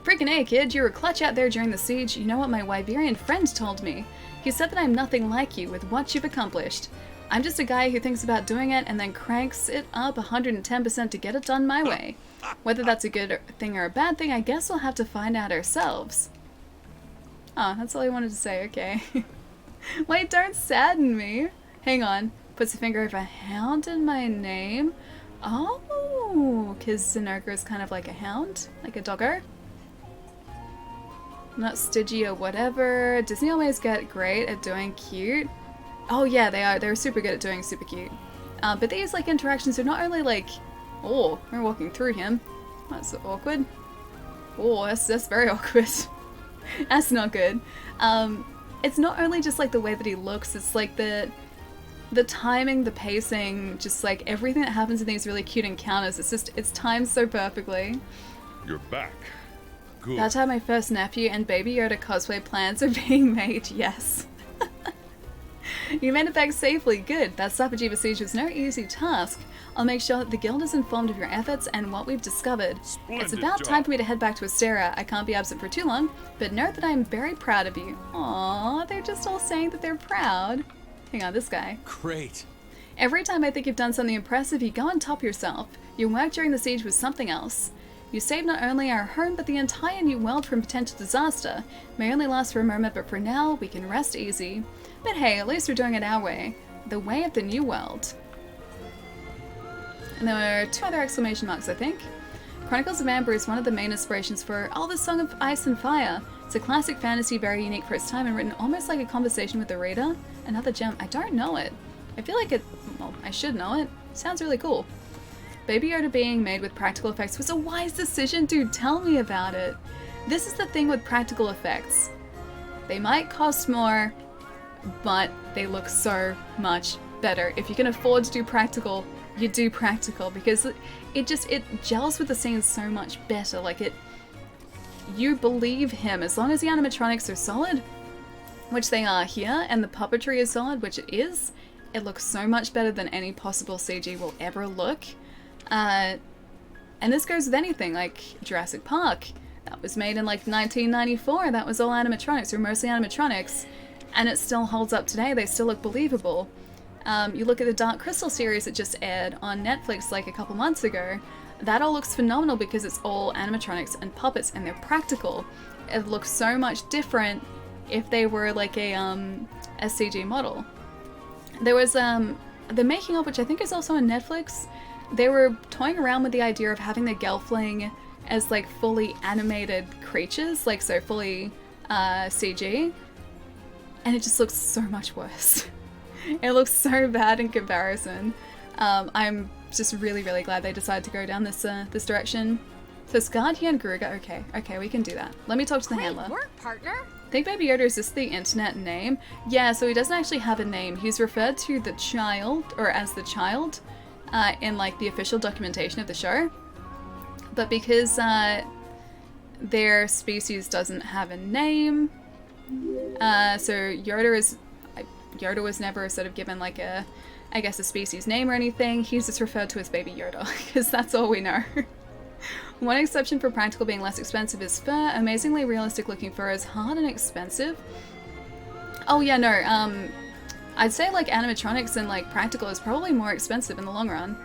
Freaking A, kid, you were clutch out there during the siege. You know what my Wyberian friend told me? He said that I'm nothing like you with what you've accomplished. I'm just a guy who thinks about doing it and then cranks it up 110% to get it done my way. Whether that's a good thing or a bad thing, I guess we'll have to find out ourselves. Oh, that's all I wanted to say, okay. Wait, don't sadden me. Hang on. Puts a finger over hound in my name. Oh, because Zynoga is kind of like a hound, like a doggo. Not Stygia or whatever. Disney always get great at doing cute. Oh yeah, they are. They're super good at doing super cute. But these like interactions are not only like, oh, we're walking through him. That's awkward. Oh, that's very awkward. That's not good. It's not only just like the way that he looks, it's like the timing, the pacing, just like everything that happens in these really cute encounters. It's timed so perfectly. You're back. Good. That time my first nephew and Baby Yoda cosplay plans are being made, yes. You made it back safely, good. That Safi'jiiva siege was no easy task. I'll make sure that the guild is informed of your efforts and what we've discovered. It's about time for me to head back to Asteria. I can't be absent for too long, but know that I am very proud of you. Aww, they're just all saying that they're proud. Hang on, this guy. Great. Every time I think you've done something impressive, you go on top yourself. Your work during the siege was something else. You saved not only our home, but the entire new world from potential disaster. May only last for a moment, but for now, we can rest easy. But hey, at least we're doing it our way. The way of the new world. And there were 2 other exclamation marks, I think. Chronicles of Amber is one of the main inspirations for the Song of Ice and Fire. It's a classic fantasy, very unique for its time, and written almost like a conversation with the reader. Another gem. I don't know it. I feel like it... well, I should know it. Sounds really cool. Baby Yoda being made with practical effects was a wise decision, dude. Tell me about it. This is the thing with practical effects. They might cost more, but they look so much better. If you can afford to do practical, you do practical, because it gels with the scenes so much better. Like you believe him as long as the animatronics are solid, which they are here, and the puppetry is solid, which it is. It looks so much better than any possible CG will ever look. And this goes with anything, like Jurassic Park. That was made in like 1994. That was all animatronics, or mostly animatronics, and it still holds up today. They still look believable. You look at the Dark Crystal series that just aired on Netflix like a couple months ago. That all looks phenomenal because it's all animatronics and puppets, and they're practical. It looks so much different if they were like a CG model. There was the making of, which I think is also on Netflix. They were toying around with the idea of having the Gelfling as like fully animated creatures, like so fully CG, and it just looks so much worse. It looks so bad in comparison. I'm just really, really glad they decided to go down this this direction. So Scardia and Gruga, okay, we can do that. Let me talk to the handler. Great work, partner. I think Baby Yoda, is this the internet name? Yeah, so he doesn't actually have a name. He's referred to the child, or as the child, in like the official documentation of the show. But because their species doesn't have a name, so Yoda was never sort of given like a, I guess, a species name or anything. He's just referred to as Baby Yoda, because that's all we know. One exception for practical being less expensive is fur. Amazingly realistic looking fur is hard and expensive. Oh yeah, no, I'd say like animatronics and like practical is probably more expensive in the long run.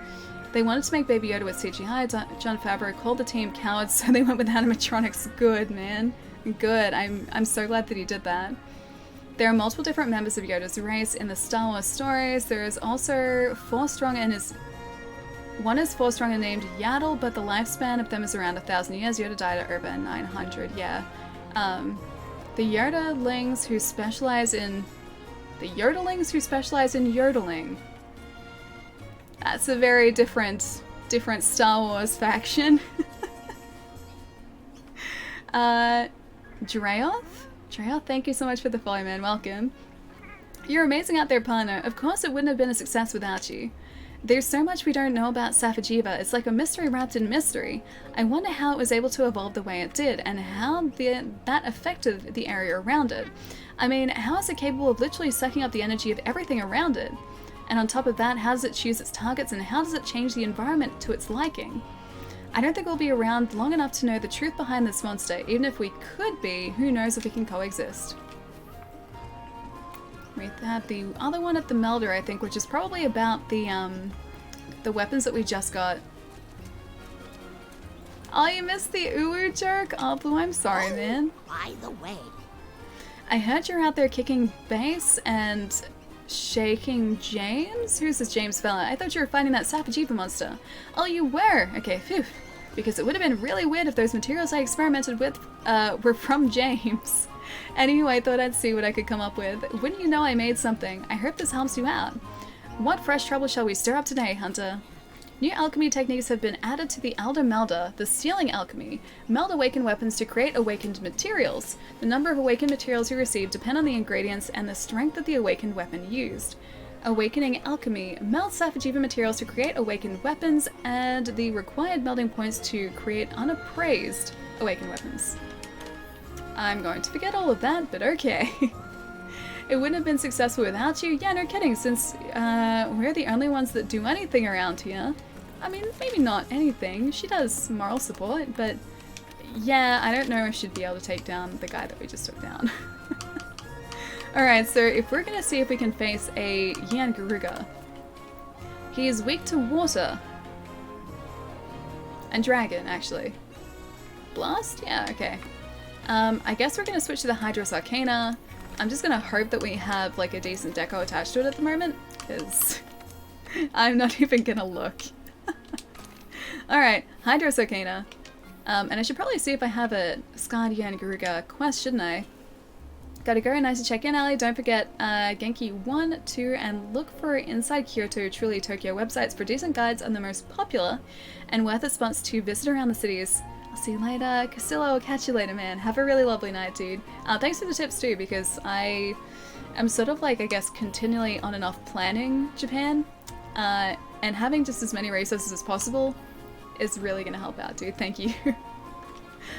They wanted to make Baby Yoda with CGI. Jon Favreau called the team cowards, so they went with animatronics. Good, man. Good. I'm so glad that he did that. There are multiple different members of Yoda's race in the Star Wars stories. There is also 4 strong and one is 4 strong and named Yaddle, but the lifespan of them is around 1,000 years. Yoda died at over 900, yeah. The Yodelings who specialize in yodeling. That's a very different Star Wars faction. Dreoth, thank you so much for the follow, man. Welcome. You're amazing out there, partner. Of course it wouldn't have been a success without you. There's so much we don't know about Safi'jiiva. It's like a mystery wrapped in mystery. I wonder how it was able to evolve the way it did, and how that affected the area around it. I mean, how is it capable of literally sucking up the energy of everything around it? And on top of that, how does it choose its targets, and how does it change the environment to its liking? I don't think we'll be around long enough to know the truth behind this monster. Even if we could be, who knows if we can coexist. We had the other one at the Melder, I think, which is probably about the weapons that we just got. Oh, you missed the Uwu joke? Oh, Blue, I'm sorry, man. By the way, I heard you're out there kicking bass and shaking James? Who's this James fella? I thought you were fighting that Safi'jiiva monster. Oh, you were? Okay, phew. because it would have been really weird if those materials I experimented with were from James. Anyway, I thought I'd see what I could come up with. Wouldn't you know I made something? I hope this helps you out. What fresh trouble shall we stir up today, Hunter? New alchemy techniques have been added to the Alder Melder, the sealing alchemy. Meld awakened weapons to create awakened materials. The number of awakened materials you receive depend on the ingredients and the strength of the awakened weapon used. Awakening alchemy. Meld Safi'jiiva materials to create awakened weapons, and the required melding points to create unappraised awakened weapons. I'm going to forget all of that, but okay. It wouldn't have been successful without you. Yeah, no kidding, since we're the only ones that do anything around here. I mean, maybe not anything. She does moral support, but yeah, I don't know if she'd be able to take down the guy that we just took down. Alright, so if we're gonna see if we can face a Yian Garuga, he is weak to water. And dragon, actually. Blast? Yeah, okay. I guess we're gonna switch to the Hydros Arcana. I'm just gonna hope that we have like a decent deco attached to it at the moment, because I'm not even gonna look. Alright, Hydros Arcana. And I should probably see if I have a Scarred Yian Garuga quest, shouldn't I? Gotta go, nice to check in, Ali. Don't forget Genki 1, 2, and look for Inside Kyoto, Truly Tokyo websites for decent guides on the most popular and worth it spots to visit around the cities. I'll see you later. Castillo, I'll catch you later, man. Have a really lovely night, dude. Thanks for the tips too, because I am sort of like, I guess, continually on and off planning Japan, and having just as many resources as possible is really gonna help out, dude. Thank you.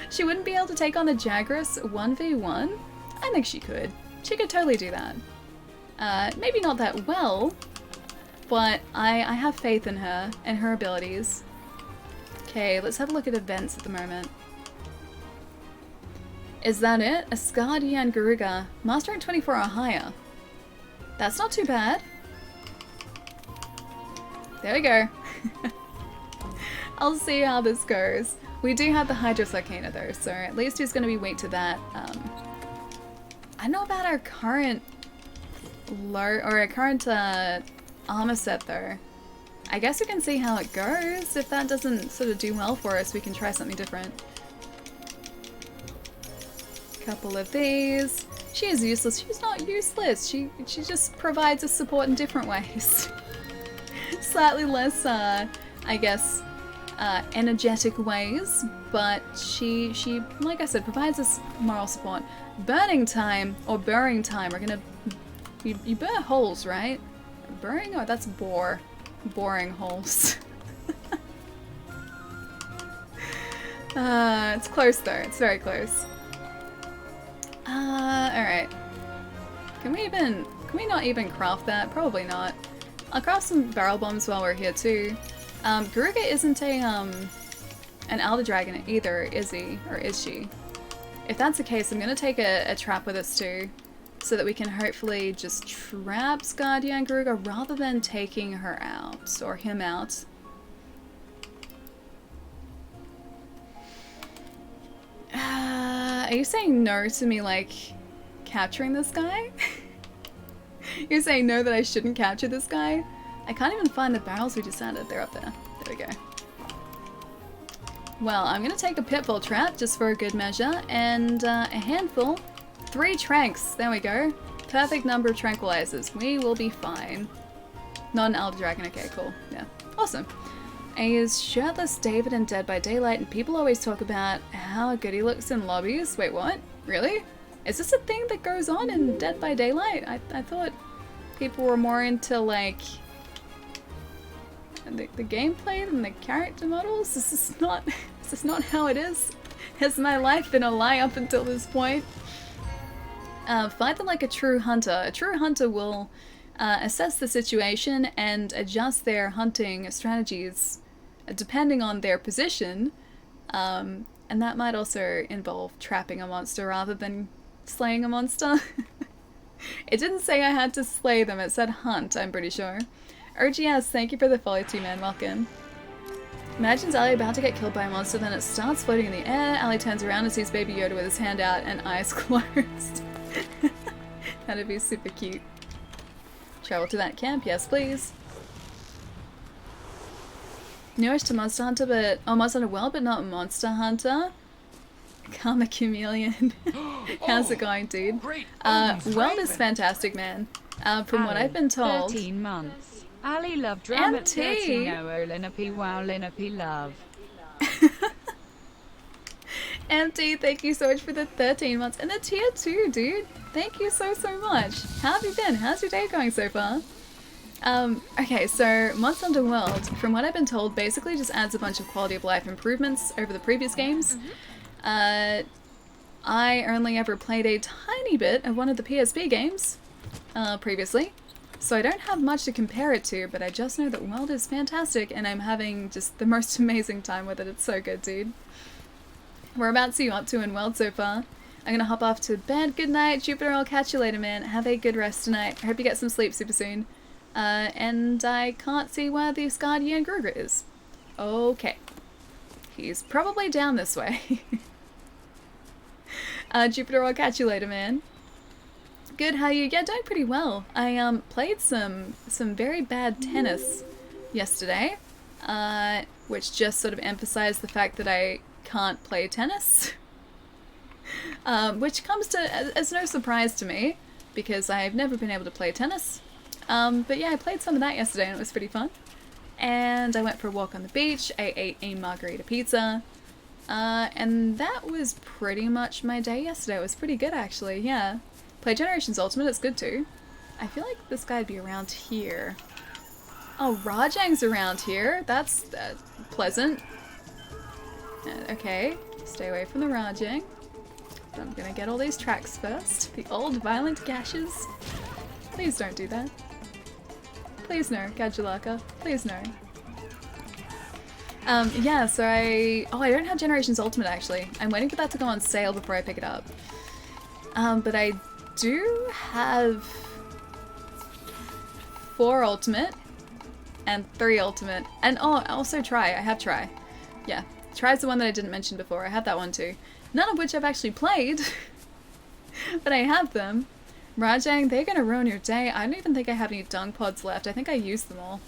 She wouldn't be able to take on the Jagras 1v1? I think she could. She could totally do that. Maybe not that well, but I have faith in her and her abilities. Okay, let's have a look at events at the moment. Is that it? A Scarred Yian Garuga. Master at 24 or higher. That's not too bad. There we go. I'll see how this goes. We do have the Hydros Arcana though, so at least he's going to be weak to that. I don't know about our current armor set though. I guess we can see how it goes. If that doesn't sort of do well for us, we can try something different. Couple of these. She is useless. She's not useless. She just provides us support in different ways. Slightly less, I guess, energetic ways, but she, like I said, provides us moral support. Burning time, or burying time, we're gonna... You burn holes, right? Burying? Oh, that's bore. Boring holes. It's close though. It's very close. Alright. Can we not even craft that? Probably not. I'll craft some barrel bombs while we're here too. Garuga isn't an Elder Dragon either, is he? Or is she? If that's the case, I'm gonna take a trap with us too, so that we can hopefully just trap Scarred Yian Garuga rather than taking her out, or him out. Are you saying no to me, like, capturing this guy? You're saying no that I shouldn't capture this guy? I can't even find the barrels we just added. They're up there. There we go. Well, I'm gonna take a pitfall trap just for a good measure, and a handful. 3 tranks. There we go. Perfect number of tranquilizers. We will be fine. Not an Elder Dragon. Okay, cool. Yeah. Awesome. Is shirtless David in Dead by Daylight, and people always talk about how good he looks in lobbies. Wait, what? Really? Is this a thing that goes on in Dead by Daylight? I thought people were more into, like, the gameplay than the character models. This is not how it is. Has my life been a lie up until this point? Fight them like a true hunter. A true hunter will assess the situation and adjust their hunting strategies depending on their position, and that might also involve trapping a monster rather than slaying a monster. It didn't say I had to slay them, it said hunt, I'm pretty sure. OGS, thank you for the follow too, man. Welcome. Imagines Ali about to get killed by a monster, then it starts floating in the air. Ali turns around and sees Baby Yoda with his hand out and eyes closed. That'd be super cute. Travel to that camp, yes please. Newish to Monster Hunter, but Monster Hunter World, but not Monster Hunter. Karma Chameleon. How's it going, dude? World is fantastic, man. From what I've been told. 13 months. Ali love drum at MT. 13. No, Linapi, wow, Linapi love. MT, thank you so much for the 13 months and the tier 2, dude. Thank you so much. How have you been? How's your day going so far? Okay, so Monster Hunter World, from what I've been told, basically just adds a bunch of quality of life improvements over the previous games. I only ever played a tiny bit of one of the PSP games previously, so I don't have much to compare it to, but I just know that World is fantastic and I'm having just the most amazing time with it. It's so good, dude. Whereabouts are you up to in World so far? I'm gonna hop off to bed. Good night, Jupiter. I'll catch you later, man. Have a good rest tonight. I hope you get some sleep super soon. And I can't see where the scarred Ian Gruger is. Okay. He's probably down this way. Jupiter, I'll catch you later, man. Good, how are you? Yeah, doing pretty well. I played some very bad tennis yesterday, which just sort of emphasized the fact that I can't play tennis. Which comes to as no surprise to me, because I've never been able to play tennis. But yeah, I played some of that yesterday and it was pretty fun. And I went for a walk on the beach, I ate a margarita pizza, and that was pretty much my day yesterday. It was pretty good actually, yeah. Play Generations Ultimate, it's good too. I feel like this guy'd be around here. Oh, Rajang's around here. That's pleasant. Okay, stay away from the Rajang. I'm gonna get all these tracks first. The old violent gashes. Please don't do that. Please no, Gadulaka. Please no. Yeah, so I don't have Generations Ultimate actually. I'm waiting for that to go on sale before I pick it up. But I do have 4 Ultimate and 3 Ultimate. And also Try. I have Try. Yeah. Try's the one that I didn't mention before. I have that one too. None of which I've actually played. But I have them. Rajang, they're gonna ruin your day. I don't even think I have any dung pods left. I think I used them all.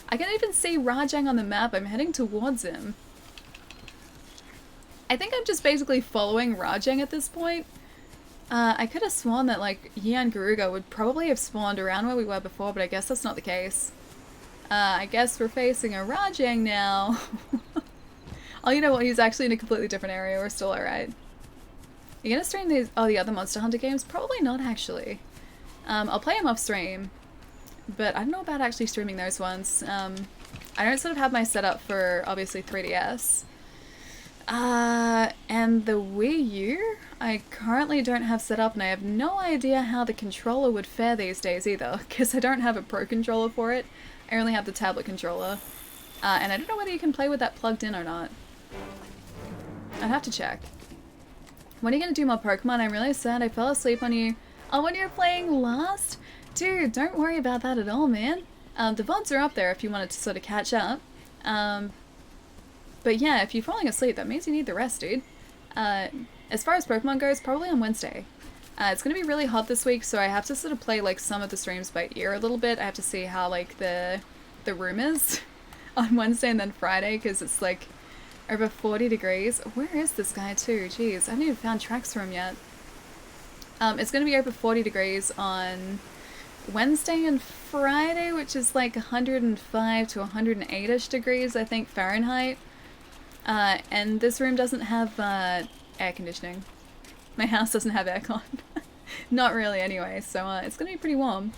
I can even see Rajang on the map. I'm heading towards him. I think I'm just basically following Rajang at this point. I could have sworn that like Yian Garuga would probably have spawned around where we were before, but I guess that's not the case. I guess we're facing a Rajang now. Oh, you know what? He's actually in a completely different area. We're still alright. You gonna stream these? Oh, the other Monster Hunter games? Probably not, actually. I'll play them off stream, but I don't know about actually streaming those ones. I don't sort of have my setup for, obviously, 3DS. And the Wii U, I currently don't have set up, and I have no idea how the controller would fare these days either, because I don't have a Pro controller for it. I only have the tablet controller. And I don't know whether you can play with that plugged in or not. I'd have to check. When are you gonna do more Pokemon? I'm really sad I fell asleep on you. Oh, when you were playing last? Dude, don't worry about that at all, man. The VODs are up there if you wanted to sort of catch up. But yeah, if you're falling asleep, that means you need the rest, dude. As far as Pokemon goes, probably on Wednesday. It's gonna be really hot this week, so I have to sort of play like some of the streams by ear a little bit. I have to see how like the room is on Wednesday and then Friday, because it's like over 40 degrees. Where is this guy too? Jeez, I haven't even found tracks for him yet. It's going to be over 40 degrees on Wednesday and Friday, which is like 105 to 108-ish degrees, I think, Fahrenheit. And this room doesn't have air conditioning. My house doesn't have aircon. Not really anyway, so it's going to be pretty warm.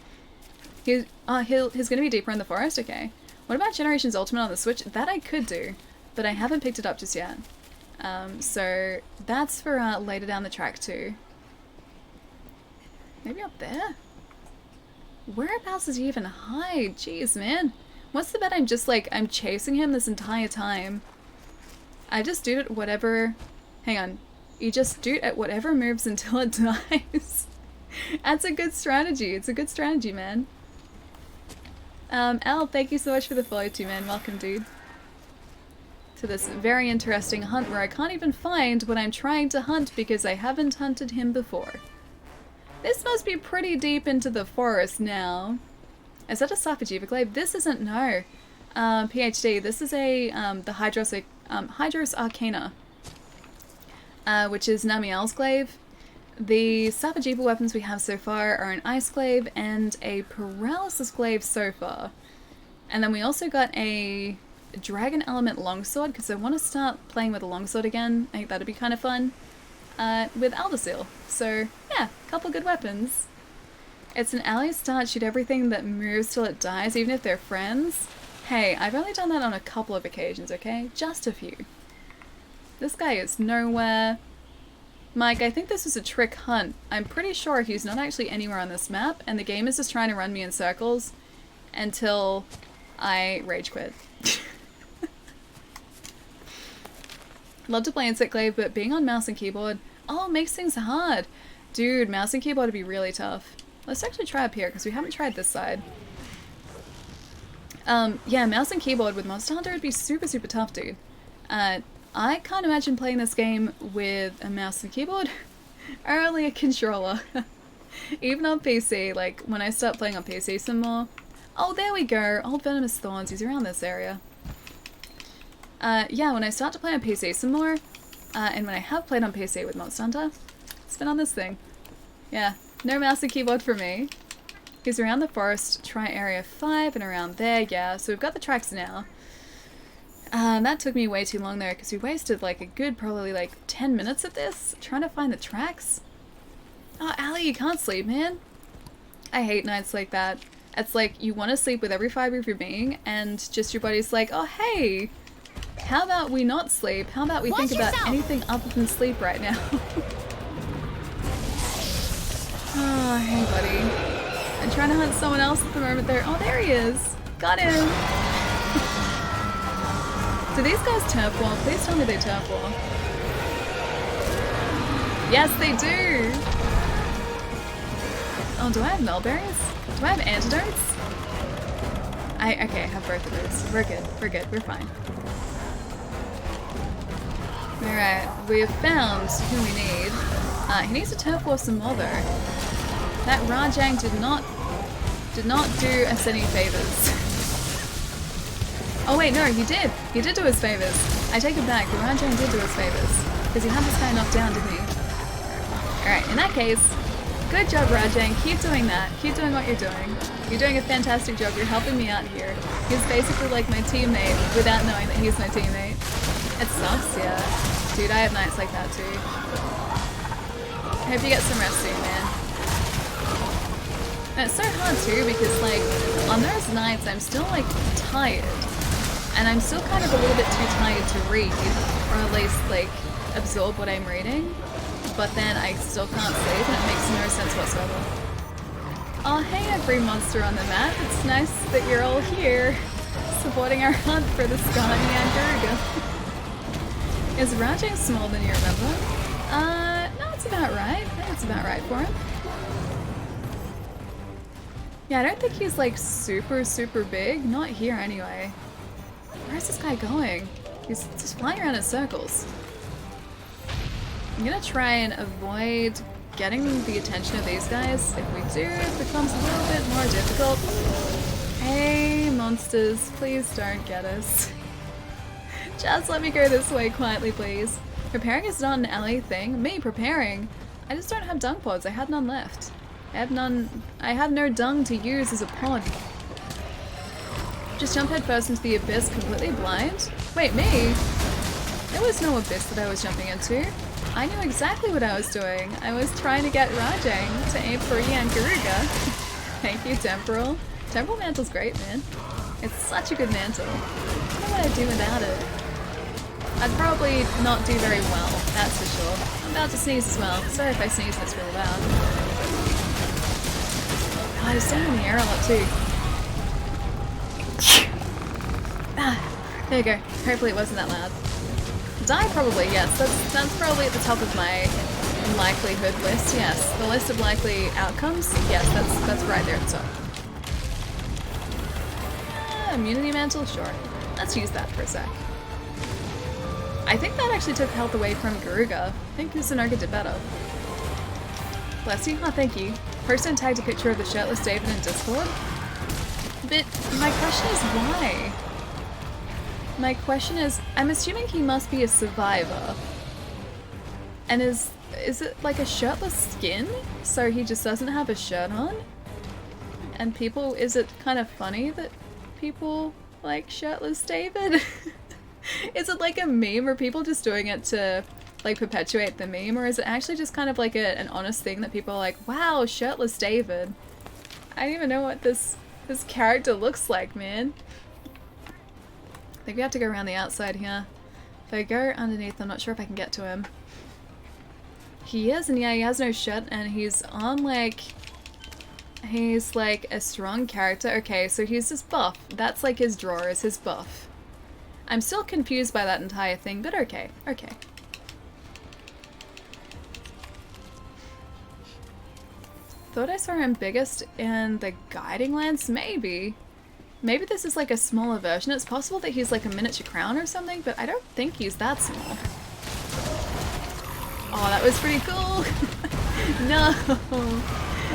He's going to be deeper in the forest? Okay. What about Generations Ultimate on the Switch? That I could do, but I haven't picked it up just yet. So that's for later down the track too. Maybe up there? Whereabouts does he even hide? Jeez, man. What's the bet I'm just like, I'm chasing him this entire time? I just do it whatever... Hang on. You just do it at whatever moves until it dies. That's a good strategy. It's a good strategy, man. Al, thank you so much for the follow too, man. Welcome, dude. To this very interesting hunt where I can't even find what I'm trying to hunt because I haven't hunted him before. This must be pretty deep into the forest now. Is that a Safi'jiiva glaive? This isn't, no. PhD. This is a the Hydros Arcana, which is Namiel's glaive. The Safi'jiiva weapons we have so far are an ice glaive and a paralysis glaive so far. And then we also got a dragon element longsword because I want to start playing with a longsword again. I think that'd be kind of fun. With Alderseal. So yeah, couple good weapons. It's an ally start, shoot everything that moves till it dies, even if they're friends. Hey, I've only done that on a couple of occasions, okay? Just a few. This guy is nowhere. Mike, I think this was a trick hunt. I'm pretty sure he's not actually anywhere on this map, and the game is just trying to run me in circles until I rage quit. Love to play Insect Glaive, but being on mouse and keyboard, oh, it makes things hard. Dude, mouse and keyboard would be really tough. Let's actually try up here, because we haven't tried this side. Yeah, mouse and keyboard with Monster Hunter would be super, super tough, dude. I can't imagine playing this game with a mouse and keyboard, or only a controller. Even on PC, like, when I start playing on PC some more. Oh, there we go, Old Venomous Thorns, he's around this area. Yeah, when I start to play on PC some more, and when I have played on PC with Monster Hunter, it's been on this thing. Yeah, no mouse and keyboard for me. He's around the forest, try area 5 and around there, yeah, so we've got the tracks now. That took me way too long there, because we wasted like a good probably like 10 minutes of this, trying to find the tracks. Oh, Allie, you can't sleep, man. I hate nights like that. It's like, you want to sleep with every fiber of your being, and just your body's like, oh hey, how about we not sleep? How about we think about anything other than sleep right now? Oh, hey buddy. I'm trying to hunt someone else at the moment there. Oh, there he is. Got him. Do these guys turf wall? Please tell me they turf wall. Yes, they do. Oh, do I have mulberries? Do I have antidotes? Okay, I have both of those. We're good. We're good. We're fine. Alright, we've found who we need. He needs to turf war some more though. That Rajang did not do us any favors. Oh wait, no, he did. He did do us favors. I take it back, the Rajang did do us favors. Because he had this guy knocked down, didn't he? Alright, in that case, good job Rajang, keep doing that. Keep doing what you're doing. You're doing a fantastic job, you're helping me out here. He's basically like my teammate without knowing that he's my teammate. It sucks, yeah. Dude, I have nights like that too. I hope you get some rest soon, man. And it's so hard too because like, on those nights I'm still like tired. And I'm still kind of a little bit too tired to read, or at least like absorb what I'm reading. But then I still can't sleep and it makes no sense whatsoever. Oh hey every monster on the map, it's nice that you're all here supporting our hunt for the Scardian Garuga. Is Rajang smaller than you remember? No, it's about right. I think it's about right for him. Yeah, I don't think he's like super, super big. Not here anyway. Where's this guy going? He's just flying around in circles. I'm gonna try and avoid getting the attention of these guys. If we do, it becomes a little bit more difficult. Hey, monsters, please don't get us. Just let me go this way quietly, please. Preparing is not an ally thing. Me preparing? I just don't have dung pods. I had none left. I have no dung to use as a pod. Just jump head first into the abyss completely blind? Wait, me? There was no abyss that I was jumping into. I knew exactly what I was doing. I was trying to get Rajang to aim for Ian Garuga. Thank you, Temporal. Temporal Mantle's great, man. It's such a good mantle. I don't know what I'd do without it. I'd probably not do very well, that's for sure. I'm about to sneeze as well. Sorry if I sneeze and it's really loud. Oh, I was down in the air a lot too. There you go. Hopefully it wasn't that loud. Die probably, yes. That's probably at the top of my likelihood list, yes. The list of likely outcomes, yes, that's right there at the top. Immunity mantle? Sure. Let's use that for a sec. I think that actually took health away from Garuga. I think Kusunoga did better. Bless you. Oh, thank you. Person tagged a picture of the shirtless David in Discord. But my question is why? My question is, I'm assuming he must be a survivor. And is it like a shirtless skin? So he just doesn't have a shirt on? And people, is it kind of funny that people like shirtless David? Is it like a meme? Or people just doing it to like perpetuate the meme? Or is it actually just kind of like an honest thing that people are like, wow, shirtless David? I don't even know what this character looks like, man. I think we have to go around the outside here. If I go underneath, I'm not sure if I can get to him. He is, and yeah, he has no shirt, and he's on like... He's like a strong character. Okay, so he's just buff. That's like his draw, is his buff. I'm still confused by that entire thing, but okay, okay. Thought I saw him biggest in the Guiding Lands? Maybe. Maybe this is like a smaller version. It's possible that he's like a miniature crown or something, but I don't think he's that small. Oh, that was pretty cool. No.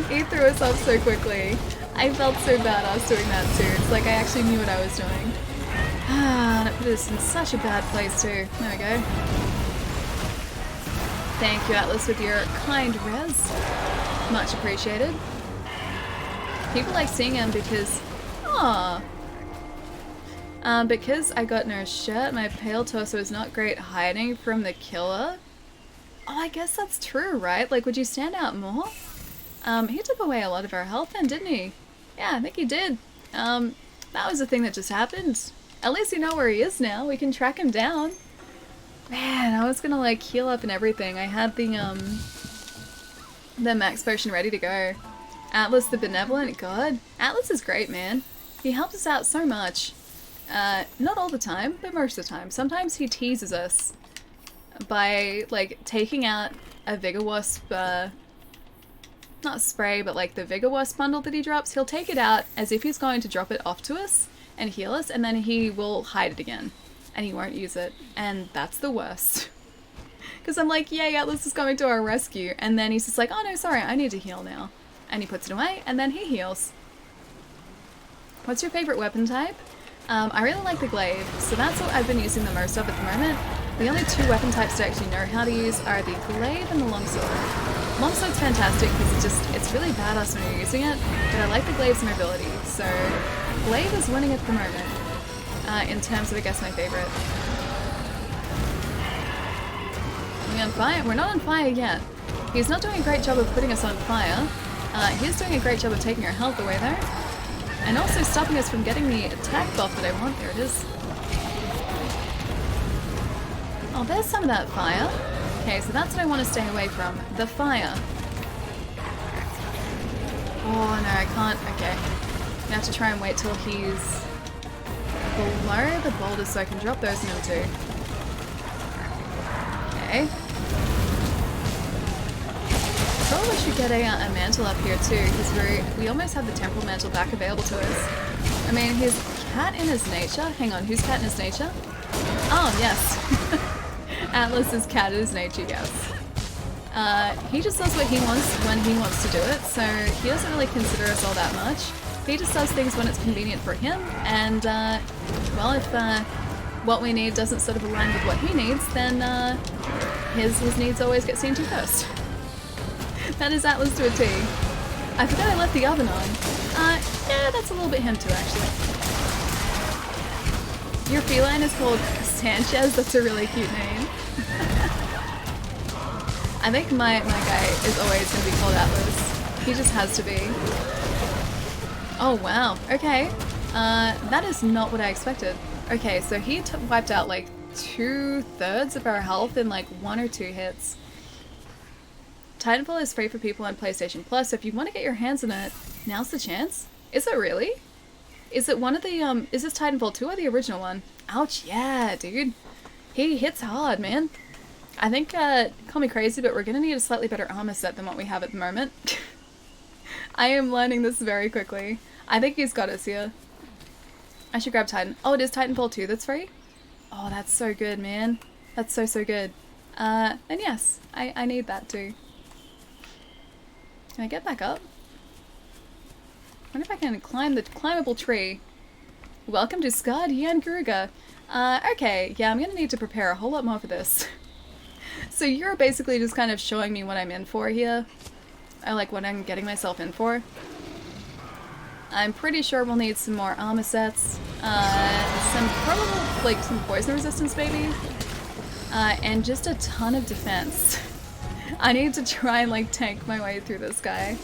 He threw us off so quickly. I felt so badass doing that too. It's like I actually knew what I was doing. And it put us in such a bad place too. There we go. Thank you, Atlas, with your kind res. Much appreciated. People like seeing him because... because I got no shirt, my pale torso is not great hiding from the killer. Oh, I guess that's true, right? Like, would you stand out more? He took away a lot of our health then, didn't he? Yeah, I think he did. That was a thing that just happened. At least we know where he is now. We can track him down. Man, I was gonna, like, heal up and everything. I had the max potion ready to go. Atlas the Benevolent God. Atlas is great, man. He helps us out so much. Not all the time, but most of the time. Sometimes he teases us by, like, taking out a Vigor Wasp, not spray, but like the Vigor Wasp bundle that he drops. He'll take it out as if he's going to drop it off to us and heal us, and then he will hide it again. And he won't use it. And that's the worst. Because I'm like, yay, Atlas is coming to our rescue. And then he's just like, oh no, sorry, I need to heal now. And he puts it away, and then he heals. What's your favorite weapon type? I really like the glaive, so that's what I've been using the most of at the moment. The only two weapon types I actually know how to use are the glaive and the longsword. Longsword's fantastic because it's really badass when you're using it, but I like the glaive's mobility, so glaive is winning at the moment, in terms of, I guess, my favorite. Are we on fire? We're not on fire yet. He's not doing a great job of putting us on fire. He's doing a great job of taking our health away though. And also stopping us from getting the attack buff that I want. There it is. Oh, there's some of that fire. Okay, so that's what I want to stay away from. The fire. Oh no, I can't. Okay. I have to try and wait till he's below the boulders so I can drop those into two. Okay. Probably should get a mantle up here too, because we almost have the temporal mantle back available to us. I mean, his cat in his nature. Hang on, who's cat in his nature? Oh, yes. Atlas's cat in his nature, yes. He just does what he wants when he wants to do it, so he doesn't really consider us all that much. He just does things when it's convenient for him, and, well, if what we need doesn't sort of align with what he needs, then his needs always get seen to first. That is Atlas to a T. I forgot I left the oven on. Yeah, that's a little bit him too, actually. Your feline is called Sanchez. That's a really cute name. I think my guy is always going to be called Atlas. He just has to be. Oh, wow. Okay. That is not what I expected. Okay, so he wiped out like 2/3 of our health in like 1 or 2 hits. Titanfall is free for people on PlayStation Plus, so if you want to get your hands on it, now's the chance. Is it really? Is it one of the, is this Titanfall 2 or the original one? Ouch, yeah, dude. He hits hard, man. I think, call me crazy, but we're gonna need a slightly better armor set than what we have at the moment. I am learning this very quickly. I think he's got us here. I should grab Titan. Oh, it is Titanfall 2 that's free? Oh, that's so good, man. That's so, so good. And yes, I need that too. Can I get back up? I wonder if I can climb the climbable tree. Welcome to Skard Jan Gruger. Okay, yeah, I'm gonna need to prepare a whole lot more for this. So you're basically just kind of showing me what I'm in for here. Or like what I'm getting myself in for. I'm pretty sure we'll need some more armor sets. Some probably like some poison resistance maybe. And just a ton of defense. I need to try and like tank my way through this guy.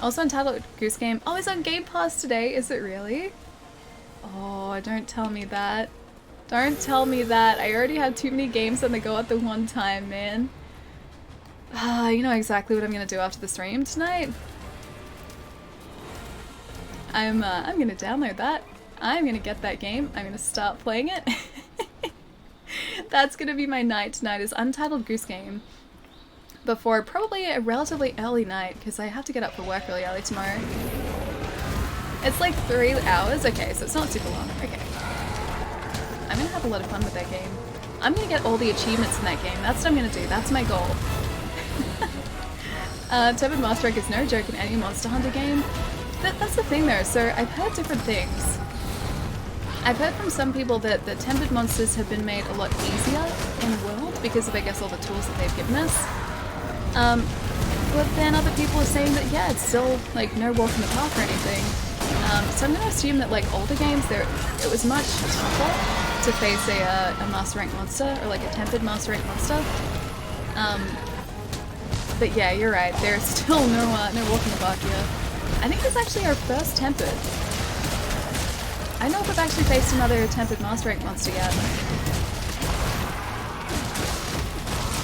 Also Untitled Goose Game. Oh, it's on Game Pass today, is it really? Oh, don't tell me that. Don't tell me that. I already have too many games on the go at the one time, man. You know exactly what I'm gonna do after the stream tonight. I'm gonna download that. I'm gonna get that game. I'm gonna start playing it. That's gonna be my night tonight, is Untitled Goose Game. Before probably a relatively early night, because I have to get up for work really early tomorrow. It's like 3 hours? Okay, so it's not super long. Okay. I'm gonna have a lot of fun with that game. I'm gonna get all the achievements in that game. That's what I'm gonna do. That's my goal. Tepid Master Rank is no joke in any Monster Hunter game. That's the thing though, so I've heard different things. I've heard from some people that the tempered monsters have been made a lot easier in World because of, I guess, all the tools that they've given us. But then other people are saying that, yeah, it's still, like, no walk in the park or anything. So I'm gonna assume that, like, older games, it was much tougher to face a Master Rank monster, or, like, a tempered Master Rank monster. But yeah, you're right, there's still no walk in the park here. I think it's actually our first tempered. I don't know if we've actually faced another tempered Master Rank monster yet.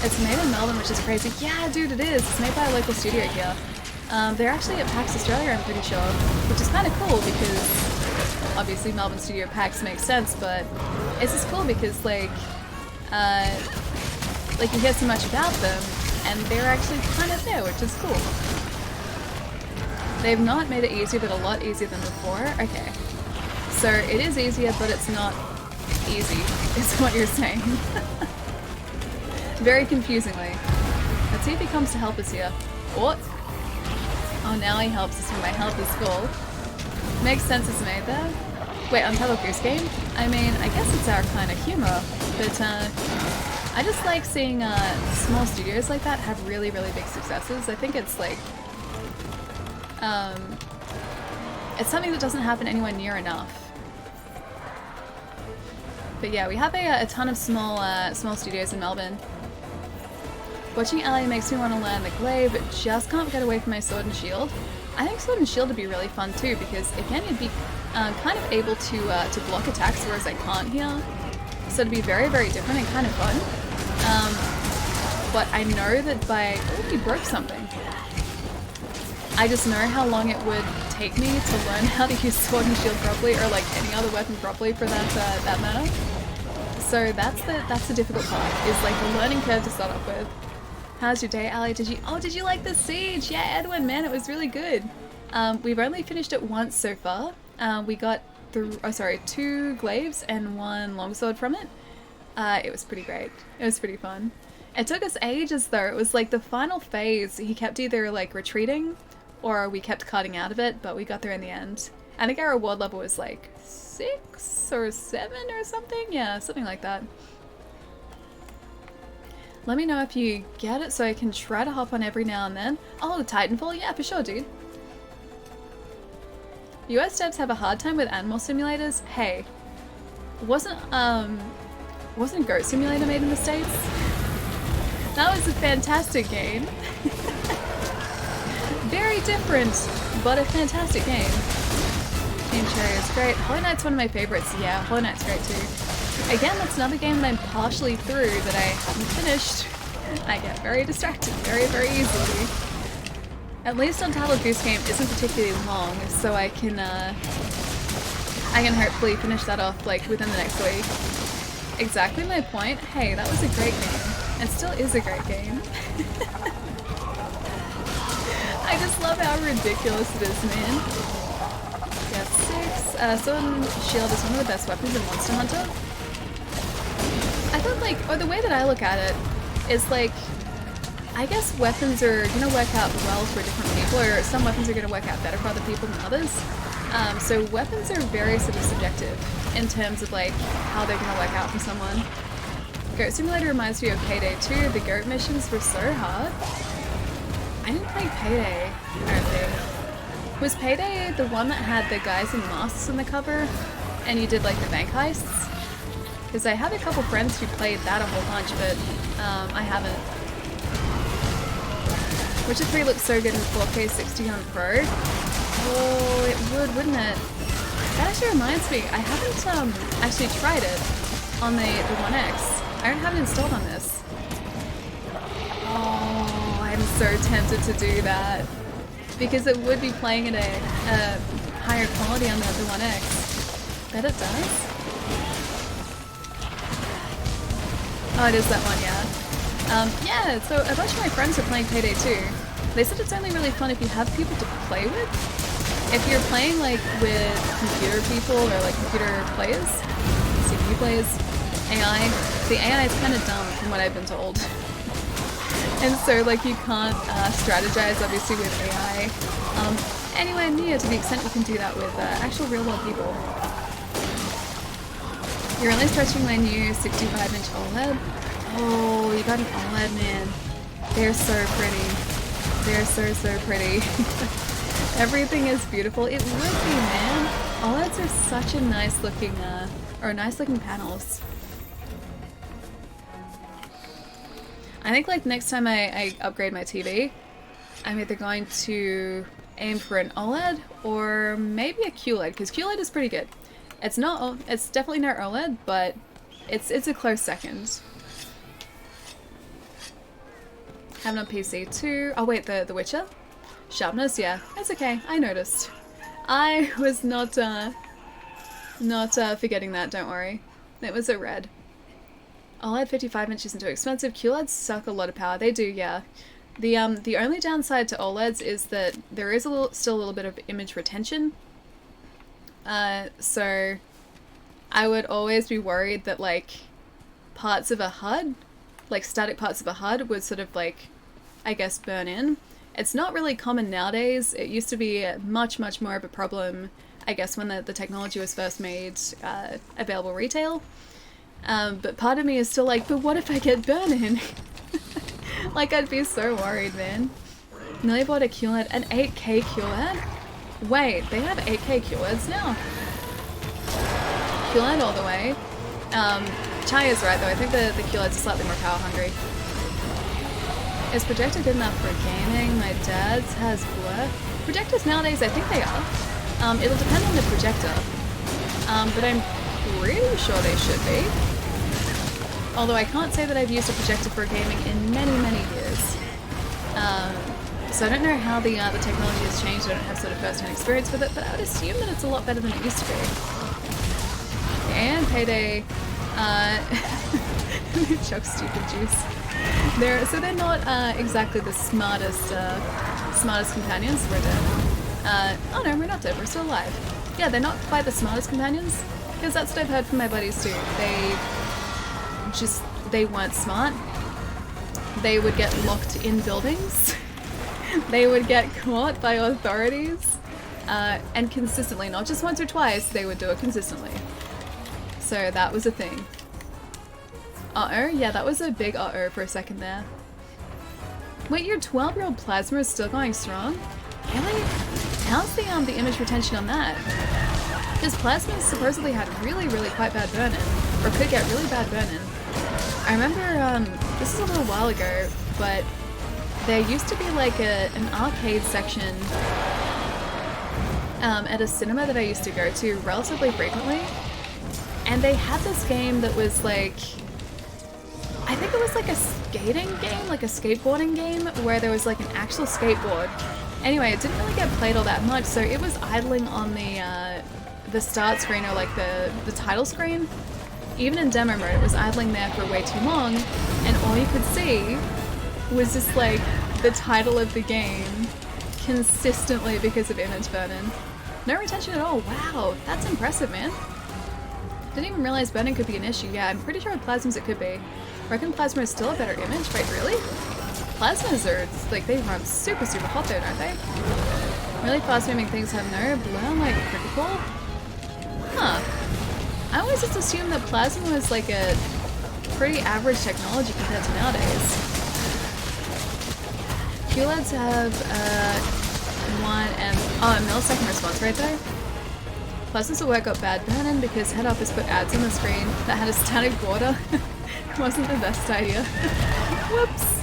It's made in Melbourne, which is crazy. Yeah, dude, it is. It's made by a local studio here. They're actually at PAX Australia, I'm pretty sure, which is kind of cool because obviously Melbourne Studio PAX makes sense, but it's just cool because like you hear so much about them, and they're actually kind of there, which is cool. They've not made it easier, but a lot easier than before. Okay. So it is easier, but it's not easy, is what you're saying. Very confusingly. Let's see if he comes to help us here. What? Oh, now he helps us when my health is full. Makes sense it's made there. Wait, Untitled Goose Game? I mean, I guess it's our kind of humor, but I just like seeing small studios like that have really, really big successes. I think it's like, it's something that doesn't happen anywhere near enough. But yeah, we have a ton of small studios in Melbourne. Watching Ali makes me want to learn the glaive, but just can't get away from my sword and shield. I think sword and shield would be really fun too, because again, you'd be kind of able to block attacks, whereas I can't here. So it'd be very, very different and kind of fun. But I know that by... Oh, he broke something. I just know how long it would take me to learn how to use sword and shield properly, or like any other weapon properly for that matter. So that's the difficult part, is like the learning curve to start off with. How's your day, Ali? Did you like the siege? Yeah, Edwin, man, it was really good. We've only finished it once so far. We got 2 glaives and 1 longsword from it. It was pretty great. It was pretty fun. It took us ages though. It was like the final phase. He kept either like retreating or we kept cutting out of it, but we got there in the end. I think our reward level was like 6 or 7 or something. Yeah, something like that. Let me know if you get it so I can try to hop on every now and then. Oh, Titanfall? Yeah, for sure, dude. US devs have a hard time with animal simulators. Hey, wasn't Goat Simulator made in the States? That was a fantastic game. Very different, but a fantastic game. Team Cherry is great. Hollow Knight's one of my favorites. Yeah, Hollow Knight's great too. Again, that's another game that I'm partially through that I haven't finished. I get very distracted very, very easily. At least Untitled Goose Game isn't particularly long, so I can hopefully finish that off like within the next week. Exactly my point. Hey, that was a great game. It still is a great game. I just love how ridiculous it is, man. Yeah, 6. Sword and Shield is one of the best weapons in Monster Hunter. I thought like, or the way that I look at it is like, I guess weapons are gonna work out well for different people, or some weapons are gonna work out better for other people than others. So weapons are very sort of subjective in terms of like how they're going to work out for someone. Goat Simulator reminds me of Payday 2. The goat missions were so hard. I didn't play Payday, I don't think. Was Payday the one that had the guys in masks on the cover and you did like the bank heists? Because I have a couple friends who played that a whole bunch, but I haven't. Witcher 3 looks so good in 4K 60 on Pro. Oh, it would, wouldn't it? That actually reminds me, I haven't actually tried it on the One X. I don't have it installed on this. Oh, I'm so tempted to do that. Because it would be playing at a higher quality on the One X. Bet it does? Oh, it is that one, yeah. Yeah, so a bunch of my friends are playing Payday 2. They said it's only really fun if you have people to play with. If you're playing like with computer people or like computer players, CPU players, AI, the AI is kind of dumb from what I've been told. And so like you can't strategize obviously with AI anywhere near to the extent you can do that with actual real world people. You're only stretching my new 65-inch OLED. Oh, you got an OLED, man. They're so pretty. They're so pretty. Everything is beautiful. It would be, man. OLEDs are such a nice looking, nice looking panels. I think like next time I upgrade my TV, I'm either going to aim for an OLED or maybe a QLED, because QLED is pretty good. It's definitely not OLED, but it's a close second. Have it on PC too. Oh wait, the Witcher? Sharpness, yeah. It's okay, I noticed. I was not forgetting that, don't worry. It was a red. OLED 55 inches isn't too expensive. QLEDs suck a lot of power. They do, yeah. The only downside to OLEDs is that there is still a little bit of image retention. So I would always be worried that like parts of a HUD, like static parts of a HUD would sort of like, I guess, burn in. It's not really common nowadays. It used to be much more of a problem, I guess, when the technology was first made available retail. But part of me is still like, but what if I get burn-in? Like, I'd be so worried, man. Nearly bought a QLED, an 8K QLED? Wait, they have 8K QLEDs now? QLED all the way. Chai is right though, I think the QLEDs are slightly more power hungry. Is projector good enough for gaming? My dad's has blur. Projectors nowadays, I think they are. It'll depend on the projector. But I'm pretty sure they should be. Although I can't say that I've used a projector for gaming in many years. So I don't know how the technology has changed. I don't have sort of first-hand experience with it, but I would assume that it's a lot better than it used to be. And Payday, chuck stupid juice. They're not exactly the smartest companions. We're dead. Oh no, we're not dead. We're still alive. Yeah, they're not quite the smartest companions, because that's what I've heard from my buddies too. They weren't smart. They would get locked in buildings. They would get caught by authorities, and consistently, not just once or twice, they would do it consistently. So that was a thing. Uh-oh? Yeah, that was a big uh-oh for a second there. Wait, your 12-year-old plasma is still going strong? Really? How's the image retention on that? Because plasmas supposedly had really quite bad burn-in, or could get really bad burn-in. I remember, this is a little while ago, but there used to be like an arcade section at a cinema that I used to go to relatively frequently, and they had this game that was like, I think it was like a skating game, like a skateboarding game, where there was like an actual skateboard. Anyway, it didn't really get played all that much, so it was idling on the start screen, or like the title screen. Even in demo mode, it was idling there for way too long, and all you could see was just like the title of the game consistently because of image burn-in. No retention at all. Wow, that's impressive, man. Didn't even realize burn-in could be an issue. Yeah, I'm pretty sure with plasmas it could be. Reckon plasma is still a better image? Wait, really? Plasmas are, like, they run super hot though, don't they? Really fast-moving things have no blur like cricket ball? Huh. I always just assumed that plasma was like a pretty average technology compared to nowadays. QLEDs have 1 millisecond response rate though. Plasmas will work up bad burn-in because head office put ads on the screen that had a static border. Wasn't the best idea. Whoops.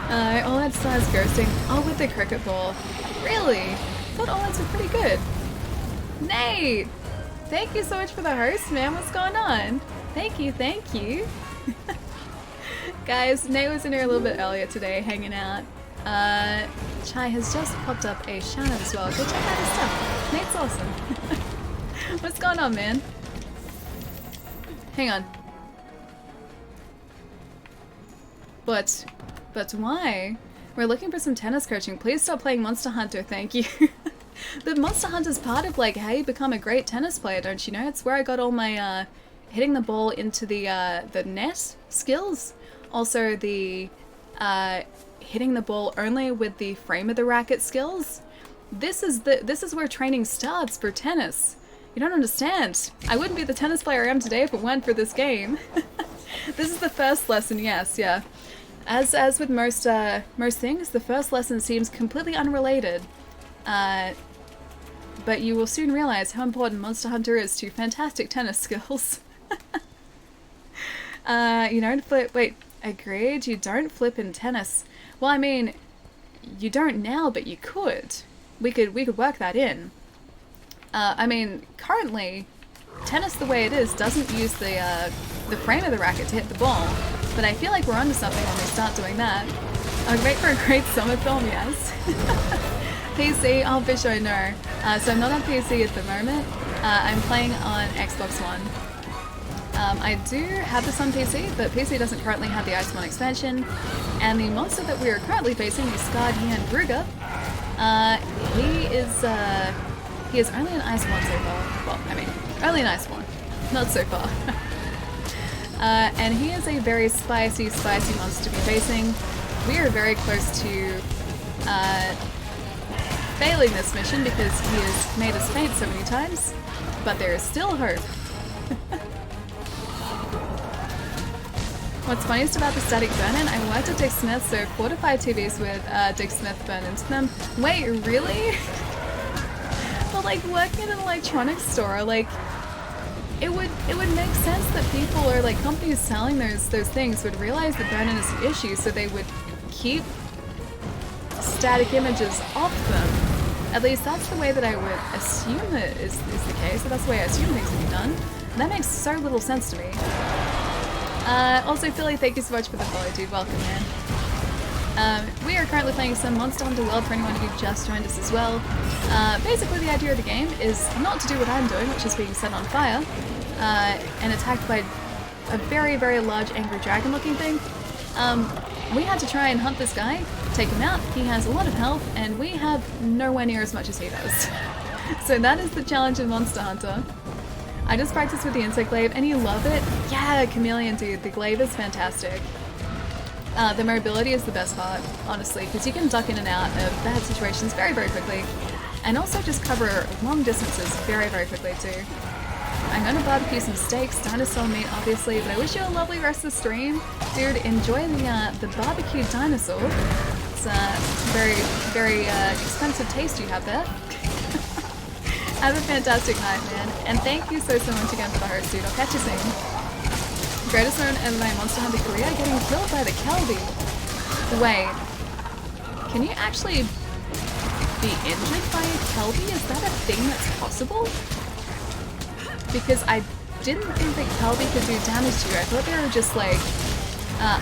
OLED stars ghosting. Oh, with the cricket ball. Really? I thought OLEDs were pretty good. Nate! Thank you so much for the host, man. What's going on? Thank you, thank you. Guys, Nate was in here a little bit earlier today, hanging out. Chai has just popped up a shout out as well. Go check out his stuff. Nate's awesome. What's going on, man? Hang on. But why? We're looking for some tennis coaching. Please stop playing Monster Hunter, thank you. The Monster Hunter's part of like how you become a great tennis player, don't you know? It's where I got all my hitting the ball into the net skills. Also the hitting the ball only with the frame of the racket skills. This is where training starts for tennis. You don't understand. I wouldn't be the tennis player I am today if it weren't for this game. This is the first lesson, yes, yeah. As with most things, the first lesson seems completely unrelated. But you will soon realize how important Monster Hunter is to fantastic tennis skills. You don't flip. Wait, agreed. You don't flip in tennis. Well, I mean, you don't now, but you could. We could work that in. I mean, currently, tennis the way it is doesn't use the frame of the racket to hit the ball. But I feel like we're onto something when we start doing that. Great for a great summer film, yes. PC, oh, for sure, no. So I'm not on PC at the moment. I'm playing on Xbox One. I do have this on PC, but PC doesn't currently have the Iceborne expansion. And the monster that we are currently facing is Scarred-Hand Gruger. He is only an Iceborne so far. Well, I mean, only an Iceborne. Not so far. And he is a very spicy monster to be facing. We are very close to failing this mission because he has made us faint so many times, but there is still hope. What's funniest about the static burn-in, I worked at Dick Smith, so 4 to 5 TVs with Dick Smith burn into them. Wait, really? But like working in an electronics store, like it would make sense that people or like companies selling those things would realize the burn-in is an issue, so they would keep static images off them. At least that's the way that I would assume that is the case. So that's the way I assume things would be done. And that makes so little sense to me. Also, Philly, thank you so much for the follow, dude. Welcome, man. We are currently playing some Monster Hunter World for anyone who just joined us as well. Basically, the idea of the game is not to do what I'm doing, which is being set on fire and attacked by a very, very large angry dragon-looking thing. We had to try and hunt this guy, take him out. He has a lot of health, and we have nowhere near as much as he does. So that is the challenge in Monster Hunter. I just practiced with the insect glaive, and you love it? Yeah, Chameleon, dude. The glaive is fantastic. The mobility is the best part, honestly, because you can duck in and out of bad situations very, very quickly. And also just cover long distances very, very quickly, too. I'm gonna barbecue some steaks, dinosaur meat, obviously, but I wish you a lovely rest of the stream. Dude, enjoy the barbecued dinosaur. It's a very, very expensive taste you have there. Have a fantastic night, man. And thank you so much again for the host, dude. I'll catch you soon. Greatest known in my Monster Hunter career, getting killed by the Kelby. Wait. Can you actually be injured by a Kelby? Is that a thing that's possible? Because I didn't think that Kelby could do damage to you. I thought they were just like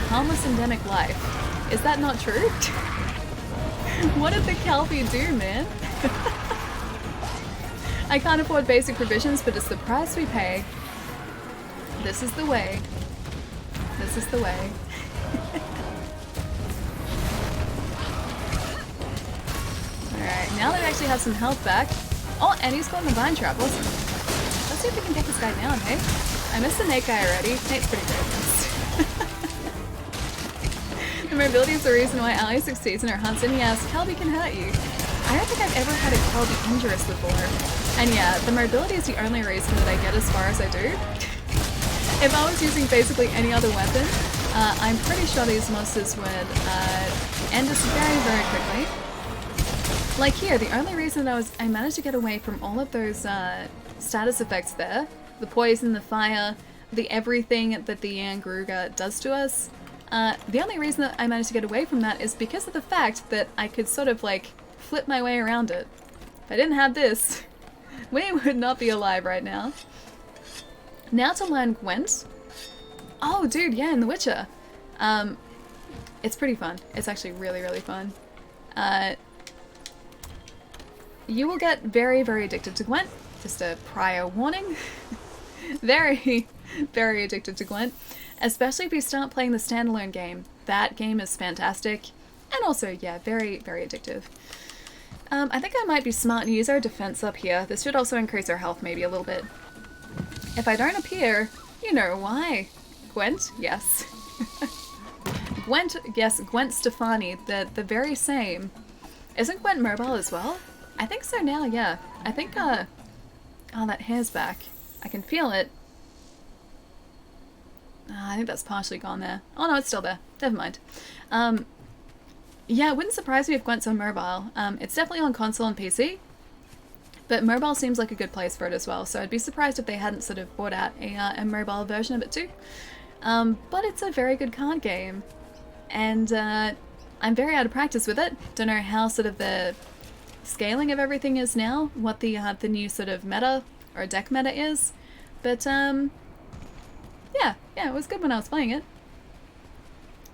harmless endemic life. Is that not true? What did the Kelby do, man? I can't afford basic provisions, but it's the price we pay. This is the way. This is the way. Alright, now that I actually have some health back. Oh, and he's got the vine trap. Awesome. Let's see if we can take this guy down, hey? I missed the Nate guy already. Nate's pretty great at this. The mobility is the reason why Ali succeeds in her hunts, and yes, Kelby can hurt you. I don't think I've ever had a Kelby injurious before. And yeah, the mobility is the only reason that I get as far as I do. If I was using basically any other weapon, I'm pretty sure these monsters would end us very, very quickly. Like here, the only reason that I managed to get away from all of those status effects there, the poison, the fire, the everything that the Yangruga does to us, the only reason that I managed to get away from that is because of the fact that I could sort of like flip my way around it. If I didn't have this, we would not be alive right now. Now to learn Gwent. Oh dude, yeah, in The Witcher. It's pretty fun. It's actually really, really fun. You will get very, very addicted to Gwent. Just a prior warning. Very, very addicted to Gwent. Especially if you start playing the standalone game. That game is fantastic. And also, yeah, very, very addictive. I think I might be smart and use our defense up here. This should also increase our health maybe a little bit. If I don't appear, you know why. Gwent? Yes. Gwent, yes, Gwent Stefani, the very same. Isn't Gwent mobile as well? I think so now, yeah. I think, oh, that hair's back. I can feel it. I think that's partially gone there. Oh no, it's still there. Never mind. Yeah, it wouldn't surprise me if Gwent's on mobile. It's definitely on console and PC. But mobile seems like a good place for it as well, so I'd be surprised if they hadn't sort of brought out a mobile version of it too. But it's a very good card game. And I'm very out of practice with it. Don't know how sort of the scaling of everything is now, what the new sort of meta or deck meta is. But yeah, it was good when I was playing it.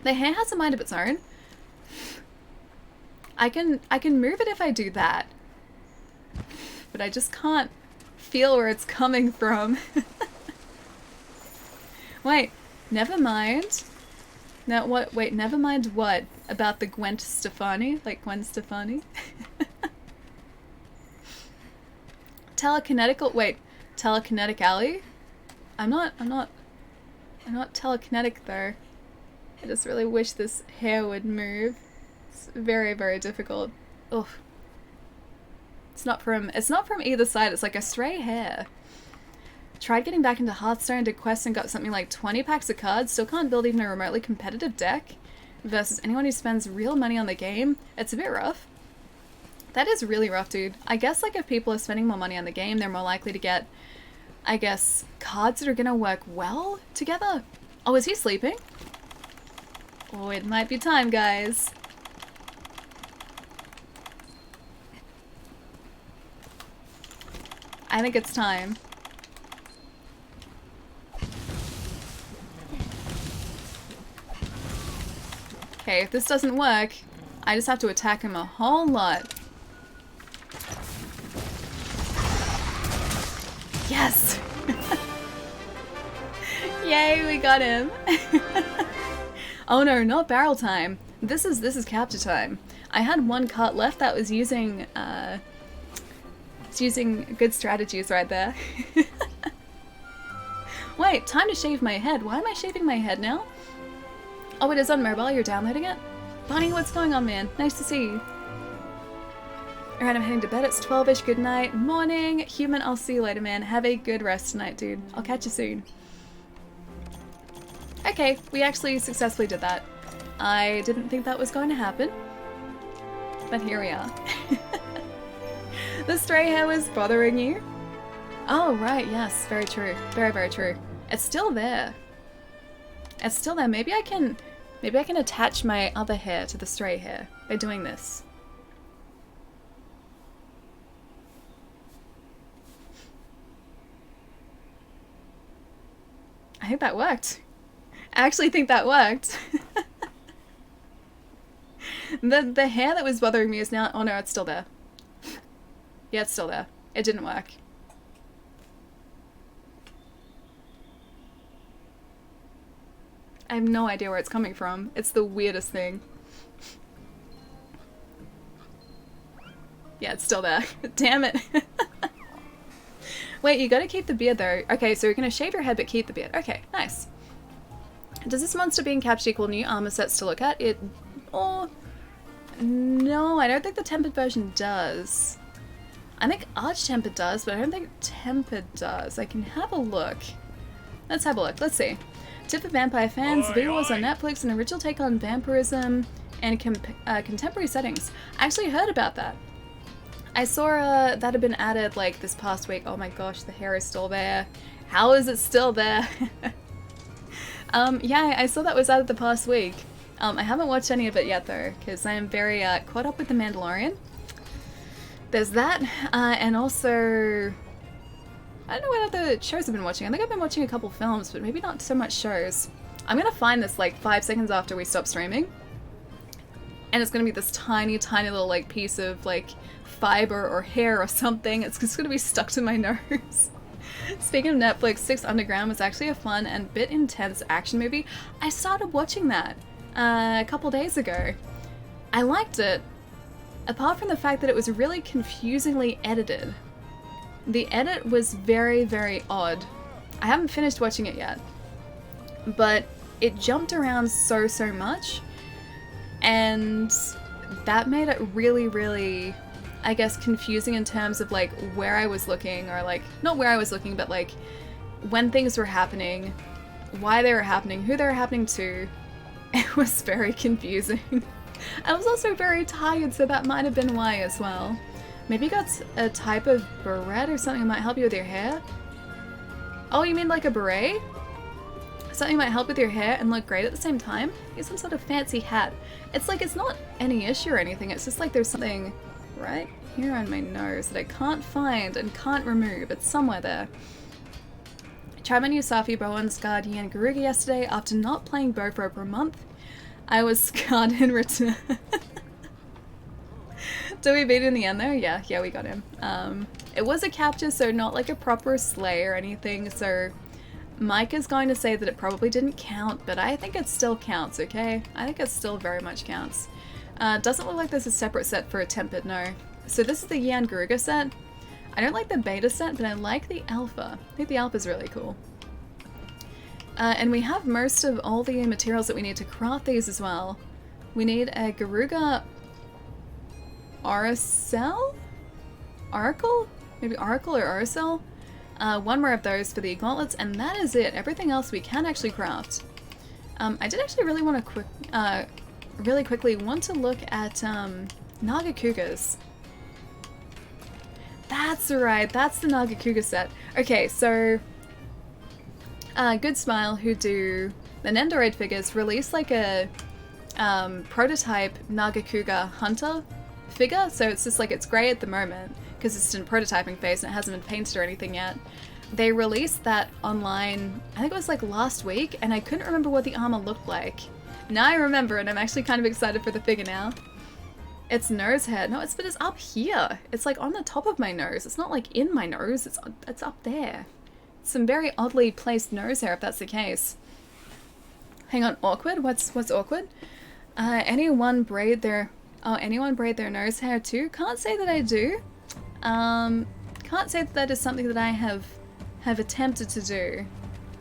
The hair has a mind of its own. I can move it if I do that. But I just can't feel where it's coming from. Wait, never mind. Now what? Wait, never mind what? About the Gwent Stefani? Like Gwen Stefani? Telekinetical? Wait, telekinetic alley? I'm not telekinetic though. I just really wish this hair would move. It's very, very difficult. Ugh. It's not from either side, it's like a stray hair. Tried getting back into Hearthstone, did quests and got something like 20 packs of cards, still can't build even a remotely competitive deck. Versus anyone who spends real money on the game, it's a bit rough. That is really rough, dude. I guess like if people are spending more money on the game, they're more likely to get, I guess, cards that are gonna work well together. Oh, is he sleeping? Oh, it might be time, guys. I think it's time. Okay, if this doesn't work, I just have to attack him a whole lot. Yes! Yay, we got him! Oh no, not barrel time. This is capture time. I had one cart left that was using good strategies right there. Wait, time to shave my head. Why am I shaving my head now? Oh, it is on mobile. You're downloading it? Bonnie, what's going on, man? Nice to see you. Alright, I'm heading to bed. It's 12-ish. Good night. Morning. Human, I'll see you later, man. Have a good rest tonight, dude. I'll catch you soon. Okay, we actually successfully did that. I didn't think that was going to happen. But here we are. The stray hair was bothering you? Oh, right, yes, very true. Very, very true. It's still there. It's still there. Maybe I can attach my other hair to the stray hair by doing this. I think that worked. I actually think that worked. The hair that was bothering me is now... Oh no, it's still there. Yeah, it's still there. It didn't work. I have no idea where it's coming from. It's the weirdest thing. Yeah, it's still there. Damn it. Wait, you gotta keep the beard though. Okay, so you're gonna shave your head but keep the beard. Okay, nice. Does this monster being captured equal new armor sets to look at? It... Oh... No, I don't think the tempered version does. I think Arch-Tempered does, but I don't think Tempered does. I can have a look. Let's have a look. Let's see. Tip for vampire fans, V Wars on Netflix, an original take on vampirism and contemporary settings. I actually heard about that. I saw that had been added like this past week. Oh my gosh, the hair is still there. How is it still there? Yeah, I saw that was added the past week. I haven't watched any of it yet though, because I am very caught up with The Mandalorian. There's that, and also... I don't know what other shows I've been watching. I think I've been watching a couple films, but maybe not so much shows. I'm gonna find this like 5 seconds after we stop streaming. And it's gonna be this tiny, tiny little like piece of like fiber or hair or something. It's just gonna be stuck to my nose. Speaking of Netflix, Six Underground was actually a fun and bit intense action movie. I started watching that a couple days ago. I liked it, apart from the fact that it was really confusingly edited. The edit was very, very odd. I haven't finished watching it yet, but it jumped around so much, and that made it really, really, I guess, confusing in terms of like where I was looking, or like, not where I was looking, but like when things were happening, why they were happening, who they were happening to. It was very confusing. I was also very tired, so that might have been why as well. Maybe you got a type of beret or something that might help you with your hair? Oh, you mean like a beret? Something might help with your hair and look great at the same time? Get some sort of fancy hat. It's like, it's not any issue or anything, it's just like there's something right here on my nose that I can't find and can't remove. It's somewhere there. Tried my new Safi'jiiva and scarred Yan Garuga yesterday after not playing bow for over a month. I was scarred in return. Did we beat it in the end though? Yeah, we got him. It was a capture, so not like a proper slay or anything, so Mike is going to say that it probably didn't count, but I think it still counts, okay? I think it still very much counts. Doesn't look like there's a separate set for a tempered, no. So this is the Yan Garuga set. I don't like the beta set, but I like the alpha. I think the alpha's really cool. And we have most of all the materials that we need to craft these as well. We need a Garuga Aracel? Oracle? Maybe Oracle or Aracel? One more of those for the gauntlets, and that is it. Everything else we can actually craft. I did actually really want to really quickly want to look at Nagakugas. That's right, that's the Nagakuga set. Okay, so Good Smile, who do the Nendoroid figures, released like a prototype Nagakuga Hunter figure, so it's just like, it's grey at the moment because it's in prototyping phase and it hasn't been painted or anything yet. They released that online, I think it was like last week, and I couldn't remember what the armor looked like. Now I remember, and I'm actually kind of excited for the figure now. It's nose hair. No, but it's up here. It's like on the top of my nose. It's not like in my nose. It's up there. Some very oddly placed nose hair, if that's the case. Hang on, awkward? What's awkward? Anyone braid their nose hair too? Can't say that I do. Can't say that is something that I have attempted to do.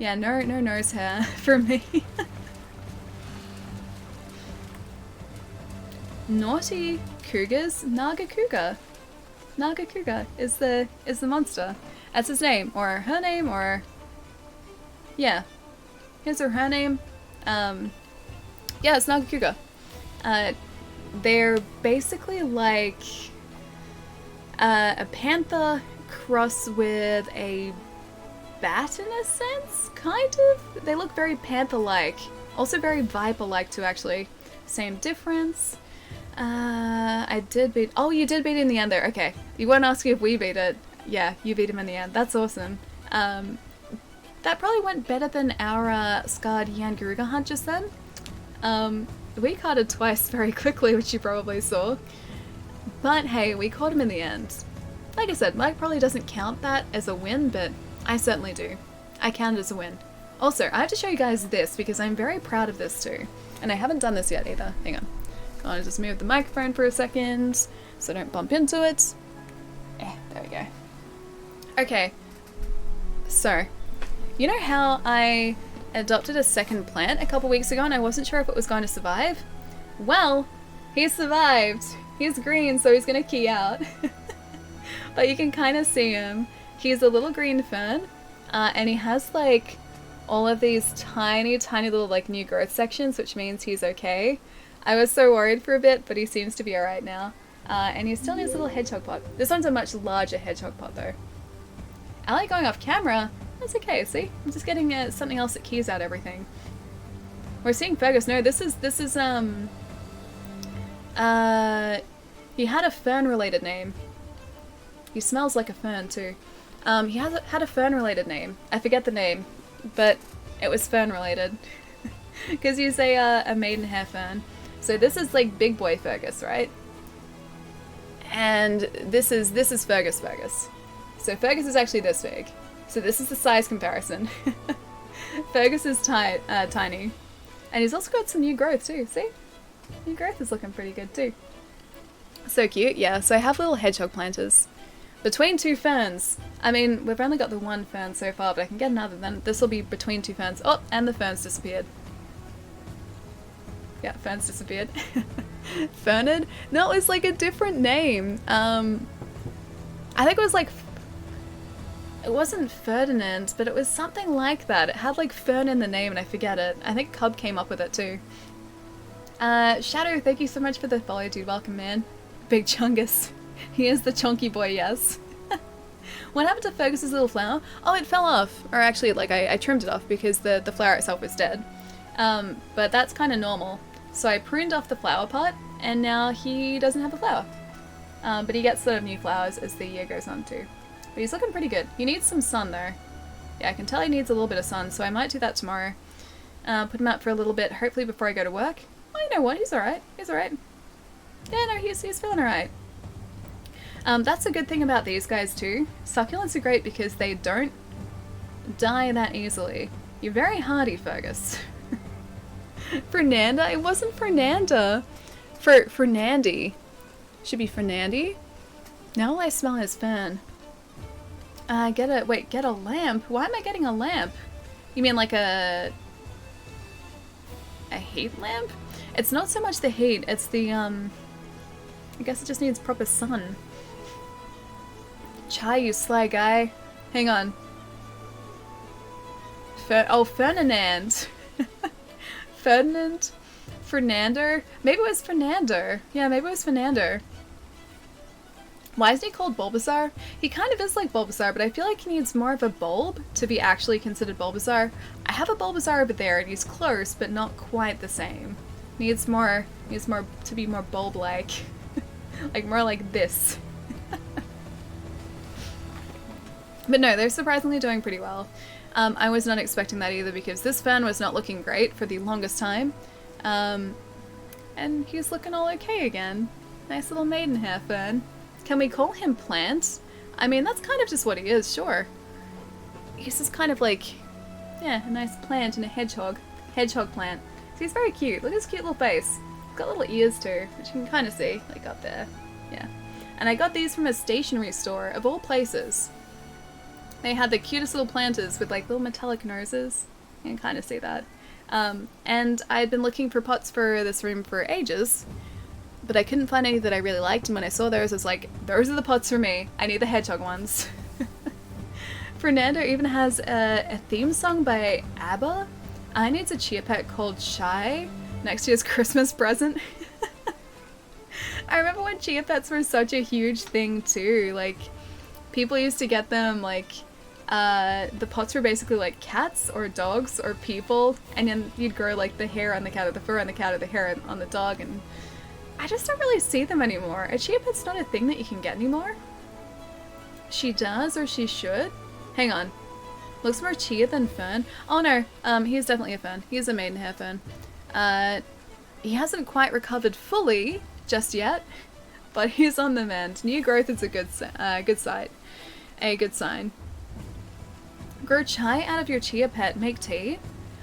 Yeah, no nose hair for me. Naughty Cougars? Nagakuga. Nagakuga is the monster. That's his name, or her name, or... yeah. His or her name. Yeah, it's Nagakuga. They're basically like a panther cross with a bat in a sense, kind of? They look very panther-like. Also very viper-like too, actually. Same difference. I did beat... oh, you did beat it in the end there. Okay. You weren't asking if we beat it. Yeah, you beat him in the end. That's awesome. That probably went better than our scarred Yan Garuga hunt just then. We carded twice very quickly, which you probably saw. But hey, we caught him in the end. Like I said, Mike probably doesn't count that as a win, but I certainly do. I count it as a win. Also, I have to show you guys this because I'm very proud of this too. And I haven't done this yet either. Hang on. I'll just move the microphone for a second so I don't bump into it. There we go. Okay. So, you know how I adopted a second plant a couple weeks ago and I wasn't sure if it was going to survive. Well, he survived. He's green, so he's gonna key out. But you can kind of see him. He's a little green fern, and he has like all of these tiny, tiny little like new growth sections, which means he's okay. I was so worried for a bit, but he seems to be alright now. And he's still in his little hedgehog pot. This one's a much larger hedgehog pot though. I like going off camera. That's okay, see? I'm just getting something else that keys out everything. We're seeing Fergus. No, this is, he had a fern-related name. He smells like a fern, too. He had a fern-related name. I forget the name, but it was fern-related. Because he's a maidenhair fern. So this is, like, big boy Fergus, right? And this is Fergus. So Fergus is actually this big. So this is the size comparison. Fergus is tiny. And he's also got some new growth too, see? New growth is looking pretty good too. So cute, yeah. So I have little hedgehog planters. Between two ferns. I mean, we've only got the one fern so far, but I can get another, then this will be between two ferns. Oh, and the ferns disappeared. Yeah, ferns disappeared. Fernid? No, it was like a different name. I think it was like... It wasn't Ferdinand, but it was something like that. It had like Fern in the name and I forget it. I think Cub came up with it too. Shadow, thank you so much for the follow, dude. Welcome, man. Big Chungus. He is the chunky boy, yes. What happened to Fergus's little flower? Oh, it fell off. Or actually, like, I trimmed it off because the flower itself was dead. But that's kind of normal. So I pruned off the flower pot, and now he doesn't have a flower. But he gets sort of new flowers as the year goes on too. But he's looking pretty good. He needs some sun though. Yeah, I can tell he needs a little bit of sun, so I might do that tomorrow. Put him out for a little bit, hopefully before I go to work. Oh, you know what? He's alright. He's alright. Yeah, no, he's feeling alright. That's a good thing about these guys too. Succulents are great because they don't die that easily. You're very hardy, Fergus. Fernanda? It wasn't Fernanda. Fernandy. Should be Fernandy. Now I smell his fan. Get a lamp? Why am I getting a lamp? You mean like a heat lamp? It's not so much the heat, it's the, I guess it just needs proper sun. Chai, you sly guy. Hang on. Ferdinand. Ferdinand? Fernando? Maybe it was Fernando. Yeah, maybe it was Fernando. Why isn't he called Bulbasaur? He kind of is like Bulbasaur, but I feel like he needs more of a bulb to be actually considered Bulbasaur. I have a Bulbasaur over there, and he's close, but not quite the same. Needs more to be more bulb-like. Like, more like this. But no, they're surprisingly doing pretty well. I was not expecting that either, because this fan was not looking great for the longest time. And he's looking all okay again. Nice little maidenhair fern. Can we call him Plant? I mean, that's kind of just what he is, sure. He's just kind of like, yeah, a nice plant and a hedgehog. Hedgehog plant. So he's very cute. Look at his cute little face. He's got little ears too, which you can kind of see, like up there. Yeah. And I got these from a stationery store, of all places. They had the cutest little planters with like little metallic noses. You can kind of see that. And I had been looking for pots for this room for ages, but I couldn't find any that I really liked, and when I saw those, I was like, those are the pots for me. I need the hedgehog ones. Fernando even has a theme song by ABBA. I needs a chia pet called Shy next to his Christmas present. I remember when chia pets were such a huge thing too. Like, people used to get them, like, the pots were basically like cats or dogs or people, and then you'd grow like the hair on the cat or the fur on the cat or the hair on the dog, and I just don't really see them anymore. A chia pet's not a thing that you can get anymore. She does, or she should. Hang on. Looks more chia than fern. Oh no, he's definitely a fern. He's a maidenhair fern. He hasn't quite recovered fully just yet, but he's on the mend. New growth is a good sight. A good sign. Grow chai out of your chia pet. Make tea.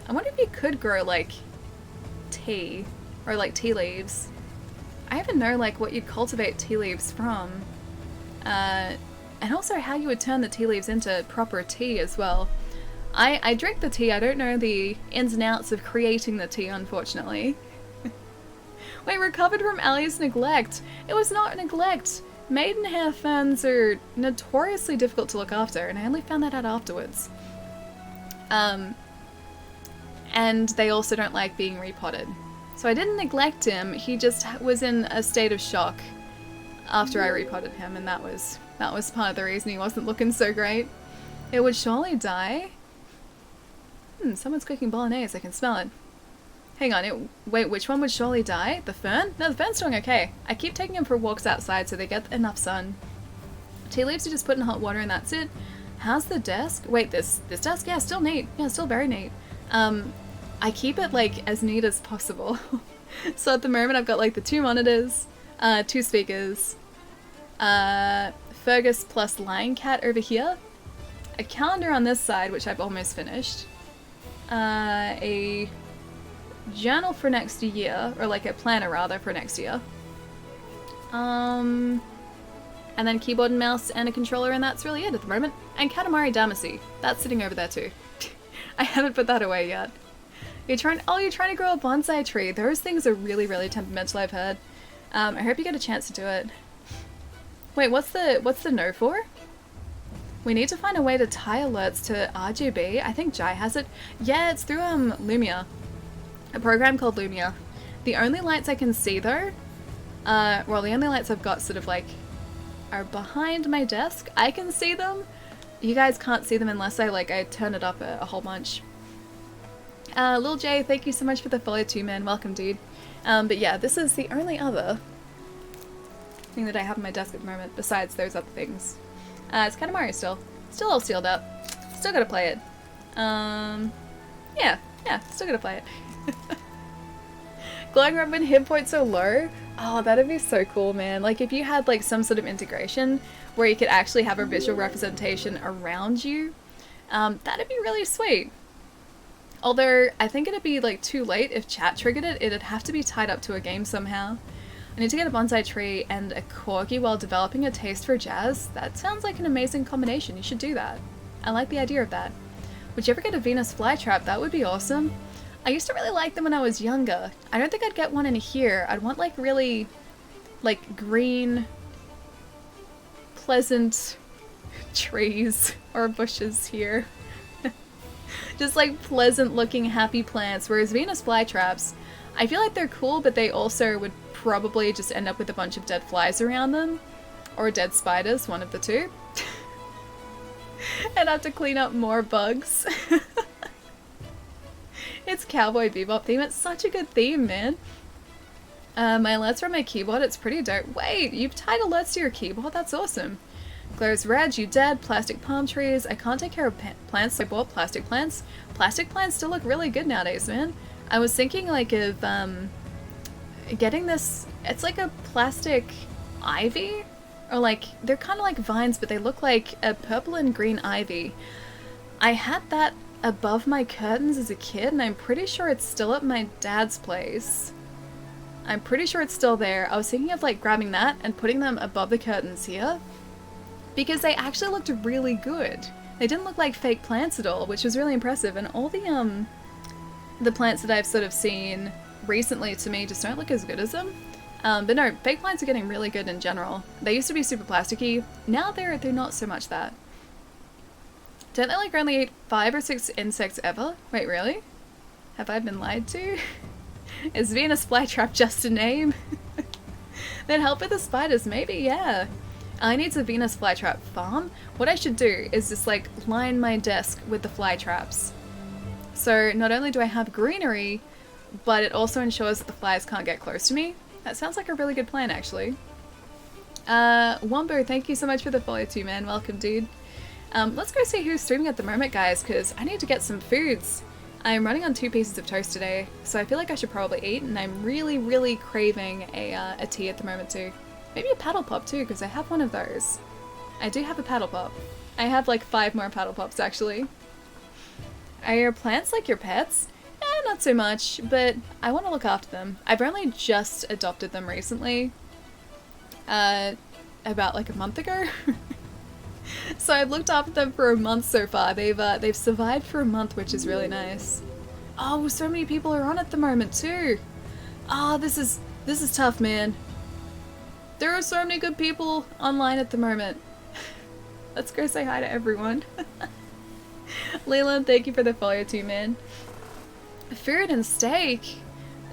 I wonder if you could grow like tea or like tea leaves. I even know like what you'd cultivate tea leaves from, and also how you would turn the tea leaves into proper tea as well. I drink the tea. I don't know the ins and outs of creating the tea, unfortunately. Wait, recovered from Ali's neglect. It was not neglect. Maidenhair ferns are notoriously difficult to look after, and I only found that out afterwards. And they also don't like being repotted. So I didn't neglect him, he just was in a state of shock after I repotted him, and that was part of the reason he wasn't looking so great. It would surely die. Someone's cooking bolognese, I can smell it. Hang on, wait, which one would surely die? The fern? No, the fern's doing okay. I keep taking him for walks outside so they get enough sun. Tea leaves are just put in hot water and that's it. How's the desk? Wait, this desk? Yeah, still neat. Yeah, still very neat. I keep it like as neat as possible. So at the moment I've got like the 2 monitors, 2 speakers, Fergus plus Lion Cat over here, a calendar on this side which I've almost finished, a journal for next year, or like a planner rather for next year, and then keyboard and mouse and a controller, and that's really it at the moment. And Katamari Damacy, that's sitting over there too. I haven't put that away yet. You're trying to grow a bonsai tree. Those things are really, really temperamental, I've heard. I hope you get a chance to do it. Wait, what's the no for? We need to find a way to tie alerts to RGB. I think Jai has it. Yeah, it's through Lumia. A program called Lumia. The only lights I can see though, well, the only lights I've got sort of like are behind my desk. I can see them. You guys can't see them unless I turn it up a whole bunch. Lil J, thank you so much for the follow too, man. Welcome, dude. But yeah, this is the only other thing that I have on my desk at the moment, besides those other things. It's Katamari still. Still all sealed up. Still gotta play it. Yeah, still gotta play it. Glowing Robin hit point so low? Oh, that'd be so cool, man. Like if you had like some sort of integration where you could actually have a visual representation around you, that'd be really sweet. Although, I think it'd be like too late if chat triggered it. It'd have to be tied up to a game somehow. I need to get a bonsai tree and a corgi while developing a taste for jazz. That sounds like an amazing combination. You should do that. I like the idea of that. Would you ever get a Venus flytrap? That would be awesome. I used to really like them when I was younger. I don't think I'd get one in here. I'd want like really like green, pleasant trees or bushes here. Just like pleasant looking happy plants, whereas Venus flytraps, I feel like they're cool, but they also would probably just end up with a bunch of dead flies around them, or dead spiders, one of the two. And have to clean up more bugs. It's Cowboy Bebop theme. It's such a good theme, man. My alerts from my keyboard, it's pretty dope. Wait, you've tied alerts to your keyboard? That's awesome. Glow's red, you dead, plastic palm trees. I can't take care of plants, so I bought plastic plants. Plastic plants still look really good nowadays, man. I was thinking like of getting this, it's like a plastic ivy, or like, they're kind of like vines, but they look like a purple and green ivy. I had that above my curtains as a kid, and I'm pretty sure it's still at my dad's place. I'm pretty sure it's still there. I was thinking of like grabbing that and putting them above the curtains here, because they actually looked really good. They didn't look like fake plants at all, which was really impressive, and all the plants that I've sort of seen recently to me just don't look as good as them. But no, fake plants are getting really good in general. They used to be super plasticky. Now they're not so much that. Don't they like only eat 5 or 6 insects ever? Wait, really? Have I been lied to? Is Venus flytrap just a name? They'd help with the spiders, maybe, yeah. I need a Venus flytrap farm. What I should do is just like line my desk with the flytraps. So not only do I have greenery, but it also ensures that the flies can't get close to me. That sounds like a really good plan, actually. Wombo, thank you so much for the follow too, man. Welcome, dude. Let's go see who's streaming at the moment, guys, because I need to get some foods. I'm running on 2 pieces of toast today, so I feel like I should probably eat, and I'm really, really craving a tea at the moment too. Maybe a paddle pop too, because I have one of those. I do have a paddle pop. I have like 5 more paddle pops, actually. Are your plants like your pets? Not so much, but I want to look after them. I've only just adopted them recently. About like a month ago. So I've looked after them for a month so far. They've survived for a month, which is really nice. Oh, so many people are on at the moment too. Ah, this is tough, man. There are so many good people online at the moment. Let's go say hi to everyone. Leland, thank you for the follow too, man. Food and steak.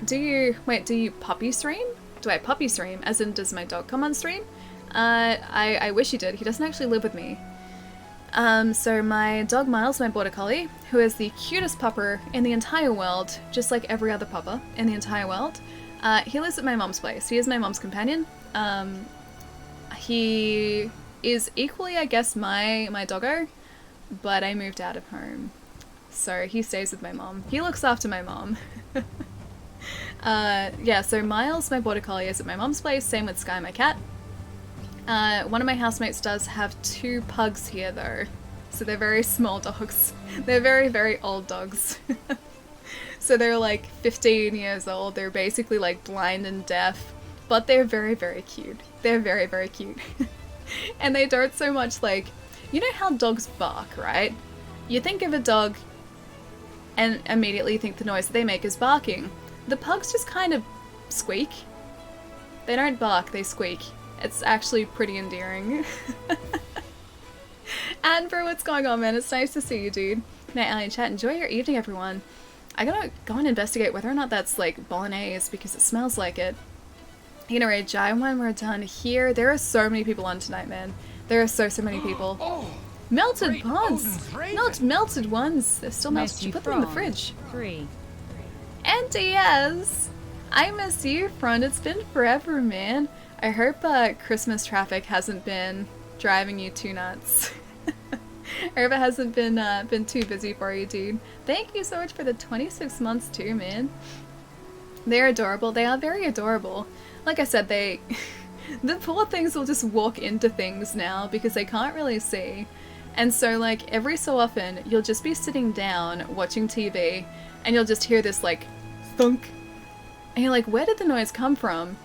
Do you puppy stream? Do I puppy stream? As in, does my dog come on stream? I wish he did. He doesn't actually live with me. So my dog Miles, my border collie, who is the cutest pupper in the entire world, just like every other pupper in the entire world, he lives at my mom's place. He is my mom's companion. He is equally, I guess, my doggo, but I moved out of home. So he stays with my mom. He looks after my mom. Yeah, so Miles, my border collie, is at my mom's place, same with Sky, my cat. One of my housemates does have 2 pugs here though, so they're very small dogs. They're very, very old dogs. So they're like 15 years old, they're basically like blind and deaf, but they're very, very cute. They're very, very cute. And they don't so much like, you know how dogs bark, right? You think of a dog and immediately think the noise that they make is barking. The pugs just kind of squeak. They don't bark, they squeak. It's actually pretty endearing. And bro, what's going on, man? It's nice to see you, dude. Night Alien Chat, enjoy your evening, everyone. I gotta go and investigate whether or not that's like bolognese because it smells like it. You know, Ray Jai, when we're done here, there are so many people on tonight, man. There are so many people. Melted pods! Not melted ones. They're still melted. You put them in the fridge. 3. And Diaz! I miss you, friend. It's been forever, man. I hope Christmas traffic hasn't been driving you too nuts. I hope it hasn't been too busy for you, dude. Thank you so much for the 26 months too, man. They're adorable. They are very adorable. Like I said, the poor things will just walk into things now because they can't really see. And so like every so often you'll just be sitting down watching TV and you'll just hear this like thunk. And you're like, where did the noise come from?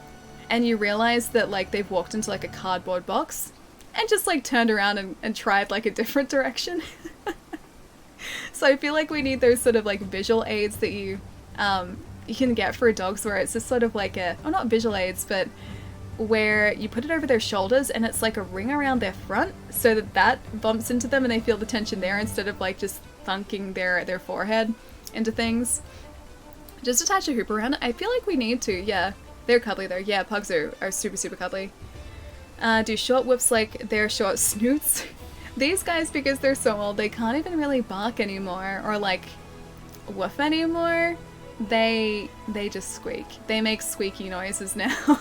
And you realize that like they've walked into like a cardboard box and just like turned around and tried like a different direction. So I feel like we need those sort of like visual aids that you can get for dogs where it's just sort of like a, oh, not visual aids, but where you put it over their shoulders and it's like a ring around their front so that bumps into them and they feel the tension there instead of like just thunking their forehead into things. Just attach a hoop around it. I feel like we need to, yeah. They're cuddly though. Yeah, pugs are super, super cuddly. Do short whoops like they're short snoots? These guys, because they're so old, they can't even really bark anymore or like woof anymore. They just squeak. They make squeaky noises now.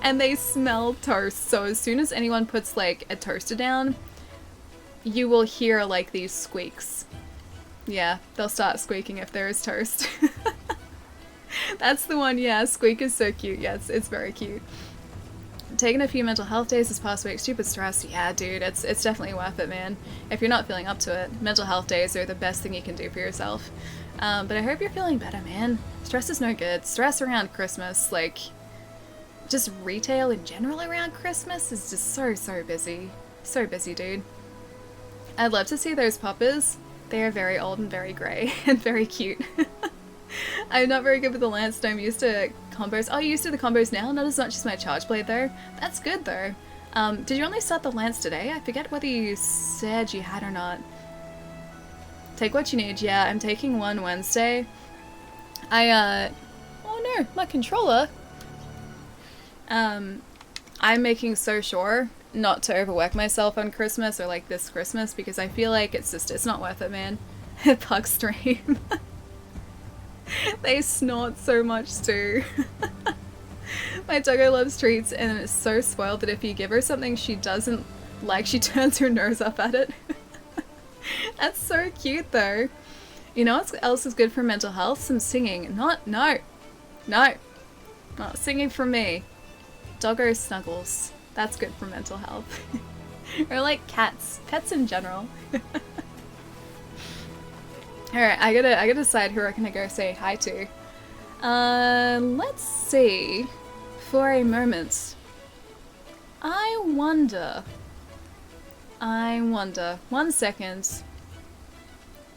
And they smell toast, so as soon as anyone puts like a toaster down, you will hear like these squeaks. Yeah, they'll start squeaking if there is toast. That's the one, yeah, squeak is so cute. Yeah, it's very cute. Taking a few mental health days this past week, stupid stress. Yeah, dude, it's definitely worth it, man. If you're not feeling up to it, mental health days are the best thing you can do for yourself. But I hope you're feeling better, man. Stress is no good. Stress around Christmas, like, just retail in general around Christmas is just so busy. So busy, dude. I'd love to see those puppers. They are very old and very grey and very cute. I'm not very good with the lance, so I'm used to combos. Oh, you're used to the combos now? Not as much as my charge blade though. That's good though. Did you only start the lance today? I forget whether you said you had or not. Take what you need. Yeah, I'm taking one Wednesday. Oh no, my controller. I'm making so sure not to overwork myself on Christmas or like this Christmas because I feel like it's not worth it, man. Pug stream. They snort so much too. My doggo loves treats and it's so spoiled that if you give her something she doesn't like, she turns her nose up at it. That's so cute though. You know what else is good for mental health? Some singing. No. Not singing for me. Doggo snuggles. That's good for mental health. Or like cats. Pets in general. Alright, I gotta decide who I can go say hi to. Let's see. For a moment. I wonder. 1 second.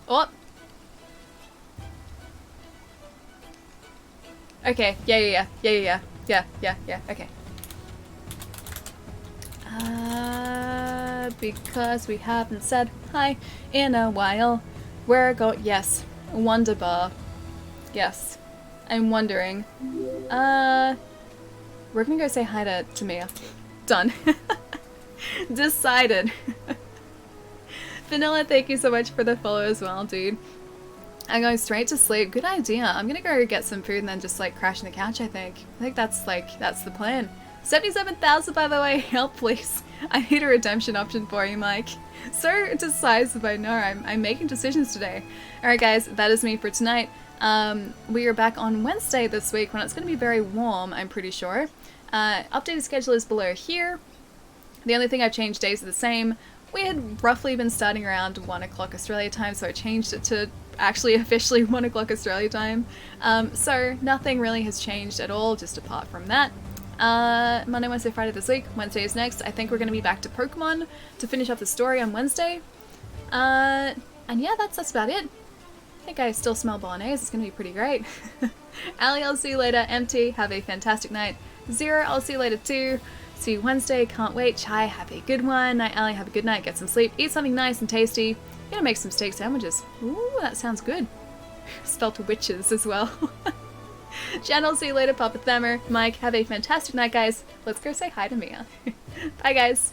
Oh! Okay, yeah, okay. Because we haven't said hi in a while. We're going, yes, Wonderbar. Yes, I'm wondering. We're gonna go say hi to Mia. Done. Decided. Vanilla, thank you so much for the follow as well, dude. I'm going straight to sleep. Good idea. I'm gonna go get some food and then just like crash on the couch, I think. That's the plan. 77,000 by the way, help please. I need a redemption option for you, Mike. So decisive, I know. I'm making decisions today. Alright guys, that is me for tonight. We are back on Wednesday this week when it's going to be very warm, I'm pretty sure. Updated schedule is below here. The only thing I've changed days are the same. We had roughly been starting around 1 o'clock Australia time, so I changed it to actually officially 1 o'clock Australia time. So nothing really has changed at all, just apart from that. Monday, Wednesday, Friday this week. Wednesday is next. I think we're going to be back to Pokemon to finish up the story on Wednesday. And yeah, that's about it. I think I still smell bolognese. It's going to be pretty great. Ali, I'll see you later. MT, have a fantastic night. Zero, I'll see you later too. See you Wednesday. Can't wait. Chai, have a good one. Night, Ali, have a good night. Get some sleep. Eat something nice and tasty. Gonna make some steak sandwiches. Ooh, that sounds good. Spelled witches as well. Jen, I'll see you later. Papa Thammer. Mike, have a fantastic night, guys. Let's go say hi to Mia. Bye, guys.